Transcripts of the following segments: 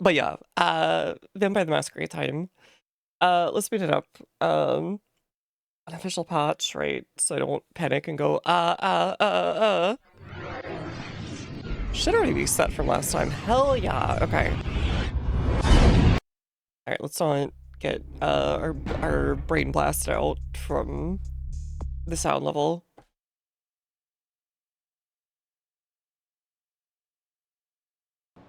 But yeah, Vampire the Masquerade time. Let's speed it up. Unofficial patch, right? So I don't panic and go, Should already be set from last time. Hell yeah. Okay. Alright, let's not get our brain blasted out from the sound level.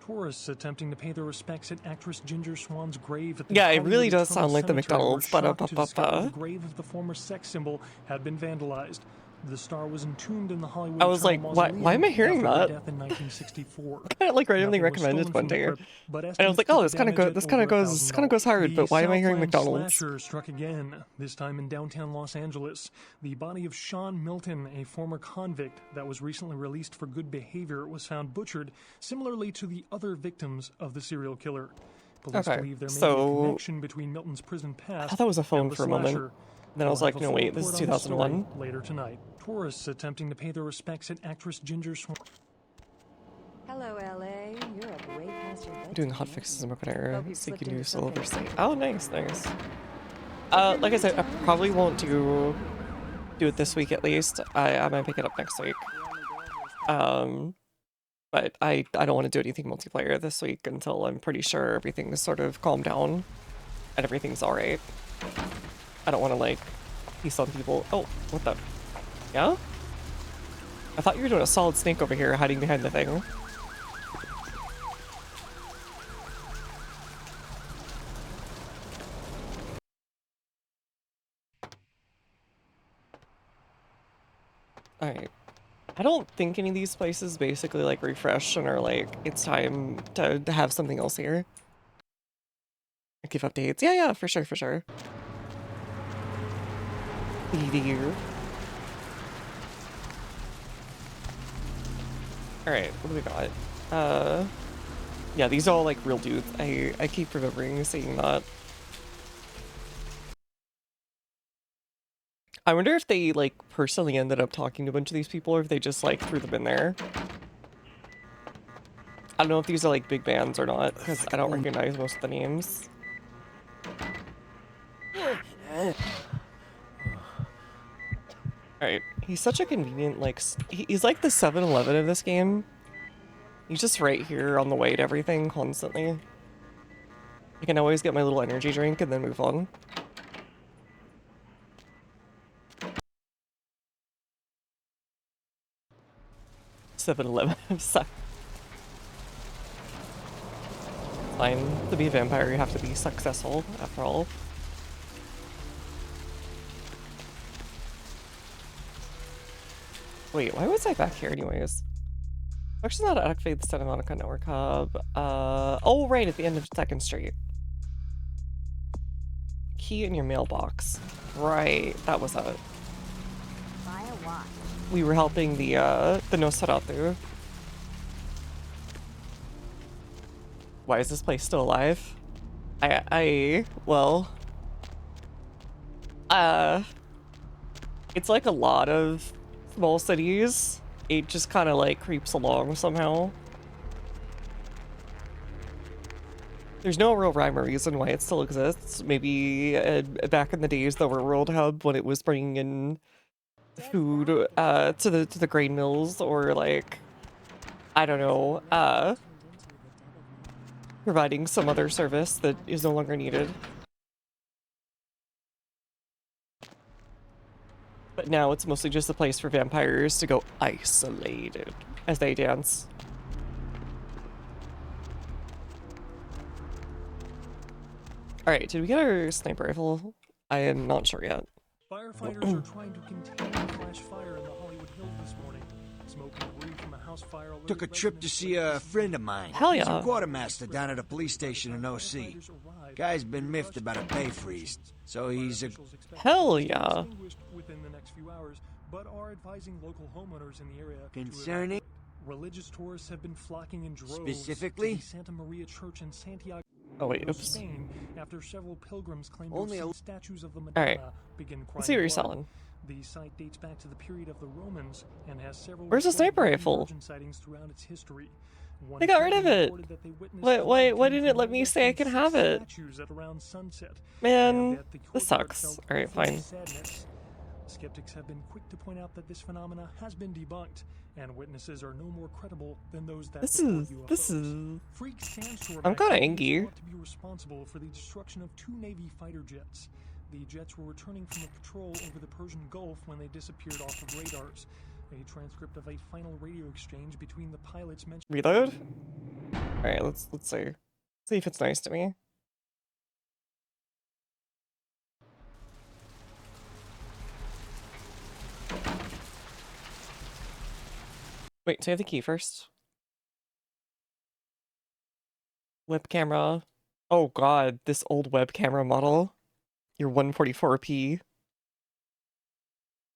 Tourists attempting to pay their respects at actress Ginger Swan's grave at the Yeah, it Hollywood really does Eternal sound like the Cemetery McDonald's, were but shocked to discover the grave of the former sex symbol had been vandalized. The star was entombed in the Hollywood I was like, Eternal why Mausoleum am I hearing after her that? death in 1964. I like randomly Nothing was recommended stolen one from the day, crypt, but and I was estimates like, put oh, the this kind of damage goes, at over this kind of goes hard. $1,000. But why am I hearing The McDonald's? slasher struck again, this time in downtown Los Angeles. The body of Sean Milton, a former convict that was recently released for good behavior, was found butchered, similarly to the other victims of the serial killer. Police believe there may be a connection between Milton's prison past I thought that was a phone and the for a moment. slasher. Then I was like, no wait, this is 2001. Later tonight, tourists attempting to pay their respects at actress Ginger Swan. Hello, LA. You're up way past your bedtime. Doing hotfixes in Broken Arrow, so you can do Silver State. fancy. Oh, nice. Like I said, I probably won't do it this week at least. I might pick it up next week. But I don't want to do anything multiplayer this week until I'm pretty sure everything's sort of calmed down and everything's alright. I don't want to, like, piece on people. Oh, what the? Yeah? I thought you were doing a solid snake over here hiding behind the thing. Alright. I don't think any of these places basically, like, refresh and are like, it's time to have something else here. Give updates. Yeah, for sure. Alright, what do we got? Yeah, these are all like real dudes. I keep remembering seeing that. I wonder if they like personally ended up talking to a bunch of these people or if they just like threw them in there. I don't know if these are like big bands or not because I don't recognize most of the names. Alright, he's such a convenient, like, he's like the 7-Eleven of this game. He's just right here on the way to everything constantly. I can always get my little energy drink and then move on. "7-Eleven." Fine, to be a vampire you have to be successful, after all. Wait, why was I back here anyways? Actually not activate the Santa Monica Network Hub. Oh right, at the end of 2nd Street. Key in your mailbox. Right, that was it. We were helping the Nosferatu. Why is this place still alive? Well... It's like a lot of small cities. It just kind of like creeps along somehow. There's no real rhyme or reason why it still exists. Maybe back in the days the World Hub when it was bringing in food to the grain mills, or like, I don't know, providing some other service that is no longer needed. But now it's mostly just a place for vampires to go isolated as they dance. Alright, did we get our sniper rifle? I am not sure yet. Firefighters are trying to contain a flash fire in the Hollywood Hills this morning. Smoke and debris from a house fire Took a trip to see a friend of mine. Hell He's yeah. a quartermaster down at a police station in OC. Guy's been miffed about a pay freeze, so he's a... Hell yeah. Within the next few hours, but are advising local homeowners in the area Concerning? Religious tourists have been flocking in droves Specifically? to the Santa Maria Church in Santiago, Oh wait, oops. Spain, after several pilgrims claimed Only to a- have seen statues of the Madonna Alright. begin crying Let's see what you're blood. selling. The site dates back to the period of the Romans and has several Where's the sniper reported rifle? virgin sightings throughout its history. One They got rid of family it. reported that they witnessed Why, the why, light why coming didn't it from let no me less say I than can 6 have it? statues at around sunset, and Man, that the this courtyard sucks. felt Alright, full of fine. sadness. Skeptics have been quick to point out that this phenomena has been debunked, and witnesses are no more credible than those that report UFOs. Freak sandstorm I'm kinda activity is angry. thought to be responsible for the destruction of 2 Navy fighter jets. The jets were returning from a patrol over the Persian Gulf when they disappeared off of radars. A transcript of a final radio exchange between the pilots mentioned. Reload? Alright, let's see. See if it's nice to me. Wait, do I have the key first? Web camera. Oh god, this old web camera model. Your 144p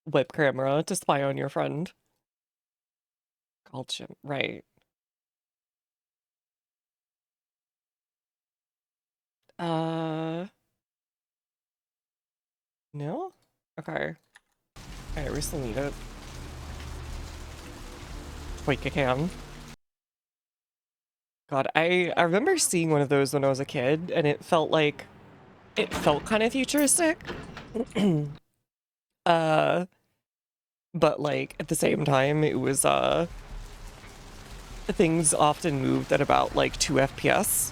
web camera to spy on your friend. Called Jim, right. No? Okay. Alright, we still need it. Wait, I can. God, I remember seeing one of those when I was a kid, and it felt kind of futuristic. But like at the same time, it was things often moved at about like 2 FPS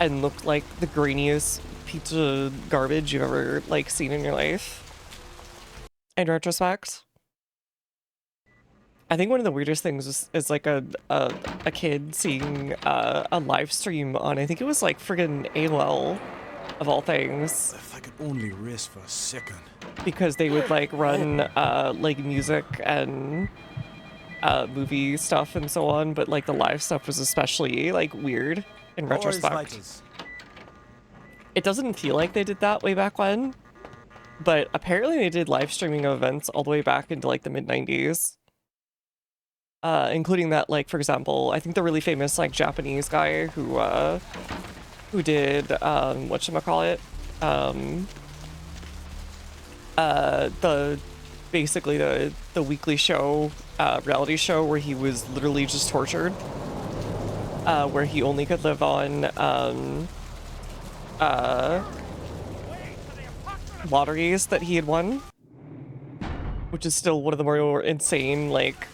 and looked like the grainiest pizza garbage you've ever like seen in your life. In retrospect, I think one of the weirdest things is like a kid seeing a live stream on, I think it was like friggin' AOL of all things. If I could only rest for a second. Because they would like run like music and movie stuff and so on, but like the live stuff was especially like weird in retrospect. It doesn't feel like they did that way back when, but apparently they did live streaming of events all the way back into like the mid-90s. Including that, like, for example, I think the really famous like Japanese guy who did whatchamacallit, basically the weekly show, reality show where he was literally just tortured, where he only could live on lotteries that he had won, which is still one of the more insane like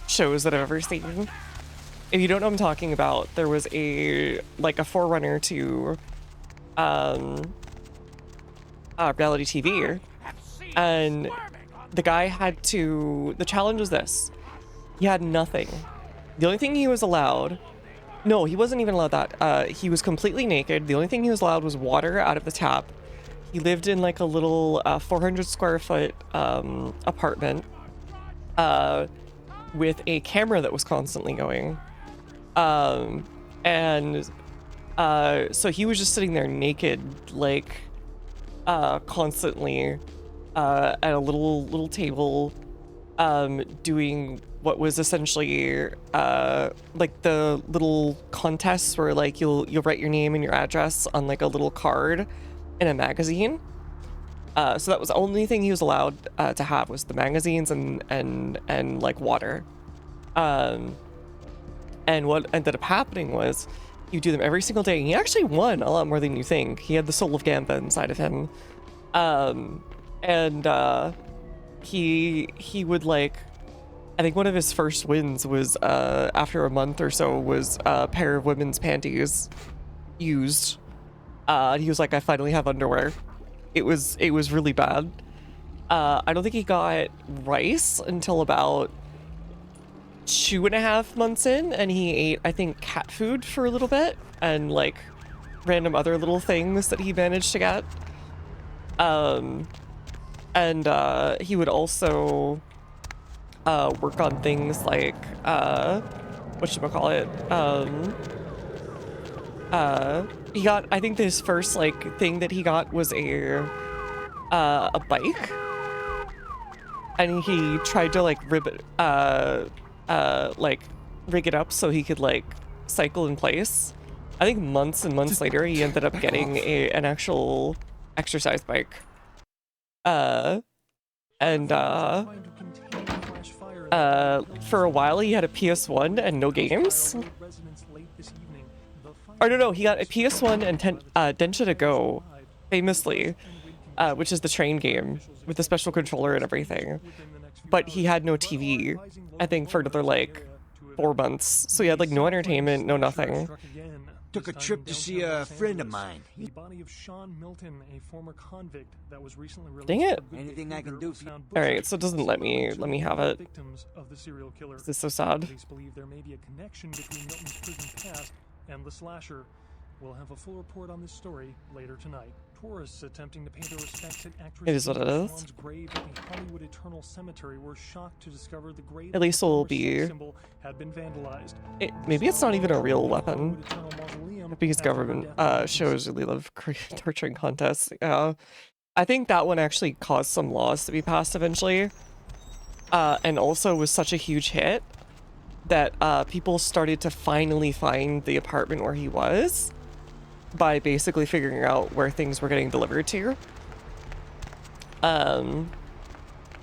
shows that I've ever seen. If you don't know what I'm talking about, there was a forerunner to reality TV, and the guy had to, the challenge was this: he had nothing. The only thing he was allowed, no, he wasn't even allowed that. He was completely naked. The only thing he was allowed was water out of the tap. He lived in like a little 400 square foot apartment with a camera that was constantly going. So he was just sitting there naked, like constantly at a little table, doing what was essentially like the little contests where like you'll write your name and your address on like a little card in a magazine. So that was the only thing he was allowed to have, was the magazines and like water. And what ended up happening was you do them every single day, and he actually won a lot more than you think. He had the soul of Gamba inside of him. He would like, I think one of his first wins was after a month or so was a pair of women's panties used. And he was like, I finally have underwear. It was really bad. I don't think he got rice until about 2.5 months in, and he ate, I think, cat food for a little bit and like random other little things that he managed to get. He would also work on things like whatchamacallit, he got, I think his first like thing that he got was a bike, and he tried to like like rig it up so he could like cycle in place. I think months and months later he ended up getting an actual exercise bike. Trying to contain the flash fire for a while he had a PS1 and no games. Or no, he got a PS1 and Densha to Go, famously, which is the train game with the special controller and everything. But he had no TV, I think, for another like 4 months. So he had like no entertainment, no nothing. Took a trip to see a friend of mine. The body of Sean Milton, a former convict that was recently released. Dang it. Anything I can do for you? All right, so it doesn't let me have it. Victims of the serial killer. This is so sad. Police believe there may be a connection between Milton's prison past and the slasher. We'll have a full report on this story later tonight. Tourists attempting to pay their respects at actress It is what it is. Swan's grave at the Hollywood Eternal Cemetery were shocked to discover the grave At least it will be. symbol had been vandalized. Maybe it's not even a real weapon. Because government shows really love torturing contests. I think that one actually caused some laws to be passed eventually. And also was such a huge hit that people started to finally find the apartment where he was by basically figuring out where things were getting delivered to. And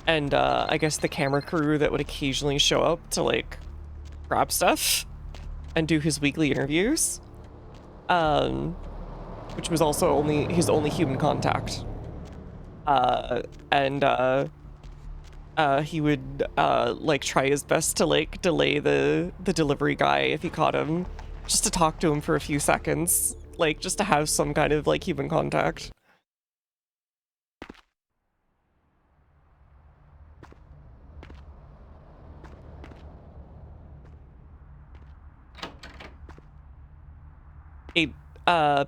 I guess the camera crew that would occasionally show up to like grab stuff and do his weekly interviews. Which was also his only human contact. He would like try his best to like delay the delivery guy if he caught him, just to talk to him for a few seconds, like just to have some kind of like human contact.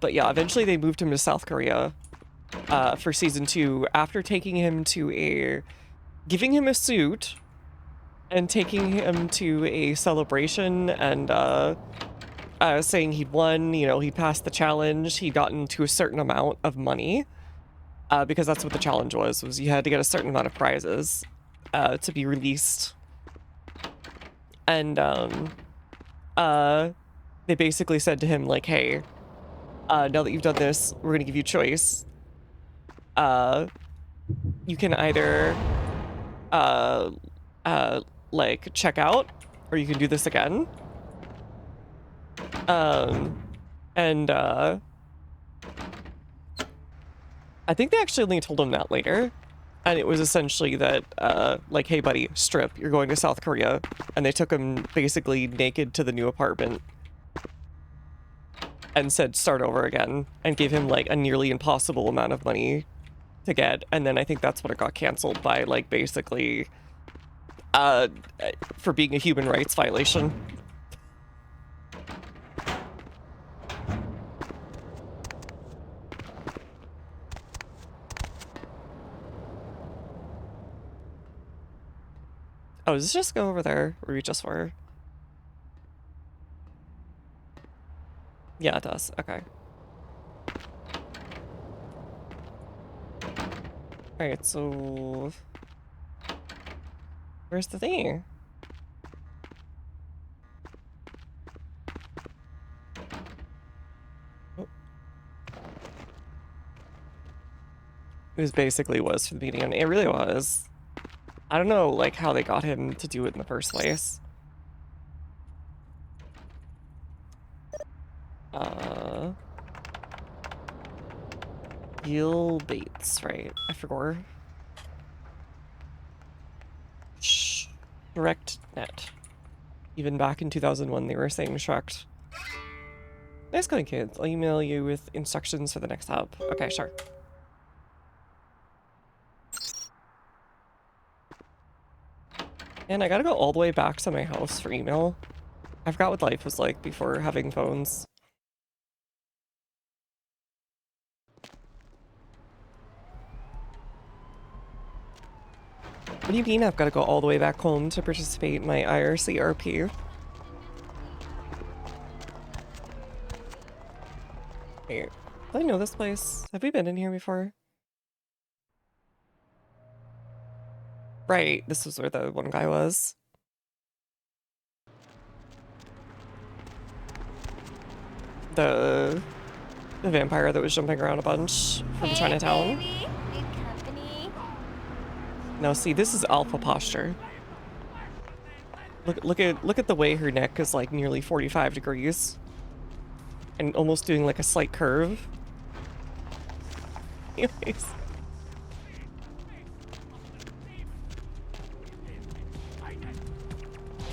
But yeah, eventually they moved him to South Korea for season 2 after giving him a suit and taking him to a celebration and saying he'd won, you know, he passed the challenge, he'd gotten to a certain amount of money, because that's what the challenge was you had to get a certain amount of prizes to be released. And they basically said to him like, hey, now that you've done this, we're gonna give you a choice. You can either like check out, or you can do this again. I think they actually only told him that later, and it was essentially that like, hey buddy, strip, you're going to South Korea. And they took him basically naked to the new apartment and said start over again, and gave him like a nearly impossible amount of money to get. And then I think that's when it got canceled by like basically for being a human rights violation. Oh, does this just go over there where we just were? Yeah, it does. Okay. Alright, so... where's the thing? Oh. It was basically was for the beginning. It really was. I don't know, like, how they got him to do it in the first place. Gil Bates, right? I forgot. Direct net. Even back in 2001, they were saying Shrek. Nice going, kids. I'll email you with instructions for the next hub. Okay, sure. And I gotta go all the way back to my house for email. I forgot what life was like before having phones. What do you mean I've got to go all the way back home to participate in my IRCRP? Wait, do I know this place? Have we been in here before? Right, this was where the one guy was. The vampire that was jumping around a bunch from Chinatown. Baby. Good company. Now see, this is alpha posture. Look at the way her neck is like nearly 45 degrees. And almost doing like a slight curve. Anyways.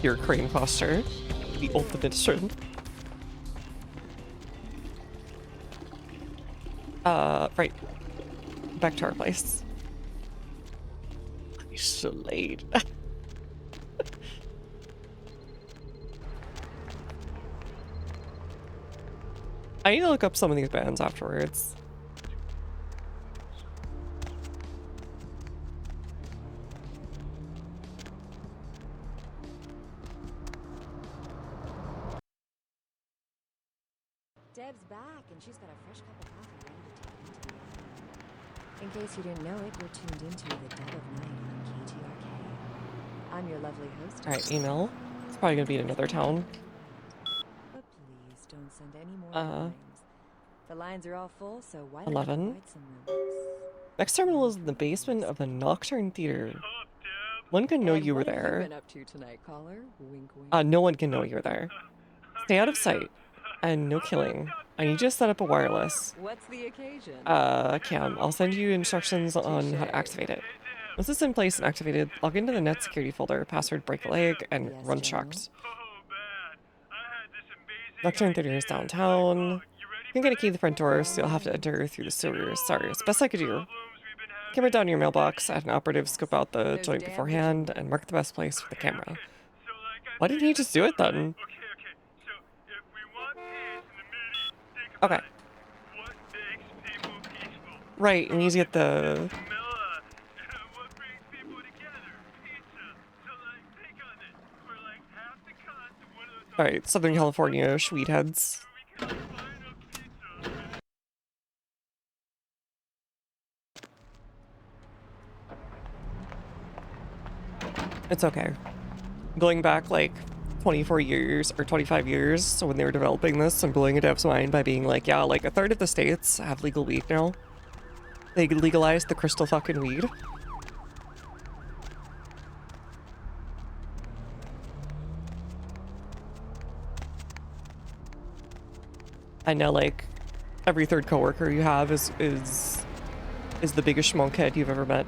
Your crane posture. The ultimate shrimp. Right. Back to our place. I'm so late. I need to look up some of these bands afterwards. Deb's back, and she's got a fresh cup of coffee ready to take into the oven. In case you didn't know it, you're tuned into The Dead of Night on KTRK. I'm your lovely host. Alright, email. It's probably gonna be in another town. But please don't send any more lines. The lines are all full, so why don't 11. you provide some reliefs? Next terminal is in the basement of the Nocturne Theater. One can know And you were what have there. you been up to tonight, caller? Wink, wink. No one can know you're there. Stay out of sight. And no killing. I need you to set up a wireless. What's the occasion? Cam, I'll send you instructions on how to activate it. Once it's in place and activated, log into the net security folder, password break a leg, and Yes, run General. checked. Nocturne Theater is downtown. You can get a key to the front door, so you'll have to enter through the sewers. Sorry, it's the best I could do. Camera down in your mailbox, had an operative scope out the joint beforehand, and mark the best place for the camera. Why didn't he just do it then? Okay. Right, we need to get the... Alright, Southern California, Schweetheads. It's okay. Going back like 24 years or 25 years, so when they were developing this, I'm blowing a dev's mind by being like, yeah, like a third of the states have legal weed now. They legalized the crystal fucking weed. And now like every third coworker you have is the biggest schmunkhead you've ever met.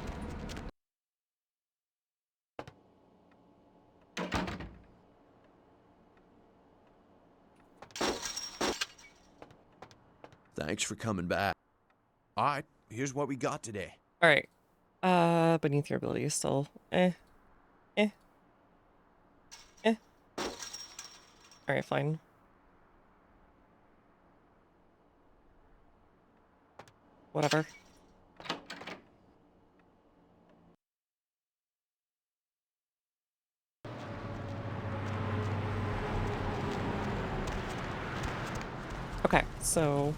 Thanks for coming back. All right, here's what we got today. All right. Beneath your abilities still. All right, fine. Whatever. Okay, so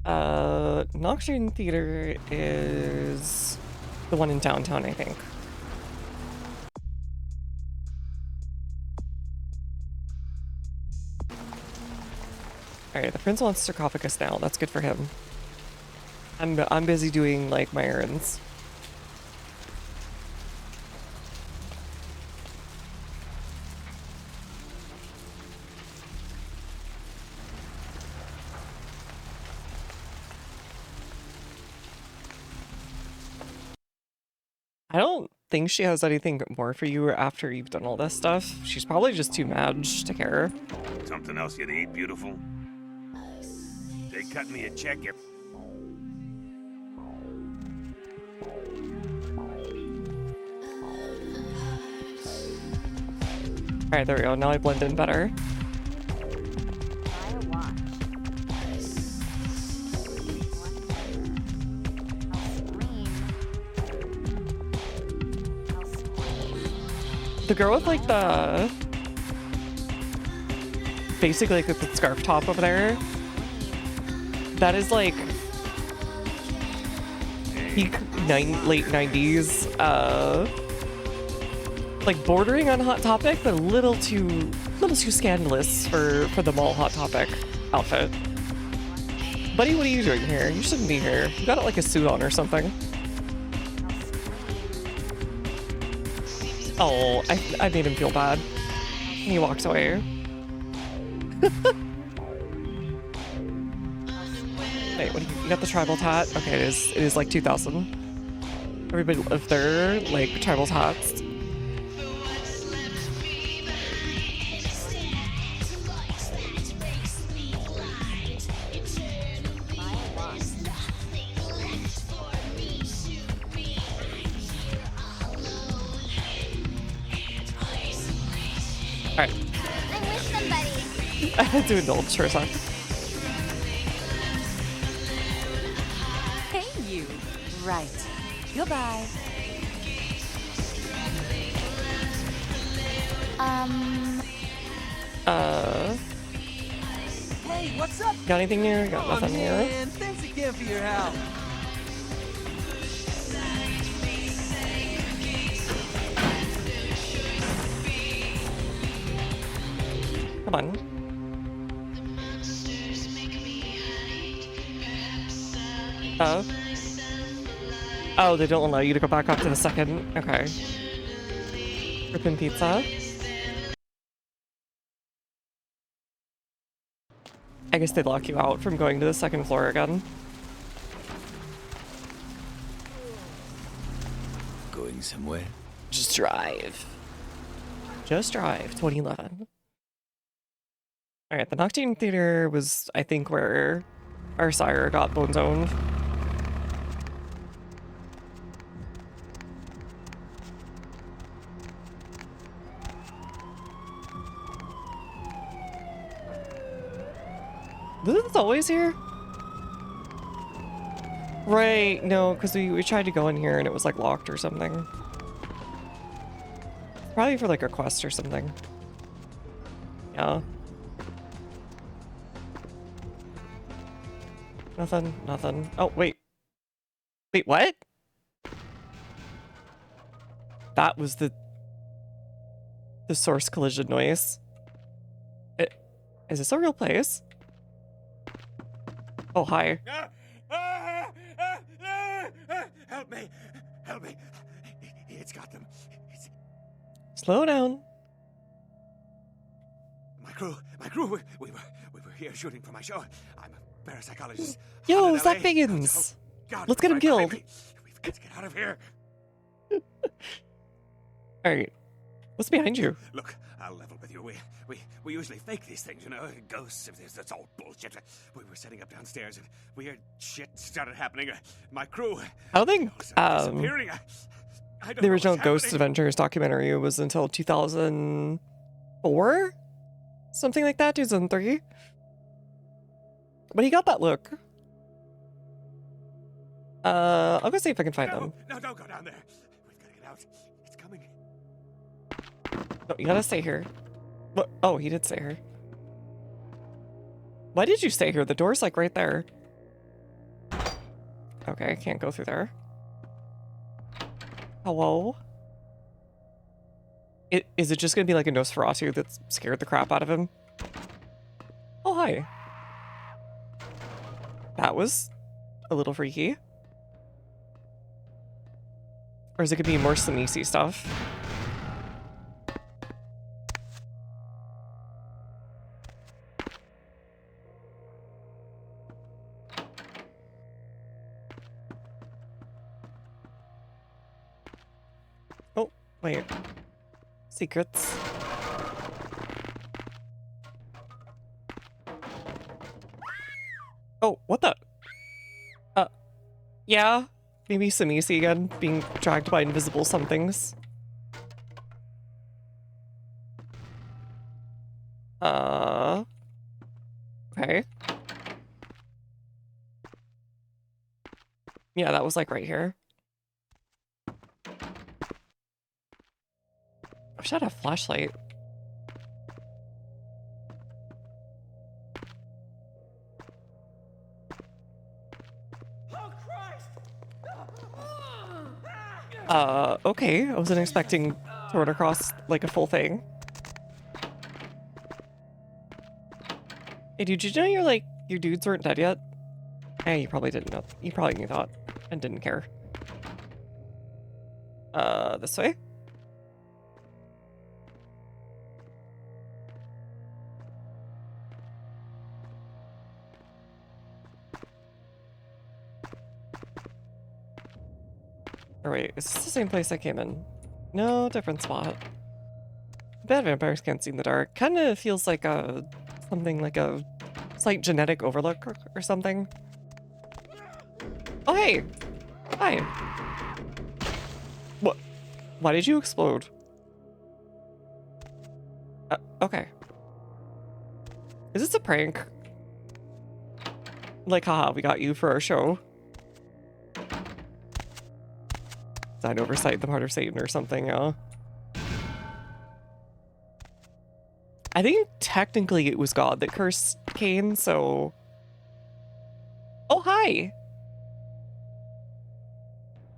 Nocturne Theater is the one in downtown, I think. Alright, the prince wants sarcophagus now. That's good for him. I'm busy doing like my errands. I don't think she has anything more for you after you've done all this stuff. She's probably just too mad to care. Something else you'd eat, beautiful? They cut me a check if... Alright, there we go. Now I blend in better. Try a watch. I'll scream. The girl with like the... basically like the scarf top over there. That is like... peak late 90s, like bordering on Hot Topic, but a little too scandalous for the mall Hot Topic outfit. Buddy, what are you doing here? You shouldn't be here. You got like a suit on or something. Oh, I made him feel bad. He walks away. Wait, what do you got the tribal tat? Okay, it is like 2000. Everybody lived there, like tribal tats. Alright. I'm with somebody. I had to indulge for a sec. Hey, you. Right. Goodbye. Hey, what's up? Got anything new? Got nothing new. Man, thanks again for your help. Come on. Oh. Oh, they don't allow you to go back up to the second. Okay. Rippin' pizza. I guess they lock you out from going to the second floor again. Going somewhere? Just drive. Just drive. 2011. Alright, the Nocturne Theater was, I think, where our sire got bone zoned. This is always here? Right, no, because we tried to go in here and it was like locked or something. Probably for like a quest or something. Yeah. Nothing, nothing. Oh, wait. Wait, what? That was the source collision noise. Is this a real place? Oh, hi. Help me! Help me! It's got them. Slow down. My crew, we were here shooting for my show. I'm a parapsychologist. Yo, out in Zach LA. Biggins. God, Let's get him right killed. behind me. We've got to get out of here. Alright. What's behind you? Look, I'll level with you. We usually fake these things, you know? Ghosts, if this, that's all bullshit. We were setting up downstairs and weird shit started happening. My crew... I don't think disappearing. I don't the know original what's Ghost happening. Adventures documentary was until 2004? Something like that, 2003? But he got that look. I'll go see if I can find them. No, don't go down there. We've got to get out. It's coming. No, you gotta stay here. What? Oh, he did stay here. Why did you stay here? The door's like right there. Okay, I can't go through there. Hello? Is it just gonna be like a Nosferatu that scared the crap out of him? Oh, hi. That was a little freaky. Or is it gonna be more Sinisi stuff? Oh, wait. Secrets. Oh, what the? Yeah. Maybe Sinisi again, being dragged by invisible somethings. Okay. Yeah, that was like right here. I wish I had a flashlight. Okay. I wasn't expecting to run across like a full thing. Hey, did you know your dudes weren't dead yet? Eh, you probably didn't know. You probably knew that and didn't care. This way? Or wait, is this the same place I came in? No, different spot. Bad vampires can't see in the dark. Kind of feels like something like a slight genetic overlook or something. Oh, hey! Hi. What? Why did you explode? Okay. Is this a prank? Like, haha, we got you for our show. Design oversight the part of Satan or something, yeah. I think technically it was God that cursed Cain, so... Oh, hi!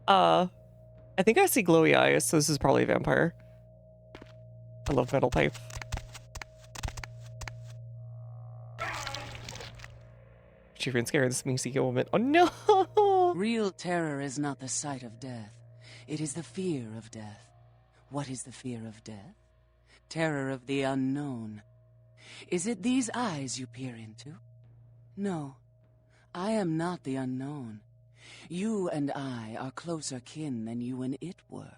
I think I see glowy eyes, so this is probably a vampire. I love metal pipe. You've been scared of this Missy woman. Oh no! Real terror is not the sight of death. It is the fear of death. What is the fear of death? Terror of the unknown. Is it these eyes you peer into? No. I am not the unknown. You and I are closer kin than you and it were.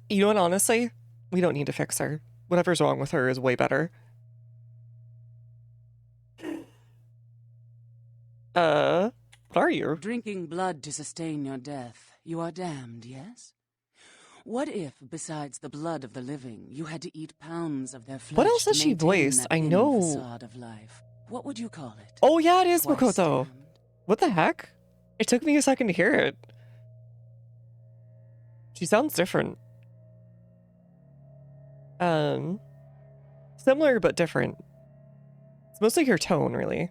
You know what, honestly? We don't need to fix her. Whatever's wrong with her is way better. What are you? Drinking blood to sustain your death. You are damned, yes? What if, besides the blood of the living, you had to eat pounds of their flesh? What else has to she maintain voiced? that I thin know. facade of life? What would you call it? Oh yeah, it is Twice Makoto. damned? What the heck? It took me a second to hear it. She sounds different. Similar but different. It's mostly her tone, really.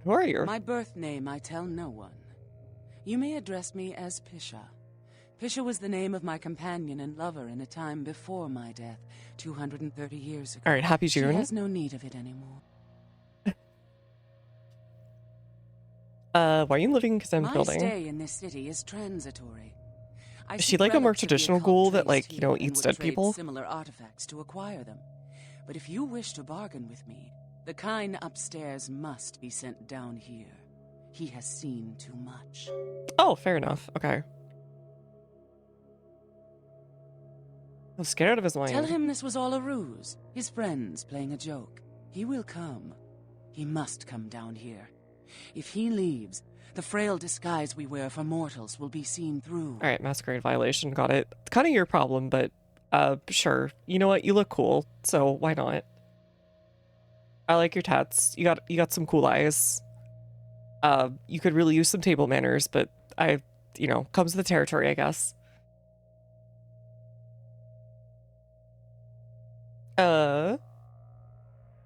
Who are you? My birth name I tell no one. You may address me as Pisha. Pisha was the name of my companion and lover in a time before my death, 230 years ago. All right, happy June. She has no need of it anymore. Why are you living in My building? stay in this city is transitory. I Is she seek like a more relics of the traditional occult ghoul that, traced like, you know, here and eats would dead trade people? Similar artifacts to acquire them. But if you wish to bargain with me, the kind upstairs must be sent down here. He has seen too much. Oh, fair enough. Okay. I'm scared out of his mind. Tell him this was all a ruse. His friends playing a joke. He will come. He must come down here. If he leaves, the frail disguise we wear for mortals will be seen through. All right, masquerade violation. Got it. It's kind of your problem, but sure. You know what? You look cool, so why not? I like your tats. You got some cool eyes. You could really use some table manners, but comes with the territory, I guess. Gonna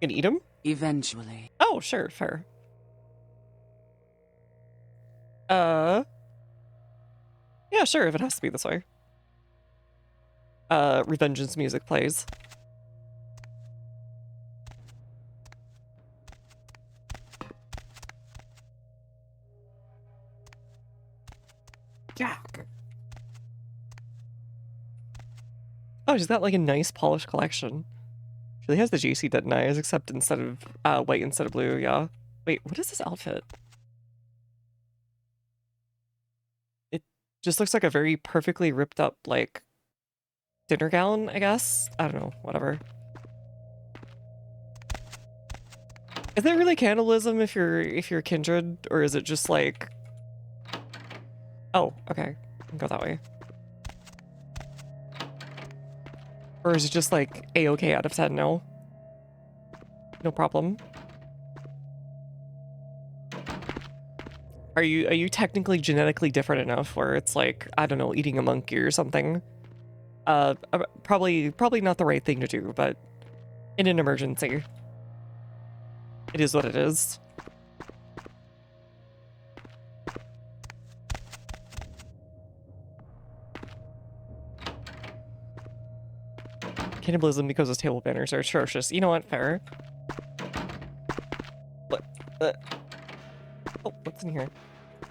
eat him? Eventually. Oh, sure, fair. Yeah, sure, if it has to be this way. Revengeance music plays. Jack. Oh, she's got like a nice polished collection. She really has the JC Dead eyes, except instead of white instead of blue, yeah. Wait, what is this outfit? It just looks like a very perfectly ripped up, like, dinner gown, I guess? I don't know, whatever. Is there really cannibalism if you're kindred, or is it just like... Oh, okay. I can go that way. Or is it just like A-okay out of 10? No? No problem. Are you technically genetically different enough where it's like, I don't know, eating a monkey or something? Probably not the right thing to do, but in an emergency, it is what it is. Cannibalism because those table banners are atrocious. You know what? Fair. What? Oh, what's in here?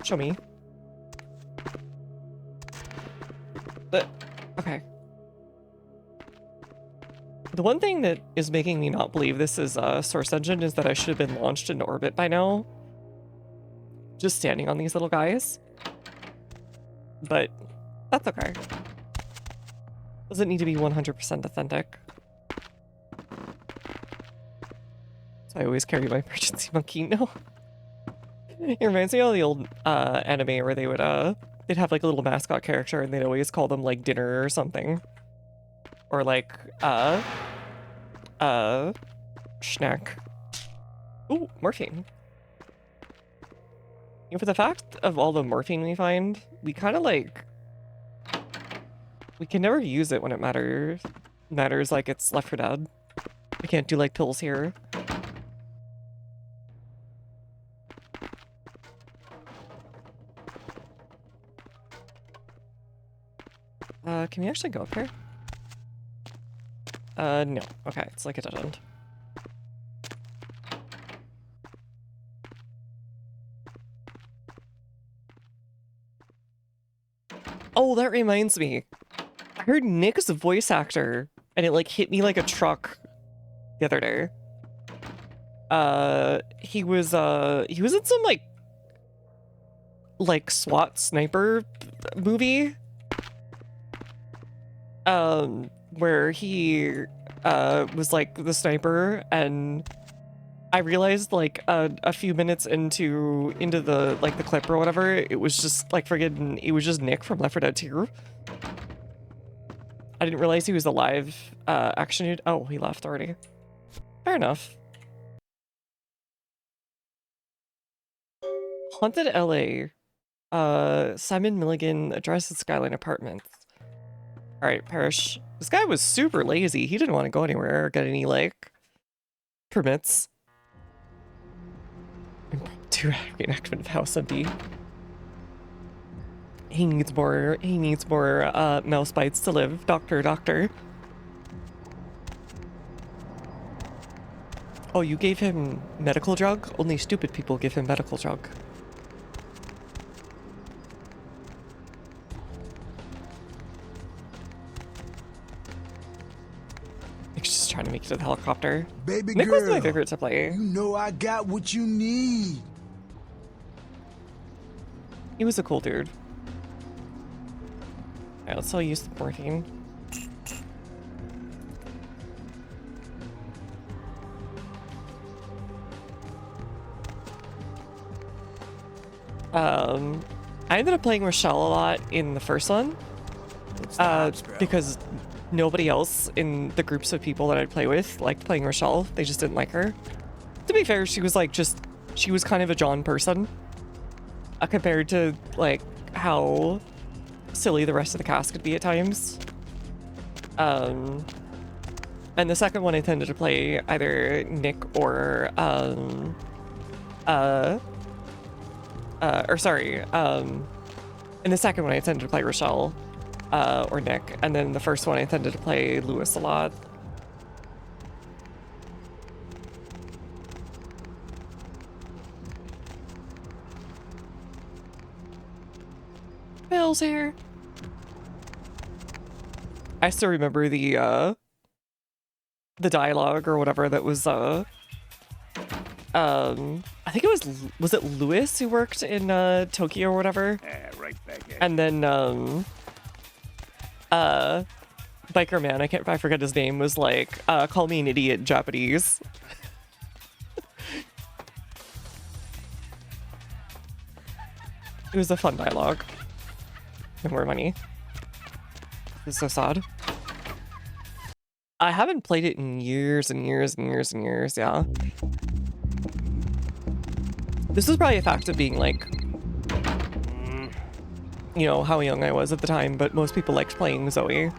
Show me. Okay. The one thing that is making me not believe this is a source engine is that I should have been launched into orbit by now. just standing on these little guys. But that's okay. Doesn't need to be 100% authentic. So I always carry my emergency monkey. No. It reminds me of the old anime where they would they'd have like a little mascot character and they'd always call them like dinner or something. Or like snack. Ooh, morphine. You know, for the fact of all the morphine we find, we kind of like we can never use it when it matters like it's Left 4 Dead. We can't do like pills here. Can we actually go up here? No. Okay, it's like a dead end. Oh, that reminds me. I heard Nick's voice actor, and it like hit me like a truck the other day. He was in some like SWAT sniper movie. Where he was like the sniper, and I realized like a few minutes into the like the clip or whatever, it was just like friggin' it was just Nick from Left 4 Dead 2. I didn't realize he was a live action dude. Oh, he left already. Fair enough. Haunted LA. Simon Milligan, address at Skyline Apartments. Alright, Parrish. This guy was super lazy. He didn't want to go anywhere or get any, like, permits. To reenactment of House MD. He needs more mouse bites to live. Doctor. Oh, you gave him medical drug? Only stupid people give him medical drug. Just trying to make it to the helicopter. Baby Nick girl, was my favorite to play. You know I got what you need. He was a cool dude. Alright, let's all use the morphine. I ended up playing Rochelle a lot in the first one. Because nobody else in the groups of people that I'd play with liked playing Rochelle. They just didn't like her. To be fair, she was like she was kind of a John person. Compared to like how silly the rest of the cast could be at times. And the second one I tended to play either Nick or in the second one I tended to play Rochelle or Nick, and then the first one I tended to play Lewis a lot. Bill's here. I still remember the dialogue or whatever that was I think it was it Lewis who worked in Tokyo or whatever? Right back at And then biker man, I forget his name, was like, call me an idiot in Japanese. It was a fun dialogue. No more money. It's so sad. I haven't played it in years and years and years and years, yeah. This was probably a fact of being like, you know, how young I was at the time, but most people liked playing Zoe.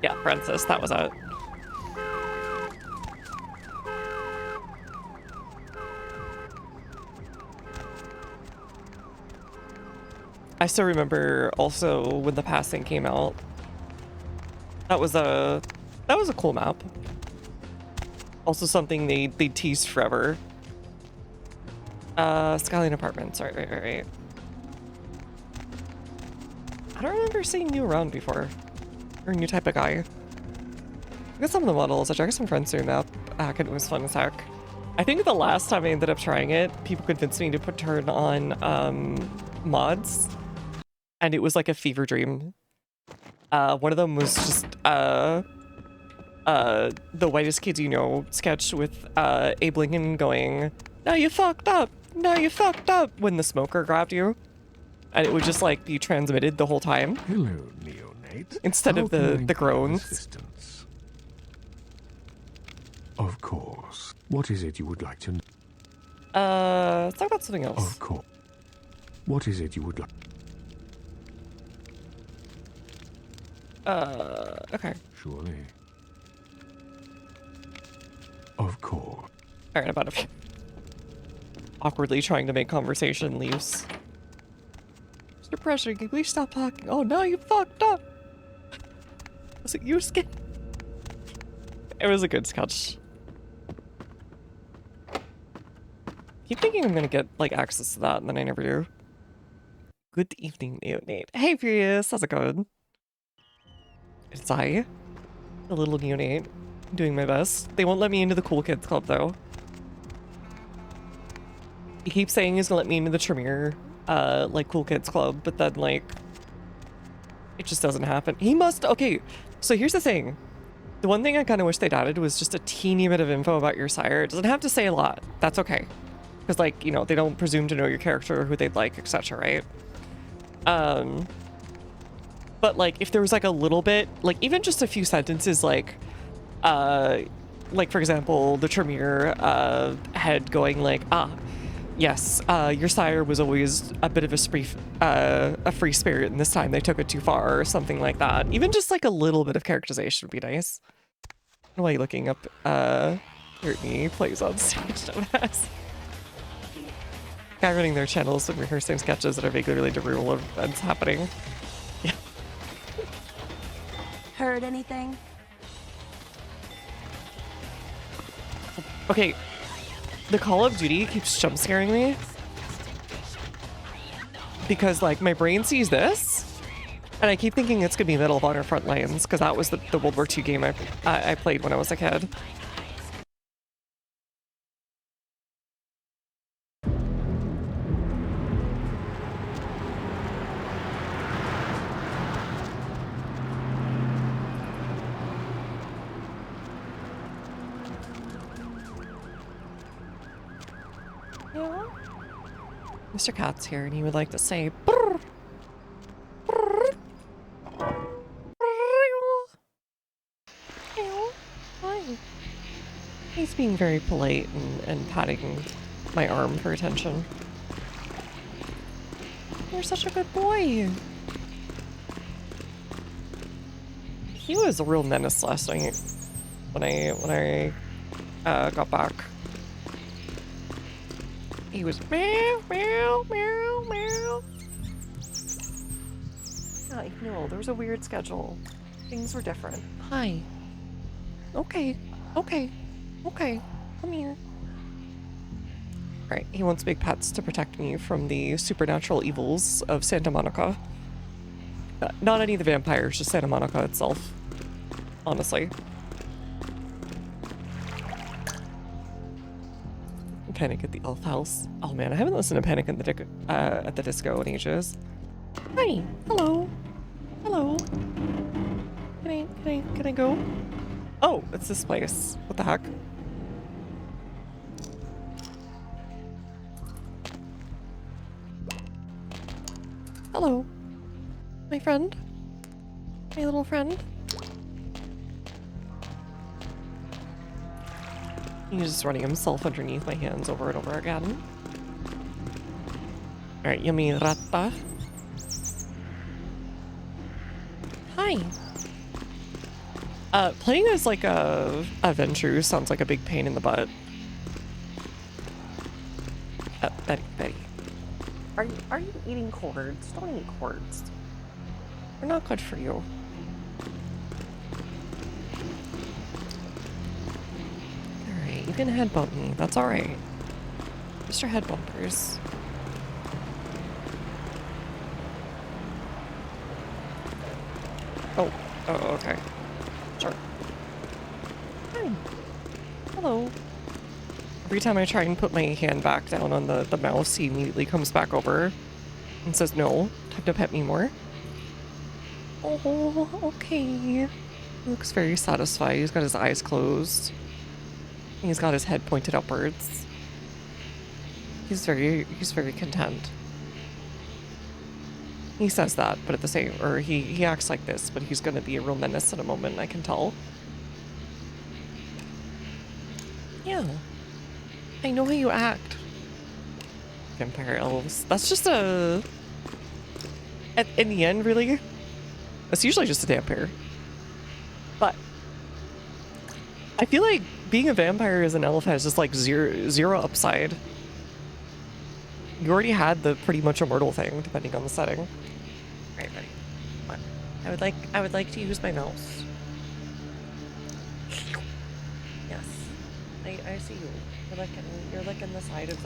Yeah, Francis, that was it. I still remember also when The Passing came out. That was a cool map. Also something they teased forever. Skyline Apartments, right. I don't remember seeing you around before. You're a new type of guy. I got some of the models. I checked some friends doing that back and it was fun as heck. I think the last time I ended up trying it, people convinced me to turn on mods, and it was like a fever dream. One of them was just the whitest kids you know sketch with Abe Lincoln going, "Now you fucked up, now you fucked up," when the smoker grabbed you, and it would just like be transmitted the whole time. Hello, neonate. Instead of the groans. Assistance? Of course. What is it you would like to know? Let's talk about something else. Of course. What is it you would like? Okay. Surely. Of course. Alright, about to awkwardly trying to make conversation leaves. Mr. Pressure, can we stop talking? Oh no, you fucked up! Was it you, Skin? It was a good sketch. Keep thinking I'm gonna get like access to that, and then I never do. Good evening, neonate. Hey, Furious, how's it going? It's I, the little neonate, doing my best. They won't let me into the cool kids club though. He keeps saying he's gonna let me into the Tremere, like cool kids club, but then like, it just doesn't happen. He must. Okay, so here's the thing. The one thing I kind of wish they'd added was just a teeny bit of info about your sire. It doesn't have to say a lot. That's okay. Because, like, you know, they don't presume to know your character, who they'd like, etc., right? But, like, if there was, like, a little bit, like, even just a few sentences, like, for example, the Tremere head going, like, yes, your sire was always a bit of a free spirit, and this time they took it too far, or something like that. Even just, like, a little bit of characterization would be nice. Why are you looking up, Hurt Me plays on stage, dumbass. Guy running their channels and rehearsing sketches that are vaguely related to real events happening. Yeah. Heard anything? Okay, the Call of Duty keeps jump scaring me because like my brain sees this and I keep thinking it's gonna be Medal of Honor Frontlines because that was the World War II game I played when I was a kid. Mr. Cat's here and he would like to say brr, brr, brr, hi. He's being very polite and patting my arm for attention. You're such a good boy. He was a real menace last night when I got back. He was meow, meow, meow, meow. I know, there was a weird schedule. Things were different. Hi. Okay, okay, okay. Come here. Right, he wants big pets to protect me from the supernatural evils of Santa Monica. Not any of the vampires, just Santa Monica itself. Honestly. Panic at the Elf House. Oh man, I haven't listened to Panic at the Disco in ages. Hi. Hello. Hello. Can I go? Oh, it's this place. What the heck? Hello. My friend. My little friend. He's just running himself underneath my hands over and over again. Alright, yummy rata. Hi. Playing as like a Ventrue sounds like a big pain in the butt. Betty. Are you eating cords? Don't eat cords. They're not good for you. You can headbutt me. That's alright. Mr. Headbumpers. Oh, okay. Sure. Hi. Hello. Every time I try and put my hand back down on the mouse, he immediately comes back over and says, no, time to pet me more. Oh, okay. He looks very satisfied. He's got his eyes closed. He's got his head pointed upwards. He's very content. He says that, but at the same, or he acts like this, but he's gonna be a real menace in a moment, I can tell. Yeah. I know how you act. Vampire elves. That's just a... in the end, really, it's usually just a vampire. But I feel like being a vampire as an elf has just like zero upside. You already had the pretty much immortal thing, depending on the setting. Alright, buddy. Come on. I would like to use my mouse. Yes. I see you. You're licking the side of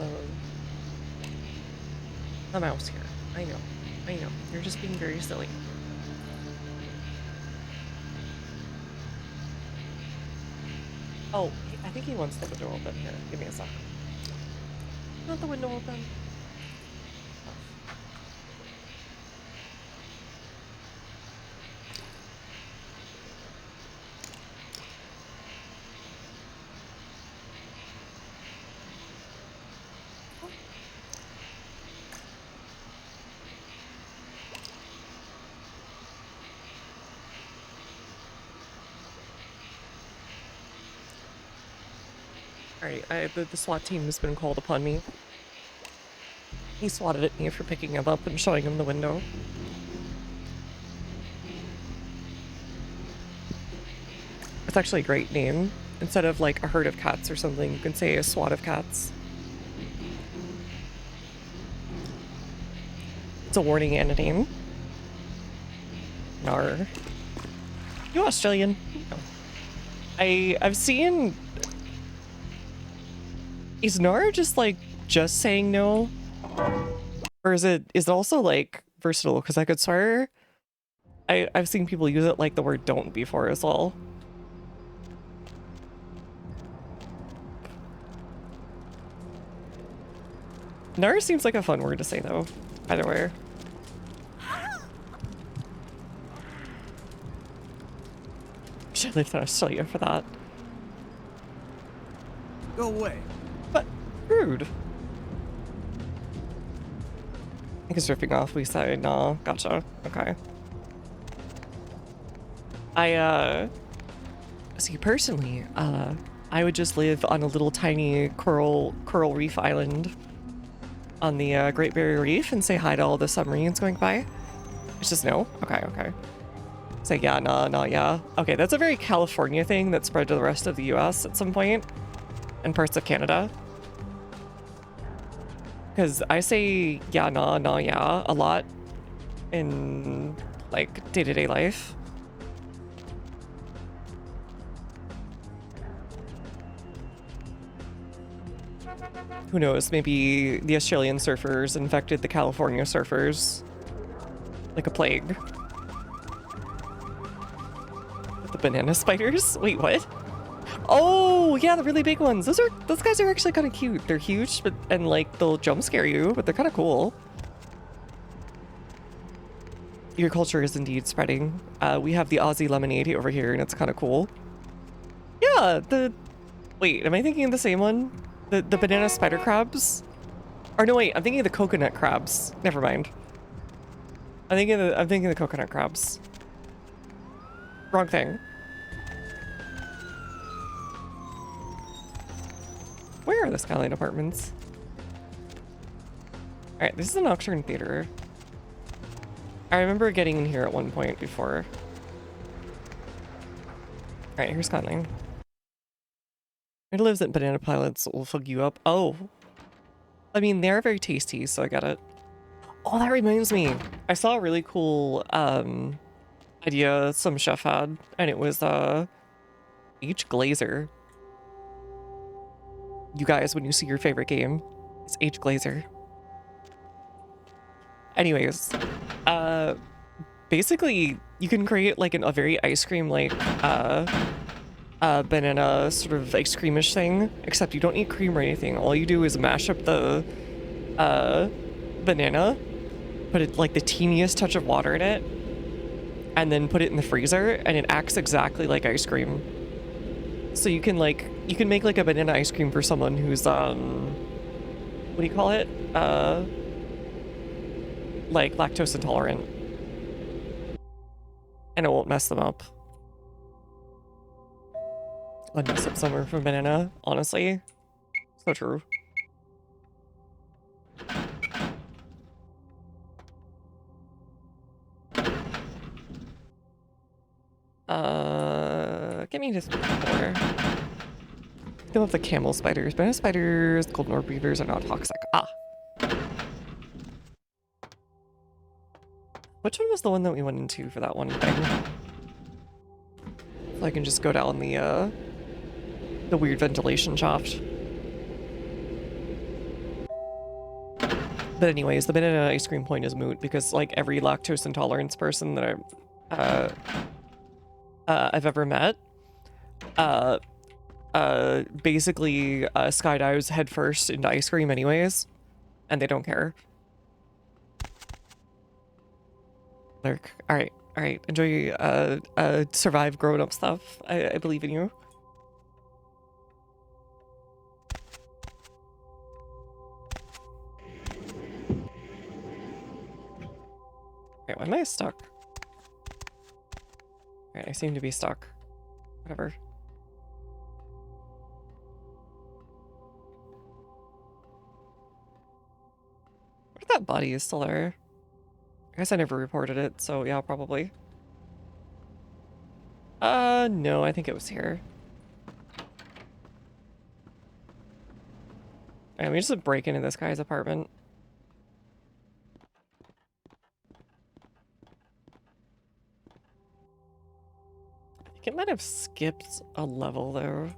the mouse here. I know. You're just being very silly. Oh, I think he wants the window open here. Give me a sec. Not the window open. Alright, the SWAT team has been called upon me. He swatted at me for picking him up and showing him the window. It's actually a great name. Instead of like a herd of cats or something, you can say a SWAT of cats. It's a warning and a name. Nar. You Australian? No. I've seen... Is Nar just like just saying no? Or is it also like versatile? Because I could swear I've seen people use it like the word don't before as well. Nar seems like a fun word to say though, either way. Should I lived in Australia for that? Go away. But rude. I think it's ripping off. We said no. Gotcha. Okay. See, personally, I would just live on a little tiny coral reef island on the Great Barrier Reef and say hi to all the submarines going by. It's just no. Okay. Say yeah, no, yeah. Okay, that's a very California thing that spread to the rest of the US at some point and parts of Canada. Because I say yeah, no, yeah a lot in like day-to-day life. Who knows, maybe the Australian surfers infected the California surfers like a plague. With the banana spiders? Wait, what? Oh, yeah, the really big ones. Those guys are actually kind of cute. They're huge, and like they'll jump scare you, but they're kind of cool. Your culture is indeed spreading. We have the Aussie lemonade over here, and it's kind of cool. Yeah, wait, am I thinking of the same one? The banana spider crabs? Or no, wait, I'm thinking of the coconut crabs. Never mind. I'm thinking of the coconut crabs. Wrong thing. Where are the Skyline Apartments? Alright, this is a Nocturne Theater. I remember getting in here at one point before. Alright, here's Skyline. It lives at Banana Pilots will fuck you up. Oh. I mean, they're very tasty, so I get it. Oh, that reminds me. I saw a really cool idea some chef had, and it was H. Glazer. You guys, when you see your favorite game, it's H. Glazer. Anyways, basically, you can create like a very ice cream like banana sort of ice creamish thing, except you don't need cream or anything. All you do is mash up the banana, put it like the teeniest touch of water in it, and then put it in the freezer, and it acts exactly like ice cream. So you can make like a banana ice cream for someone who's what do you call it? Like lactose intolerant. And it won't mess them up. I'd mess up summer for banana, honestly. So true. Give me just more. They love the camel spiders. Banana spiders, golden orb beavers are not toxic. Ah. Which one was the one that we went into for that one thing? So I can just go down the weird ventilation shaft. But anyways, the banana ice cream point is moot because like every lactose intolerance person that I've ever met, basically skydives headfirst into ice cream anyways, and they don't care. Lurk. All right. Enjoy survive grown up stuff. I believe in you. Wait, why am I stuck? Alright, I seem to be stuck. Whatever. What if that body is still there? I guess I never reported it, so yeah, probably. No, I think it was here. Alright, let me just break into this guy's apartment. I think it might have skipped a level though.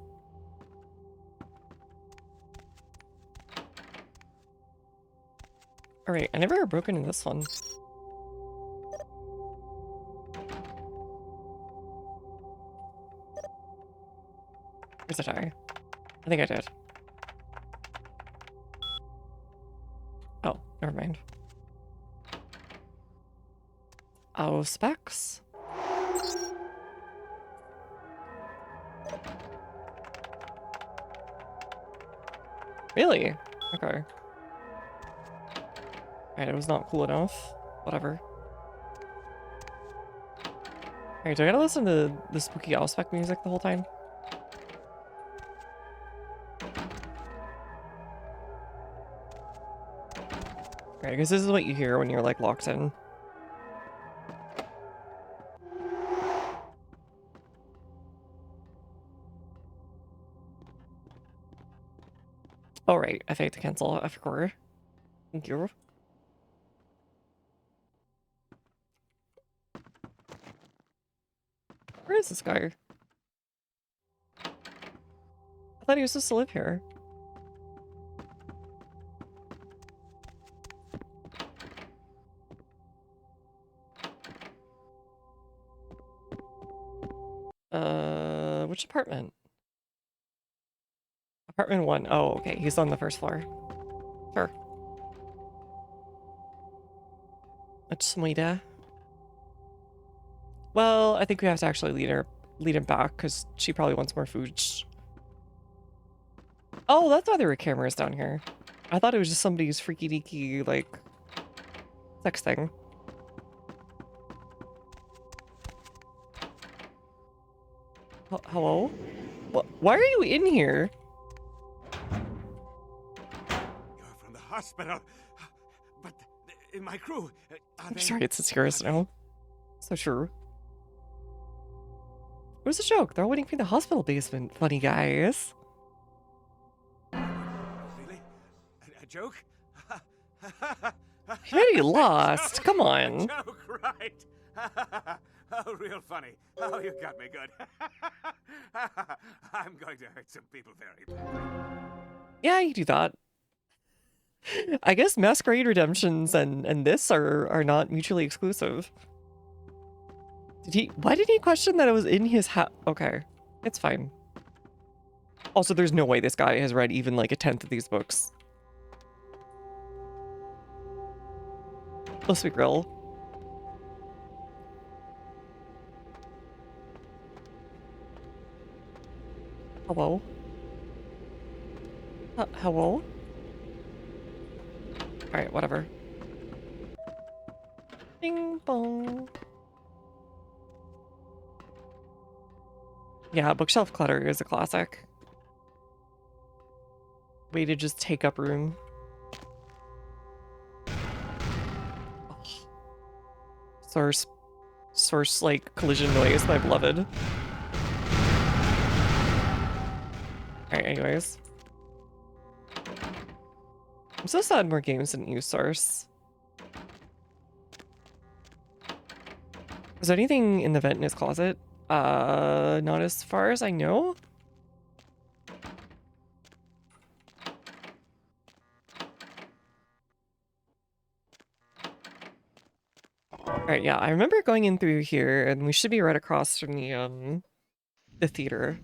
Alright, I never broke into this one. Where's the tie? I think I did. Oh, never mind. Oh, specs? Really? Okay. Alright, it was not cool enough. Whatever. Alright, do I gotta listen to the spooky Auspex music the whole time? Alright, I guess this is what you hear when you're like locked in. Alright, I have to cancel F-Core. Thank you. Where is this guy? I thought he was supposed to live here. Which apartment? Apartment 1. Oh, okay. He's on the first floor. Sure. That's Smoida. Well, I think we have to actually lead him back because she probably wants more food. Oh, that's why there were cameras down here. I thought it was just somebody's freaky deaky like sex thing. Hello? What? Why are you in here? You're from the hospital, but my crew. I'm sorry, it's serious now. So true. It was a joke. They're all waiting for the hospital basement. Funny guys. Really? A joke? Humanity lost. Come on. A joke, right? Oh, real funny. Oh, you got me good. I'm going to hurt some people very badly. Yeah, you do that. I guess Masquerade Redemptions and this are not mutually exclusive. Why did he question that it was in his house? Okay. It's fine. Also, there's no way this guy has read even like a 10th of these books. Let's be real. Hello? Hello? Alright, whatever. Bing bong. Yeah, bookshelf clutter is a classic. Way to just take up room. Source like collision noise, my beloved. Alright, anyways. I'm so sad more games didn't use source. Is there anything in the vent in his closet? Not as far as I know. Alright, yeah, I remember going in through here, and we should be right across from the theater.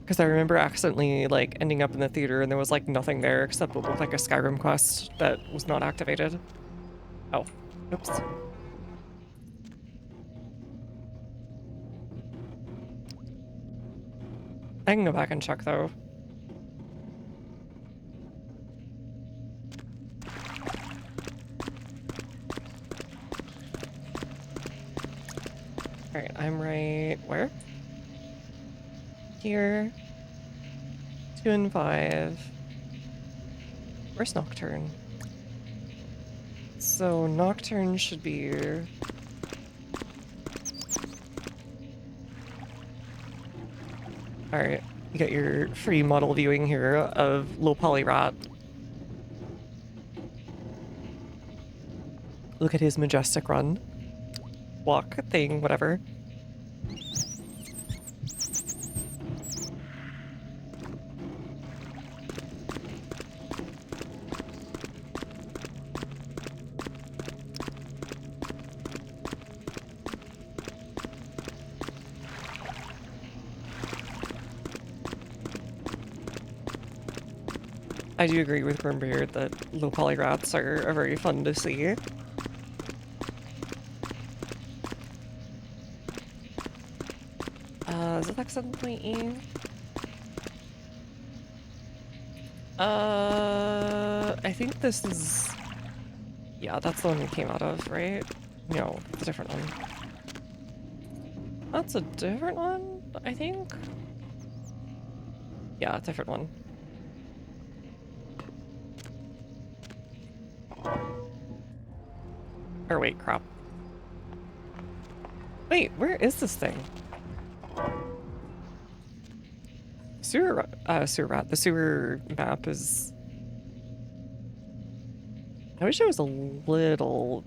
Because I remember accidentally, like, ending up in the theater and there was, like, nothing there except what looked like a Skyrim quest that was not activated. Oh, oops. I can go back and check, though. Alright, I'm right... where? Here. 2 and 5. Where's Nocturne? So Nocturne should be... Alright, you got your free model viewing here of low poly rat. Look at his majestic run. Walk thing, whatever. I do agree with Grimbeard that low poly rats are very fun to see. Is it like 7.E? I think this is... Yeah, that's the one we came out of, right? No, it's a different one. That's a different one, I think? Yeah, a different one. Or wait, crap. Wait, where is this thing? Sewer rat. The sewer map is... I wish it was a little...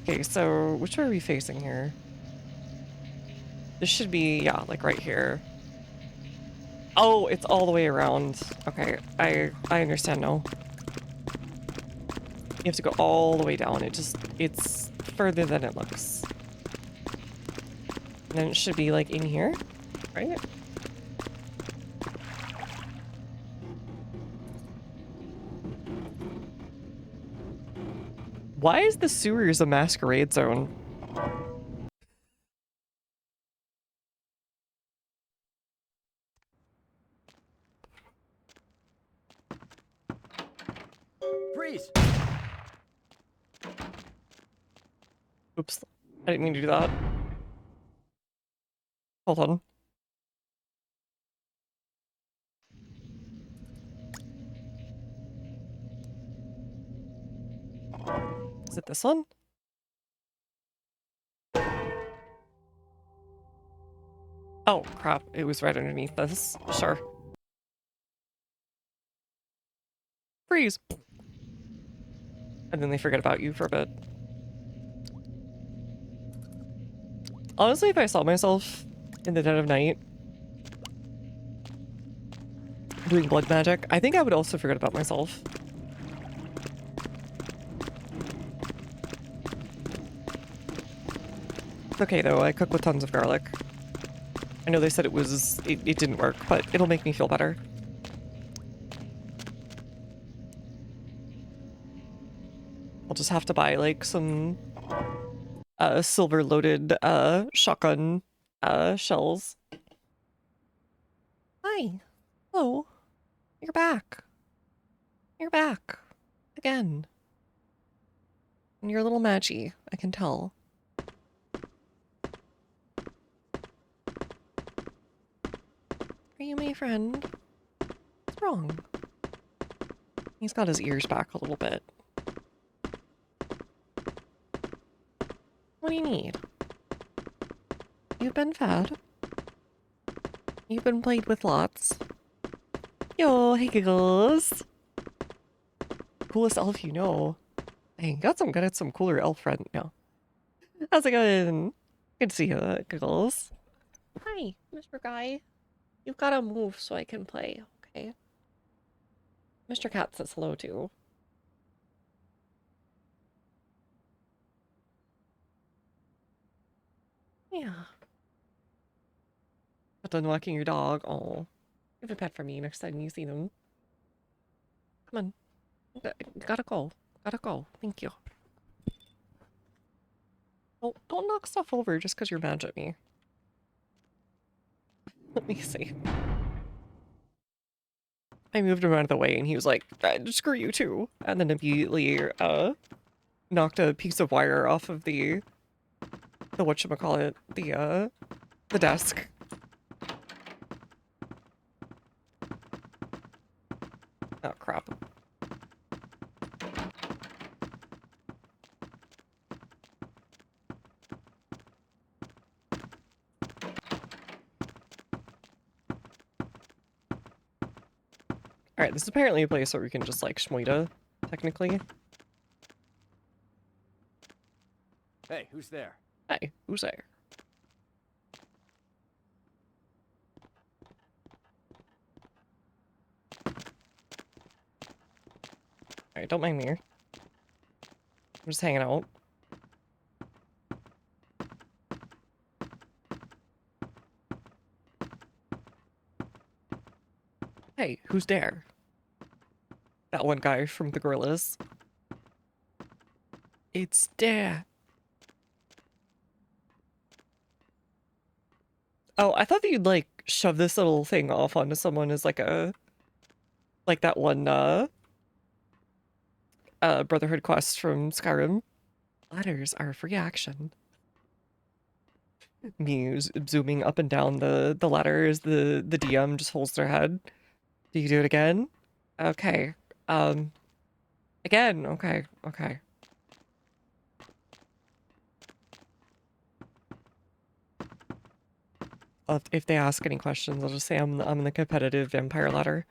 Okay, so which way are we facing here? This should be, yeah, like right here. Oh, it's all the way around. Okay, I understand now. You have to go all the way down. It's further than it looks. And then it should be like in here, right? Why is the sewers a masquerade zone? Freeze! Oops, I didn't mean to do that. Hold on. Is it this one? Oh, crap. It was right underneath this. Sure. Freeze! And then they forget about you for a bit. Honestly, if I saw myself in the dead of night doing blood magic, I think I would also forget about myself. It's okay though, I cook with tons of garlic. I know they said it didn't work, but it'll make me feel better. I'll just have to buy like some silver loaded shotgun shells. Hi. Hello. You're back. You're back. Again. And you're a little matchy, I can tell. Are you my friend? What's wrong? He's got his ears back a little bit. What do you need? You've been fed. You've been played with lots. Yo, hey giggles. Coolest elf you know. Dang, got some cooler elf friend now. How's it going? Good to see you, giggles. Hi, Mr. Guy. You've got to move so I can play, okay? Mr. Cat says hello too. Yeah. Got done walking your dog. Oh, give a pet for me next time you see them. Come on. Gotta go. Gotta go. Thank you. Oh, don't knock stuff over just because you're mad at me. Let me see. I moved him out of the way and he was like, screw you too. And then immediately knocked a piece of wire off of the whatchamacallit, the desk. Oh crap. Alright, this is apparently a place where we can just, like, schmoida, technically. Hey, who's there? Hey, who's there? Alright, don't mind me. I'm just hanging out. Hey, who's there? That one guy from the Gorillas. It's there. Oh, I thought that you'd, like, shove this little thing off onto someone as, like, like that one, Brotherhood quest from Skyrim. Ladders are free action. Me zooming up and down the ladder as the DM just holds their head. Do you do it again? Okay. Again. Okay. Okay. If they ask any questions, I'll just say I'm the competitive vampire ladder.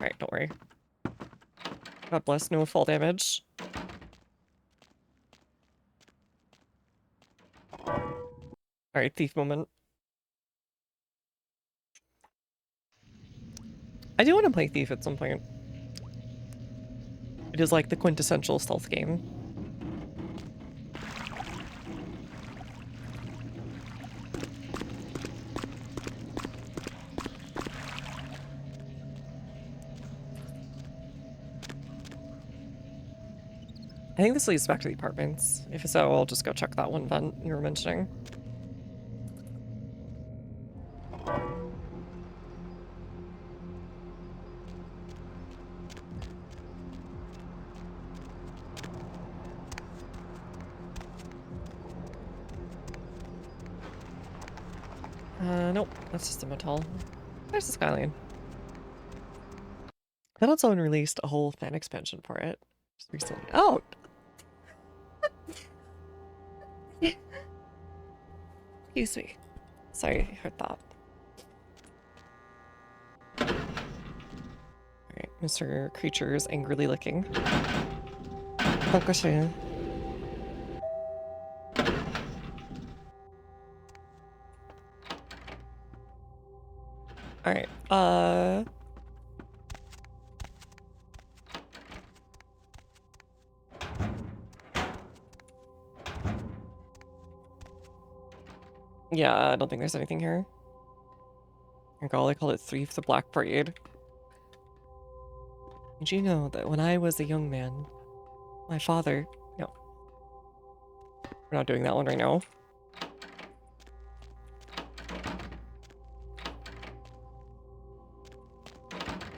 Alright, don't worry. God bless, no fall damage. Alright, thief moment. I do want to play Thief at some point. It is like the quintessential stealth game. I think this leads back to the apartments. If so, I'll just go check that one vent you were mentioning. Nope, that's just a metal. There's the Skyline. Battlezone released a whole fan expansion for it just recently. Oh! Excuse me. Sorry, I heard that. Alright, Mr. Creature is angrily licking. Dankeschön. Uh... Yeah, I don't think there's anything here. Oh god, I call it Thief the Black Parade. Did you know that when I was a young man, my father... No. We're not doing that one right now.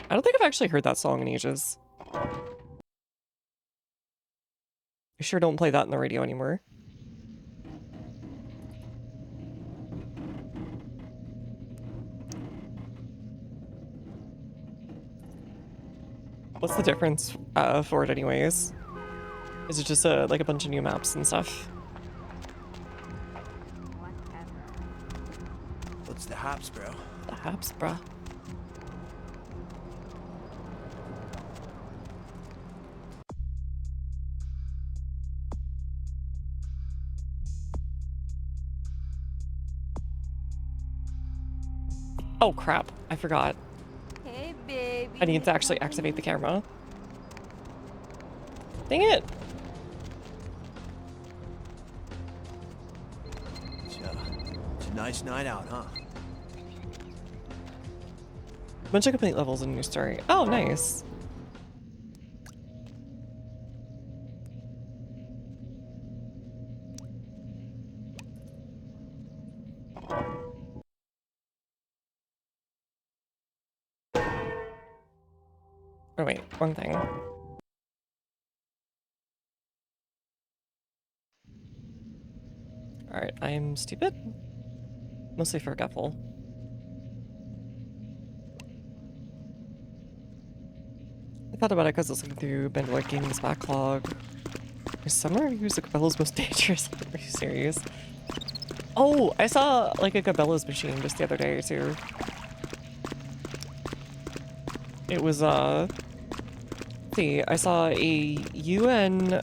I don't think I've actually heard that song in ages. I sure don't play that on the radio anymore. What's the difference for it anyways? Is it just like a bunch of new maps and stuff? What's the hops, bro? The haps, bruh. Oh crap, I forgot. Hey, baby. I need to actually activate the camera. Dang it! It's a nice night out, huh? Bunch of complete levels in New Story. Oh, nice. Oh wait, wrong thing. Alright, I'm stupid. Mostly forgetful. I thought about it because I was looking through Bandwidth Games backlog. Is summer reviews the Cabela's most dangerous? Are you serious? Oh, I saw like a Cabela's machine just the other day too. It was see, I saw a UN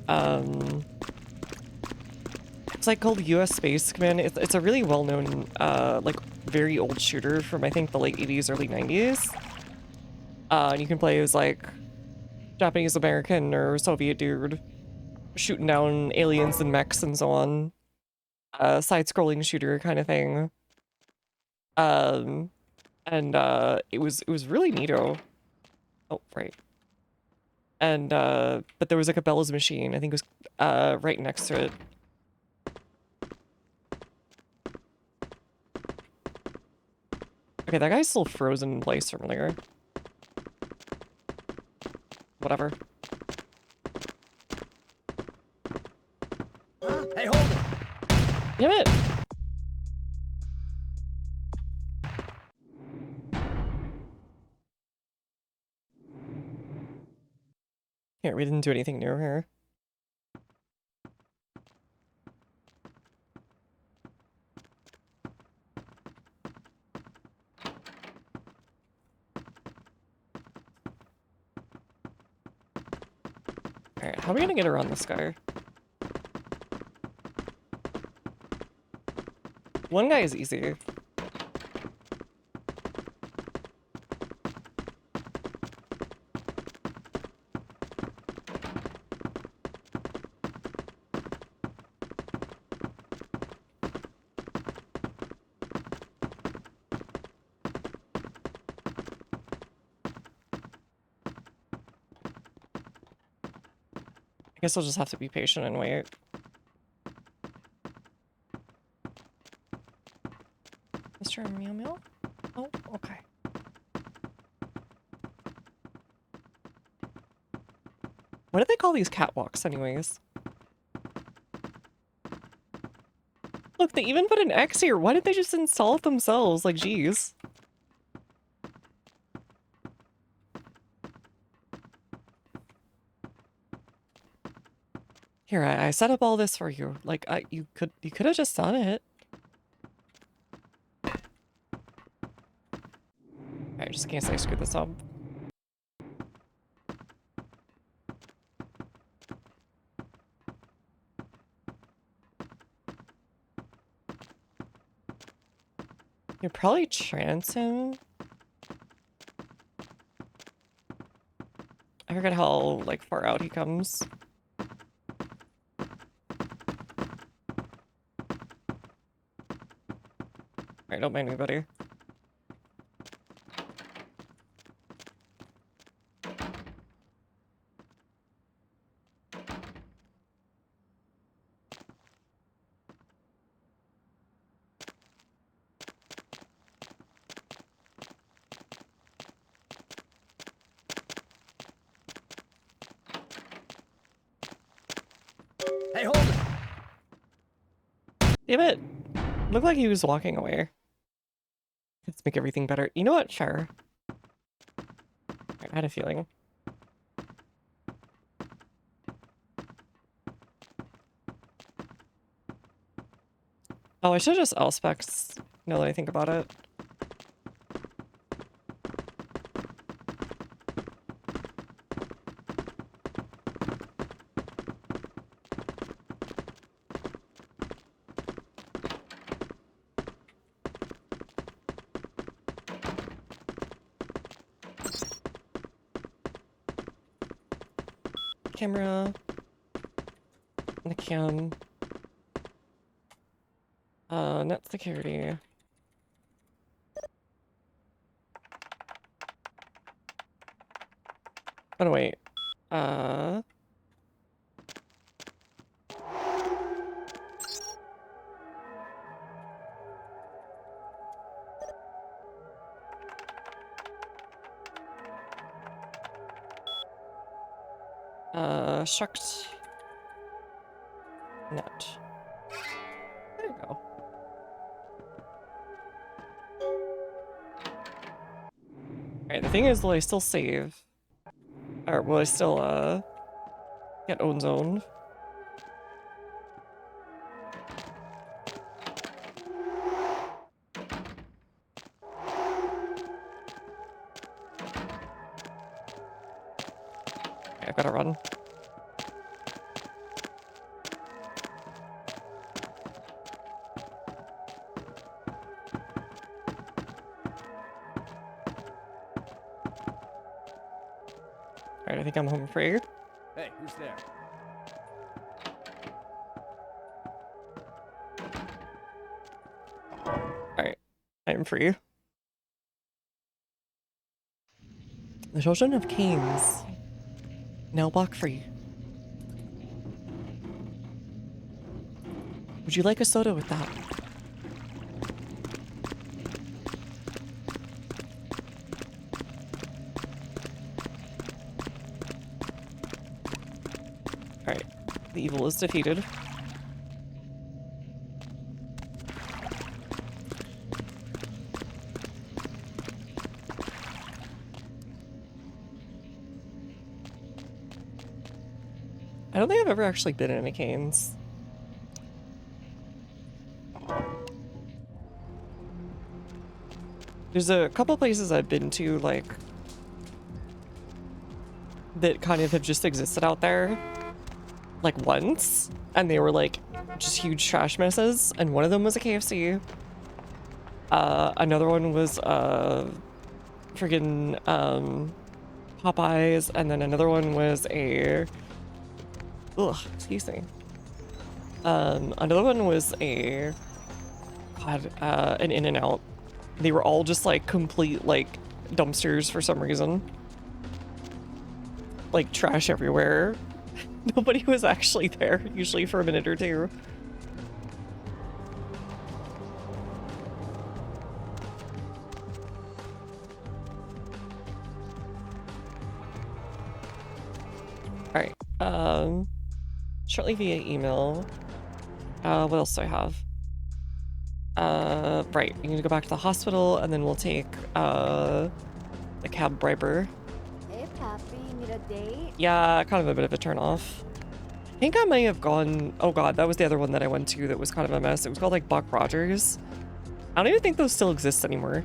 it's like called US Space Command. It's a really well-known like very old shooter from I think the late 80s, early 90s. And you can play as like Japanese American or Soviet dude shooting down aliens and mechs and so on. Side-scrolling shooter kind of thing. And it was really neato. Oh, right. And but there was like a Cabela's machine, I think it was right next to it. Okay, that guy's still frozen in place from earlier. Whatever. Hey, hold it! Damn it! Here, we didn't do anything new here. Alright, how are we gonna get around this guy? One guy is easy. I guess I'll just have to be patient and wait. Mr. Meow Meow? Oh, okay. What do they call these catwalks anyways? Look, they even put an X here. Why did they just install it themselves? Like, geez. Here, I set up all this for you. Like, you could have just done it. Alright, just in case I screw this up. You'd probably trance him. I forget how, like, far out he comes. Alright, don't mind me, buddy. Hey, hold it! Damn it! Looked like he was walking away. Let's make everything better. You know what? Sure. I had a feeling. Oh, I should just L-specs now that I think about it. Camera. And the cam. Net security. Oh, no, wait. Shucked. Net. There you go. Alright, the thing is, will I still save? Or will I still, get own zone? Okay, I've gotta run. Alright, I think I'm home free. Hey, who's there? Alright, I am free. The Children of Kings. Now block free. Would you like a soda with that? Alright, the evil is defeated. I don't think I've ever actually been in any canes. There's a couple places I've been to, like, that kind of have just existed out there, like, once, and they were, like, just huge trash messes, and one of them was a KFC. Another one was, friggin', Popeyes, and then another one was a... Ugh, excuse me. Another one was a... God, an In-N-Out. They were all just, like, complete, like, dumpsters for some reason. Like, trash everywhere. Nobody was actually there, usually for a minute or two. Alright, shortly via email. What else do I have? Right, we need to go back to the hospital, and then we'll take, the cab briber. Hey, Pappy, need a date? Yeah, kind of a bit of a turn-off. I think I may have gone... Oh god, that was the other one that I went to that was kind of a mess. It was called, like, Buck Rogers. I don't even think those still exist anymore.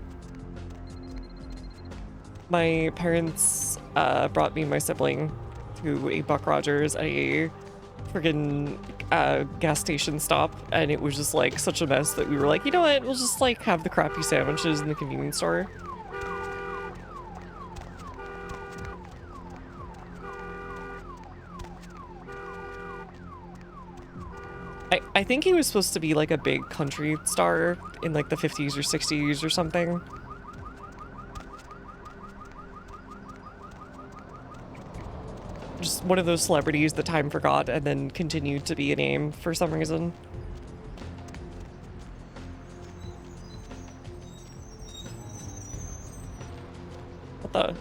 My parents, brought me and my sibling to a Buck Rogers at a friggin' gas station stop, and it was just like such a mess that we were like, you know what, we'll just like have the crappy sandwiches in the convenience store. I think he was supposed to be like a big country star in like the 50s or 60s or something. Just one of those celebrities that time forgot and then continued to be a name for some reason. What the?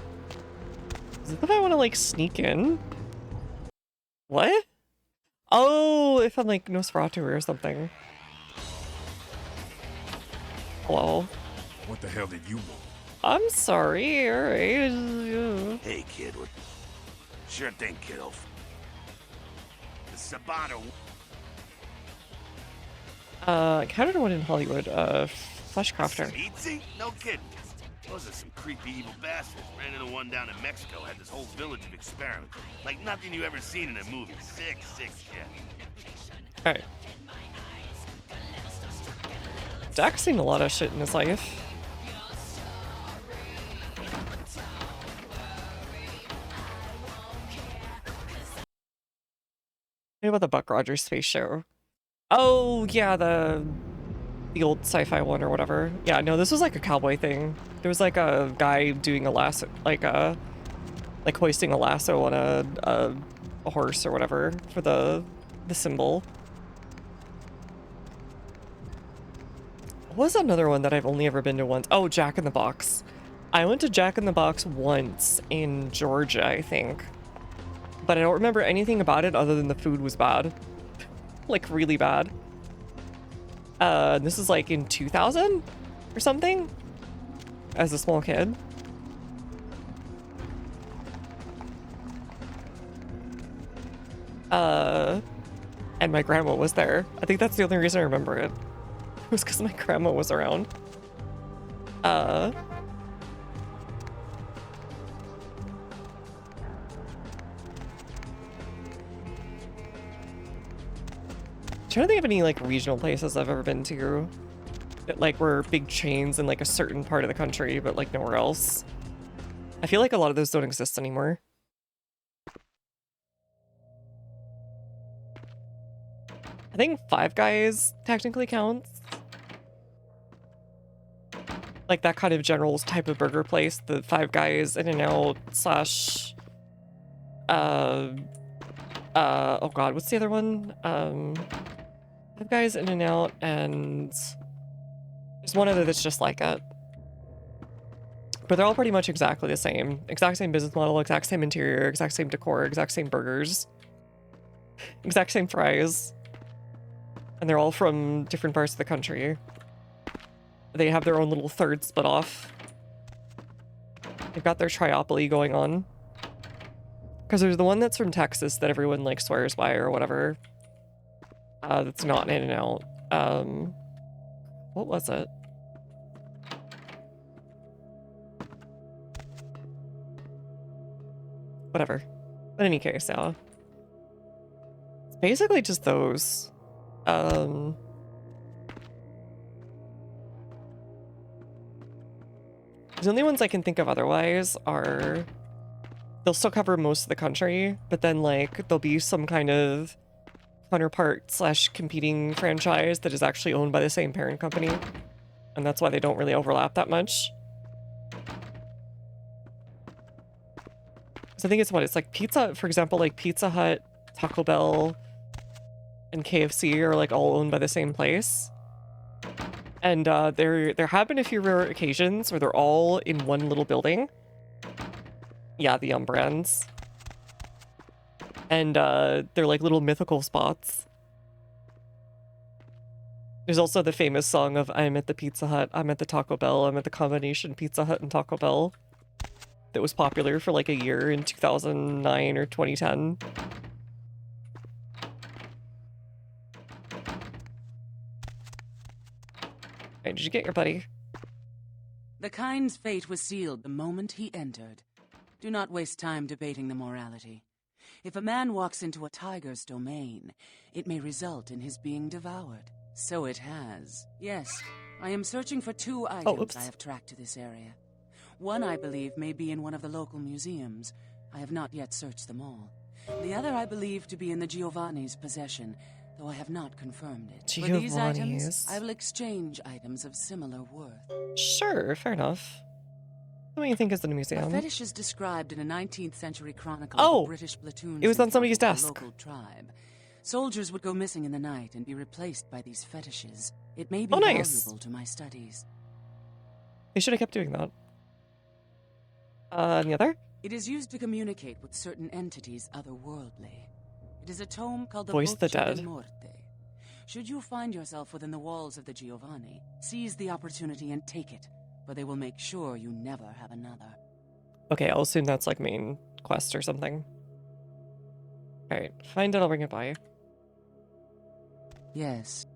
Is it that I want to like sneak in? What? Oh, if I'm like Nosferatu or something. Hello. What the hell did you want? I'm sorry, alright. Hey, kid. What? Sure thing, kiddo. The Sabato. I encountered one in Hollywood, Flesh Crafter. Easy? No kidding. Those are some creepy evil bastards. Ran into one down in Mexico. Had this whole village of experiments. Like nothing you ever seen in a movie. Sick shit. Alright. Dak's seen a lot of shit in his life. What about the Buck Rogers space show? Oh, yeah, the old sci-fi one or whatever. Yeah, no, this was like a cowboy thing. There was like a guy doing a lasso, like hoisting a lasso on a horse or whatever for the symbol. What was another one that I've only ever been to once? Oh, Jack in the Box. I went to Jack in the Box once in Georgia, I think. But I don't remember anything about it other than the food was bad. Like, really bad. This is like in 2000 or something? As a small kid. And my grandma was there. I think that's the only reason I remember it. It was because my grandma was around. Trying to think of any like regional places I've ever been to that like were big chains in like a certain part of the country, but like nowhere else. I feel like a lot of those don't exist anymore. I think Five Guys technically counts. Like that kind of general type of burger place, the Five Guys, In-N-Out slash oh god, what's the other one? Five Guys, In-N-Out, and there's one other that's just like it. But they're all pretty much exactly the same. Exact same business model, exact same interior, exact same decor, exact same burgers. Exact same fries. And they're all from different parts of the country. They have their own little third split off. They've got their triopoly going on. Because there's the one that's from Texas that everyone like swears by or whatever. That's not an In-N-Out. What was it? Whatever. In any case, yeah. It's basically just those. The only ones I can think of otherwise are... They'll still cover most of the country, but then like there'll be some kind of counterpart slash competing franchise that is actually owned by the same parent company. And that's why they don't really overlap that much. So I think it's what, it's like pizza, for example, like Pizza Hut, Taco Bell, and KFC are like all owned by the same place. And there have been a few rare occasions where they're all in one little building. Yeah, the brands. And they're like little mythical spots. There's also the famous song of I'm at the Pizza Hut, I'm at the Taco Bell, I'm at the combination Pizza Hut and Taco Bell. That was popular for like a year in 2009 or 2010. Hey, did you get your buddy? The kind's fate was sealed the moment he entered. Do not waste time debating the morality. If a man walks into a tiger's domain, it may result in his being devoured. So it has. Yes, I am searching for 2 items I have tracked to this area. One, I believe, may be in one of the local museums. I have not yet searched them all. The other I believe to be in the Giovanni's possession. though I have not confirmed it. For these items, Giovanni's. I will exchange items of similar worth. Sure, fair enough. What do you think is in the A museum? fetish is described in a 19th century chronicle Oh! of a British platoon's It was on somebody's encounter with a desk. local tribe. Soldiers would go missing in the night and be replaced by these fetishes. It may be Oh, nice. valuable to my studies. They should have kept doing that. And the other? It is used to communicate with certain entities otherworldly. It is a tome called the Voice of the Voce Dead. Morte. Should you find yourself within the walls of the Giovanni, seize the opportunity and take it, for they will make sure you never have another. Okay, I'll assume that's like main quest or something. Alright, find it, I'll bring it by. Yes.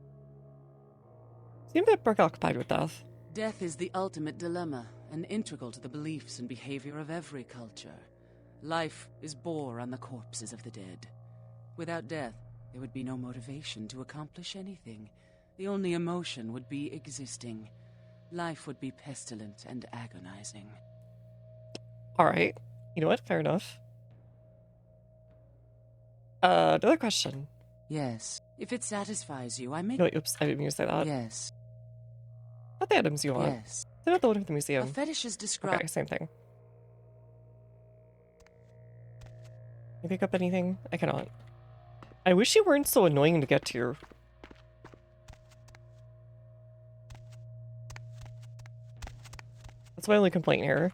Seem a bit preoccupied with death. Death is the ultimate dilemma, and integral to the beliefs and behavior of every culture. Life is bore on the corpses of the dead. Without death, there would be no motivation to accomplish anything. The only emotion would be existing. Life would be pestilent and agonizing. Alright. You know what? Fair enough. Another question. Yes. If it satisfies you, I may... No, wait, oops, I didn't mean to say that. Yes. What the items you want? Yes. They're not the one from the A museum. fetish is described... Okay, same thing. Can you pick up anything? I cannot. I wish you weren't so annoying to get to. That's my only complaint here.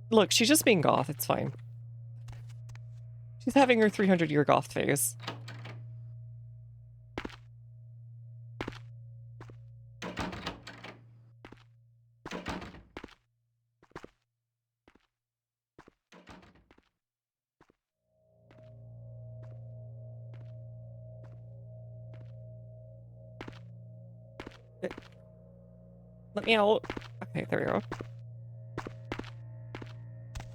Look, she's just being goth, it's fine. She's having her 300-year goth phase. Let me out. Okay, there we go.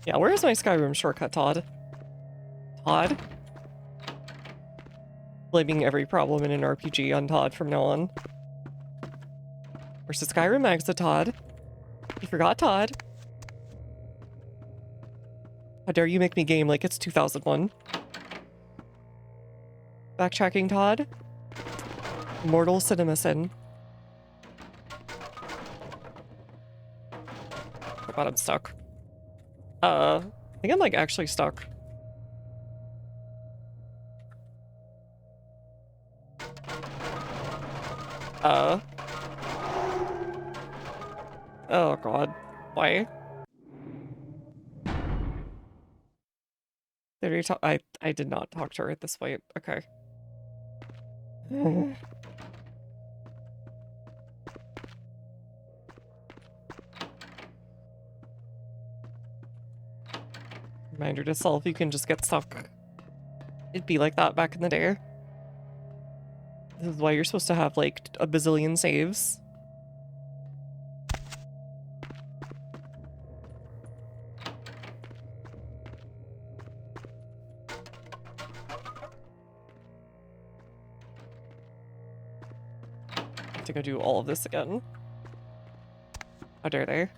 Yeah, where's my Skyrim shortcut, Todd? Todd? Blaming every problem in an RPG on Todd from now on. Where's the Skyrim exit, Todd? You forgot Todd. How dare you make me game like it's 2001? Backtracking, Todd? Mortal Cinema Sin. Oh god, I'm stuck. I think I'm like actually stuck. Oh god. Why? Did we talk? I did not talk to her at this point. Okay. Reminder to self, you can just get stuck. It'd be like that back in the day. This is why you're supposed to have like a bazillion saves. I have to go do all of this again. How dare they?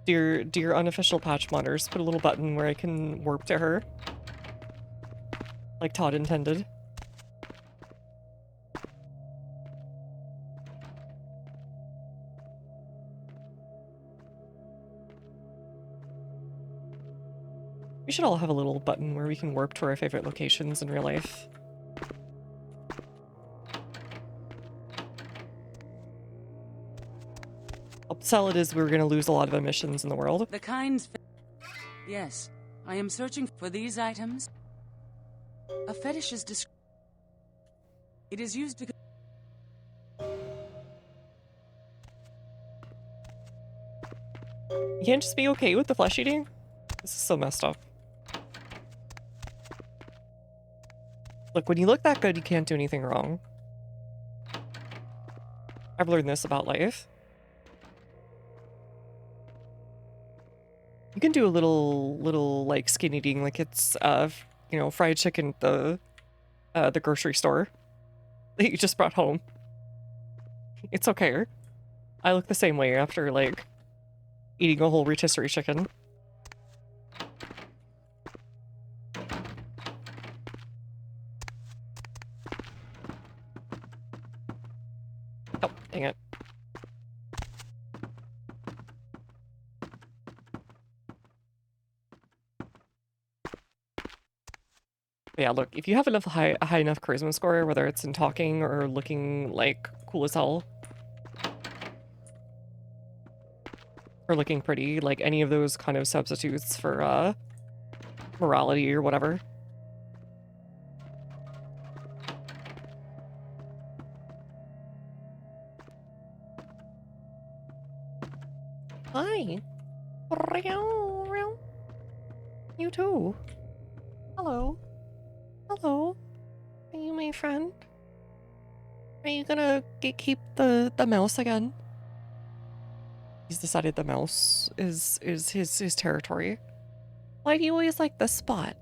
Dear unofficial patch modders, put a little button where I can warp to her. Like Todd intended. We should all have a little button where we can warp to our favorite locations in real life. Upsell it is we're gonna lose a lot of emissions in the world. The kinds... Yes, I am searching for these items. A fetish is described... It is used to... You can't just be okay with the flesh eating? This is so messed up. Look, when you look that good, you can't do anything wrong. I've learned this about life. You can do a little like skin eating, like it's you know, fried chicken at the grocery store that you just brought home. It's okay. I look the same way after like eating a whole rotisserie chicken. But yeah, look, if you have enough a high enough charisma score, whether it's in talking or looking like cool as hell, or looking pretty, like any of those kind of substitutes for morality or whatever. Hi. You too. Hello. Hello. Are you my friend? Are you gonna keep the mouse again? He's decided the mouse is his territory. Why do you always like this spot?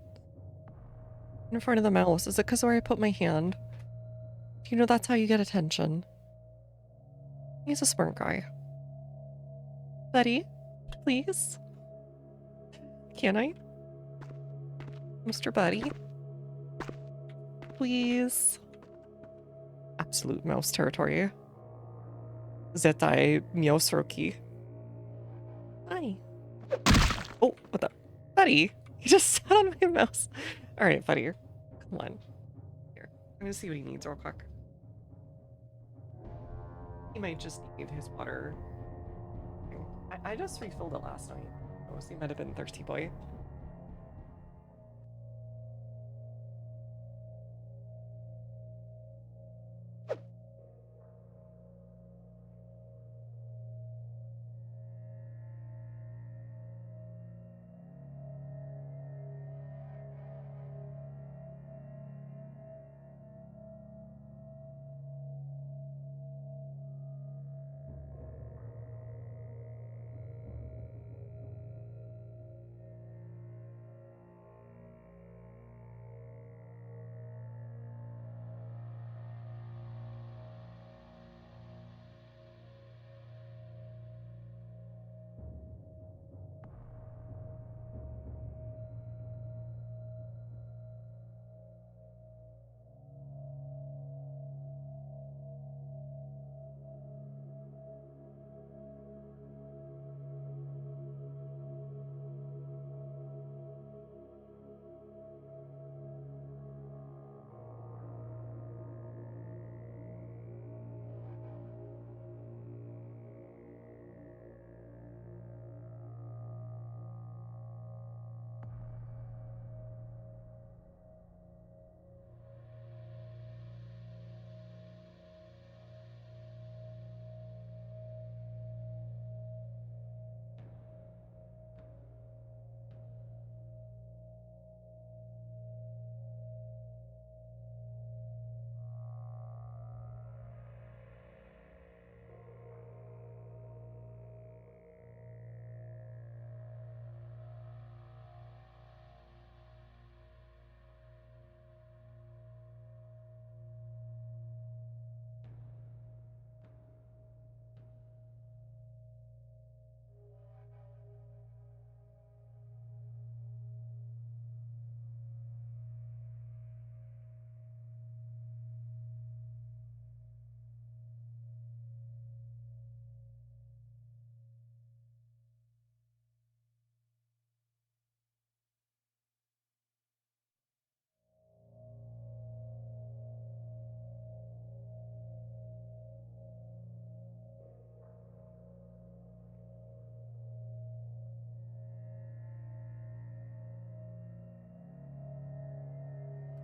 In front of the mouse? Is it because where I put my hand? You know that's how you get attention. He's a smart guy. Betty, please? Can I? Mr. Buddy? Please? Absolute mouse territory. Zetai Miosroki. Hi. Oh, what the? Buddy! He just sat on my mouse. Alright, buddy. Come on. Here. I'm gonna see what he needs real quick. He might just need his water. I just refilled it last night. Oh, so he might have been thirsty boy.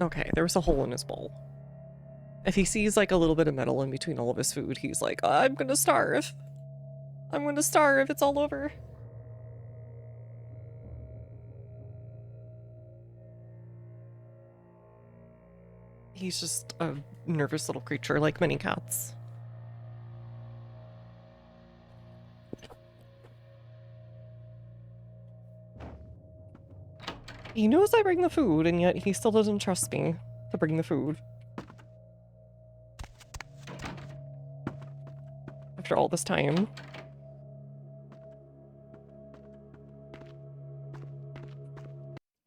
Okay, there was a hole in his bowl. If he sees like a little bit of metal in between all of his food, he's like, I'm gonna starve. I'm gonna starve, it's all over. He's just a nervous little creature like many cats. He knows I bring the food, and yet he still doesn't trust me to bring the food. After all this time.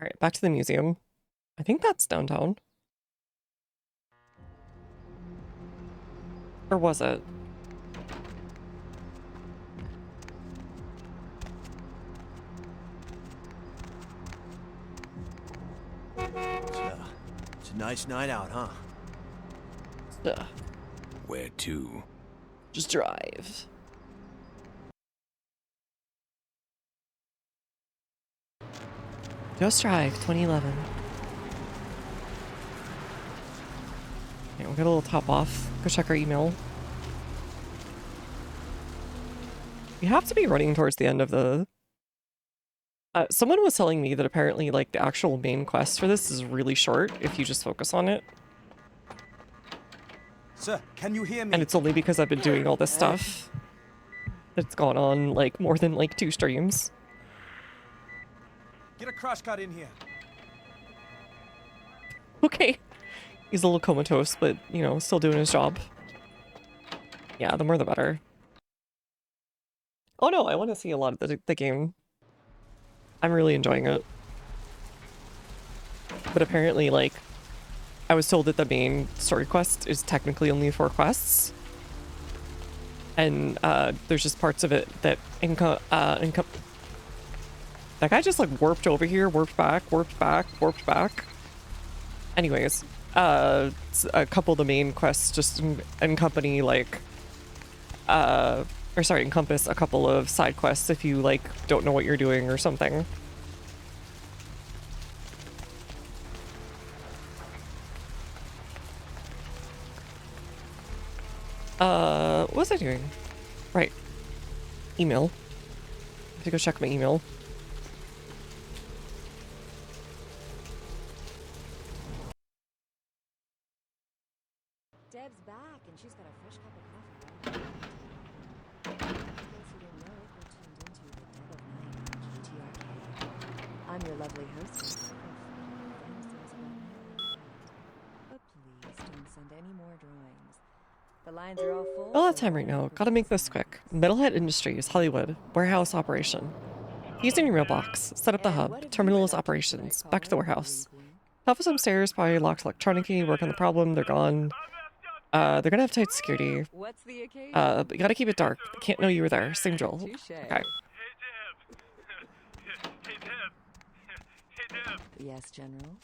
Alright, back to the museum. I think that's downtown. Or was it? So, a nice night out, huh? Where to? Just drive. Just Drive 2011. Okay, we'll get a little top off. Go check our email. We have to be running towards the end of the... someone was telling me that apparently, like, the actual main quest for this is really short if you just focus on it. Sir, can you hear me? And it's only because I've been doing all this stuff that's gone on, like, more than, like, 2 streams. Get a crash cut in here. Okay. He's a little comatose, but, you know, still doing his job. Yeah, the more the better. Oh no, I want to see a lot of the game. I'm really enjoying it. But apparently, like, I was told that the main story quest is technically only 4 quests. And there's just parts of it that that guy just like warped over here, warped back, warped back, warped back. Anyways, a couple of the main quests just encompass a couple of side quests if you like don't know what you're doing or something. What was I doing? Right. Email. I have to go check my email. Deb's back, and she's got a fresh cup of coffee. In case you didn't know it, we're tuned into the Deb of Night on KTRK. I'm your lovely hostess. But please don't send any more drawings. The lines are all full. All that time right now. Gotta make this quick. Metalhead Industries, Hollywood. Warehouse operation. Using your mailbox. Set up the hub. Terminals operations. Back to the warehouse. Office upstairs, probably locked electronically. Work on the problem. They're gone. They're gonna have tight security. What's the occasion? But you gotta keep it dark. They can't know you were there. Same drill. Okay. Yes, General.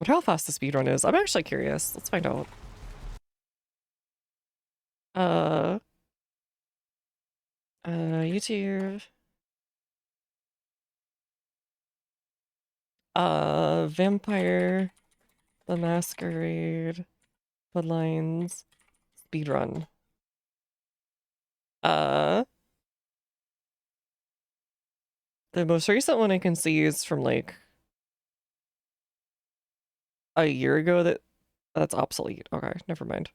Wonder how fast the speedrun is. I'm actually curious. Let's find out. YouTube. Vampire, The Masquerade, Bloodlines, speedrun. The most recent one I can see is from like a year ago. That's obsolete. Okay, never mind.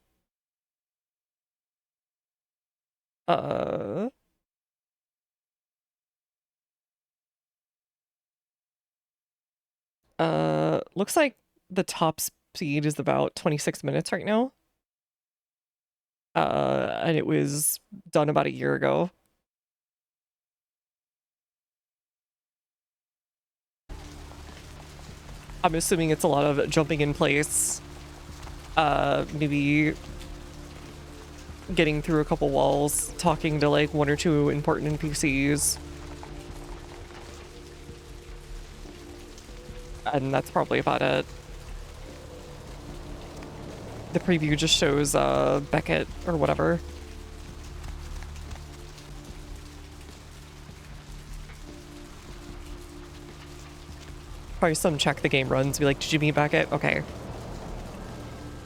Looks like the top speed is about 26 minutes right now. And it was done about a year ago. I'm assuming it's a lot of jumping in place. Maybe getting through a couple walls, talking to like 1 or 2 important NPCs. And that's probably about it. The preview just shows Beckett or whatever. Probably some check the game runs, be like, did you meet Beckett? Okay.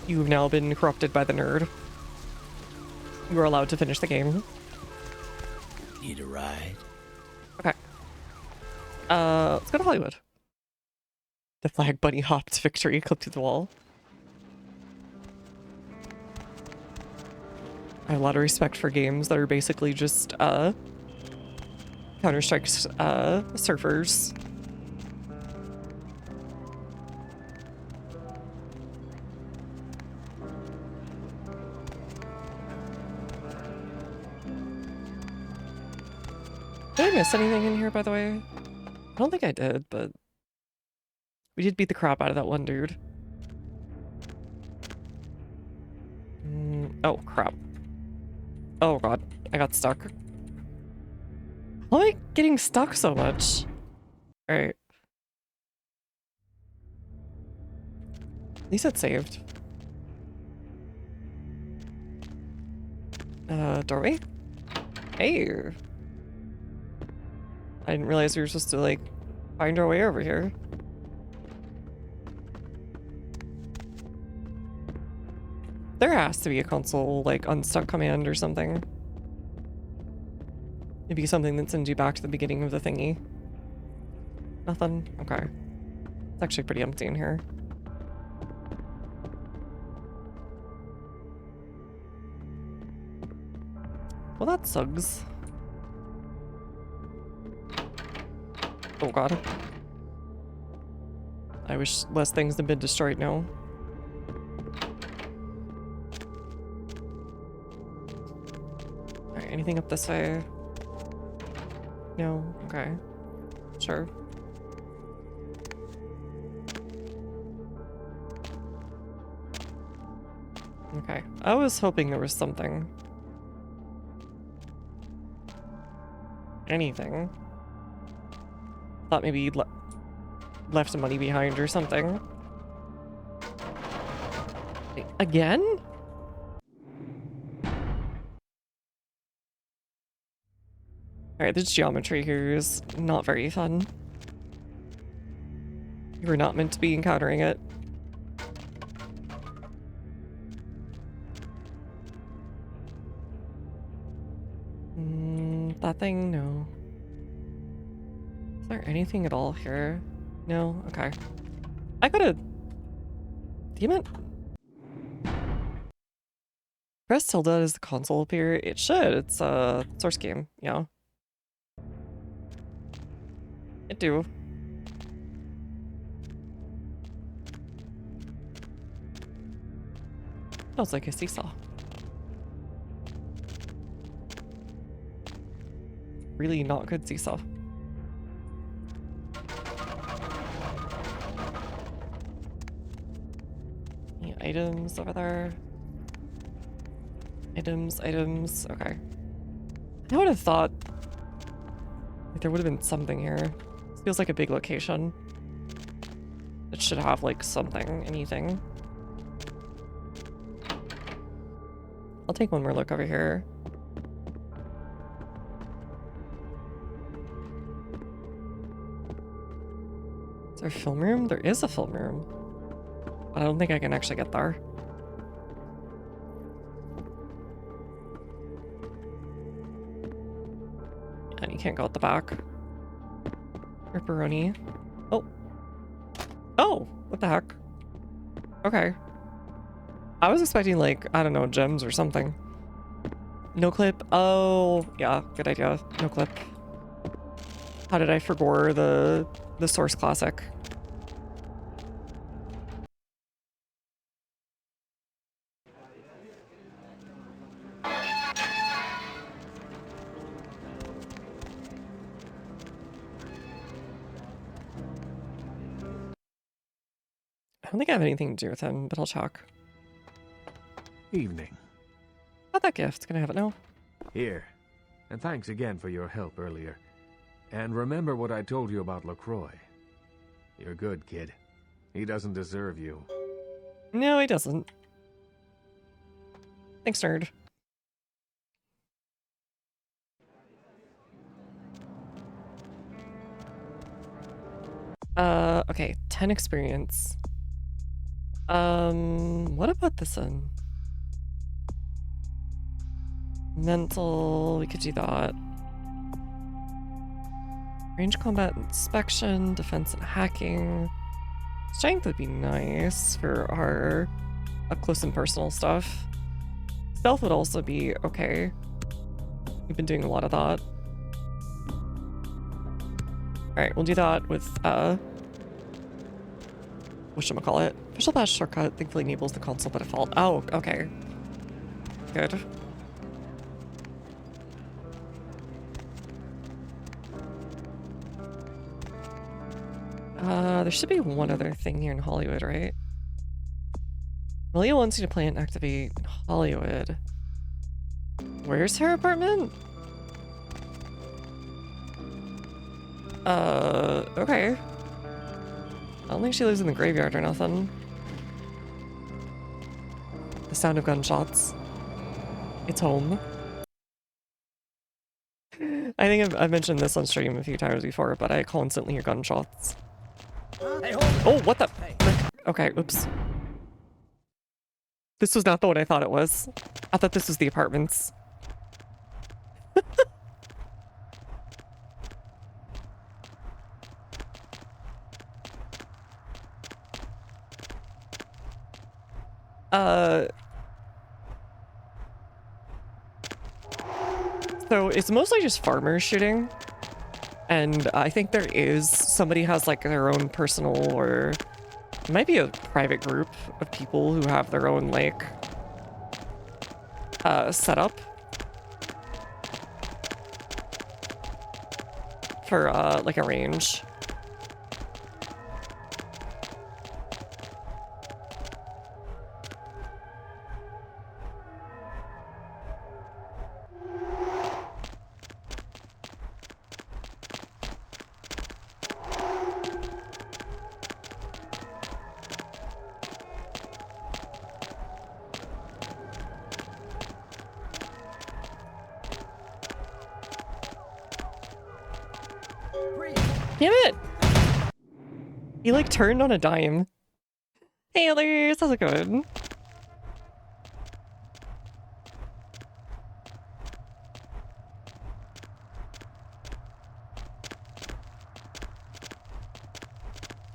You've now been corrupted by the nerd. You are allowed to finish the game. Need a ride? Okay. Let's go to Hollywood. The flag bunny hopped victory clipped to the wall. I have a lot of respect for games that are basically just Counter-Strike surfers. Did I miss anything in here, by the way? I don't think I did, but we did beat the crap out of that one dude. Oh, crap. Oh god, I got stuck. Why am I getting stuck so much? Alright. At least it's saved. Doorway? Hey! I didn't realize we were supposed to, like, find our way over here. There has to be a console, like, unstuck command or something. Maybe something that sends you back to the beginning of the thingy. Nothing? Okay. It's actually pretty empty in here. Well, that sucks. Oh god. I wish less things had been destroyed now. Alright, anything up this way? No? Okay. Sure. Okay. I was hoping there was something. Anything. Thought maybe you'd left some money behind or something. Again? Alright, this geometry here is not very fun. You were not meant to be encountering it. That thing? No. Is there anything at all here? No? Okay. I gotta... Damn it. Press tilde as the console appear. It should. It's a source game. Yeah. It do. Smells like a seesaw. Really not good seesaw. Any items over there? Items. Okay. I would have thought like, there would have been something here. This feels like a big location. It should have like something, anything. I'll take one more look over here. Is there a film room? There is a film room. But I don't think I can actually get there. And you can't go out the back. Ripperoni. Oh. Oh! What the heck? Okay. I was expecting, like, I don't know, gems or something. No clip. Oh, yeah, good idea. No clip. How did I forget the Source Classic? I don't think I have anything to do with him, but I'll check. Evening. Got that gift. Can I have it now? Here. And thanks again for your help earlier. And remember what I told you about LaCroix. You're good, kid. He doesn't deserve you. No, he doesn't. Thanks, nerd. Okay, 10 experience. What about this one? Mental, we could do that. Range combat inspection, defense and hacking. Strength would be nice for our up close and personal stuff. Stealth would also be okay. We've been doing a lot of that. Alright, we'll do that with, whatchamacallit? Official pass shortcut thankfully enables the console by default. Oh, okay. Good. There should be one other thing here in Hollywood, right? Malia wants you to plant and activate Hollywood. Where's her apartment? Okay. I don't think she lives in the graveyard or nothing. The sound of gunshots. It's home. I think I've mentioned this on stream a few times before, but I constantly hear gunshots. Hey, Oh, what the frick? Okay, oops. This was not the one I thought it was. I thought this was the apartments. So it's mostly just farmers shooting. And I think there is, somebody has like their own personal, or it might be a private group of people who have their own like setup for like a range. Damn it! He like turned on a dime. Hey others, how's it going? Can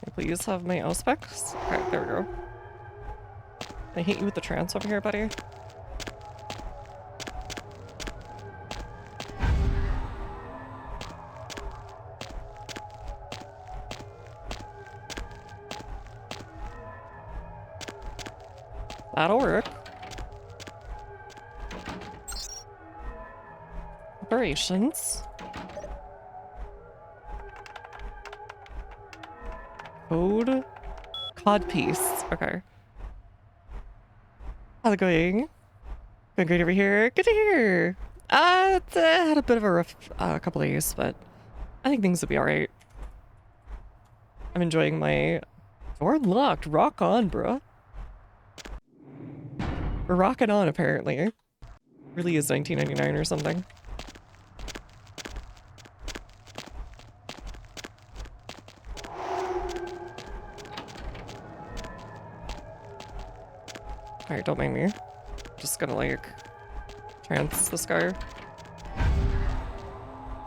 I please have my Auspex? Okay, there we go. Can I hit you with the trance over here, buddy? That'll work. Operations. Code. Codpiece. Okay. How's it going? Going great over here. Good to hear. Had a bit of a rough couple days, but I think things will be alright. I'm enjoying my door unlocked. Rock on, bruh. We're rocking on, apparently. Really is 1999 or something. Alright, don't mind me. Just gonna, like, trance this guy.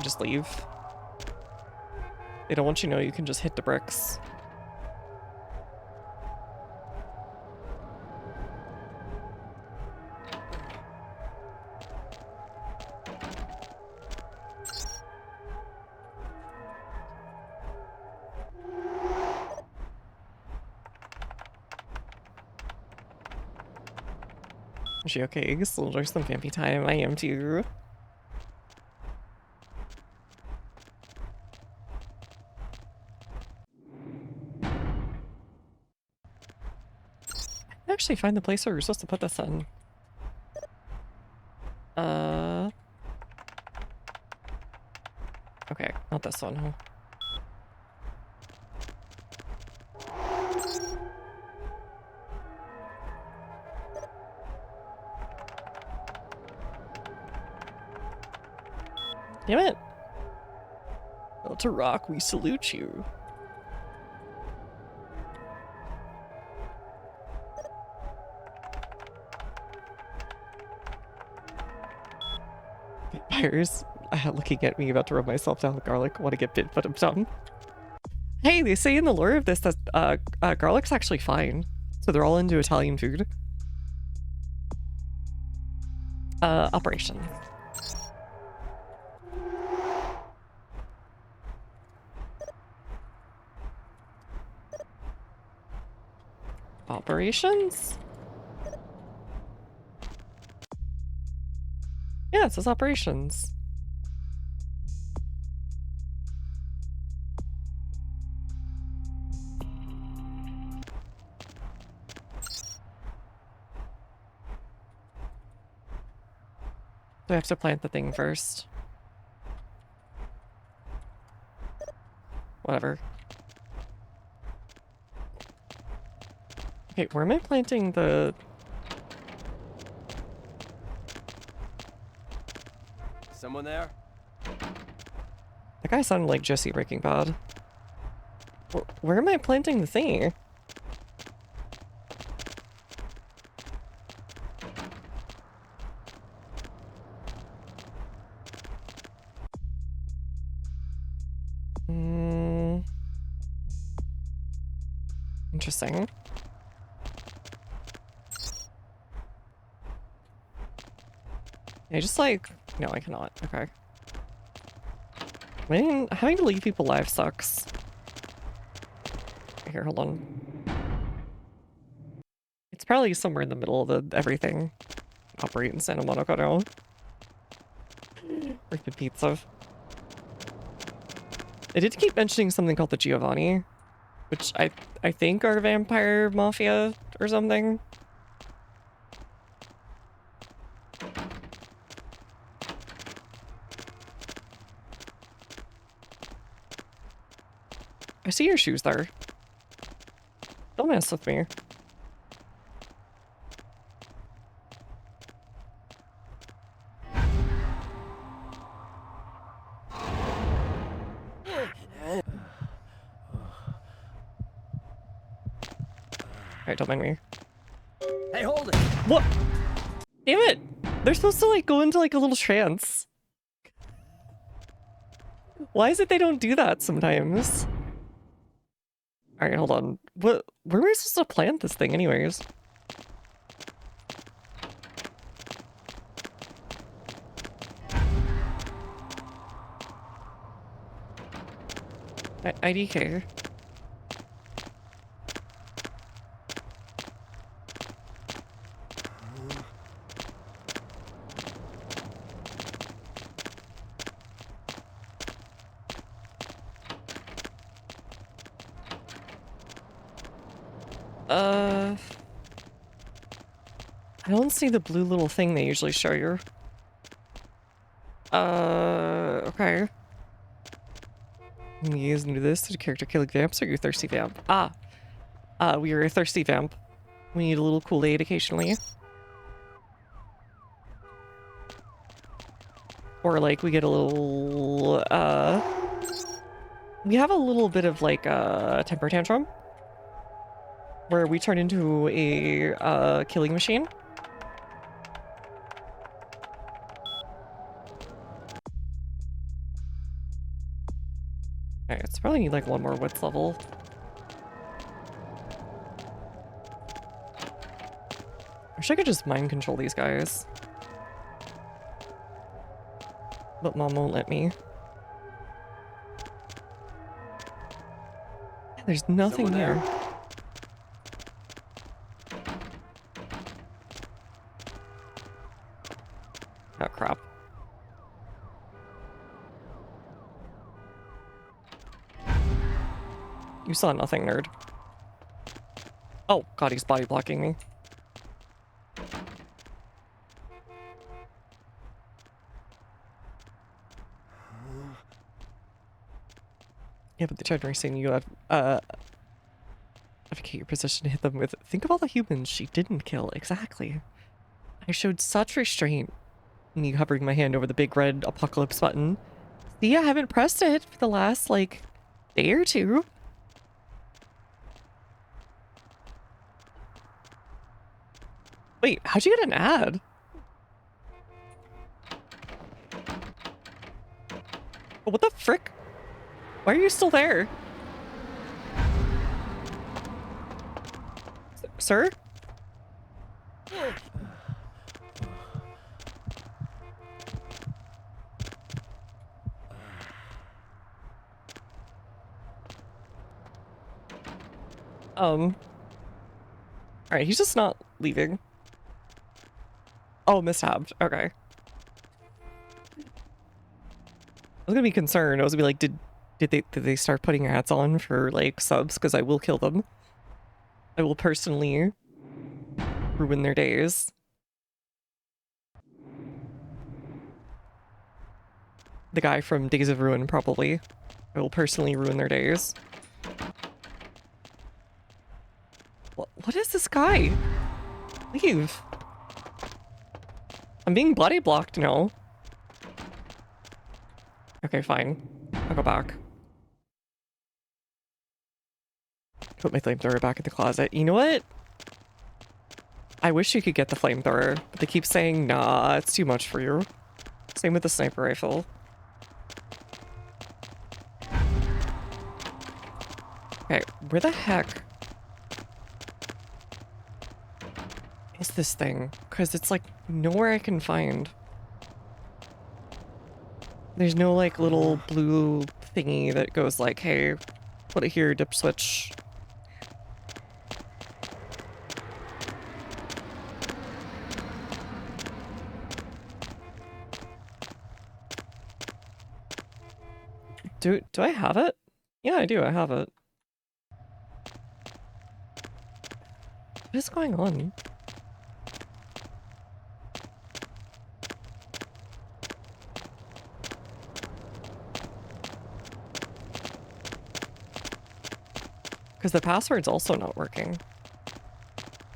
Just leave. They don't want you to know you can just hit the bricks. Is she okay? Still enjoy some vampy time. I am too. I actually find the place where we're supposed to put this in. Okay, not this one, huh? Damn it! Well, to rock, we salute you. Vampires looking at me, about to rub myself down with garlic. Want to get bit, but I'm dumb. Hey, they say in the lore of this that garlic's actually fine. So they're all into Italian food. Operation. Operations? Yeah, it says operations. Do I have to plant the thing first? whatever. Okay, where am I planting the... Someone there? That guy sounded like Jesse Breaking Bad. Where am I planting the thingy? Interesting. I just like... No, I cannot. Okay. I mean, having to leave people alive sucks. Here, hold on. It's probably somewhere in the middle of the everything. Operate in Santa Monica now. Rip pizza. They did keep mentioning something called the Giovanni, which I think are vampire mafia or something. I see your shoes there. Don't mess with me. Alright, don't mind me. Hey, hold it! What? Damn it! They're supposed to like go into like a little trance. Why is it they don't do that sometimes? Alright, hold on. Where am I supposed to plant this thing anyways? IDK. I don't see the blue little thing they usually show you. Okay. You guys do this to character killing vamps, or you thirsty vamp? We are a thirsty vamp. We need a little Kool-Aid occasionally. Or like we get a little, we have a little bit of like a temper tantrum. Where we turn into a killing machine. Alright, it's probably need like one more width level. I wish I could just mind control these guys. But Mom won't let me. There's nothing there. Oh, crap. You saw nothing, nerd. Oh, God, he's body blocking me. Yeah, but the tried racing you advocate your position to hit them with. Think of all the humans she didn't kill. Exactly. I showed such restraint. Me hovering my hand over the big red apocalypse button. See, I haven't pressed it for the last, like, day or two. Wait, how'd you get an ad? What the frick? Why are you still there? Sir? Alright, he's just not leaving. Oh, mistabbed. Okay. I was gonna be concerned. I was gonna be like, did they start putting ads on for like subs? Because I will kill them. I will personally ruin their days. The guy from Days of Ruin, probably. I will personally ruin their days. What is this guy? Leave. I'm being body blocked now. Okay, fine. I'll go back. Put my flamethrower back in the closet. You know what? I wish you could get the flamethrower, but they keep saying, nah, it's too much for you. Same with the sniper rifle. Okay, where the heck is this thing? Because it's like nowhere I can find. There's no like little blue thingy that goes like, hey, put it here, dip switch. Do I have it? Yeah, I do. I have it. What is going on? Because the password's also not working.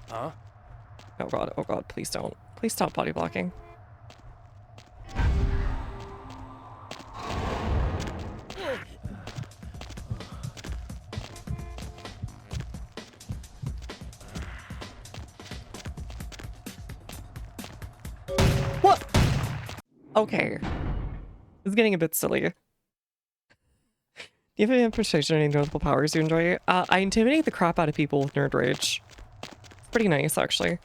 Huh? Oh god, please don't. Please stop body blocking. What? Okay. It's getting a bit silly. Do you have any persuasion or any notable powers you enjoy? I intimidate the crap out of people with nerd rage. It's pretty nice, actually.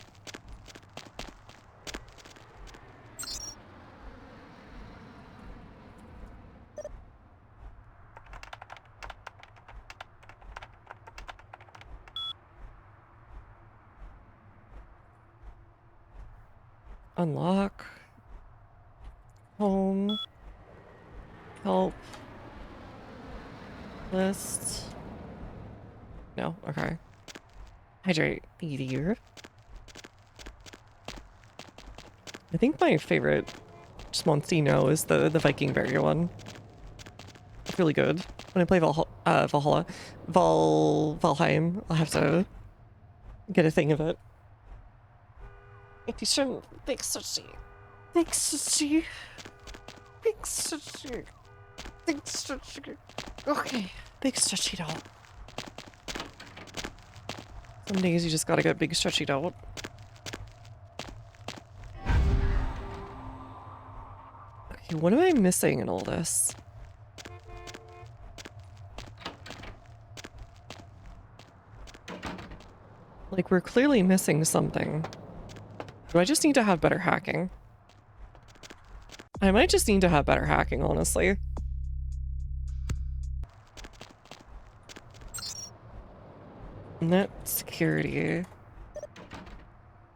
Unlock. Home. Help. List. No, okay. Hydrate. Easier. I think my favorite just Monsino is the Viking berry one. It's really good. When I play Valhalla. Valheim, I'll have to get a thing of it. If you shouldn't, big sushi. Big sushi. Big sushi. Big sushi. Okay. Big stretchy out. Some days you just gotta get big stretchy out. Okay, what am I missing in all this? Like, we're clearly missing something. Do I just need to have better hacking? I might just need to have better hacking, honestly. Net security.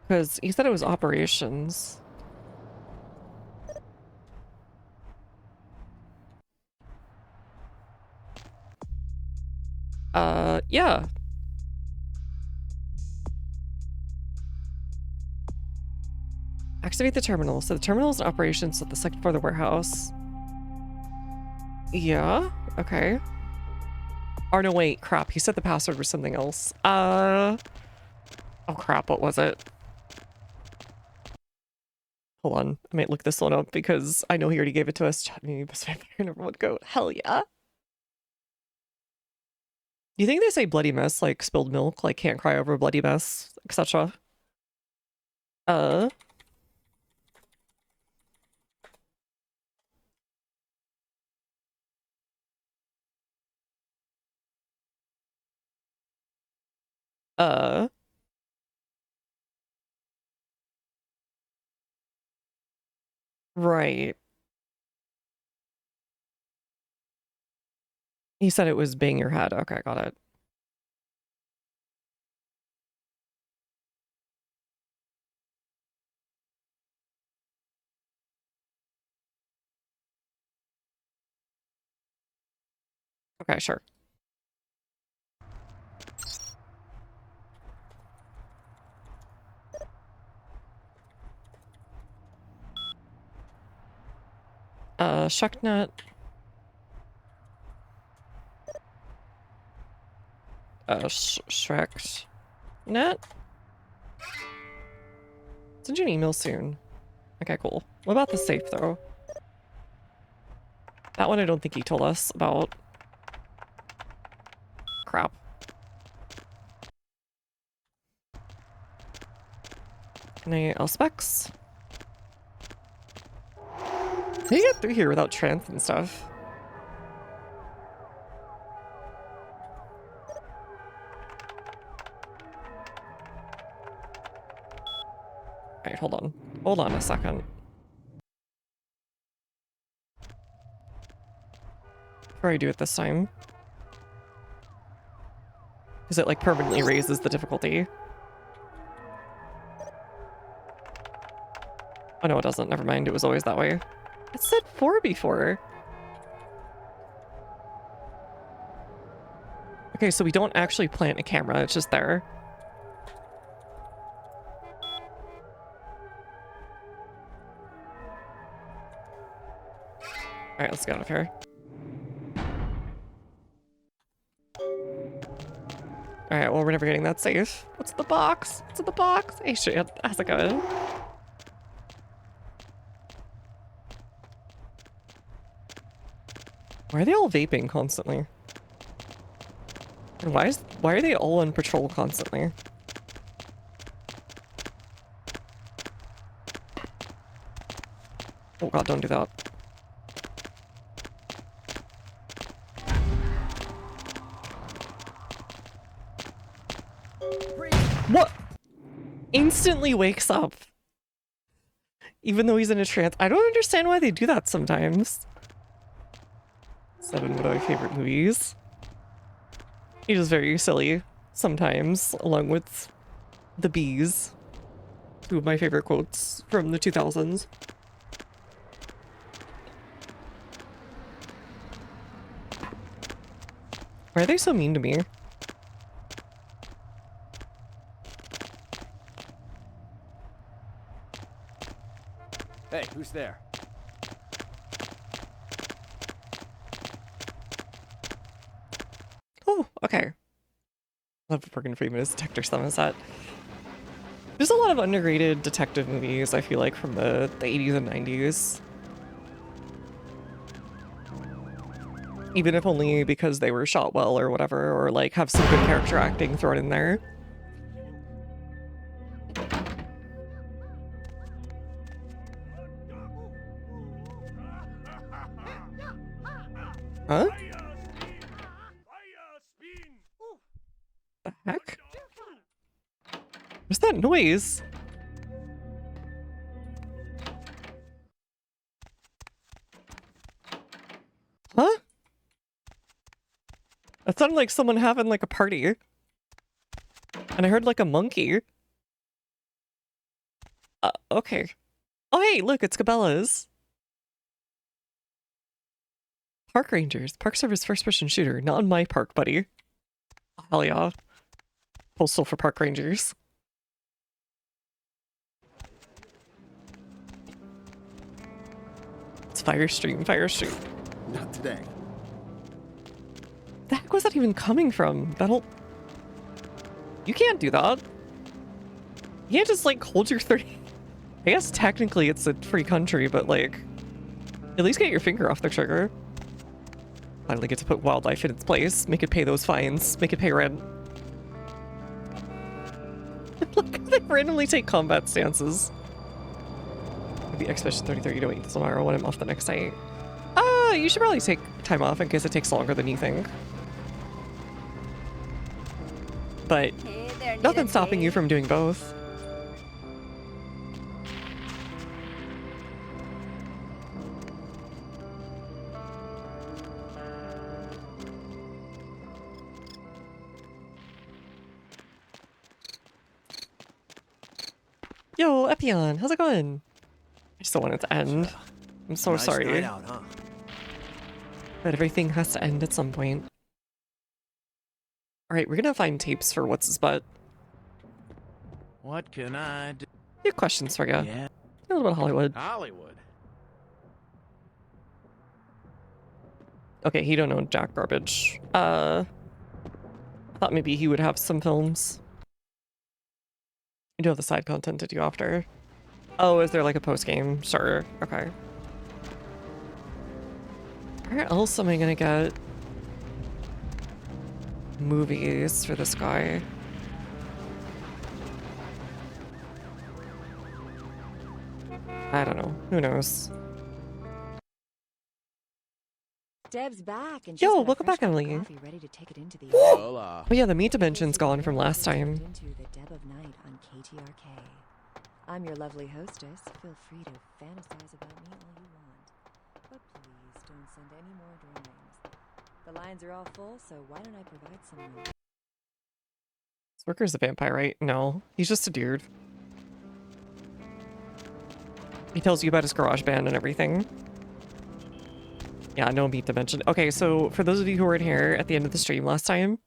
Because you said it was operations. Yeah. Activate the terminal. So the terminal is in operations at the second floor of the warehouse. Yeah, okay. Or no, wait, crap. He said the password was something else. Oh crap, what was it? Hold on, I might look this one up because I know he already gave it to us. Chutney, best vampire number one goat. Hell yeah. Do you think they say bloody mess, like spilled milk, like can't cry over a bloody mess, etc.? Right. He said it was bang your head. Okay, got it. Okay, sure. Shucknut. Shrek. Net? Send you an email soon. Okay, cool. What about the safe, though? That one I don't think he told us about. Crap. Any specs? How do you get through here without trance and stuff? Alright, hold on. Hold on a second. Before I do it this time. Because it like permanently raises the difficulty. Oh no, it doesn't. Never mind. It was always that way. It said 4 before. Okay, so we don't actually plant a camera. It's just there. Alright, let's get out of here. Alright, well, we're never getting that safe. What's the box? What's in the box? Hey, shit. How's it going? Why are they all vaping constantly? And why are they all on patrol constantly? Oh god, don't do that. What? Instantly wakes up. Even though he's in a trance. I don't understand why they do that sometimes. 7 of my favorite movies. It is very silly sometimes, along with The Bees. 2 of my favorite quotes from the 2000s. Why are they so mean to me? Hey, who's there? Oh, okay. Love Morgan Freeman's Detector Somerset. There's a lot of underrated detective movies, I feel like, from the 80s and 90s. Even if only because they were shot well or whatever, or like have some good character acting thrown in there. Huh? The heck? What's that noise? Huh? That sounded like someone having like a party. And I heard like a monkey. Okay. Oh hey, look, it's Cabela's. Park Rangers. Park Service first-person shooter. Not in my park, buddy. Hell yeah. Postal for Park Rangers. It's Firestream, Firestream. Not today. The heck was that even coming from? That'll... You can't do that. You can't just, like, hold your 30... I guess technically it's a free country, but, like... At least get your finger off the trigger. Finally get to put wildlife in its place. Make it pay those fines. Make it pay rent. Look, they randomly take combat stances. The Expedition 33 to wait until tomorrow when I'm off the next night. You should probably take time off in case it takes longer than you think. But Hey there, nothing's stopping you from doing both. Yo, Epion, how's it going? I just don't want it to end. I'm so Nice sorry. night out, huh? But everything has to end at some point. Alright, we're gonna find tapes for what's his butt. What can I do? I have questions for you. Yeah. A little bit of Hollywood. Hollywood. Okay, he don't know jack garbage. Thought maybe he would have some films. You do have the side content to do after. Oh, is there like a post game? Sure. Okay. Where else am I gonna get movies for this guy? I don't know. Who knows? Deb's back, and Yo, she's got a welcome fresh back, cup of Emily. coffee ready to take it into the Hola. Oh yeah, the meat dimension's gone from last time. Into the Deb of Night on KTRK. I'm your lovely hostess. Feel free to fantasize about me all you want, but please don't send any more drawings. The lines are all full, so why don't I provide some room? This worker's a vampire, right? No, he's just a dude. He tells you about his garage band and everything. Yeah, no meat dimension. Okay, so for those of you who weren't here at the end of the stream last time,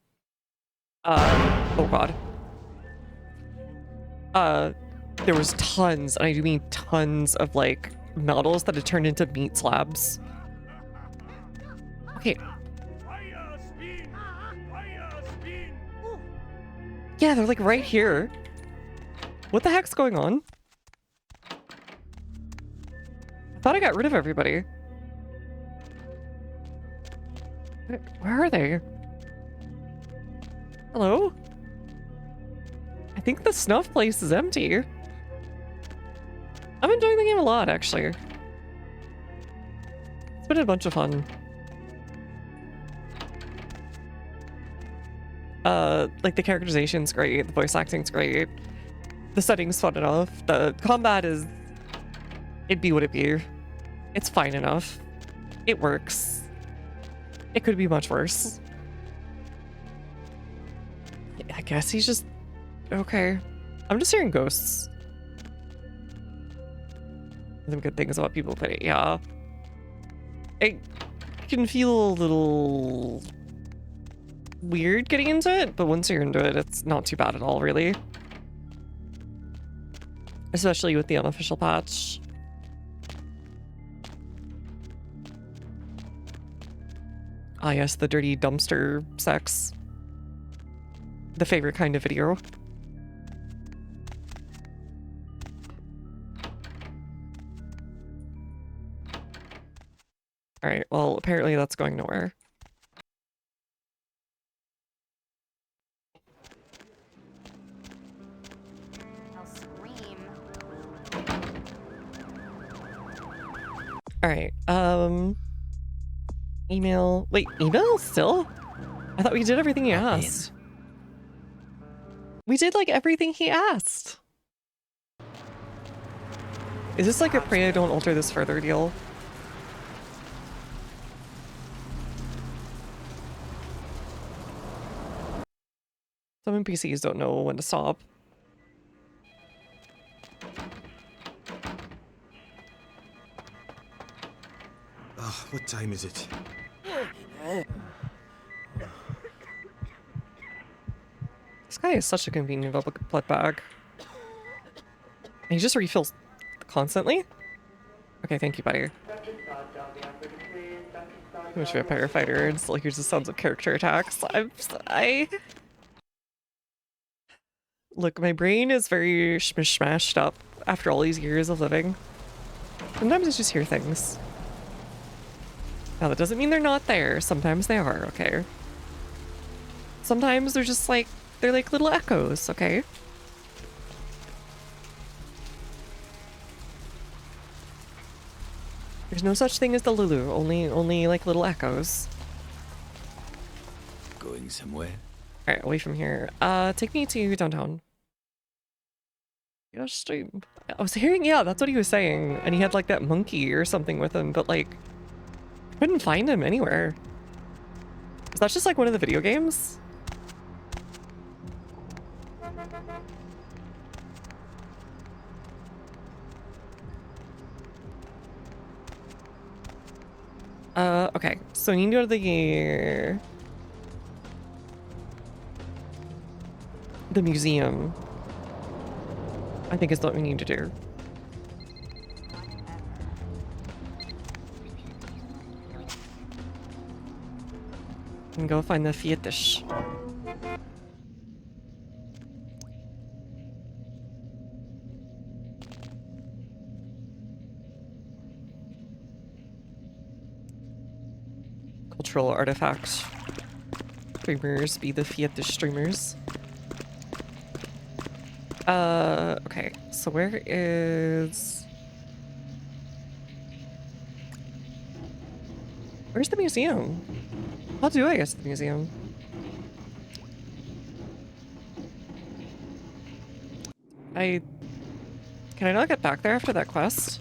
oh god. There was tons, and I do mean tons of like models that had turned into meat slabs. Okay. Yeah, they're like right here. What the heck's going on? I thought I got rid of everybody. Where are they? Hello? I think the snuff place is empty. I'm enjoying the game a lot, actually. It's been a bunch of fun. Like the characterization's great, the voice acting's great, the setting's fun enough, the combat is... it'd be what it be. It's fine enough. It works. It could be much worse. I guess he's just... okay. I'm just hearing ghosts. Some good things about people put it, yeah. I can feel a little weird getting into it, but once you're into it, it's not too bad at all, really. Especially with the unofficial patch. Ah yes, the dirty dumpster sex. The favorite kind of video. Alright, well, apparently that's going nowhere. I'll scream. Alright, email... wait, email still? I thought we did everything he asked. We did, like, everything he asked. Is this like a pray I don't alter this further deal? Some NPCs don't know when to stop. Oh, what time is it? This guy is such a convenient blood bag. And he just refills constantly? Okay, thank you, buddy. Too much vampire fighter and still hears the sounds of character attacks. Look, my brain is very smashed up after all these years of living. Sometimes I just hear things. Now, that doesn't mean they're not there. Sometimes they are, okay? Sometimes they're just like, they're like little echoes, okay? There's no such thing as the Lulu, only like little echoes. Going somewhere? Alright, away from here. Take me to downtown. Yeah, stream. I was hearing, yeah, that's what he was saying. And he had like that monkey or something with him, but like, I couldn't find him anywhere. Is that just like one of the video games? Okay, so we need to go to the museum, I think is what we need to do. And go find the fetish. cultural artifact. Streamers be the fiat the streamers. Okay, so where is... Where's the museum? How do I get to the museum? Can I not get back there after that quest?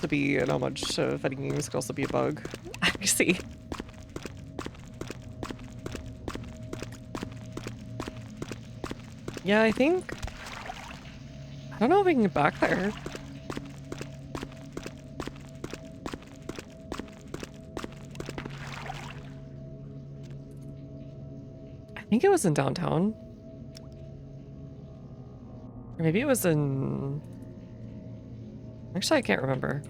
To be an homage to fighting games could also be a bug. I see. Yeah, I think... I don't know if we can get back there. I think it was in downtown. Or maybe it was in... Actually, I can't remember.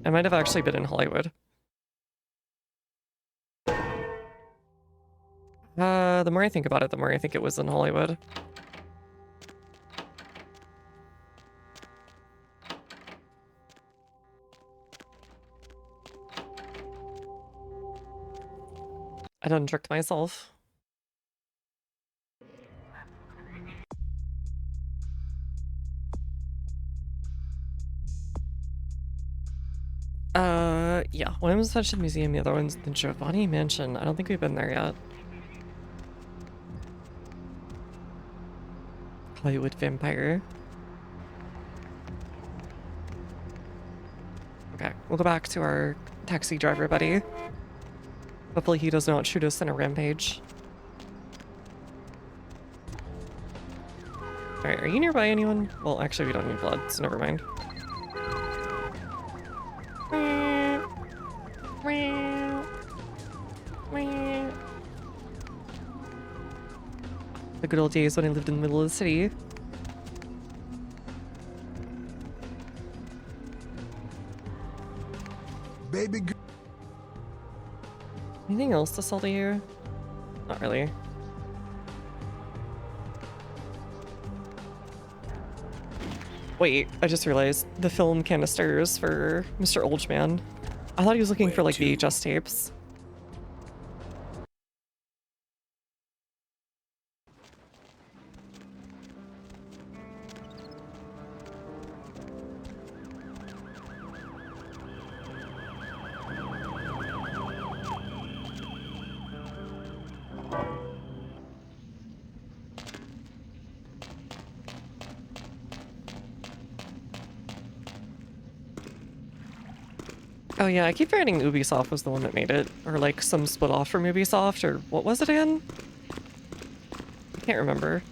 I might have actually been in Hollywood. The more I think about it, the more I think it was in Hollywood. I done tricked myself. Yeah. One of them's the Museum, the other one's the Giovanni Mansion. I don't think we've been there yet. Hollywood Vampire. Okay, we'll go back to our taxi driver buddy. Hopefully he does not shoot us in a rampage. Alright, are you nearby anyone? Well, actually we don't need blood, so never mind. The good old days when I lived in the middle of the city. Baby girl. Anything else to sell to you? Not really. Wait, I just realized the film canisters for Mr. Oldman. I thought he was looking for like VHS tapes. Oh yeah, I keep forgetting Ubisoft was the one that made it. Or like some split off from Ubisoft, or what was it again? I can't remember.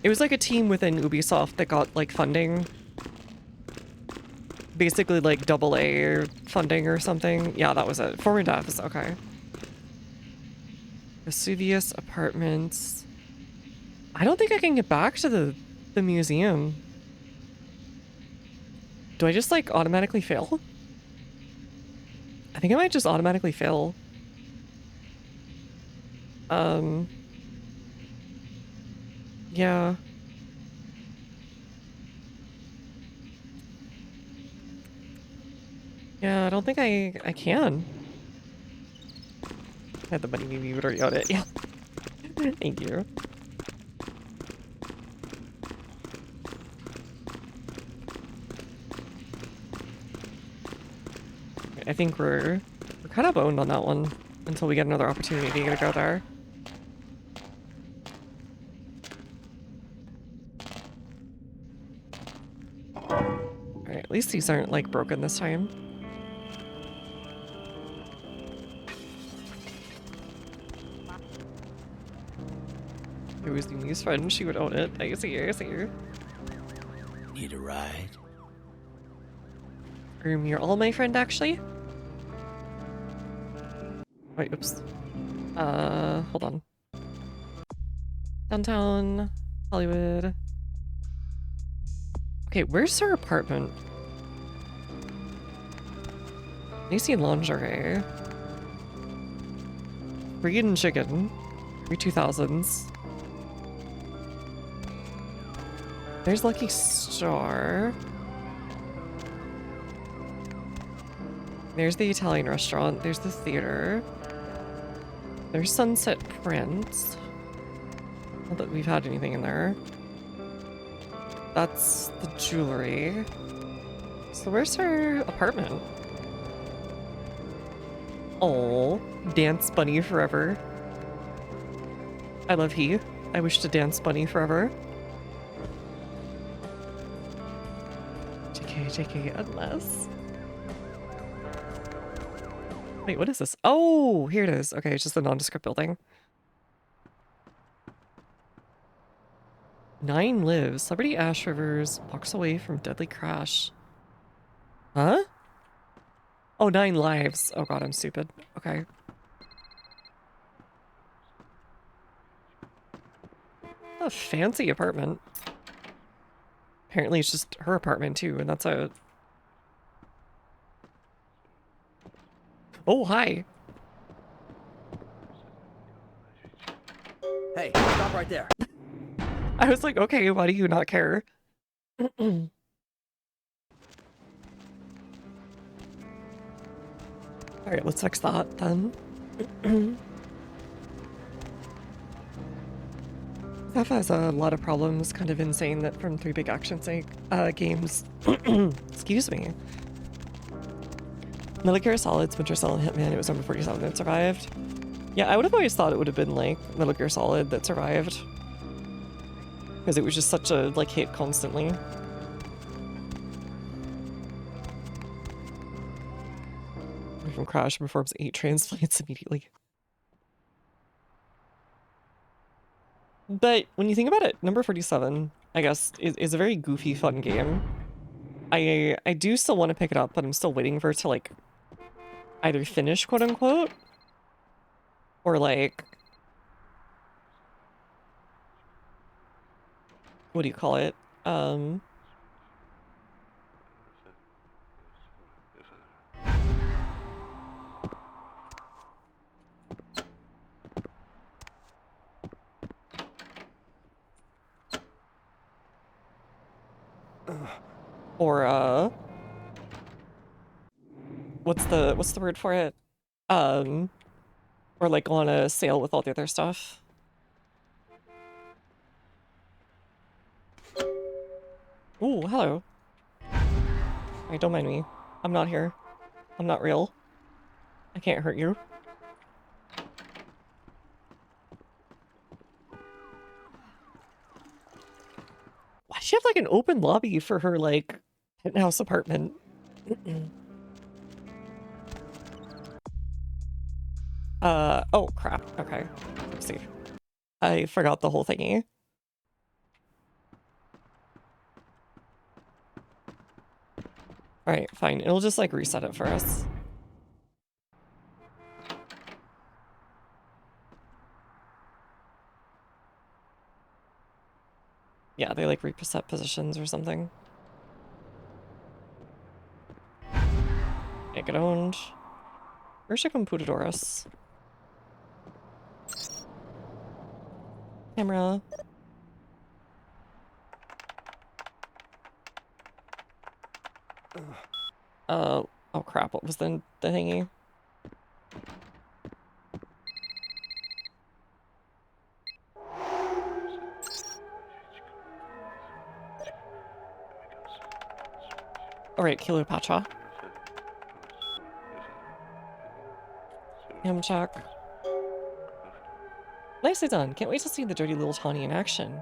It was like a team within Ubisoft that got like funding. Basically like AA funding or something. Yeah, that was it. Former devs, okay. Vesuvius Apartments. I don't think I can get back to the museum. Do I just like automatically fail? I think I might just automatically fail. Yeah. Yeah, I don't think I can. I had the money, maybe you would already own it. Yeah. Thank you. I think we're kind of boned on that one until we get another opportunity to go there. Alright, at least these aren't like broken this time. It was Yumi's friend, she would own it. I see her, I see her. Need a ride? You're all my friend, actually? Wait, oops. Hold on. Downtown, Hollywood. Okay, where's her apartment? I see lingerie. Breed and chicken. 2000s. There's Lucky Star. There's the Italian restaurant. There's the theater. There's Sunset Prince. Not that we've had anything in there. That's the jewelry. So where's her apartment? Oh, dance bunny forever. I love he. I wish to dance bunny forever. JK, unless. Wait, what is this? Oh, here it is. Okay, it's just a nondescript building. 9 lives. Celebrity Ash Rivers walks away from deadly crash. Huh? Oh, 9 lives. Oh god, I'm stupid. Okay. A fancy apartment. Apparently it's just her apartment too, and that's a... Oh, hi. Hey, stop right there. I was like, okay, why do you not care? Alright, let's fix that then. That has a lot of problems, kind of insane that from 3 big action games. Excuse me. Metal Gear Solid, Splinter Cell, and Hitman, it was number 47 that survived. Yeah, I would have always thought it would have been like Metal Gear Solid that survived. Because it was just such a like hit constantly. From crash and performs 8 transplants immediately. But when you think about it, number 47, I guess, is a very goofy, fun game. I do still want to pick it up, but I'm still waiting for it to, like, either finish, quote-unquote, or, like... What do you call it? Or, what's the word for it? Or like go on a sale with all the other stuff. Ooh, hello. Alright, don't mind me. I'm not here. I'm not real. I can't hurt you. Why does she have like an open lobby for her like penthouse apartment? Oh crap. Okay. Let's see. I forgot the whole thingy. Alright, fine. It'll just like reset it for us. Yeah, they like reset positions or something. Get owned. Where's your computadorus? Camera. Oh crap, what was the thingy? Alright, Cleopatra. Check. Nicely done. Can't wait to see the dirty little Tawny in action.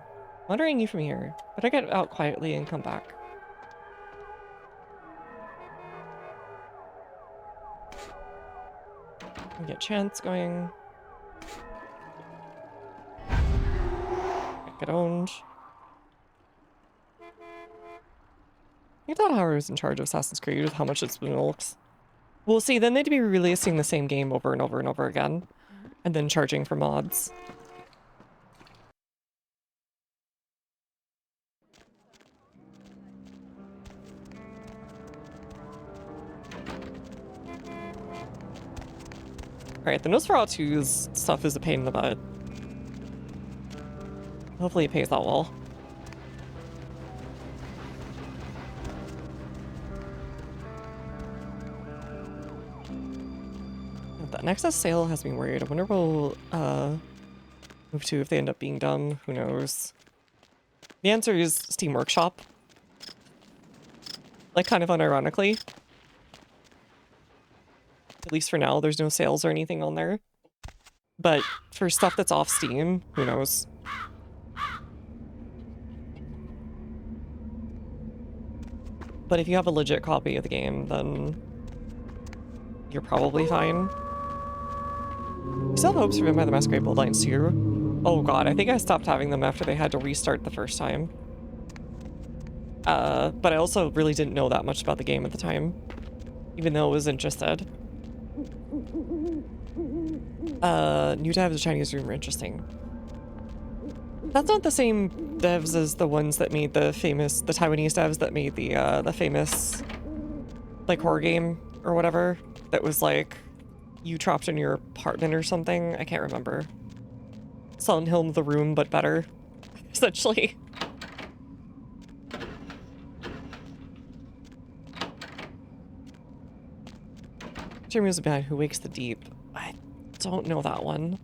Monitoring you from here. Better get out quietly and come back. We get Chance going. Get owned. You thought Howard was in charge of Assassin's Creed with how much it's been milks. Well, see, then they'd be releasing the same game over and over and over again, and then charging for mods. Alright, the Nosferatu's stuff is a pain in the butt. Hopefully it pays out well. The Nexus sale has me worried. I wonder what we'll move to if they end up being dumb. Who knows? The answer is Steam Workshop. Like, kind of unironically. At least for now, there's no sales or anything on there. But for stuff that's off Steam, who knows? But if you have a legit copy of the game, then you're probably fine. You still have hopes for Vampire the Masquerade Bloodlines 2? Oh god, I think I stopped having them after they had to restart the first time. But I also really didn't know that much about the game at the time, even though I was interested. New devs of Chinese Room are interesting. That's not the same devs as the ones that made the Taiwanese devs that made the famous, like, horror game or whatever, that was like, you trapped in your apartment or something. I can't remember. Silent Hill The Room, but better, essentially. Jeremy was bad. Who Wakes the Deep? I don't know that one.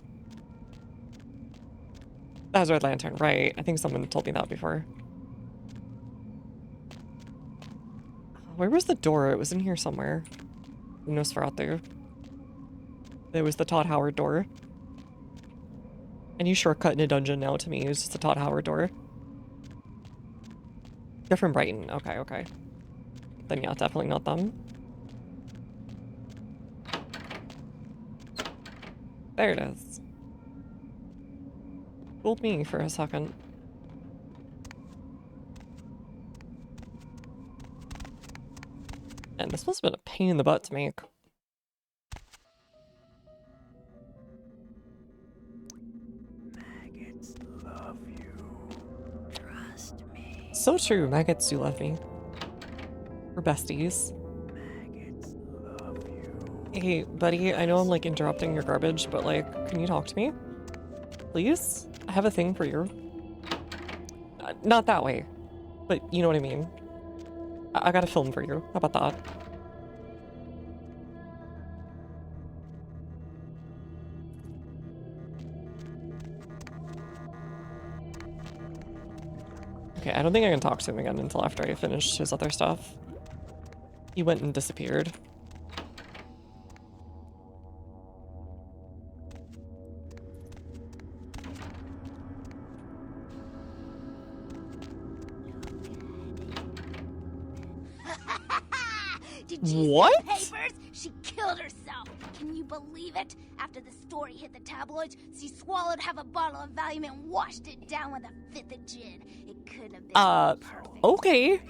That was Red Lantern, right? I think someone told me that before. Where was the door? It was in here somewhere. Nosferatu. It was the Todd Howard door. Any shortcut in a dungeon now to me is just the Todd Howard door. They're from Brighton. Okay, okay. Then yeah, definitely not them. There it is. Fooled me for a second. And this must have been a pain in the butt to make. Maggots love you. Trust me. So true, maggots do love me. We're besties. Maggots love you. Hey, buddy, I know I'm like interrupting your garbage, but like, can you talk to me? Please? I have a thing for you. Not that way, but you know what I mean. I got a film for you. How about that? Okay, I don't think I can talk to him again until after I finish his other stuff. He went and disappeared. Did you What? see the papers? She killed herself. Can you believe it? After the story hit the tabloids, she swallowed half a bottle of Valium and washed it down with a fifth of gin. It couldn't have been perfect. Okay.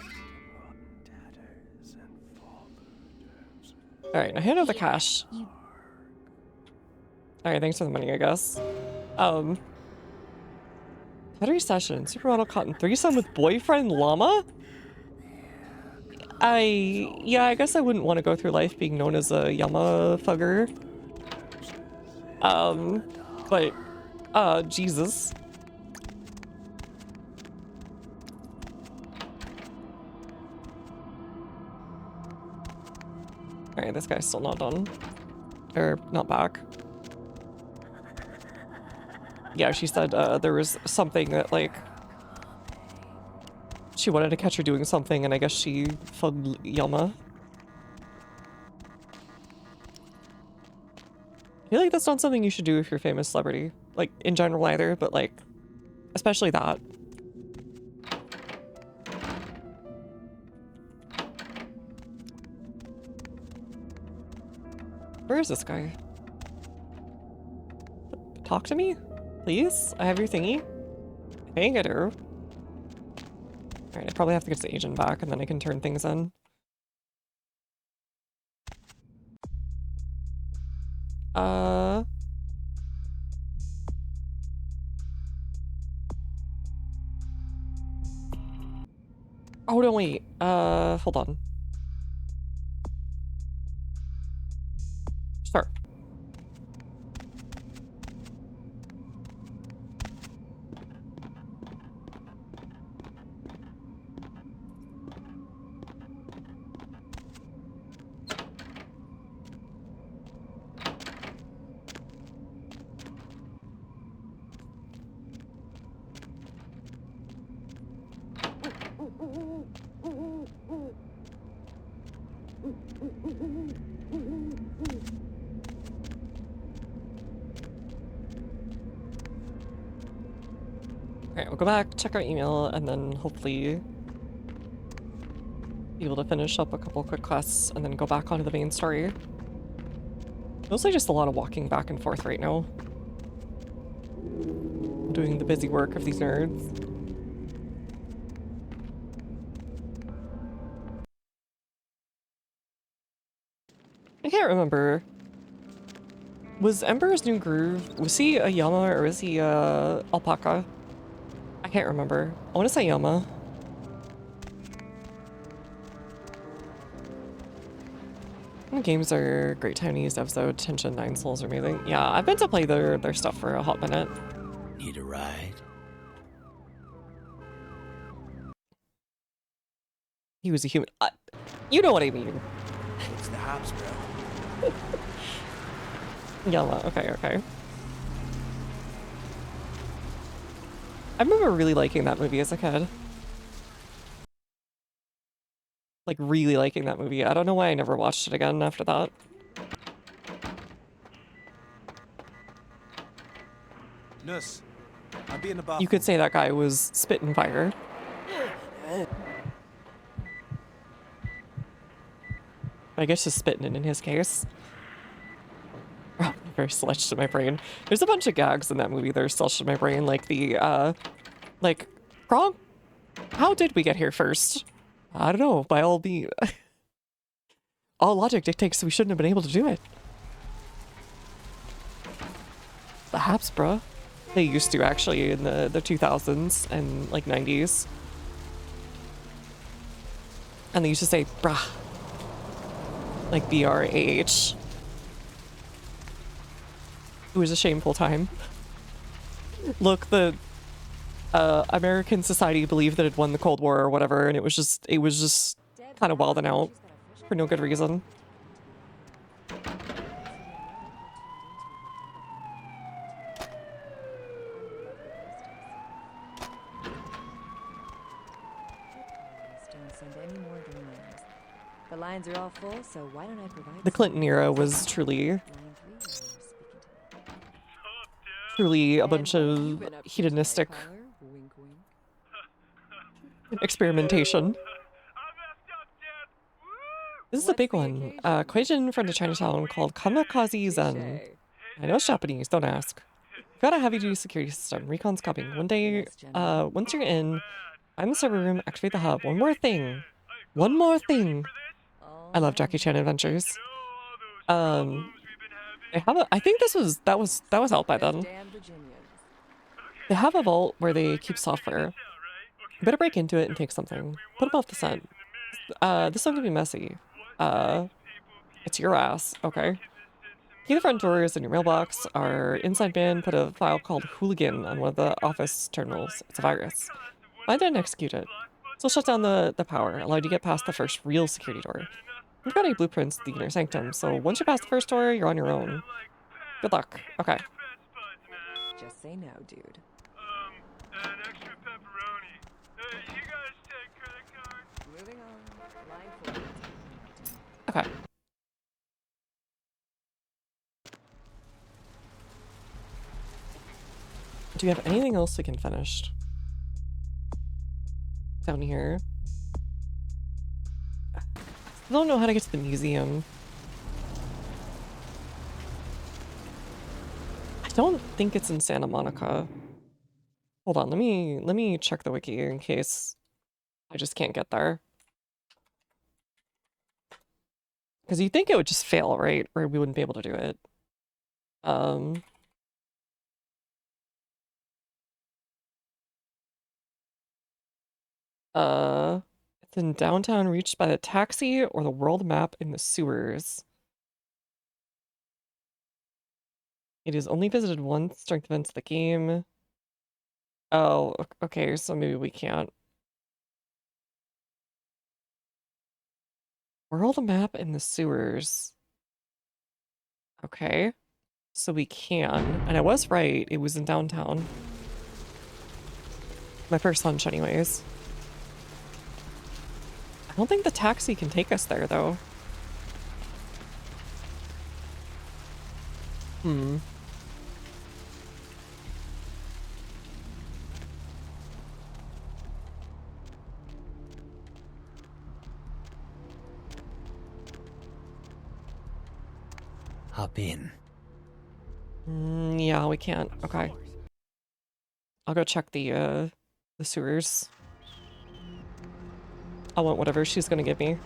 Alright, now hand over the cash. Alright, thanks for the money, I guess. Battery session, supermodel cotton threesome with boyfriend llama? Yeah, I guess I wouldn't want to go through life being known as a llama fugger. But, Jesus. Alright, this guy's still not done. Or, not back. Yeah, she said, there was something that, like, she wanted to catch her doing something, and I guess she fugged Yama. I feel like that's not something you should do if you're a famous celebrity. Like, in general either, but, like, especially that. Where is this guy? Talk to me? Please? I have your thingy? I think I do. Alright, I probably have to get the agent back and then I can turn things in. Oh no, wait. Hold on. Sure. we'll go back, check our email, and then hopefully be able to finish up a couple quick quests and then go back onto the main story. Mostly just a lot of walking back and forth right now. Doing the busy work of these nerds. I can't remember. Was Ember's New Groove, was he a llama or was he a alpaca? I can't remember. I want to say llama. Games are a great time to use episode. Tension 9 Souls are amazing. Yeah, I've been to play their stuff for a hot minute. Need a ride? He was a human. You know what I mean. It's the hops, bro. Llama, okay, okay. I remember really liking that movie as a kid. Like, really liking that movie. I don't know why I never watched it again after that. Nurse, I'll be in the bathroom. You could say that guy was spitting fire. I guess just spitting it in his case. Oh, very slushed in my brain. There's a bunch of gags in that movie that are slushed in my brain, like the, like, Gronk, how did we get here first? I don't know, by all all logic dictates we shouldn't have been able to do it. The Habsburg. They used to, actually, in the 2000s and, like, 90s. And they used to say, brah. Like, B-R-A-H. It was a shameful time. Look, the American society believed that it won the Cold War or whatever, and it was just kind of wilding out for no good reason. Don't send any more dreamers. The lines are all full, so why don't I provide The Clinton era was truly a bunch of hedonistic experimentation. This is a big one. Question from the Chinatown called Kamikaze Zen. I know it's Japanese, don't ask. Got a heavy-duty security system. Recon's coming. One day, once you're in, find the server room, activate the hub. One more thing. One more thing. I love Jackie Chan Adventures. They have a, I think that was out by then. They have a vault where they keep software. You better break into it and take something. Put above the scent. This one can be messy. It's your ass. Okay. Key the front doors in your mailbox. Our inside bin put a file called Hooligan on one of the office terminals. It's a virus. Find it and execute it. So shut down the power, allow you to get past the first real security door. We've got any blueprints to the inner sanctum, so once you pass the first door, you're on your own. Good luck. Okay. Just say no, dude. An extra pepperoni. You guys take credit cards? Moving on. Line 4. Okay. Do we have anything else we can finish? Down here. I don't know how to get to the museum. I don't think it's in Santa Monica. Hold on, let me check the wiki in case I just can't get there. Because you'd think it would just fail, right? Or we wouldn't be able to do it. It's in downtown, reached by the taxi or the world map in the sewers. It is only visited once during the events of the game. Oh, okay, so maybe we can't. World map in the sewers. Okay, so we can. And I was right, it was in downtown. My first hunch anyways. I don't think the taxi can take us there, though. Hop in. Yeah, we can't. Okay. I'll go check the sewers. I want whatever she's gonna give me.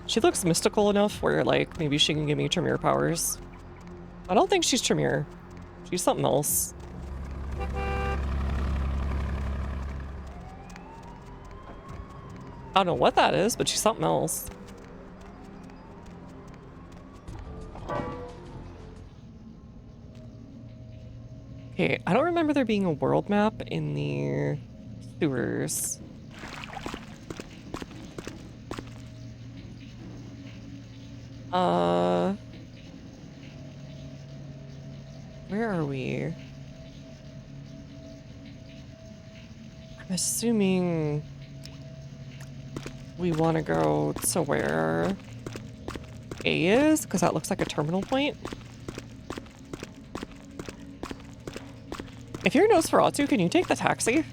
She looks mystical enough where, like, maybe she can give me Tremere powers. I don't think she's Tremere. She's something else. I don't know what that is, but she's something else. Okay, I don't remember there being a world map in the sewers. Where are we? I'm assuming we want to go to where A is, because that looks like a terminal point. If you're Nosferatu, can you take the taxi?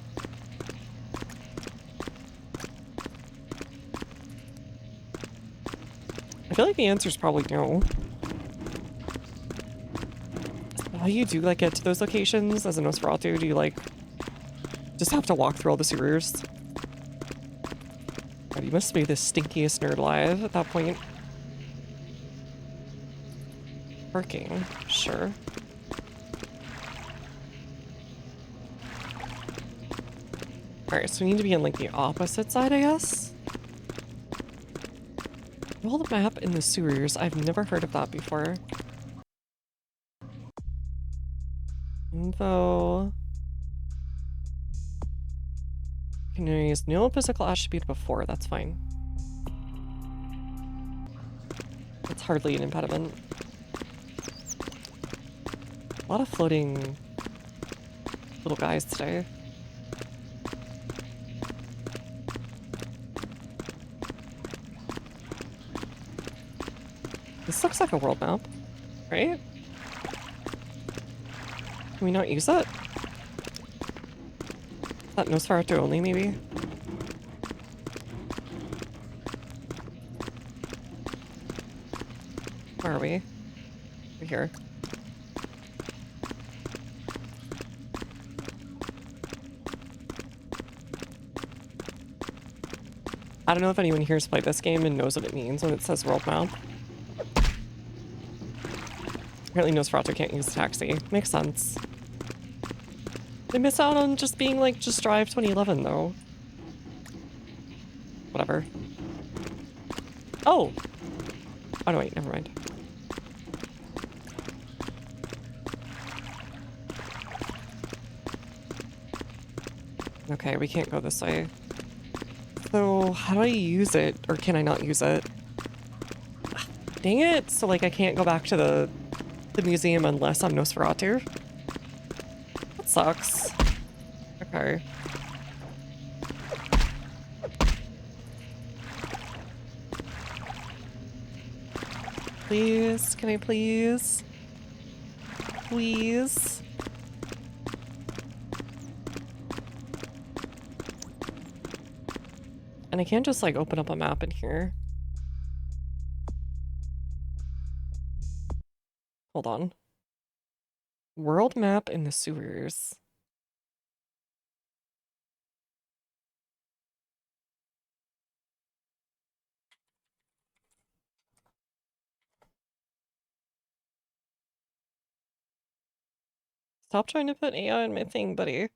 I feel like the answer is probably no. How do you do, like, get to those locations as a Nosferatu? Do you, like, just have to walk through all the sewers? God, you must be the stinkiest nerd alive at that point. Parking, sure. Alright, so we need to be on, like, the opposite side, I guess? World map in the sewers. I've never heard of that before. Info. Can you use no physical attribute before? That's fine. It's hardly an impediment. A lot of floating little guys today. This looks like a world map, right? Can we not use it? Is that Nosferatu only, maybe? Where are we? We're here. I don't know if anyone here has played this game and knows what it means when it says world map. Apparently Nosferatu can't use the taxi. Makes sense. They miss out on just being like, just drive 2011 though. Whatever. Oh! Oh no, wait, never mind. Okay, we can't go this way. So, how do I use it? Or can I not use it? Dang it! So, like, I can't go back to the museum unless I'm Nosferatu? That sucks. Okay. Please? Can I please? Please? And I can't just, like, open up a map in here. Hold on. World map in the sewers. Stop trying to put AI in my thing, buddy.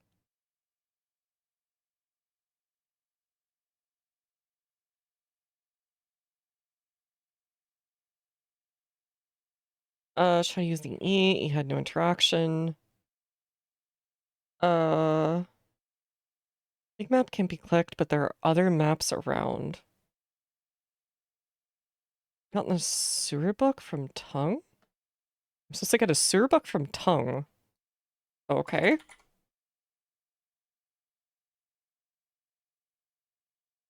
Try using E. E had no interaction. Big map can be clicked, but there are other maps around. Got the sewer book from Tongue? I'm supposed to get a sewer book from Tongue. Okay.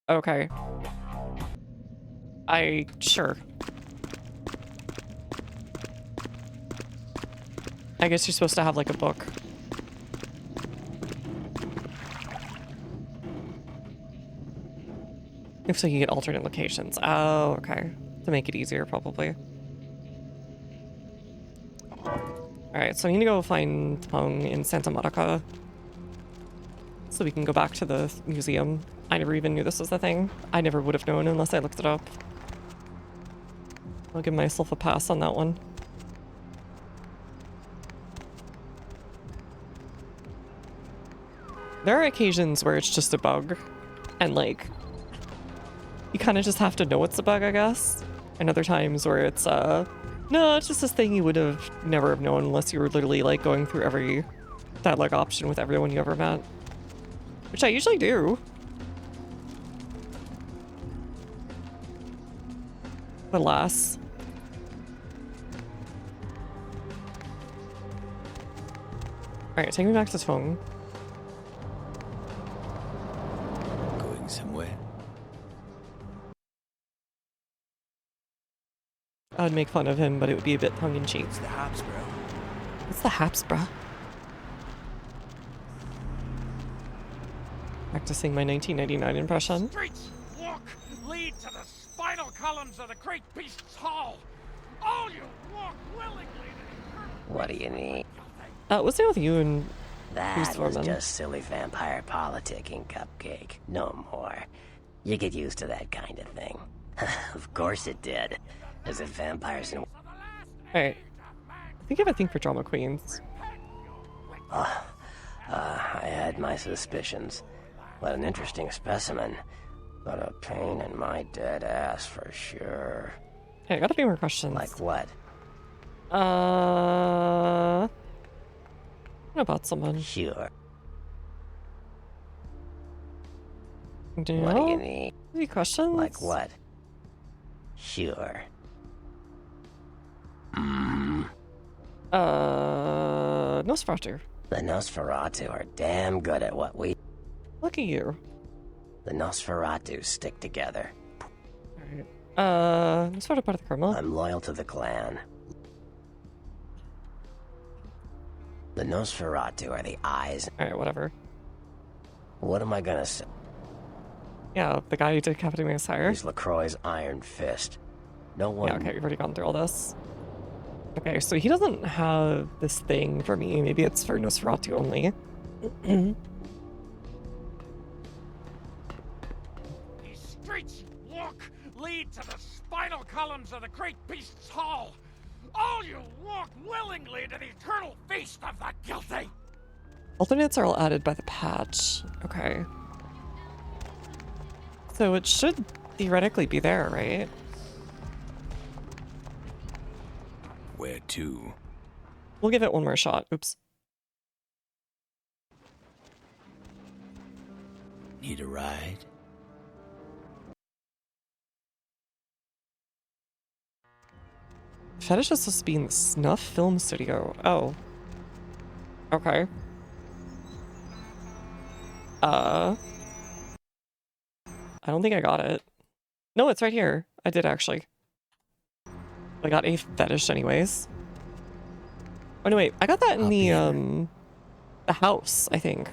Okay. Sure. I guess you're supposed to have, like, a book. If so, you get alternate locations. Oh, okay. To make it easier, probably. Alright, so I need to go find Tung in Santa Monica. So we can go back to the museum. I never even knew this was a thing. I never would have known unless I looked it up. I'll give myself a pass on that one. There are occasions where it's just a bug, and like, you kind of just have to know it's a bug, I guess. And other times where it's, no, it's just this thing you would have never have known unless you were literally like going through every dialogue option with everyone you ever met. Which I usually do. But alas. Alright, take me back to Tung. Going somewhere? I would make fun of him, but it would be a bit tongue-in-cheek. It's the Haps, bro. It's the Haps, bruh. Practicing my 1999 impression. Streets walk lead to the spinal columns of the great beast's hall. All you walk willingly to What do you need? What's the deal with you and That Priest was Foreman? just silly vampire politicking, Cupcake. No more. You get used to that kind of thing. Of course it did. As if vampires and... Alright. I think I have a thing for drama queens. I had my suspicions. What an interesting specimen. But a pain in my dead ass for sure. Hey, I got a few more questions. Like what? What about someone? Sure. Do you What do know? you need? Any questions? Like what? Sure. Nosferatu. The Nosferatu are damn good at what we... Look at you. The Nosferatu stick together. Alright. Nosferatu part of the Kremlin. I'm loyal to the clan. The Nosferatu are the eyes... Alright, whatever. What am I gonna say? Yeah, the guy who decapitated my sire. He's LaCroix's iron fist. No one... Yeah, okay, we've already gone through all this. Okay, so he doesn't have this thing for me. Maybe it's for Nosferatu only. These streets walk lead to the spinal columns of the great beast's hall. All you walk willingly to the eternal feast of the guilty. Alternates are all added by the patch. Okay. So it should theoretically be there, right? Where to? We'll give it one more shot. Oops. Need a ride? Fetish is supposed to be in the Snuff Film Studio. Oh. Okay. I don't think I got it. No, it's right here. I did actually. I got a fetish anyways. Oh no, wait. I got that in the house, I think.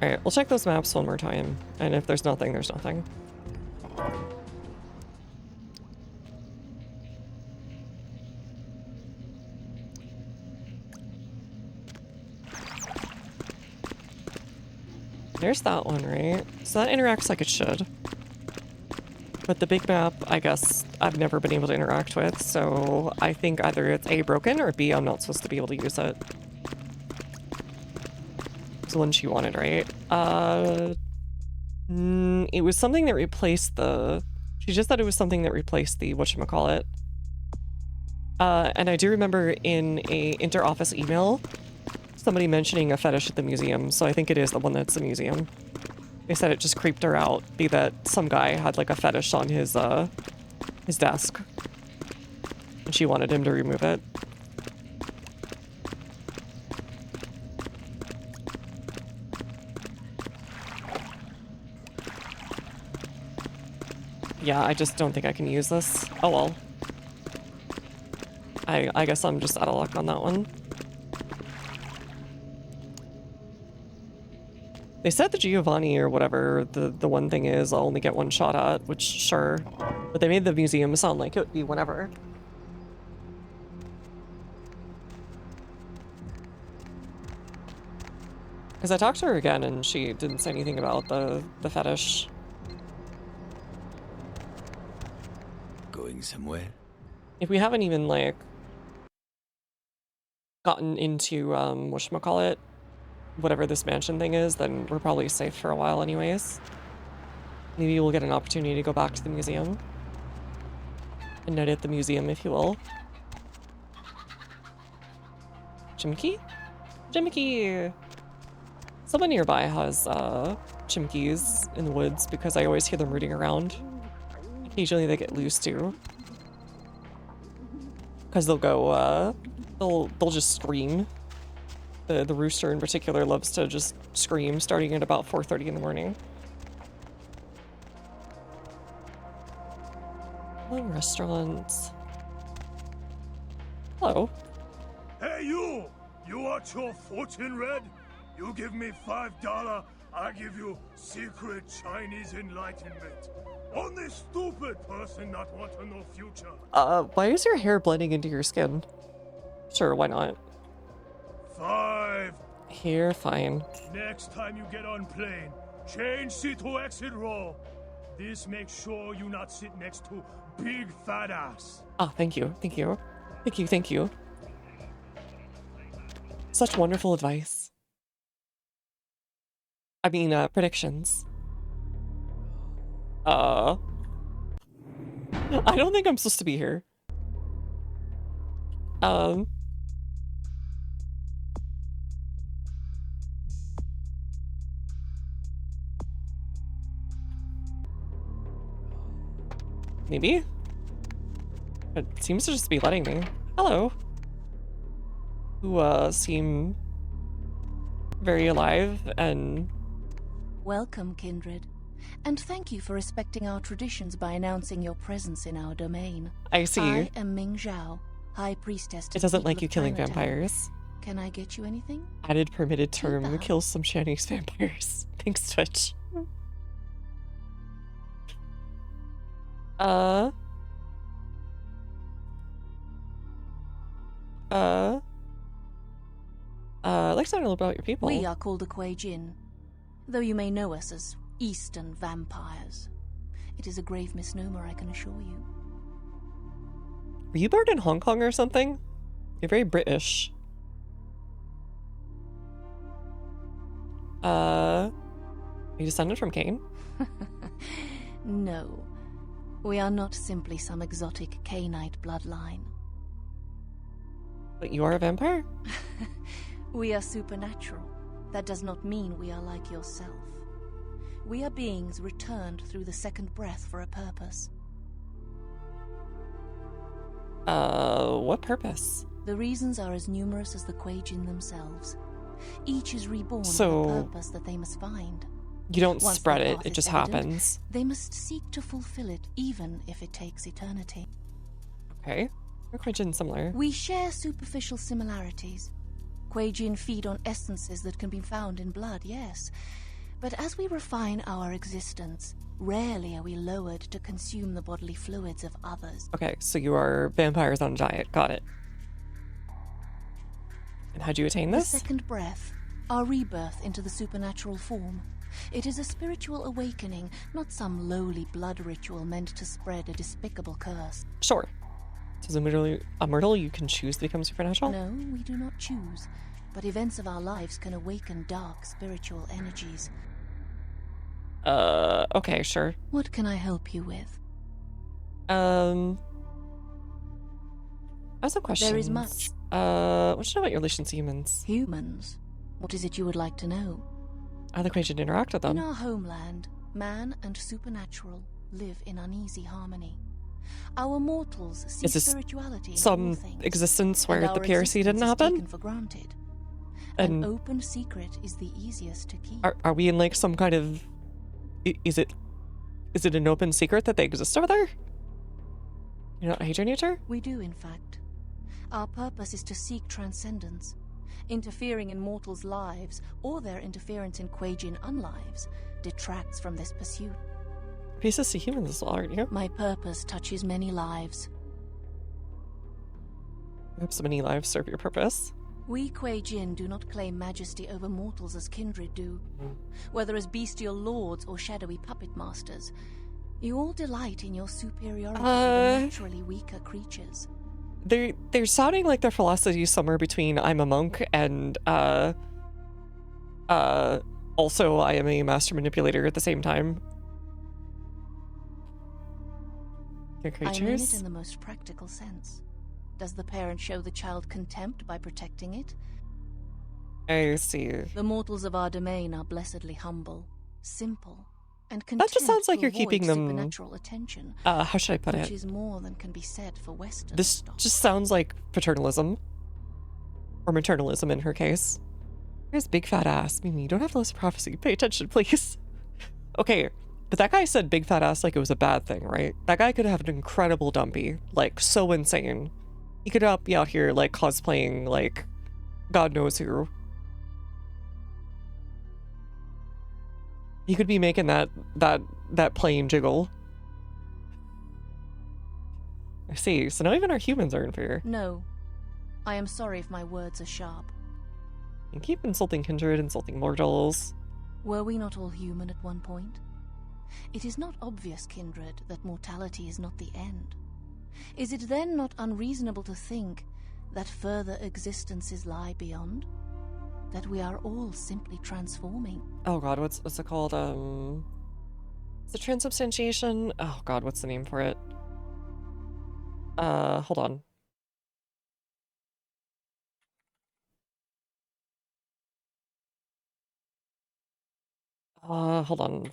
Alright, we'll check those maps one more time. And if there's nothing, there's nothing. There's that one, right? So that interacts like it should. But the big map, I guess, I've never been able to interact with, so I think either it's A, broken, or B, I'm not supposed to be able to use it. It's the one she wanted, right? It was something that replaced the... She just said it was something that replaced the whatchamacallit. And I do remember in a inter-office email, somebody mentioning a fetish at the museum, so I think it is the one that's the museum. They said it just creeped her out, be that some guy had like a fetish on his desk. And she wanted him to remove it. Yeah, I just don't think I can use this. Oh well. I guess I'm just out of luck on that one. They said the Giovanni or whatever the one thing is I'll only get one shot at, which sure. But they made the museum sound like it would be whenever. Because I talked to her again and she didn't say anything about the fetish. Going somewhere? If we haven't even, like, gotten into, whatchamacallit, whatever this mansion thing is, then we're probably safe for a while anyways. Maybe we'll get an opportunity to go back to the museum. And edit the museum, if you will. Chimkey? Chimkey! Someone nearby has, chimkeys in the woods because I always hear them rooting around. Occasionally they get loose too. Because they'll go, they'll just scream. The rooster in particular loves to just scream starting at about 4:30 in the morning. Restaurants. Hello. Hey you! You want your fortune read? You give me $5, I give you secret Chinese enlightenment. Only stupid person not want to know future. Why is your hair blending into your skin? Sure, why not? 5. Here, fine. Next time you get on plane, change seat to exit row. This makes sure you not sit next to big fat ass. Ah, thank you, thank you. Thank you, thank you. Such wonderful advice. I mean, predictions. I don't think I'm supposed to be here. Maybe? It seems to just be letting me. Hello. Who, seem very alive and... Welcome, kindred. And thank you for respecting our traditions by announcing your presence in our domain. I see. I am Ming Zhao, High Priestess to It doesn't the like people you of killing Chinatown. vampires. Can I get you anything? Added permitted term, kills some Chinese vampires. Thanks, Twitch. I'd like to know a little about your people. We are called the Kuei Jin, though you may know us as Eastern vampires. It is a grave misnomer, I can assure you. Were you born in Hong Kong or something? You're very British. Are you descended from Cain? No. We are not simply some exotic Cainite bloodline. But you are a vampire? We are supernatural. That does not mean we are like yourself. We are beings returned through the second breath for a purpose. What purpose? The reasons are as numerous as the Kuei Jin themselves. Each is reborn So, with a purpose that they must find. You don't Once spread their it, path it is just evident, happens. They must seek to fulfill it, even if it takes eternity. Okay. We're quite similar. We share superficial similarities. Kuei Jin feed on essences that can be found in blood, yes. But as we refine our existence, rarely are we lowered to consume the bodily fluids of others. Okay, so you are vampires on a diet. Got it. And how'd you attain this? The second breath, our rebirth into the supernatural form. It is a spiritual awakening, not some lowly blood ritual meant to spread a despicable curse. Sure. So is a myrtle you can choose to become supernatural? No, we do not choose, but events of our lives can awaken dark spiritual energies. Okay, sure. What can I help you with? I have some questions. There is much. What should I know about your relations to humans? Humans? What is it you would like to know? How the Kuei Jin interact with them? In our homeland, man and supernatural live in uneasy harmony. Our mortals see Is this spirituality in all some things, existence where and the our PRC didn't existence is happen? taken for granted. And An open secret is the easiest to keep. Are we in like some kind of... Is it an open secret that they exist over there? You not hate your nature? We do, in fact. Our purpose is to seek transcendence. Interfering in mortals' lives, or their interference in Kuei Jin unlives, detracts from this pursuit. Pieces to humans as well, aren't you? My purpose touches many lives. Perhaps many lives serve your purpose. We Kuei Jin do not claim majesty over mortals as kindred do. Whether as bestial lords or shadowy puppet masters, you all delight in your superiority over naturally weaker creatures. They're sounding like their philosophy is somewhere between I'm a monk and also I am a master manipulator at the same time. I mean it in the most practical sense. Does the parent show the child contempt by protecting it? I see. The mortals of our domain are blessedly humble, simple, and content. That just sounds like to you're avoid keeping them. supernatural attention. How should I put which it? is more than can be said for Western. This just sounds like paternalism, or maternalism in her case. Here's big fat ass. Mimi, you don't have to listen to prophecy. Pay attention, please. Okay, but that guy said big fat ass like it was a bad thing, right? That guy could have an incredible dumpy, like so insane. He could be out here like cosplaying like God knows who. He could be making that plane jiggle. I see. So not even our humans are in fear. No. I am sorry if my words are sharp. You keep insulting kindred, insulting mortals. Were we not all human at one point? It is not obvious, kindred, that mortality is not the end. Is it then not unreasonable to think that further existences lie beyond? That we are all simply transforming? Oh god, what's it called? Is it transubstantiation? Oh god, what's the name for it? Hold on. Hold on.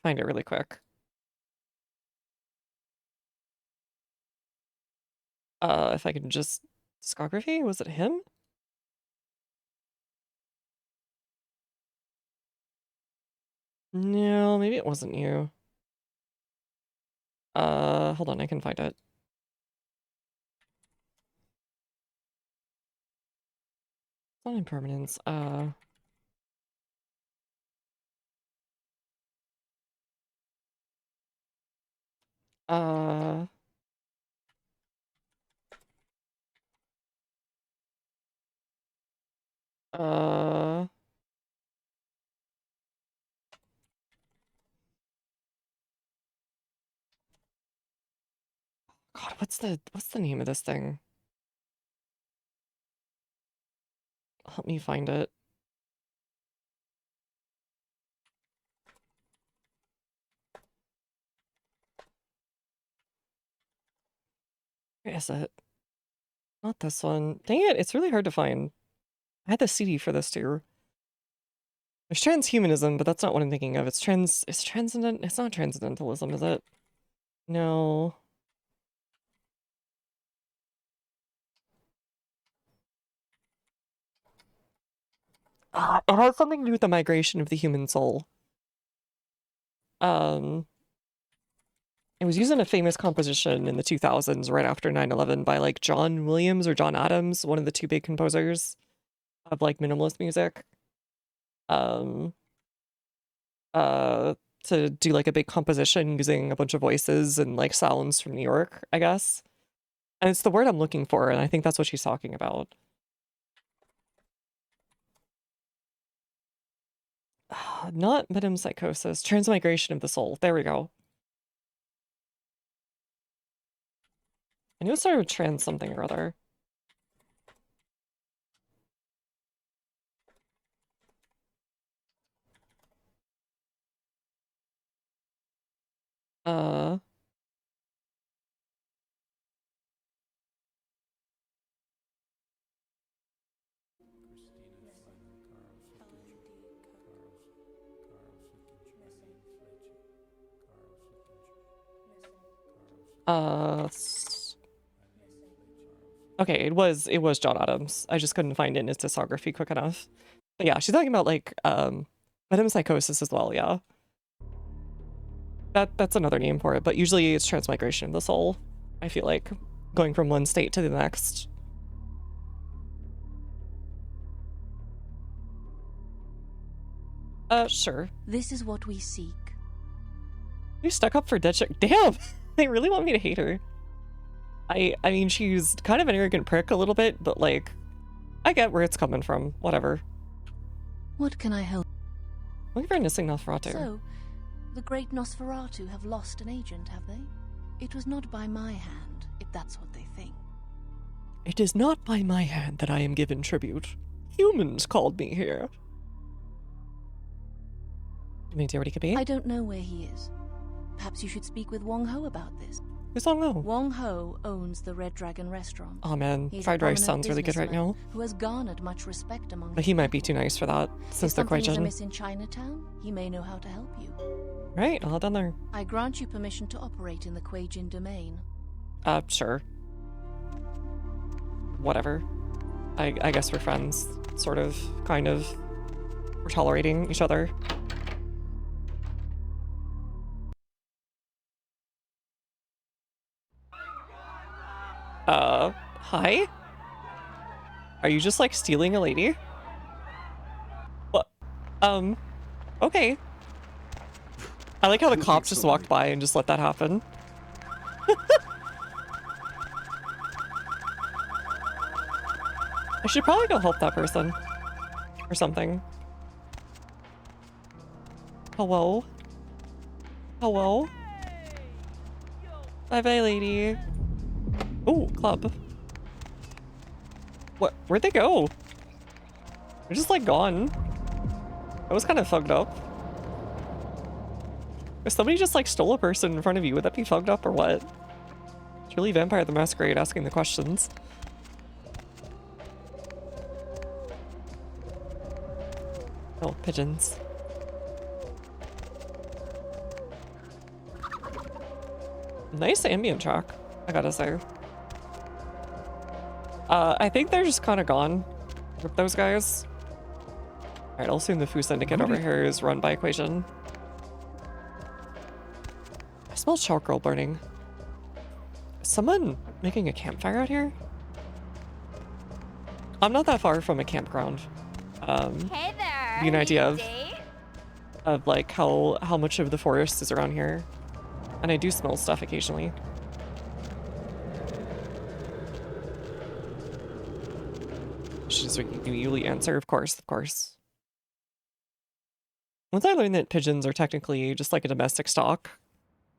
Find it really quick. If I can just... Discography? Was it him? No, maybe it wasn't you. Hold on, I can find it. It's not impermanence. God, what's the name of this thing? Help me find it. Where is it? Not this one. Dang it, it's really hard to find. I had the CD for this too. There's transhumanism, but that's not what I'm thinking of. It's transcendent. It's not transcendentalism, is it? No. It has something to do with the migration of the human soul. It was used in a famous composition in the 2000s, right after 9/11, by like John Williams or John Adams, one of the two big composers of like minimalist music. To do like a big composition using a bunch of voices and like sounds from New York, I guess. And it's the word I'm looking for, and I think that's what she's talking about. Not metempsychosis, transmigration of the soul. There we go. I knew it started with trans something or other. Okay, it was John Adams. I just couldn't find it in his discography quick enough. But yeah, she's talking about like metempsychosis as well, yeah. That's another name for it, but usually it's transmigration of the soul. I feel like going from one state to the next. Sure. This is what we seek. You stuck up for dead chick. Damn! They really want me to hate her. I mean, she's kind of an arrogant prick a little bit, but like, I get where it's coming from. Whatever. What can I help? Looking for a missing Nosferatu. So, the great Nosferatu have lost an agent, have they? It was not by my hand, if that's what they think. It is not by my hand that I am given tribute. Humans called me here. Any idea what he could be? I don't know where he is. Perhaps you should speak with Wong Ho about this. Who's Wong Ho? Wong Ho owns the Red Dragon restaurant. Oh man, He's fried a rice prominent sounds really good right now. Who has garnered much respect among But he might be too nice for that, since they're quite something young. is amiss in Chinatown, he may know how to help you. Right, all done there. I grant you permission to operate in the Quajian domain. Sure. Whatever. I guess we're friends. Sort of. Kind of. We're tolerating each other. Hi? Are you just, like, stealing a lady? What? Okay. I like how the cop just walked by and just let that happen. I should probably go help that person. Or something. Hello? Hello? Bye-bye, lady. Oh, club. What? Where'd they go? They're just, like, gone. That was kind of fucked up. If somebody just, like, stole a person in front of you, would that be fucked up or what? It's really Vampire the Masquerade asking the questions. Oh, pigeons. Nice ambient track, I gotta say. I think they're just kind of gone with those guys. Alright, I'll assume the Fu Syndicate over here is run by Equation. I smell charcoal burning. Is someone making a campfire out here? I'm not that far from a campground. Hey there. Give you an idea of, Date? like how much of the forest is around here. And I do smell stuff occasionally. She's immediately answer, of course, of course. Once I learned that pigeons are technically just like a domestic stock,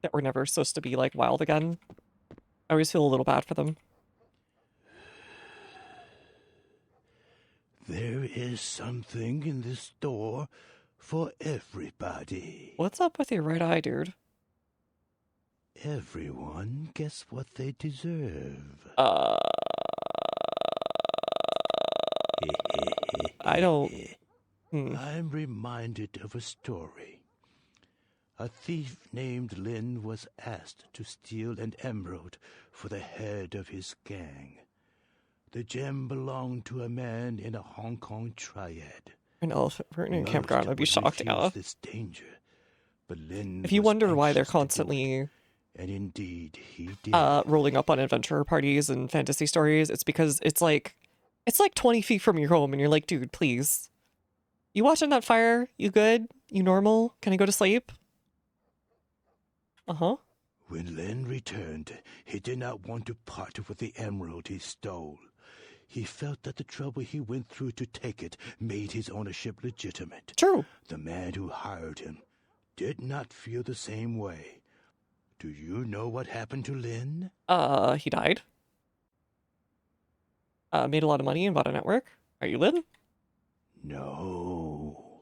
that we're never supposed to be like wild again, I always feel a little bad for them. There is something in this store for everybody. What's up with your right eye, dude? Everyone gets what they deserve. I don't... I'm reminded of a story. A thief named Lin was asked to steal an emerald for the head of his gang. The gem belonged to a man in a Hong Kong triad. An elephant in a campground, I'd be shocked, yeah. This danger, but Lin If you was wonder why they're anxious to do constantly it, and indeed he did. rolling up on adventure parties and fantasy stories, it's because it's like 20 feet from your home and you're like, dude, please. You watching that fire? You good? You normal? Can I go to sleep? Uh-huh. When Lin returned, he did not want to part with the emerald he stole. He felt that the trouble he went through to take it made his ownership legitimate. True. The man who hired him did not feel the same way. Do you know what happened to Lin? He died. Made a lot of money and bought a network. Are you Lin? No.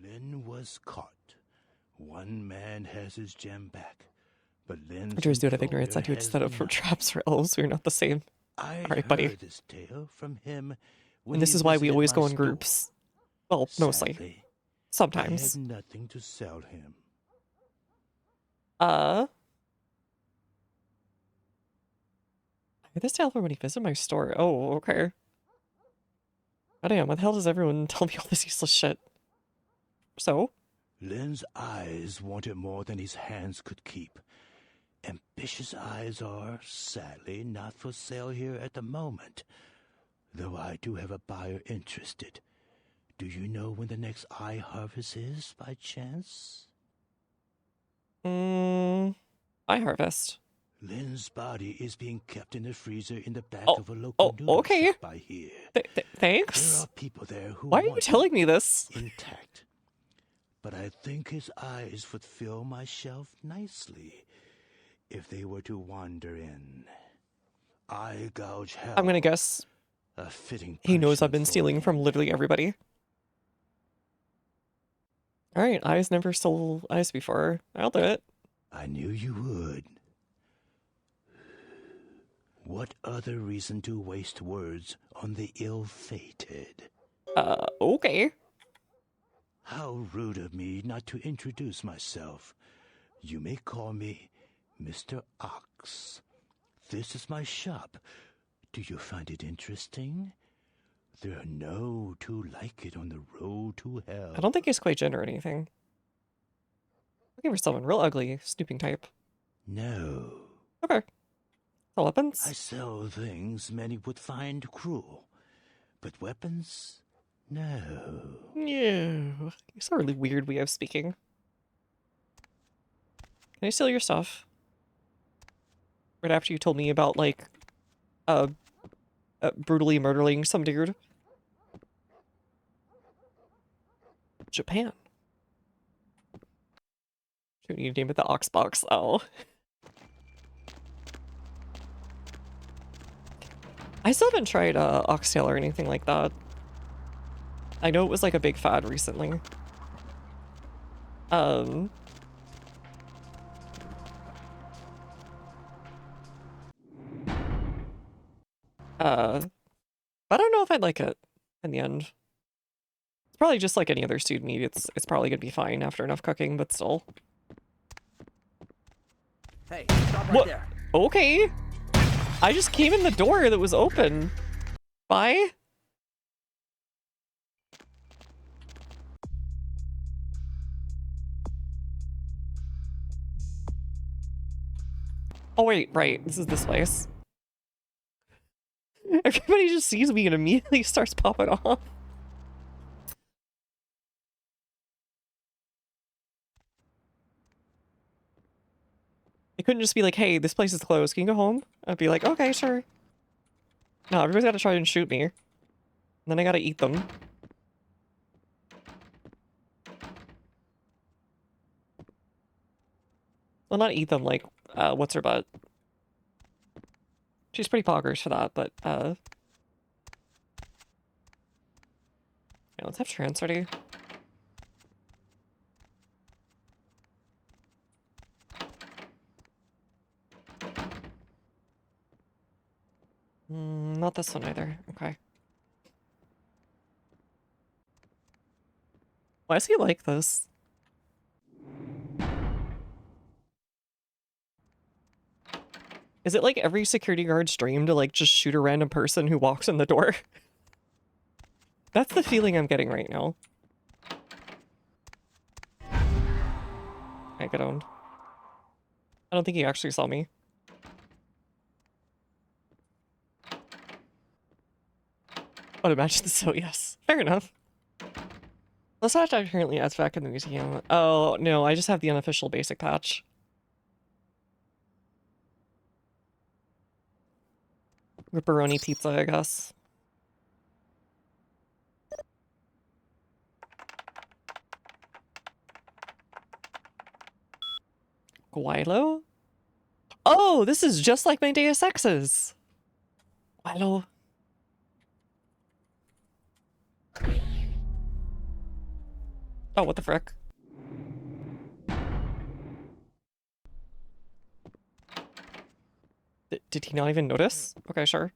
Lin was caught. One man has his gem back, but Lin's I just do it out of ignorance. I employer do it has set up for not. traps for elves. We're not the same. I All right, heard buddy. this tale from him when And this he is why we visited always my go in store. groups. Well, mostly. Sadly, Sometimes. I had nothing to sell him. I heard this tale from when he visited my store. Oh, okay. God damn, why the hell does everyone tell me all this useless shit? So? Lin's eyes wanted more than his hands could keep. Ambitious eyes are, sadly, not for sale here at the moment. Though I do have a buyer interested. Do you know when the next eye harvest is, by chance? Eye harvest. Lynn's body is being kept in the freezer in the back of a local noodle okay. shop I hear. Thanks. There are people there who Why are you want telling me this? intact. But I think his eyes would fill my shelf nicely if they were to wander in. I gouge hell. I'm gonna guess A fitting he knows I've been punishment for stealing from literally everybody. Alright, eyes never stole eyes before. I'll do it. I knew you would. What other reason to waste words on the ill-fated? Okay. How rude of me not to introduce myself. You may call me Mr. Ox. This is my shop. Do you find it interesting? There are no two like it on the road to hell. I don't think he's quite Jin or anything. Looking for someone real ugly, snooping type. No. Okay. Sell weapons? I sell things many would find cruel. But weapons? No. No. It's a really weird way of speaking. Can I steal your stuff? Right after you told me about, like, brutally murdering some dude. Japan. Should you name it the Oxbox? Oh. I still haven't tried oxtail or anything like that. I know it was like a big fad recently. But I don't know if I'd like it in the end. It's probably just like any other stewed meat. It's probably gonna be fine after enough cooking, but still. Hey, stop right there. Okay. I just came in the door that was open. Bye. Oh wait, right. This is this place. Everybody just sees me and immediately starts popping off. It couldn't just be like, hey, this place is closed. Can you go home? I'd be like, okay, sure. No, everybody's got to try and shoot me. And then I got to eat them. Well, not eat them, like, what's her butt? She's pretty poggers for that, but, yeah, let's have trans ready. Not this one either. Okay. Why is he like this? Is it like every security guard's dream to like just shoot a random person who walks in the door? That's the feeling I'm getting right now. I get owned. I don't think he actually saw me. I'd imagine so, yes. Fair enough. Let's not currently ads back in the museum. Oh, no, I just have the unofficial basic patch. Ripperoni pizza, I guess. Guilo? Oh, this is just like my Deus Exes. Guilo. Oh, what the frick? Did he not even notice? Okay, sure.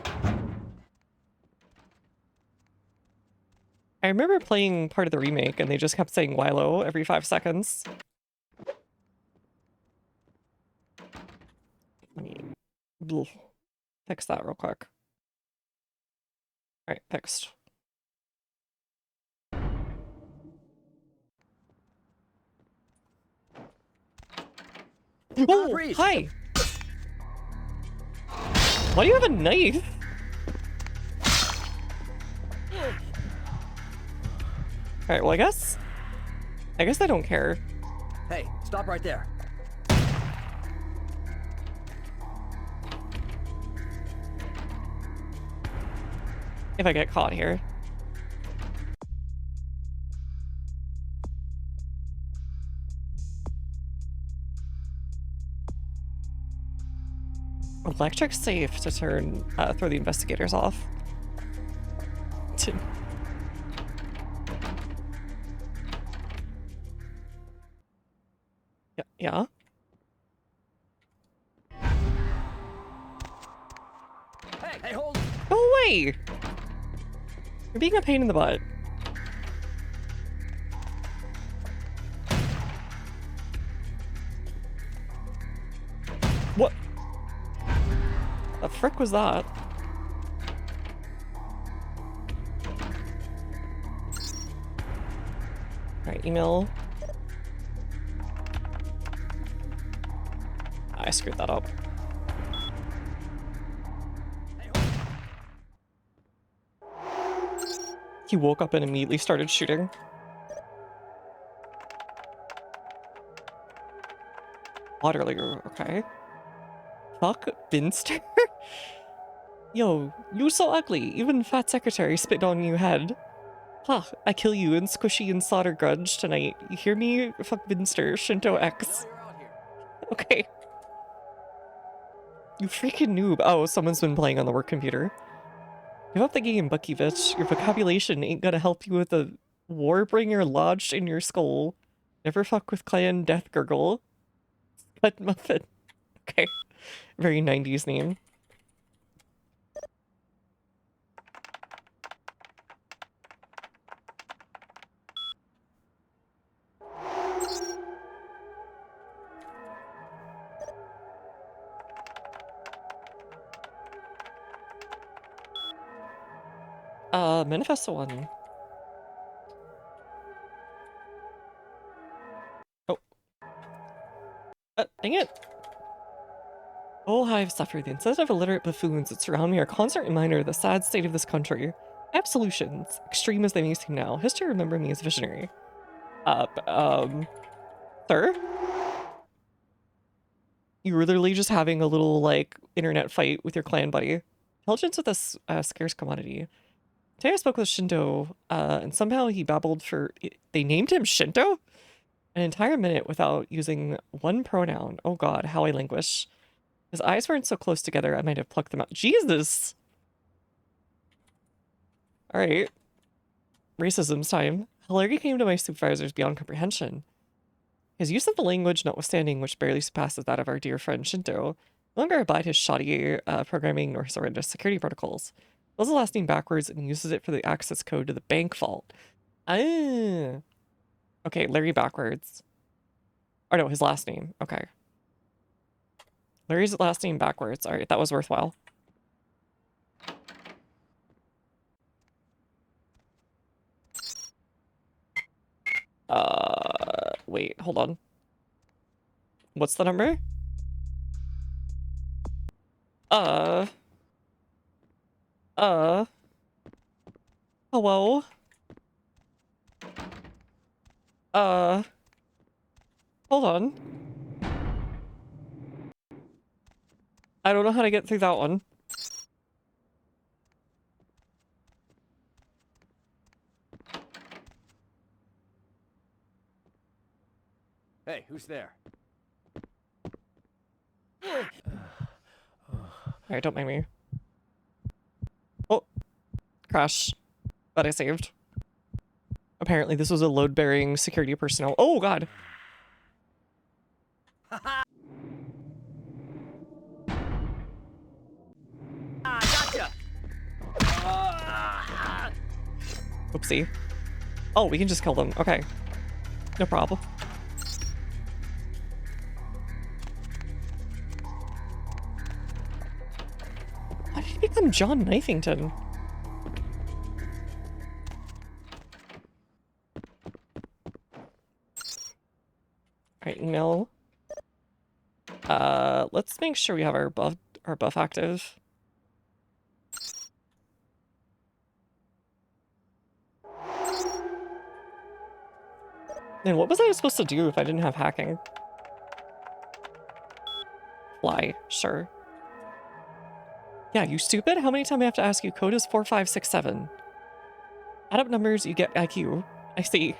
I remember playing part of the remake and they just kept saying Wilo every 5 seconds. Let me fix that real quick. Alright, fixed. Oh, hi! Why do you have a knife? Alright, well, I guess I don't care. Hey, stop right there. If I get caught here. Electric safe to throw the investigators off. Yeah. Hey, hold. Go away! You're being a pain in the butt. What? The frick was that? Alright, email. I screwed that up. He woke up and immediately started shooting. Waterloo, okay. Fuck Binster? Yo, you so ugly. Even fat secretary spit on you head. Huh, I kill you in squishy and slaughter grudge tonight. You hear me? Fuck Binster, Shinto X. Okay. You freaking noob. Oh, someone's been playing on the work computer. Give up the game, Buckivich. Your vocabulation ain't gonna help you with the Warbringer lodged in your skull. Never fuck with Clan Death Gurgle. Spud Muffin. Okay. Very 90s name. Manifesto one. Oh. Dang it. Oh, how I've suffered. The insensitive illiterate buffoons that surround me are a constant reminder of the sad state of this country. Absolutions, extreme as they may seem now. History remember me as visionary. Sir? You were literally just having a little, like, internet fight with your clan buddy. Intelligence with a scarce commodity. Today I spoke with Shinto, and somehow he babbled for... They named him Shinto? An entire minute without using one pronoun. Oh god, how I languish. His eyes weren't so close together, I might have plucked them out. Jesus! Alright. Racism's time. Hilarity came to my supervisors beyond comprehension. His use of the language notwithstanding, which barely surpasses that of our dear friend Shinto, no longer abide his shoddy programming nor his horrendous security protocols. Spells the last name backwards and uses it for the access code to the bank vault. Ah. Okay, Larry backwards. Or no, his last name. Okay. Larry's last name backwards. Alright, that was worthwhile. Wait, hold on. What's the number? Hello? Hold on. I don't know how to get through that one. Hey, who's there? Alright, don't mind me. Oh. Crash. That I saved. Apparently this was a load-bearing security personnel. Oh god! Gotcha! Oopsie. Oh, we can just kill them. Okay. No problem. How did he become John Knifington? Alright, email. Let's make sure we have our buff active. Then what was I supposed to do if I didn't have hacking? Fly, sure. Yeah, you stupid? How many times do I have to ask you? Code is 4567. Add up numbers, you get IQ. I see.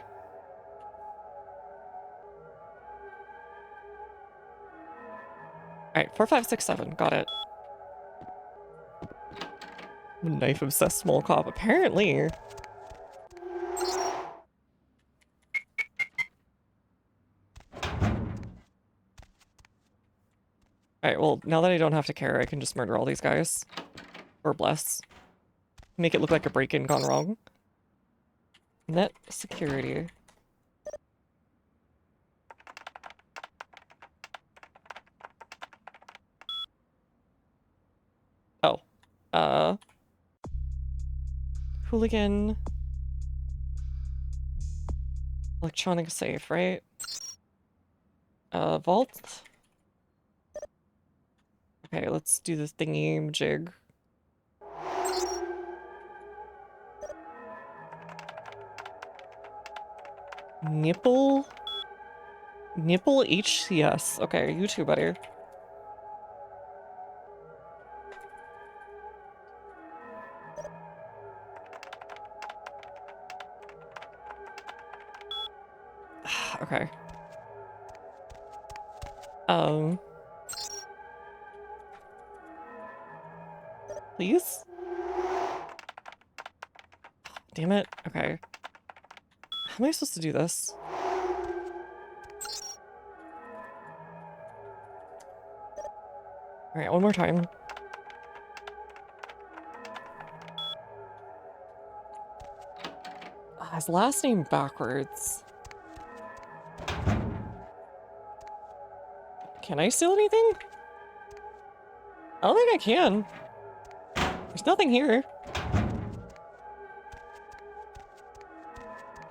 Alright, 4567. Got it. Knife obsessed small cop. Apparently. Alright, well, now that I don't have to care, I can just murder all these guys. Or bless. Make it look like a break-in gone wrong. Net security. Oh. Hooligan. Electronic safe, right? Vault. Okay, let's do this thingy jig. Nipple HCS. Okay, you too, buddy. Okay. Please? Damn it. Okay. How am I supposed to do this? Alright, one more time. His last name backwards. Can I steal anything? I don't think I can. There's nothing here.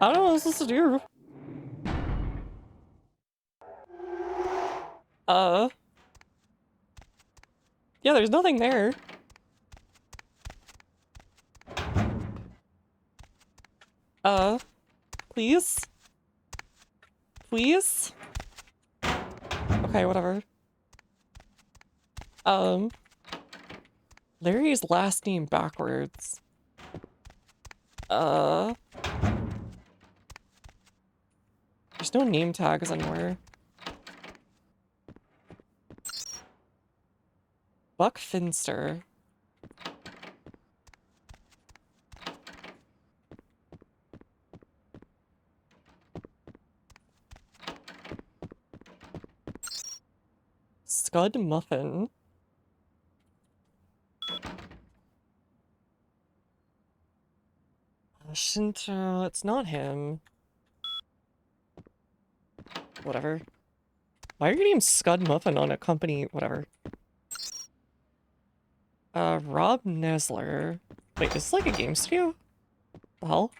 I don't know what I'm supposed to do. Yeah, there's nothing there. Please? Please? Okay, whatever. Larry's last name backwards. There's no name tags anywhere. Buck Finster. Scud Muffin. Shinto, it's not him. Whatever. Why are you named Scud Muffin on a company? Whatever. Rob Nesler. Wait, is this like a game studio? The hell?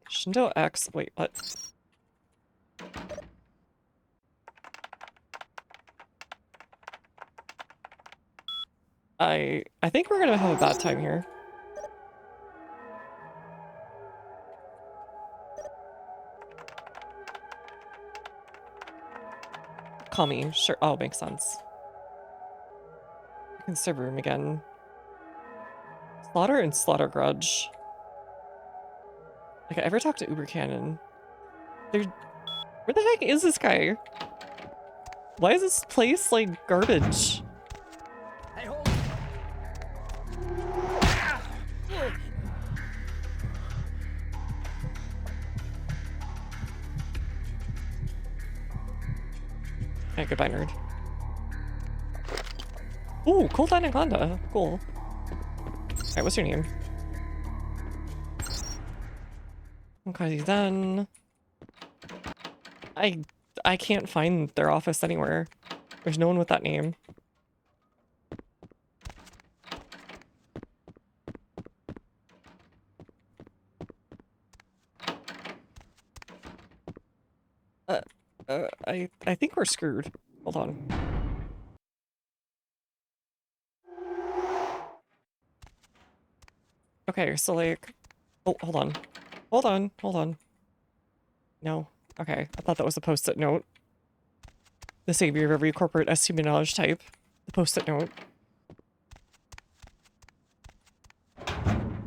Shinto X. Wait, what? I think we're gonna have a bad time here. Call me. Sure. Oh, makes sense. I can serve room again. Slaughter and Slaughter Grudge. Like, I ever talked to Uber Cannon? Where the heck is this guy? Why is this place like garbage? Hey, hold. Okay, goodbye, nerd. Ooh, Cold Anaconda. Cool. Alright, what's your name? Okay, then... I can't find their office anywhere. There's no one with that name. I think we're screwed. Hold on. Okay. Okay, so like, oh, hold on. Hold on, hold on. No. Okay, I thought that was a post-it note. The savior of every corporate espionage type. The post-it note.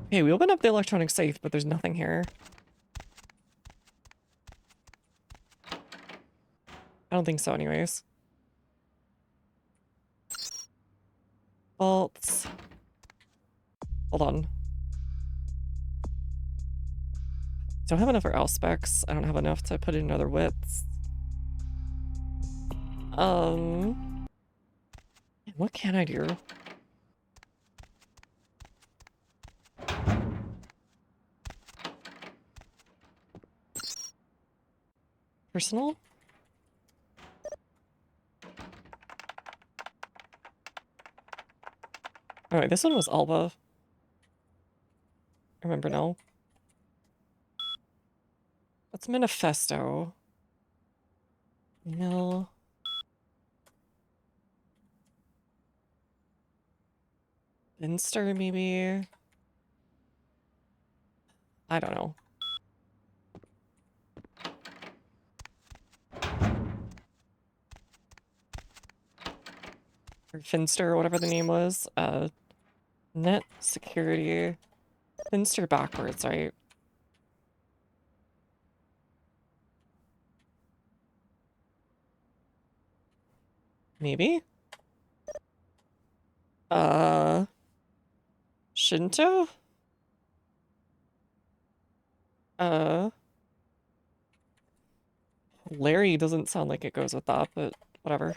Okay, we opened up the electronic safe, but there's nothing here. I don't think so anyways. Vaults. Hold on. Don't have enough for specs. I don't have enough to put in other widths. What can I do? Personal? Alright, this one was Alba. I remember now. What's Manifesto? Email. Insta, maybe? I don't know. Or Finster, or whatever the name was. Net security. Finster backwards, right? Maybe? Shinto? Larry doesn't sound like it goes with that, but whatever.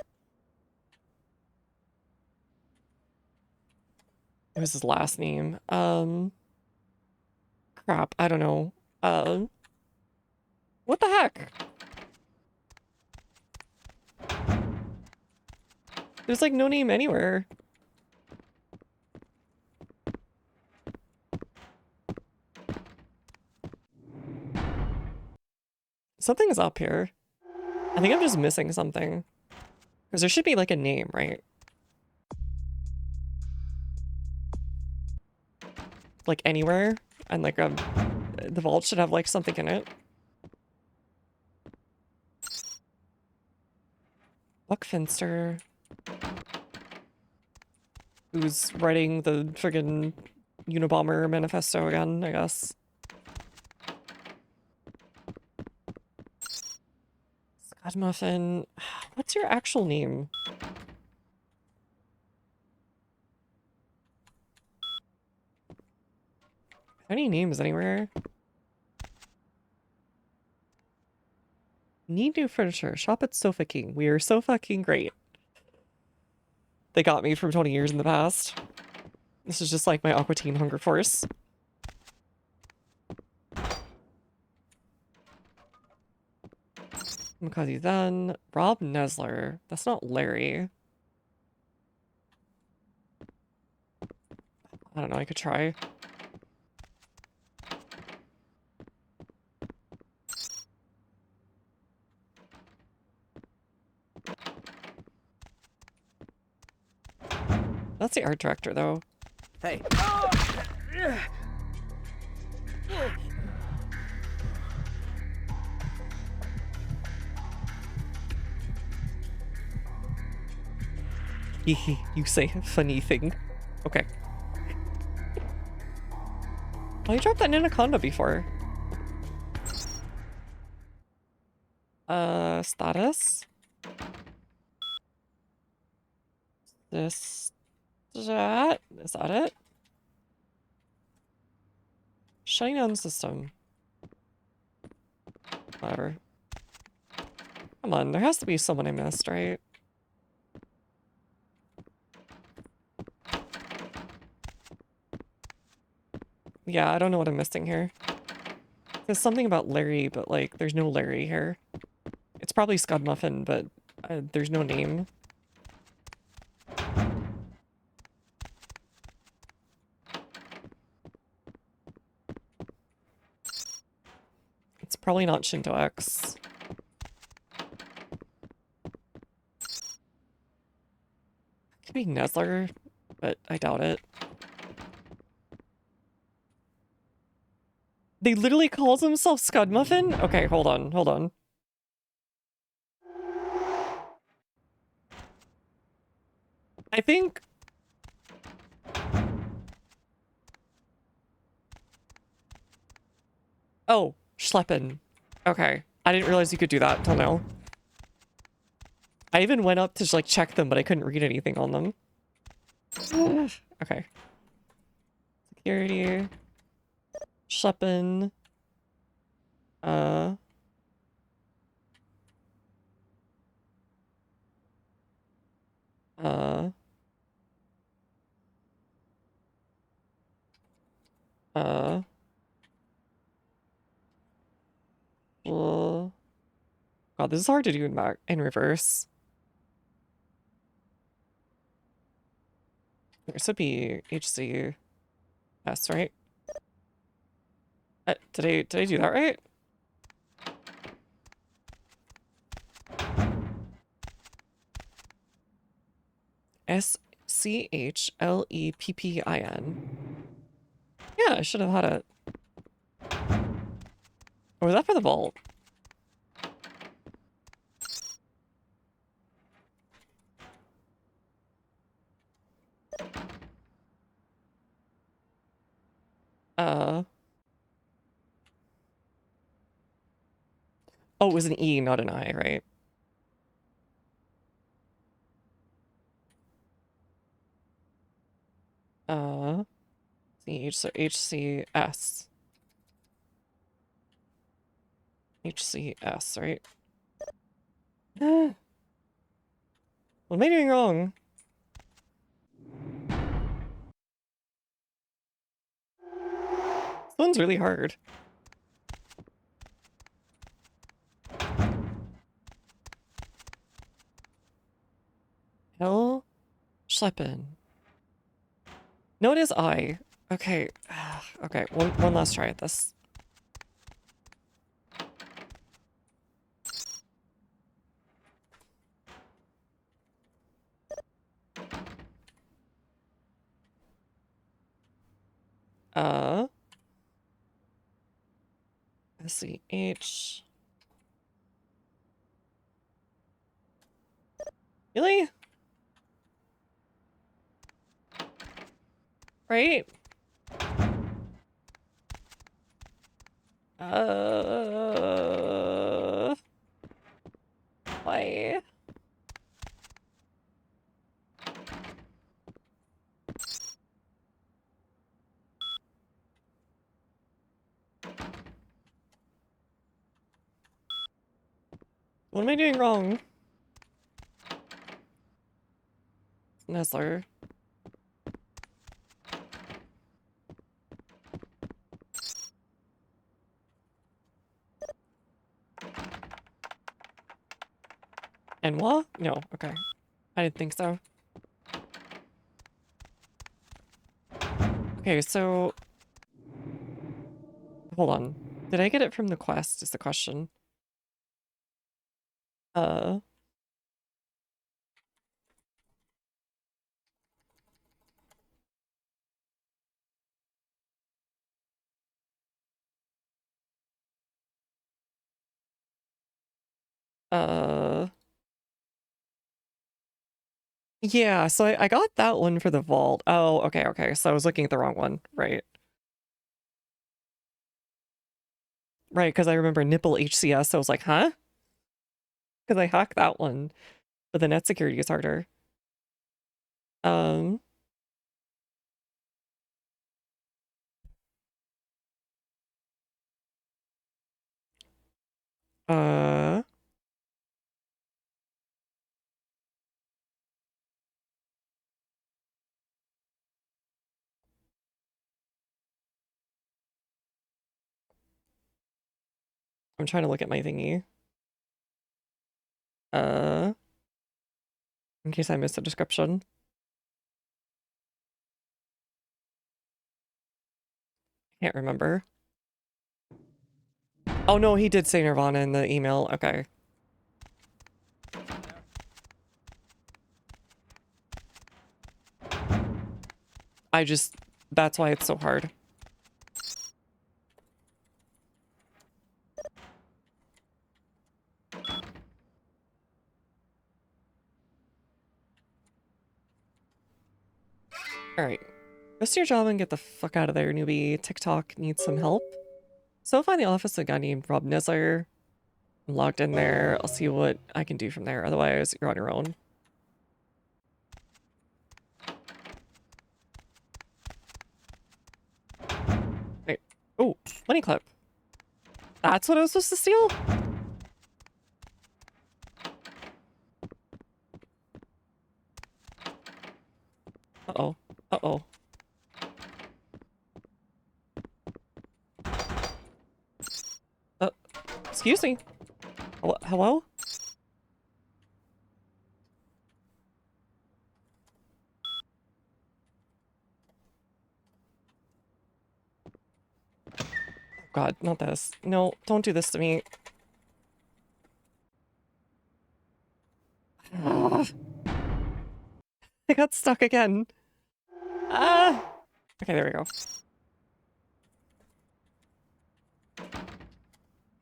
It was his last name. Crap, I don't know. What the heck? There's like no name anywhere. Something is up here. I think I'm just missing something. Because there should be like a name, right? Like anywhere. And like the vault should have like something in it. Buckfinster. Who's writing the friggin' Unabomber manifesto again, I guess. Scott Muffin. What's your actual name? Any names anywhere? Need new furniture. Shop at Sofa King. We are so fucking great. They got me from 20 years in the past. This is just like my Aqua Teen Hunger Force. Makazi then. Rob Nesler. That's not Larry. I don't know, I could try. That's the art director, though. Hey. You say a funny thing. Okay. Oh, you dropped that Anaconda before. Status? Is that it? Shutting down the system. Whatever. Come on, there has to be someone I missed, right? Yeah, I don't know what I'm missing here. There's something about Larry, but like, there's no Larry here. It's probably Scud Muffin, but there's no name. It's probably not Shinto X. Could be Nesler, but I doubt it. They literally calls himself Scud Muffin? Okay, hold on, hold on. I think... Oh, Schleppen. Okay. I didn't realize you could do that until now. I even went up to like check them, but I couldn't read anything on them. Okay. Security. Schleppen. Uh... Uh... God, this is hard to do in reverse. This would be HCS, right? Did I do that right? SCHLEPPIN. Yeah, I should have had it. Or was that for the vault? Oh, it was an E, not an I, right? CH, so HCS. HCS, right? What am I doing wrong? This one's really hard. Hell Schleppen. No, it is I. Okay. Okay, one last try at this. SCH. Really? Right? Why? What am I doing wrong? Nestler. And what? No, okay. I didn't think so. Okay, so... Hold on. Did I get it from the quest is the question. Yeah, so I got that one for the vault. Oh, okay, okay. So I was looking at the wrong one, right? Right, because I remember nipple HCS, so I was like, huh? Because I hacked that one, but the net security is harder. Um... I'm trying to look at my thingy. In case I missed a description. Can't remember. Oh no, he did say Nirvana in the email. Okay. That's why it's so hard. Alright. Go to your job and get the fuck out of there, newbie. TikTok needs some help. So find the office of a guy named Rob Nizar. I'm logged in there. I'll see what I can do from there. Otherwise, you're on your own. Wait. Oh, money clip. That's what I was supposed to steal? Uh-oh. Uh-oh. Excuse me. Hello? God, not this. No, don't do this to me. I got stuck again. Okay, there we go.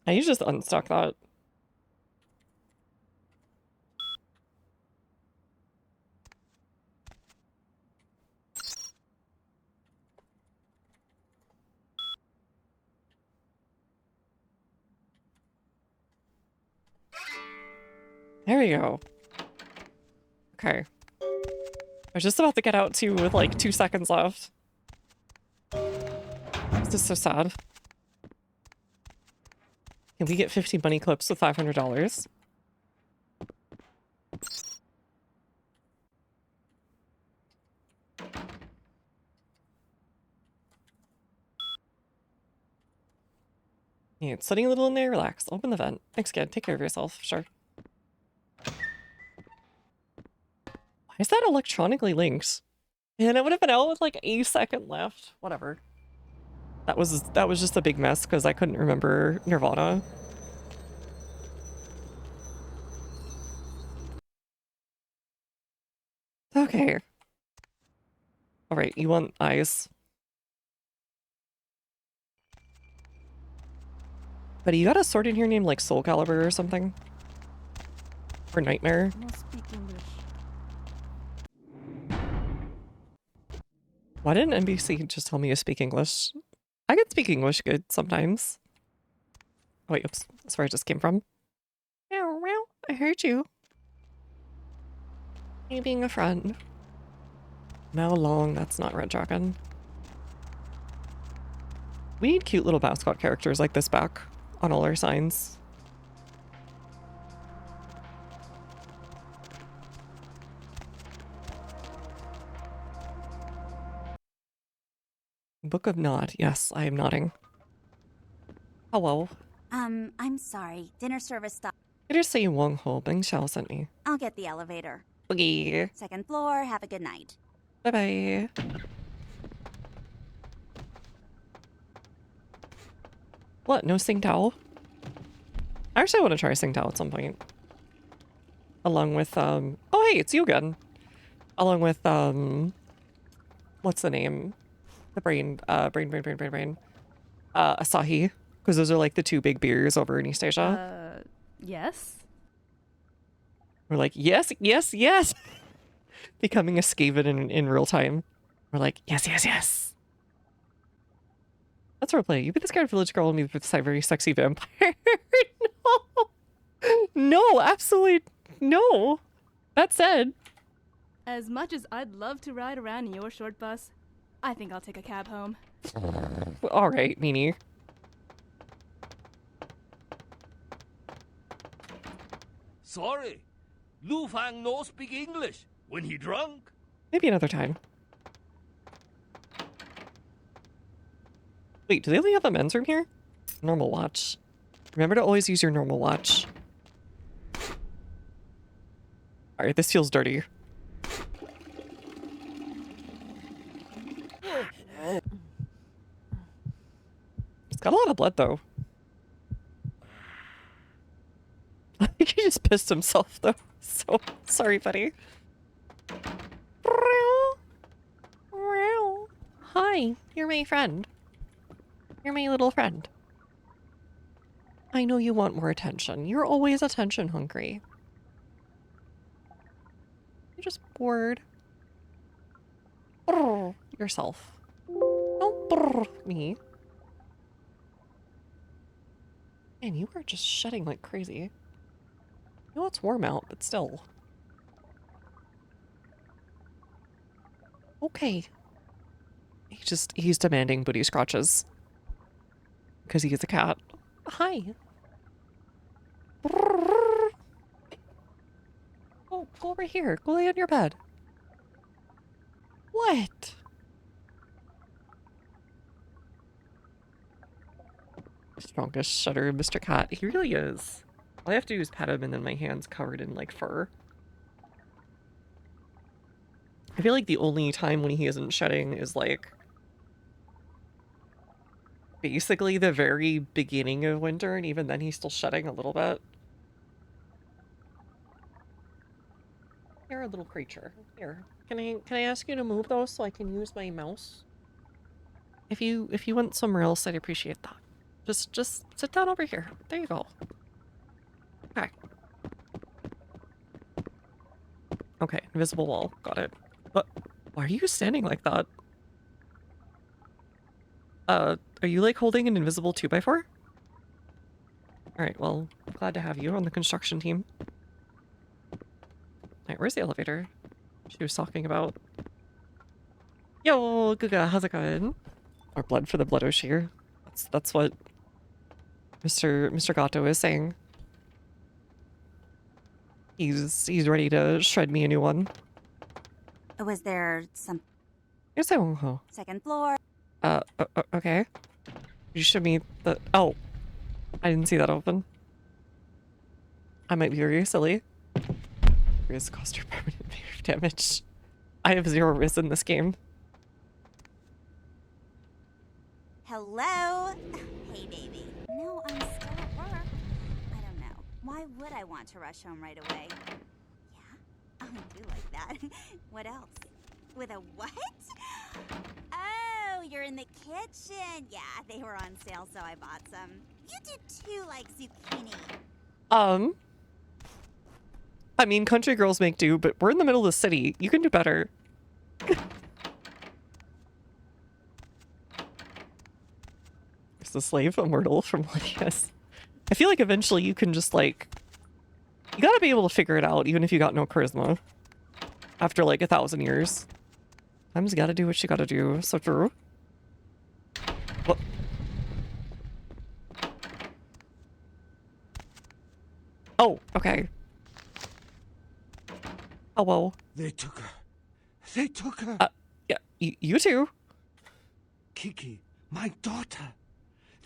You just unstuck that. There we go. Okay. I was just about to get out too with like 2 seconds left. This is so sad. Can we get 50 money clips with $500? Yeah, it's sitting a little in there. Relax. Open the vent. Thanks, kid. Take care of yourself. Sure. Why is that electronically linked? And it would have been out with like a second left. Whatever. That was just a big mess because I couldn't remember Nirvana. Okay. Alright, you want eyes. But you got a sword in here named like Soul Calibur or something? Or Nightmare? I don't speak English. Why didn't NBC just tell me to speak English? I can speak English good sometimes. Oh wait, oops. That's where I just came from. I heard you. You being a friend. How long? That's not Red Dragon. We need cute little mascot characters like this back on all our signs. Book of Nod. Yes, I am nodding. Hello. I'm sorry. Dinner service stopped. It is say Wong Ho Bing Xiao sent me. I'll get the elevator. Okay. Second floor. Have a good night. Bye-bye. What? No Sing Tao? I actually want to try Sing Tao at some point. Along with, oh hey, it's you again. Along with, what's the name? The brain, brain. Asahi. Because those are like the 2 big beers over in East Asia. Yes? We're like, yes, yes, yes! Becoming a Skaven in real time. We're like, yes, yes, yes! That's roleplay. You be the scared village girl and me with the very sexy vampire. No! No, absolutely no! That said... As much as I'd love to ride around in your short bus, I think I'll take a cab home. Alright, meanie. Sorry, Lu Fang no speak English. When he drunk? Maybe another time. Wait, do they only have a men's room here? Normal watch. Remember to always use your normal watch. Alright, this feels dirty. It's got a lot of blood, though. I think he just pissed himself, though. So, sorry, buddy. Hi, you're my friend. You're my little friend. I know you want more attention. You're always attention hungry. You're just bored. Brr yourself. Don't brr me. Man, you are just shedding like crazy. You know it's warm out, but still. Okay. He's demanding booty scratches. Because he is a cat. Hi. Oh, go over here. Go lay on your bed. What? Strongest shudder, Mr. Cat. He really is. All I have to do is pat him and then my hand's covered in like fur. I feel like the only time when he isn't shedding is like basically the very beginning of winter, and even then he's still shedding a little bit. You're a little creature. Here. Can I ask you to move though so I can use my mouse? If you went somewhere else, I'd appreciate that. Just sit down over here. There you go. Okay. Okay, invisible wall. Got it. But why are you standing like that? Are you like holding an invisible 2x4? Alright, well, glad to have you on the construction team. Alright, where's the elevator? She was talking about. Yo, Guga, how's it going? Our blood for the blood O'Shear. That's what Mr. Gato is saying. He's ready to shred me a new one. Was there some... Yes, I won't go. Second floor. Okay. You show me the... Oh. I didn't see that open. I might be very silly. Riz cost your permanent damage. I have 0 Riz in this game. Hello? Hey, baby. No, I'm still at work. I don't know. Why would I want to rush home right away? Yeah? Oh, I do like that. What else? With a what? Oh, you're in the kitchen. Yeah, they were on sale, so I bought some. You do too like zucchini. I mean, country girls make do, but we're in the middle of the city. You can do better. It's the slave immortal from Lydia's. I feel like eventually you can just like... You gotta be able to figure it out, even if you got no charisma. After like 1,000 years. Times gotta do what you gotta do. So true. What? Oh, okay. Oh, well. They took her. They took her. Yeah, you too. Kiki, my daughter.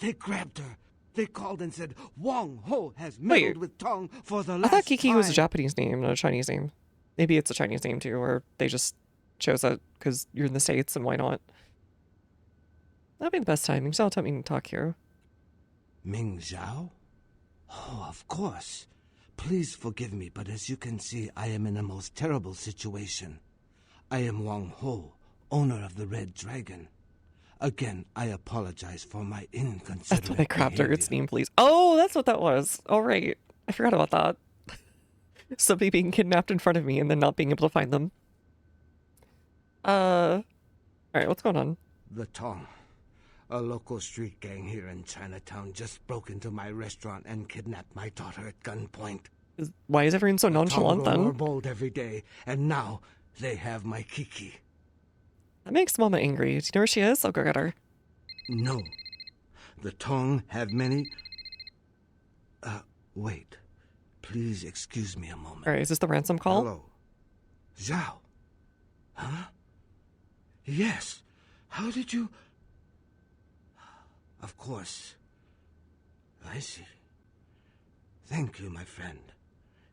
They grabbed her. They called and said, Wong Ho has meddled with Tong for the last I thought Kiki time. was a Japanese name, not a Chinese name. Maybe it's a Chinese name too, or they just chose it because you're in the States and why not? That'd be the best time. Ming Zhao taught me to talk here. Ming Zhao? Oh, of course. Please forgive me, but as you can see, I am in a most terrible situation. I am Wang Ho, owner of the Red Dragon. Again, I apologize for my inconsiderate That's what I grabbed her. behavior. Its name, please. Oh, that's what that was. All right. I forgot about that. Somebody being kidnapped in front of me and then not being able to find them. All right, what's going on? The Tong, a local street gang here in Chinatown, just broke into my restaurant and kidnapped my daughter at gunpoint. Why is everyone so nonchalant Tong grow more then? bold every day, and now they have my Kiki. That makes Mama angry. Do you know where she is? I'll go get her. No. The Tong have many... wait. Please excuse me a moment. All right, is this the ransom call? Hello. Zhao. Huh? Yes. How did you... Of course. I see. Thank you, my friend.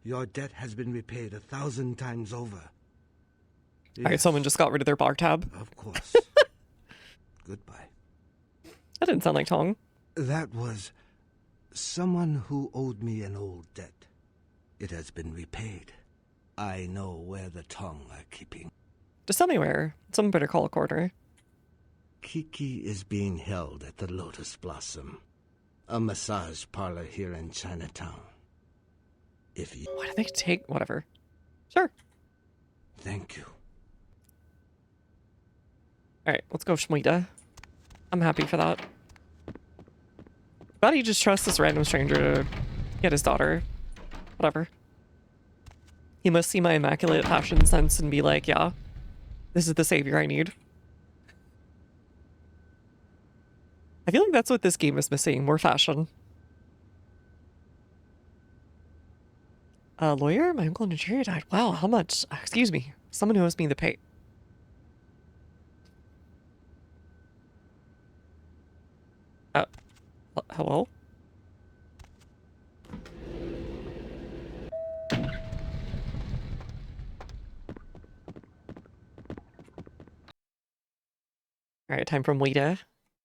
Your debt has been repaid 1,000 times over. All right, someone just got rid of their bar tab. Of course. Goodbye. That didn't sound like Tong. That was someone who owed me an old debt. It has been repaid. I know where the Tong are keeping. Just tell me where. Someone better call a quarter. Kiki is being held at the Lotus Blossom, a massage parlor here in Chinatown. If you... Why do they take... Whatever. Sure. Thank you. Alright, let's go Shmuita. I'm happy for that. But he just trusts this random stranger to get his daughter. Whatever. He must see my immaculate fashion sense and be like, yeah, this is the savior I need. I feel like that's what this game is missing, more fashion. A lawyer? My uncle in Nigeria died. Wow, how much? Excuse me. Someone who owes me the pay. Hello? Alright, time for Moita.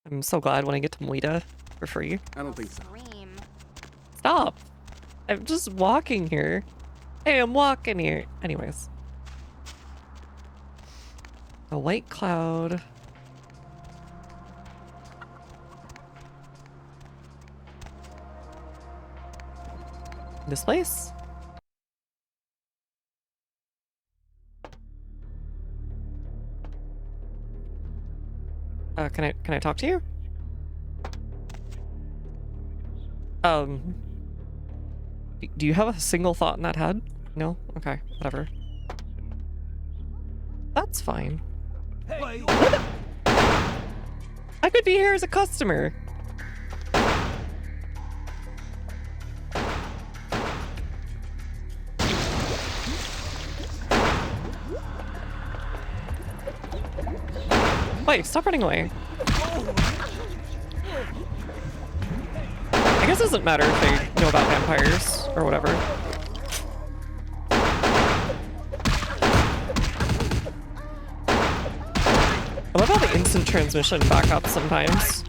I'm so glad when I get to Moita for free. I don't think so. Stop! I'm just walking here. Hey, I'm walking here. Anyways. A white cloud. This place? Can I talk to you? Do you have a single thought in that head? No? Okay, whatever. That's fine. Hey, What the? I could be here as a customer. Wait, stop running away. I guess it doesn't matter if they know about vampires or whatever. I love how the instant transmission back up sometimes.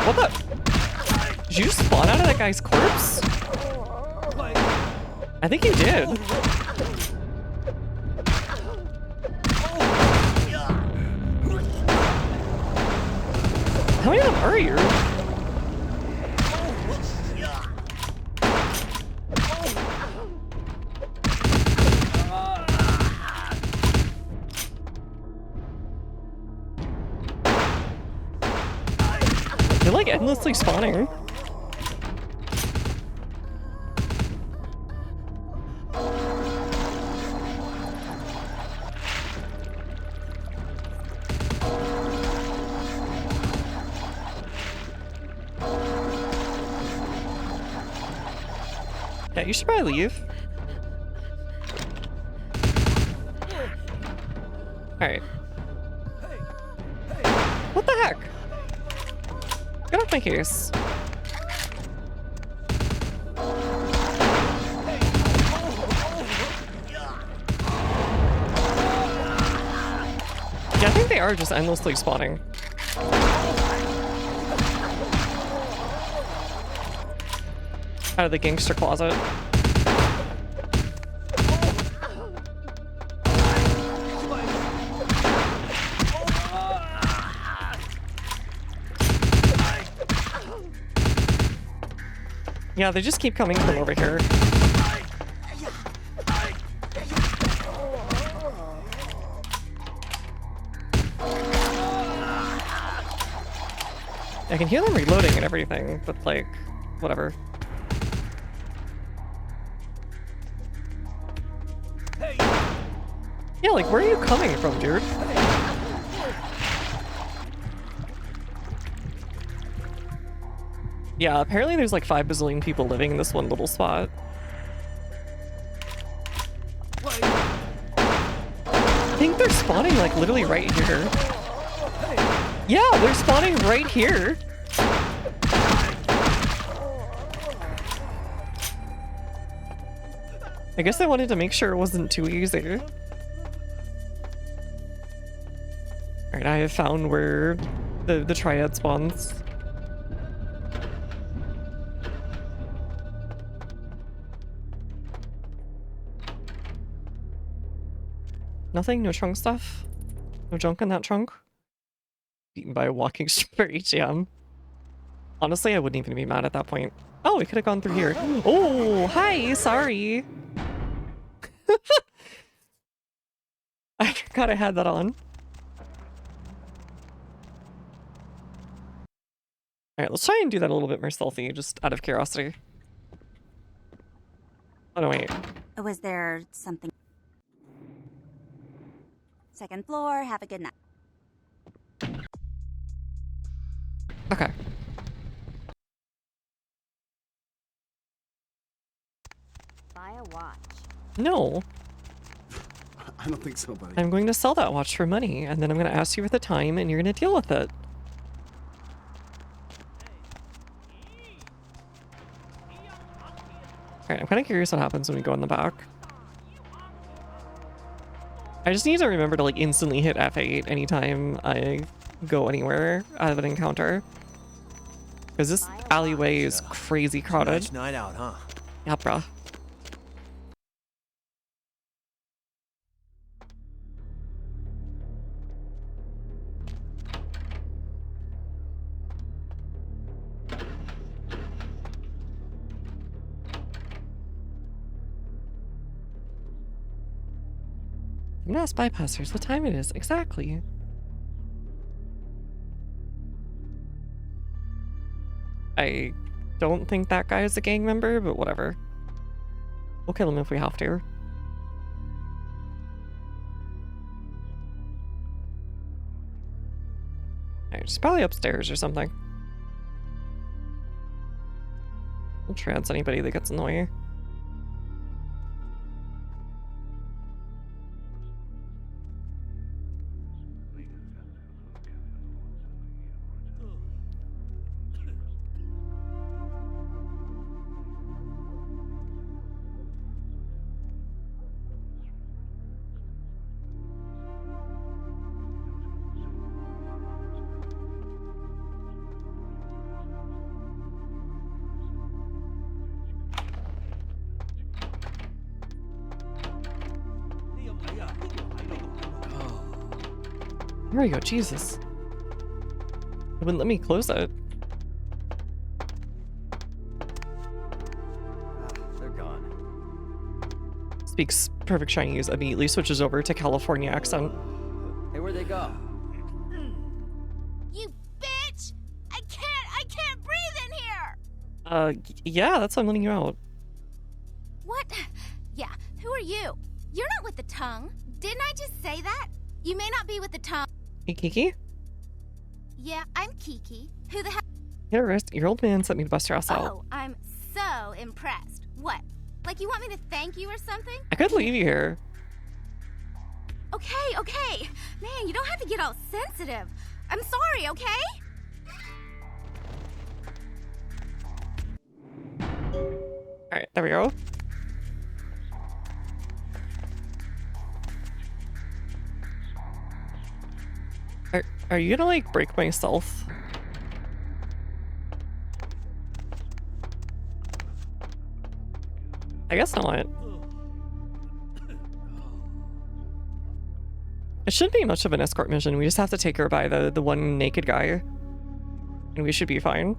What the? Did you just spawn out of that guy's corpse? I think you did. How many of them are you? They're like endlessly spawning. Yeah, you should probably leave. Alright. What the heck? Get off my case. Yeah, I think they are just endlessly spawning. Out of the gangster closet. Yeah, they just keep coming from over here. I can hear them reloading and everything, but like, whatever. Yeah, like, where are you coming from, dude? Yeah, apparently there's like 5 bazillion people living in this one little spot. I think they're spawning like literally right here. Yeah, they're spawning right here. I guess I wanted to make sure it wasn't too easy. Alright, I have found where the triad spawns. Nothing? No trunk stuff? No junk in that trunk? Beaten by a walking strawberry jam. Honestly, I wouldn't even be mad at that point. Oh, we could have gone through here. Oh, hi, sorry. I forgot I had that on. Alright, let's try and do that a little bit more stealthy, just out of curiosity. Oh no, wait. Was there something? Second floor, have a good night. Okay. Buy a watch. No. I don't think so, buddy. I'm going to sell that watch for money, and then I'm going to ask you for the time, and you're going to deal with it. Alright, I'm kind of curious what happens when we go in the back. I just need to remember to like instantly hit F8 anytime I go anywhere out of an encounter. Because this alleyway is crazy crowded. Nice night out, huh? Yeah, bruh. I'm gonna ask bypassers what time it is exactly. I don't think that guy is a gang member, but whatever. We'll kill him if we have to. Alright, she's probably upstairs or something. We'll trance anybody that gets in the way. There we go, Jesus. It wouldn't let me close it. They're gone. Speaks perfect Chinese, immediately switches over to California accent. Hey, where'd they go? You bitch! I can't breathe in here! Yeah, that's why I'm letting you out. What? Yeah, who are you? You're not with the tongue. Didn't I just say that? You may not be with the tongue. Hey, Kiki? Yeah, I'm Kiki. Who the hell? Get a rest. Your old man sent me to bust your ass out. Oh, I'm so impressed. What? Like you want me to thank you or something? I could leave you here. Okay. Man, you don't have to get all sensitive. I'm sorry, okay? Alright, there we go. Are you gonna like break my stealth? I guess not. It shouldn't be much of an escort mission. We just have to take her by the one naked guy. And we should be fine.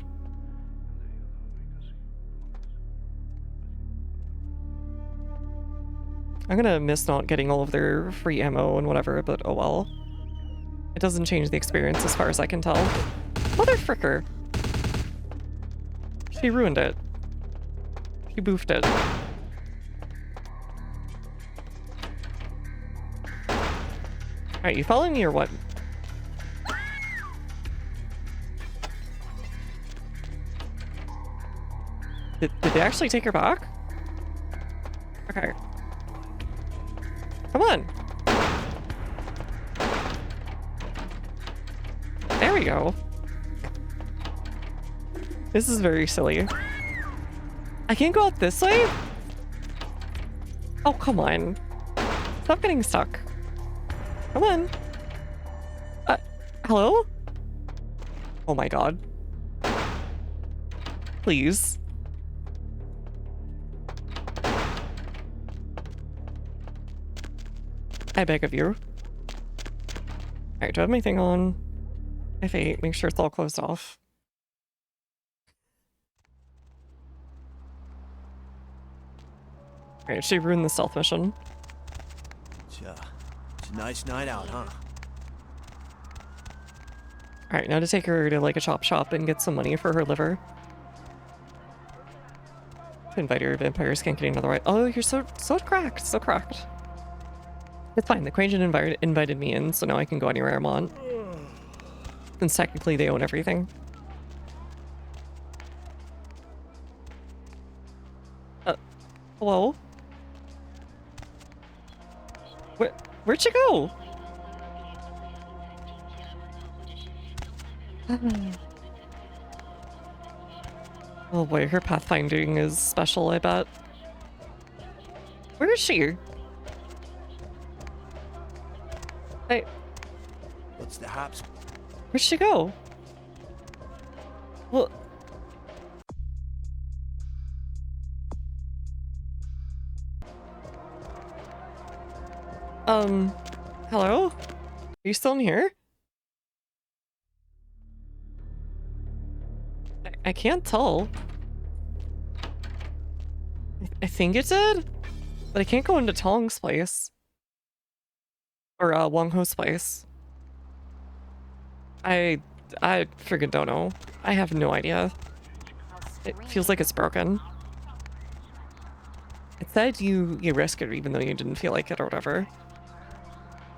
I'm gonna miss not getting all of their free ammo and whatever, but oh well. It doesn't change the experience as far as I can tell. Mother fricker! She ruined it. She boofed it. Alright, you following me or what? Did they actually take her back? Okay. Come on. There we go. This is very silly. I can't go out this way? Oh, come on. Stop getting stuck. Come on. Hello? Oh my god. Please. I beg of you. Alright, do I have my thing on? F8, make sure it's all closed off. Alright, she ruined the stealth mission. It's a nice night out, huh? Alright, now to take her to like a chop shop and get some money for her liver. Invite her, vampires can't get another right. Oh, you're so cracked, so cracked. It's fine, the Quajan invited me in, so now I can go anywhere I want. Since technically they own everything. Hello? Where'd you go? Oh boy, her pathfinding is special, I bet. Where is she? Hey. What's the haps? Where'd she go? Well... hello? Are you still in here? I can't tell. I think it did, but I can't go into Tong's place. Or, Wang Ho's place. I friggin' don't know. I have no idea. It feels like it's broken. It said you risk it even though you didn't feel like it or whatever.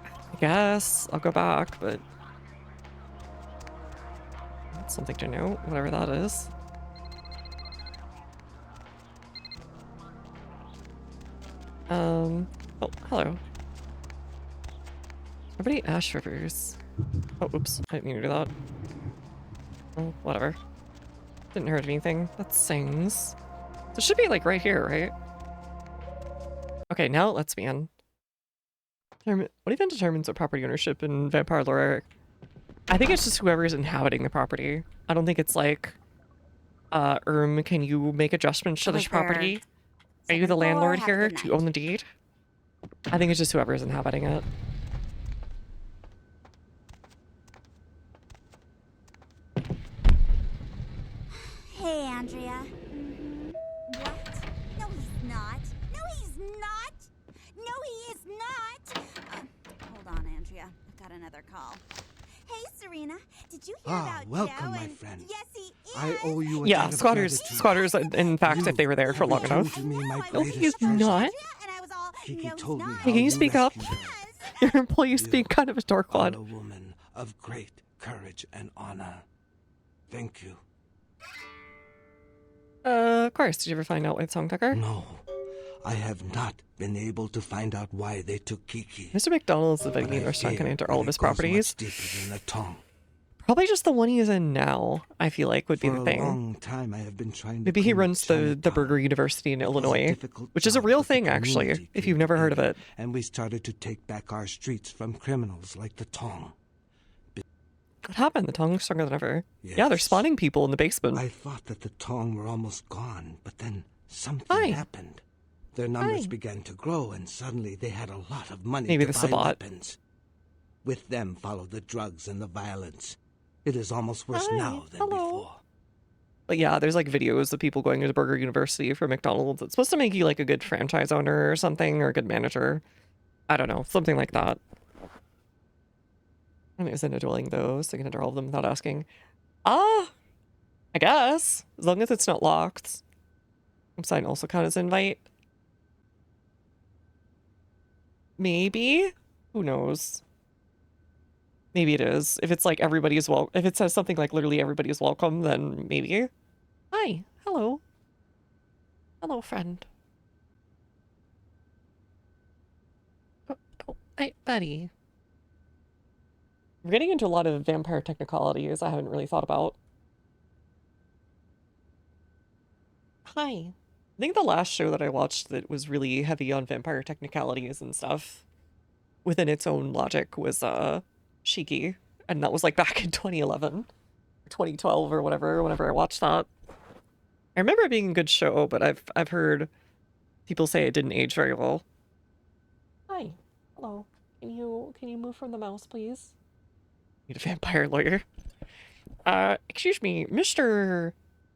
I guess I'll go back, but... That's something to note, whatever that is. Oh, hello. Everybody Ash Rivers. Oh, oops. I didn't mean to do that. Oh, whatever. Didn't hurt anything. That sings. So it should be like right here, right? Okay, now it lets me in. What even determines what property ownership in Vampire lore? I think it's just whoever's inhabiting the property. I don't think it's like, can you make adjustments to this property? Are you the landlord here? Do you own the deed? I think it's just whoever's inhabiting it. Hey, Andrea. What? No, he's not. No, he's not. No, he is not. Hold on, Andrea. I've got another call. Hey, Serena. Did you hear about welcome, Joe? my And friend. yes, he is. I owe you a Yeah, debt of squatters, in fact, if they were there for long enough. No, he's not. Kiki told me Hey, can you speak up? Your employees being kind of a are dorkwad. a woman of great courage and honor. Thank you. Of course. Did you ever find out why the song took her? No, I have not been able to find out why they took Kiki. Mr. McDonald's the vending restaurant can enter all of his properties. Deeper than the tongue. Probably just the one he is in now, I feel like, would be the thing. For a long time, I have been trying to Maybe he runs the Burger University in Illinois, which is a real thing, actually, if you've never heard of it. And we started to take back our streets from criminals like the Tong. What happened? The Tong's stronger than ever. Yes. Yeah, they're spawning people in the basement. I thought that the Tong were almost gone, but then something happened. Their numbers began to grow, and suddenly they had a lot of money Maybe to the buy Sabbat. weapons. With them followed the drugs and the violence. It is almost worse now than before. But yeah, there's like videos of people going to Burger University for McDonald's. It's supposed to make you like a good franchise owner or something, or a good manager. I don't know, something like that. I mean, it was in a dwelling though, so you can enter all of them without asking. I guess. As long as it's not locked. Sign also count as invite. Maybe? Who knows? Maybe it is. If it's like everybody is if it says something like literally everybody is welcome, then maybe. Hi. Hello. Hello, friend. Oh, hey, buddy. We're getting into a lot of vampire technicalities I haven't really thought about. Hi. I think the last show that I watched that was really heavy on vampire technicalities and stuff within its own logic was Shiki. and that was like back in 2011 or 2012 or whatever, whenever I watched that. I remember it being a good show, but I've heard people say it didn't age very well. Hi. Hello. Can you move from the mouse, please? Need a vampire lawyer. Excuse me, Mr.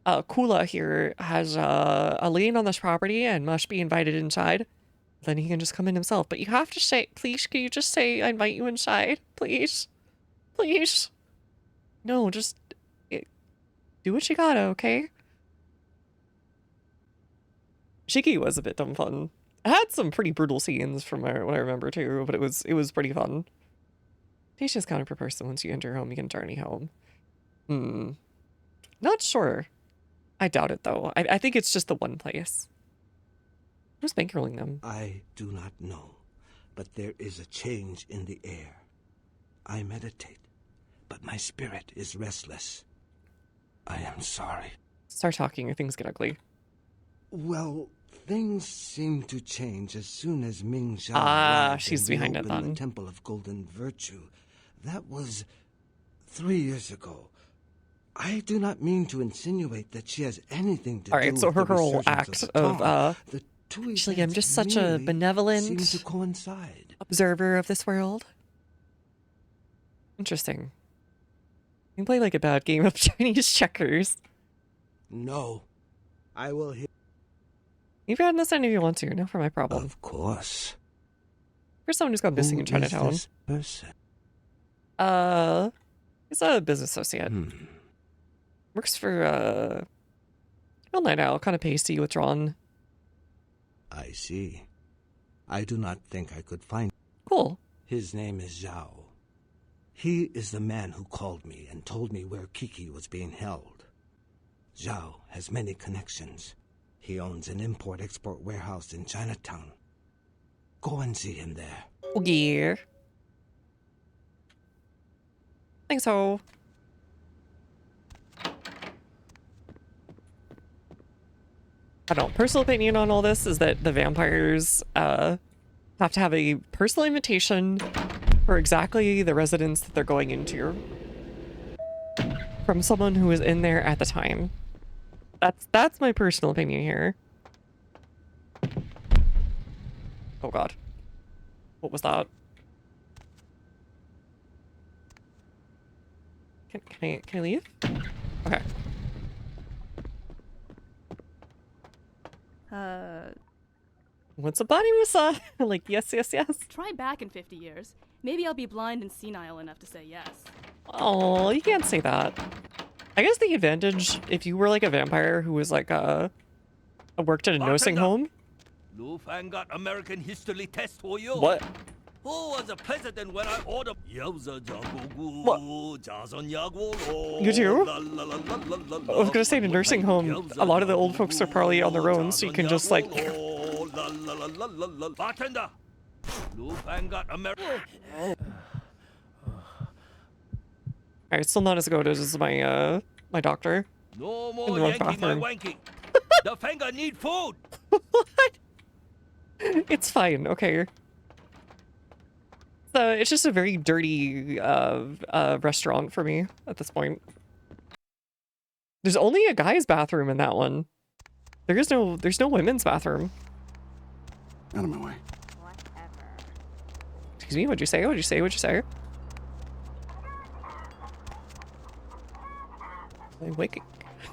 Kula here has a lien on this property and must be invited inside. Then he can just come in himself. But you have to say, please, can you just say I invite you inside? Please? Please? No, just do what you gotta, okay? Shiki was a bit dumb fun. It had some pretty brutal scenes from what I remember too, but it was pretty fun. Patience counter per person. Once you enter your home, you can journey home. Not sure. I doubt it though. I think it's just the one place. Who's bankrolling them? I do not know, but there is a change in the air. I meditate, but my spirit is restless. I am sorry. Start talking or things get ugly. Well, things seem to change as soon as Ming Zhao arrived she's and behind it reopened then. the Temple of Golden Virtue. That was 3 years ago. I do not mean to insinuate that she has anything to do Alright, so with her the whole resurgence act of Tong. of actually, I'm just such a benevolent seem to coincide. observer of this world. Interesting. You can play like a bad game of Chinese checkers. No. I will hear. You can understand if you want to, no for my problem. Of course. For someone who's gone missing in Chinatown. Is this person? He's a business associate. Works for, well, night owl, kind of pasty, withdrawn. I see. I do not think I could find. Cool. His name is Zhao. He is the man who called me and told me where Kiki was being held. Zhao has many connections. He owns an import-export warehouse in Chinatown. Go and see him there. Okay. Thanks, ho. I don't know. Personal opinion on all this is that the vampires have to have a personal invitation for exactly the residence that they're going into from someone who was in there at the time. That's my personal opinion here. Oh god. What was that? Can I leave? Okay. What's a body massage? Like, yes, yes, yes. Try back in 50 years. Maybe I'll be blind and senile enough to say yes. Oh, you can't say that. I guess the advantage, if you were like a vampire who was like worked at a nursing home. Lu Fang got American history test for you. What? Who was the president when I ordered? What? You do? I was gonna say in a nursing home, a lot of the old folks are probably on their own, so you can just like. Bartender. Lu Fang got American. Alright, still not as good as my my doctor. No In more the wrong yanking my bathroom. wanking. The finger need food. What? It's fine, okay. So it's just a very dirty restaurant for me at this point. There's only a guy's bathroom in that one. There's no women's bathroom. Out of my way. Excuse me, what'd you say? What'd you say? What'd you say? I'm waking.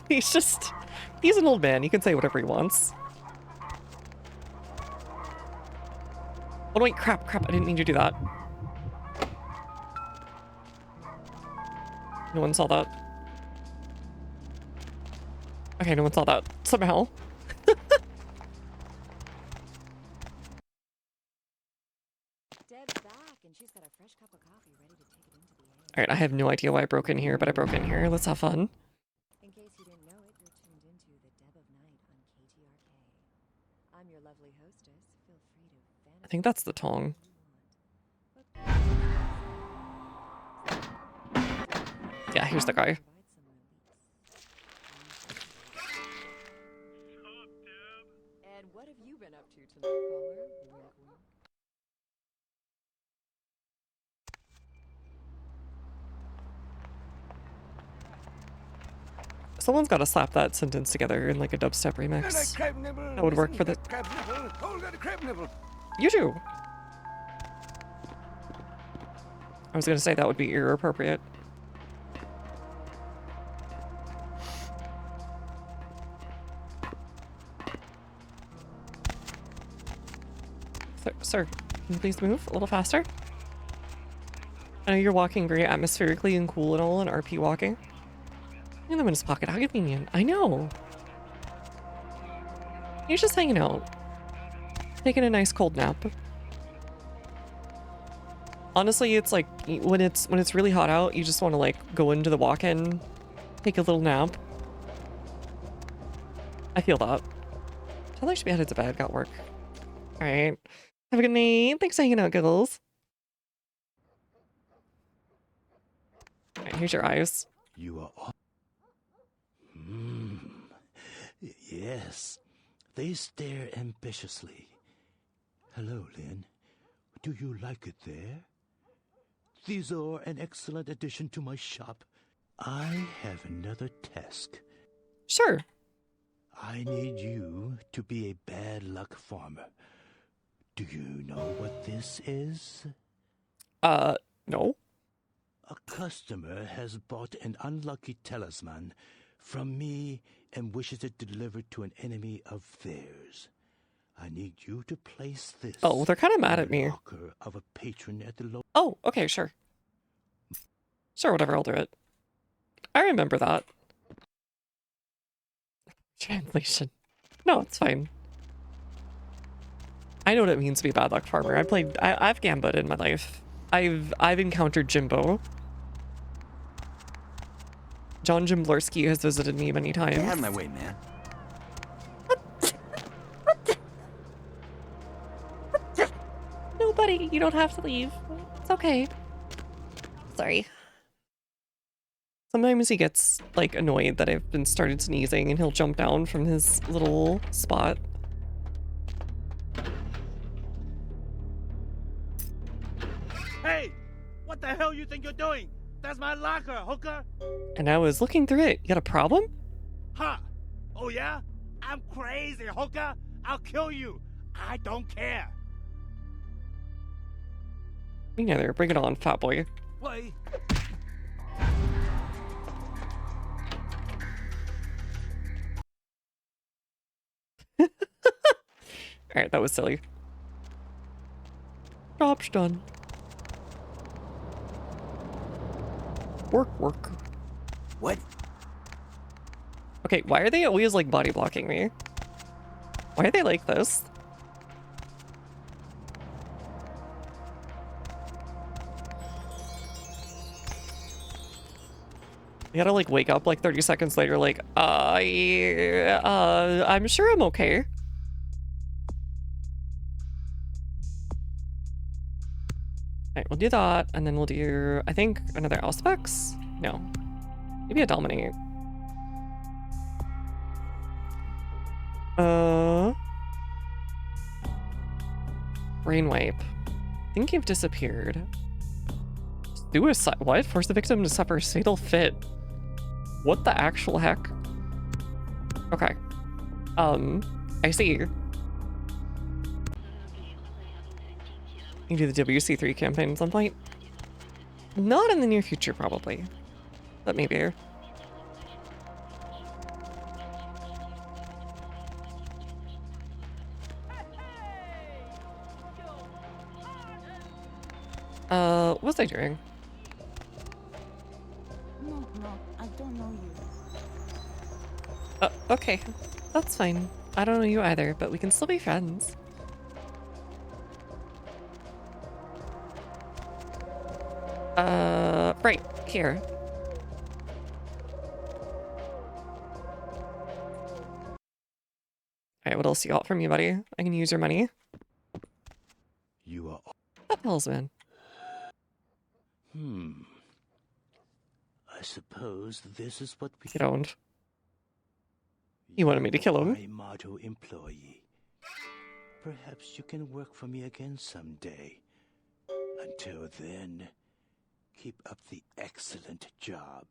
He's an old man. He can say whatever he wants. Oh wait, crap, I didn't mean to do that. No one saw that. Okay, no one saw that. Somehow. Alright, I have no idea why I broke in here, but I broke in here. Let's have fun. In case you didn't know it, you're tuned into the Deb of Night on KTRK. I'm your lovely hostess. Feel free to I think that's the tongue. Yeah, here's the guy. And what have you been up to tonight, caller? Wink, wink. Someone's got to slap that sentence together in like a dubstep remix. That would work for the. You do. I was gonna say that would be ear appropriate. Sir, can you please move a little faster? I know you're walking very atmospherically and cool and all, and RP walking. Look at them in his pocket. How convenient. I know. He's just hanging out. Taking a nice cold nap. Honestly, it's like when it's really hot out, you just want to like go into the walk-in, take a little nap. I feel that. Tell her should be headed to bed. Got work. All right. Have a good night. Thanks for hanging out, Giggles. All right, here's your eyes. You are all... Yes. They stare ambitiously. Hello, Lynn. Do you like it there? These are an excellent addition to my shop. I have another task. Sure. I need you to be a bad luck farmer. Do you know what this is? No. A customer has bought an unlucky talisman from me and wishes it delivered to an enemy of theirs. I need you to place this. Oh, they're kind of mad at me. Locker of a patron at the Oh, okay, sure. Sure, whatever, I'll do it. I remember that. Translation. No, it's fine. I know what it means to be a bad luck farmer. I've gambled in my life. I've encountered Jimbo. John Jimblorski has visited me many times. Get out of my way, man. No, buddy, you don't have to leave. It's okay. Sorry. Sometimes he gets, like, annoyed that I've been started sneezing and he'll jump down from his little spot. Hey! What the hell you think you're doing? That's my locker, hooker! And I was looking through it. You got a problem? Huh? Oh yeah? I'm crazy, hooker! I'll kill you! I don't care! Me neither. Bring it on, fat boy. Wait. Alright, that was silly. Job's done. Work. What? Okay, why are they always, like, body blocking me? Why are they like this? You gotta, like, wake up, like, 30 seconds later, like, I'm sure I'm okay. Alright, we'll do that, and then we'll do, I think, another Auspex? No. Maybe a Dominate. Brainwipe. I think you've disappeared. Suicide? What? Force the victim to suffer fatal fit. What the actual heck? Okay. I see. You can do the WC3 campaign at some point. Not in the near future, probably. But maybe. What was I doing? No, I don't know you. Okay. That's fine. I don't know you either, but we can still be friends. Right. Here. Alright, what else you got from me, buddy? I can use your money. You are... What the hell's man? I suppose this is what we... Get owned. You wanted me to kill him? A motto employee. Perhaps you can work for me again someday. Until then, keep up the excellent job.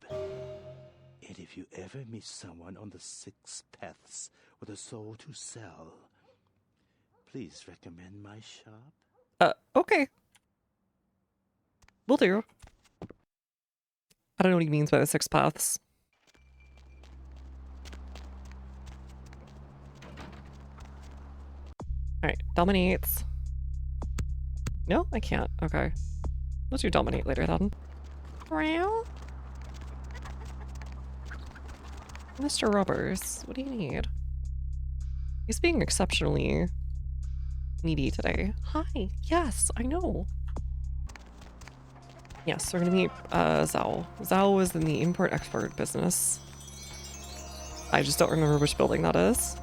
And if you ever meet someone on the six paths with a soul to sell, please recommend my shop. Okay. Will do. I don't know what he means by the six paths. Alright, dominates. No, I can't. Okay. Let's do dominate later then. Mr. Rubbers, what do you need? He's being exceptionally needy today. Hi. Yes, I know. Yes, we're gonna meet Zhao. Zhao is in the import-export business. I just don't remember which building that is.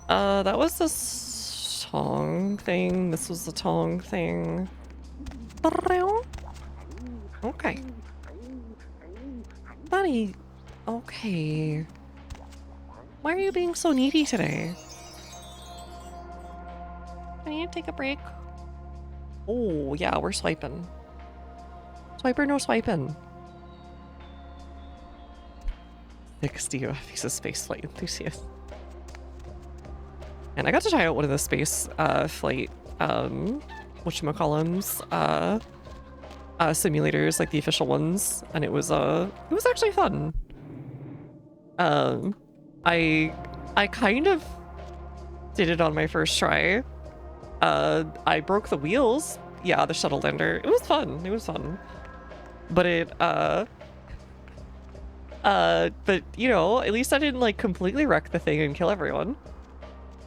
That was the Tong thing. This was the Tong thing. Okay. Buddy. Okay. Why are you being so needy today? I need to take a break. Oh, yeah, we're swiping. Swiper, no swiping. 60 of he's a spaceflight enthusiast. And I got to try out one of the space flight whatchamacallums simulators, like the official ones, and it was actually fun. I kind of did it on my first try. I broke the wheels. Yeah, the shuttle lander. It was fun. It was fun. But but you know, at least I didn't like completely wreck the thing and kill everyone.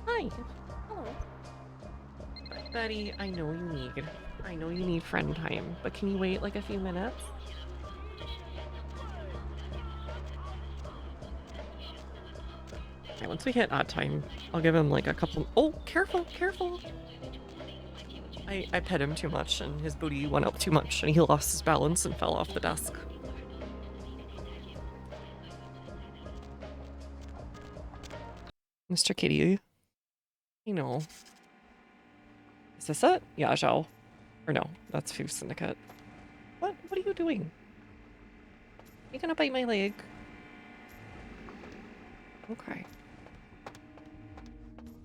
Hi. Hello. Betty, I know you need friend time, but can you wait like a few minutes? Okay, once we hit odd time, I'll give him like a couple. Oh, careful, careful. I pet him too much and his booty went up too much and he lost his balance and fell off the desk. Mr. Kitty. You know. Is this it? Yeah, Zhao. Or no, that's Fu Syndicate. What are you doing? You gonna bite my leg? Okay.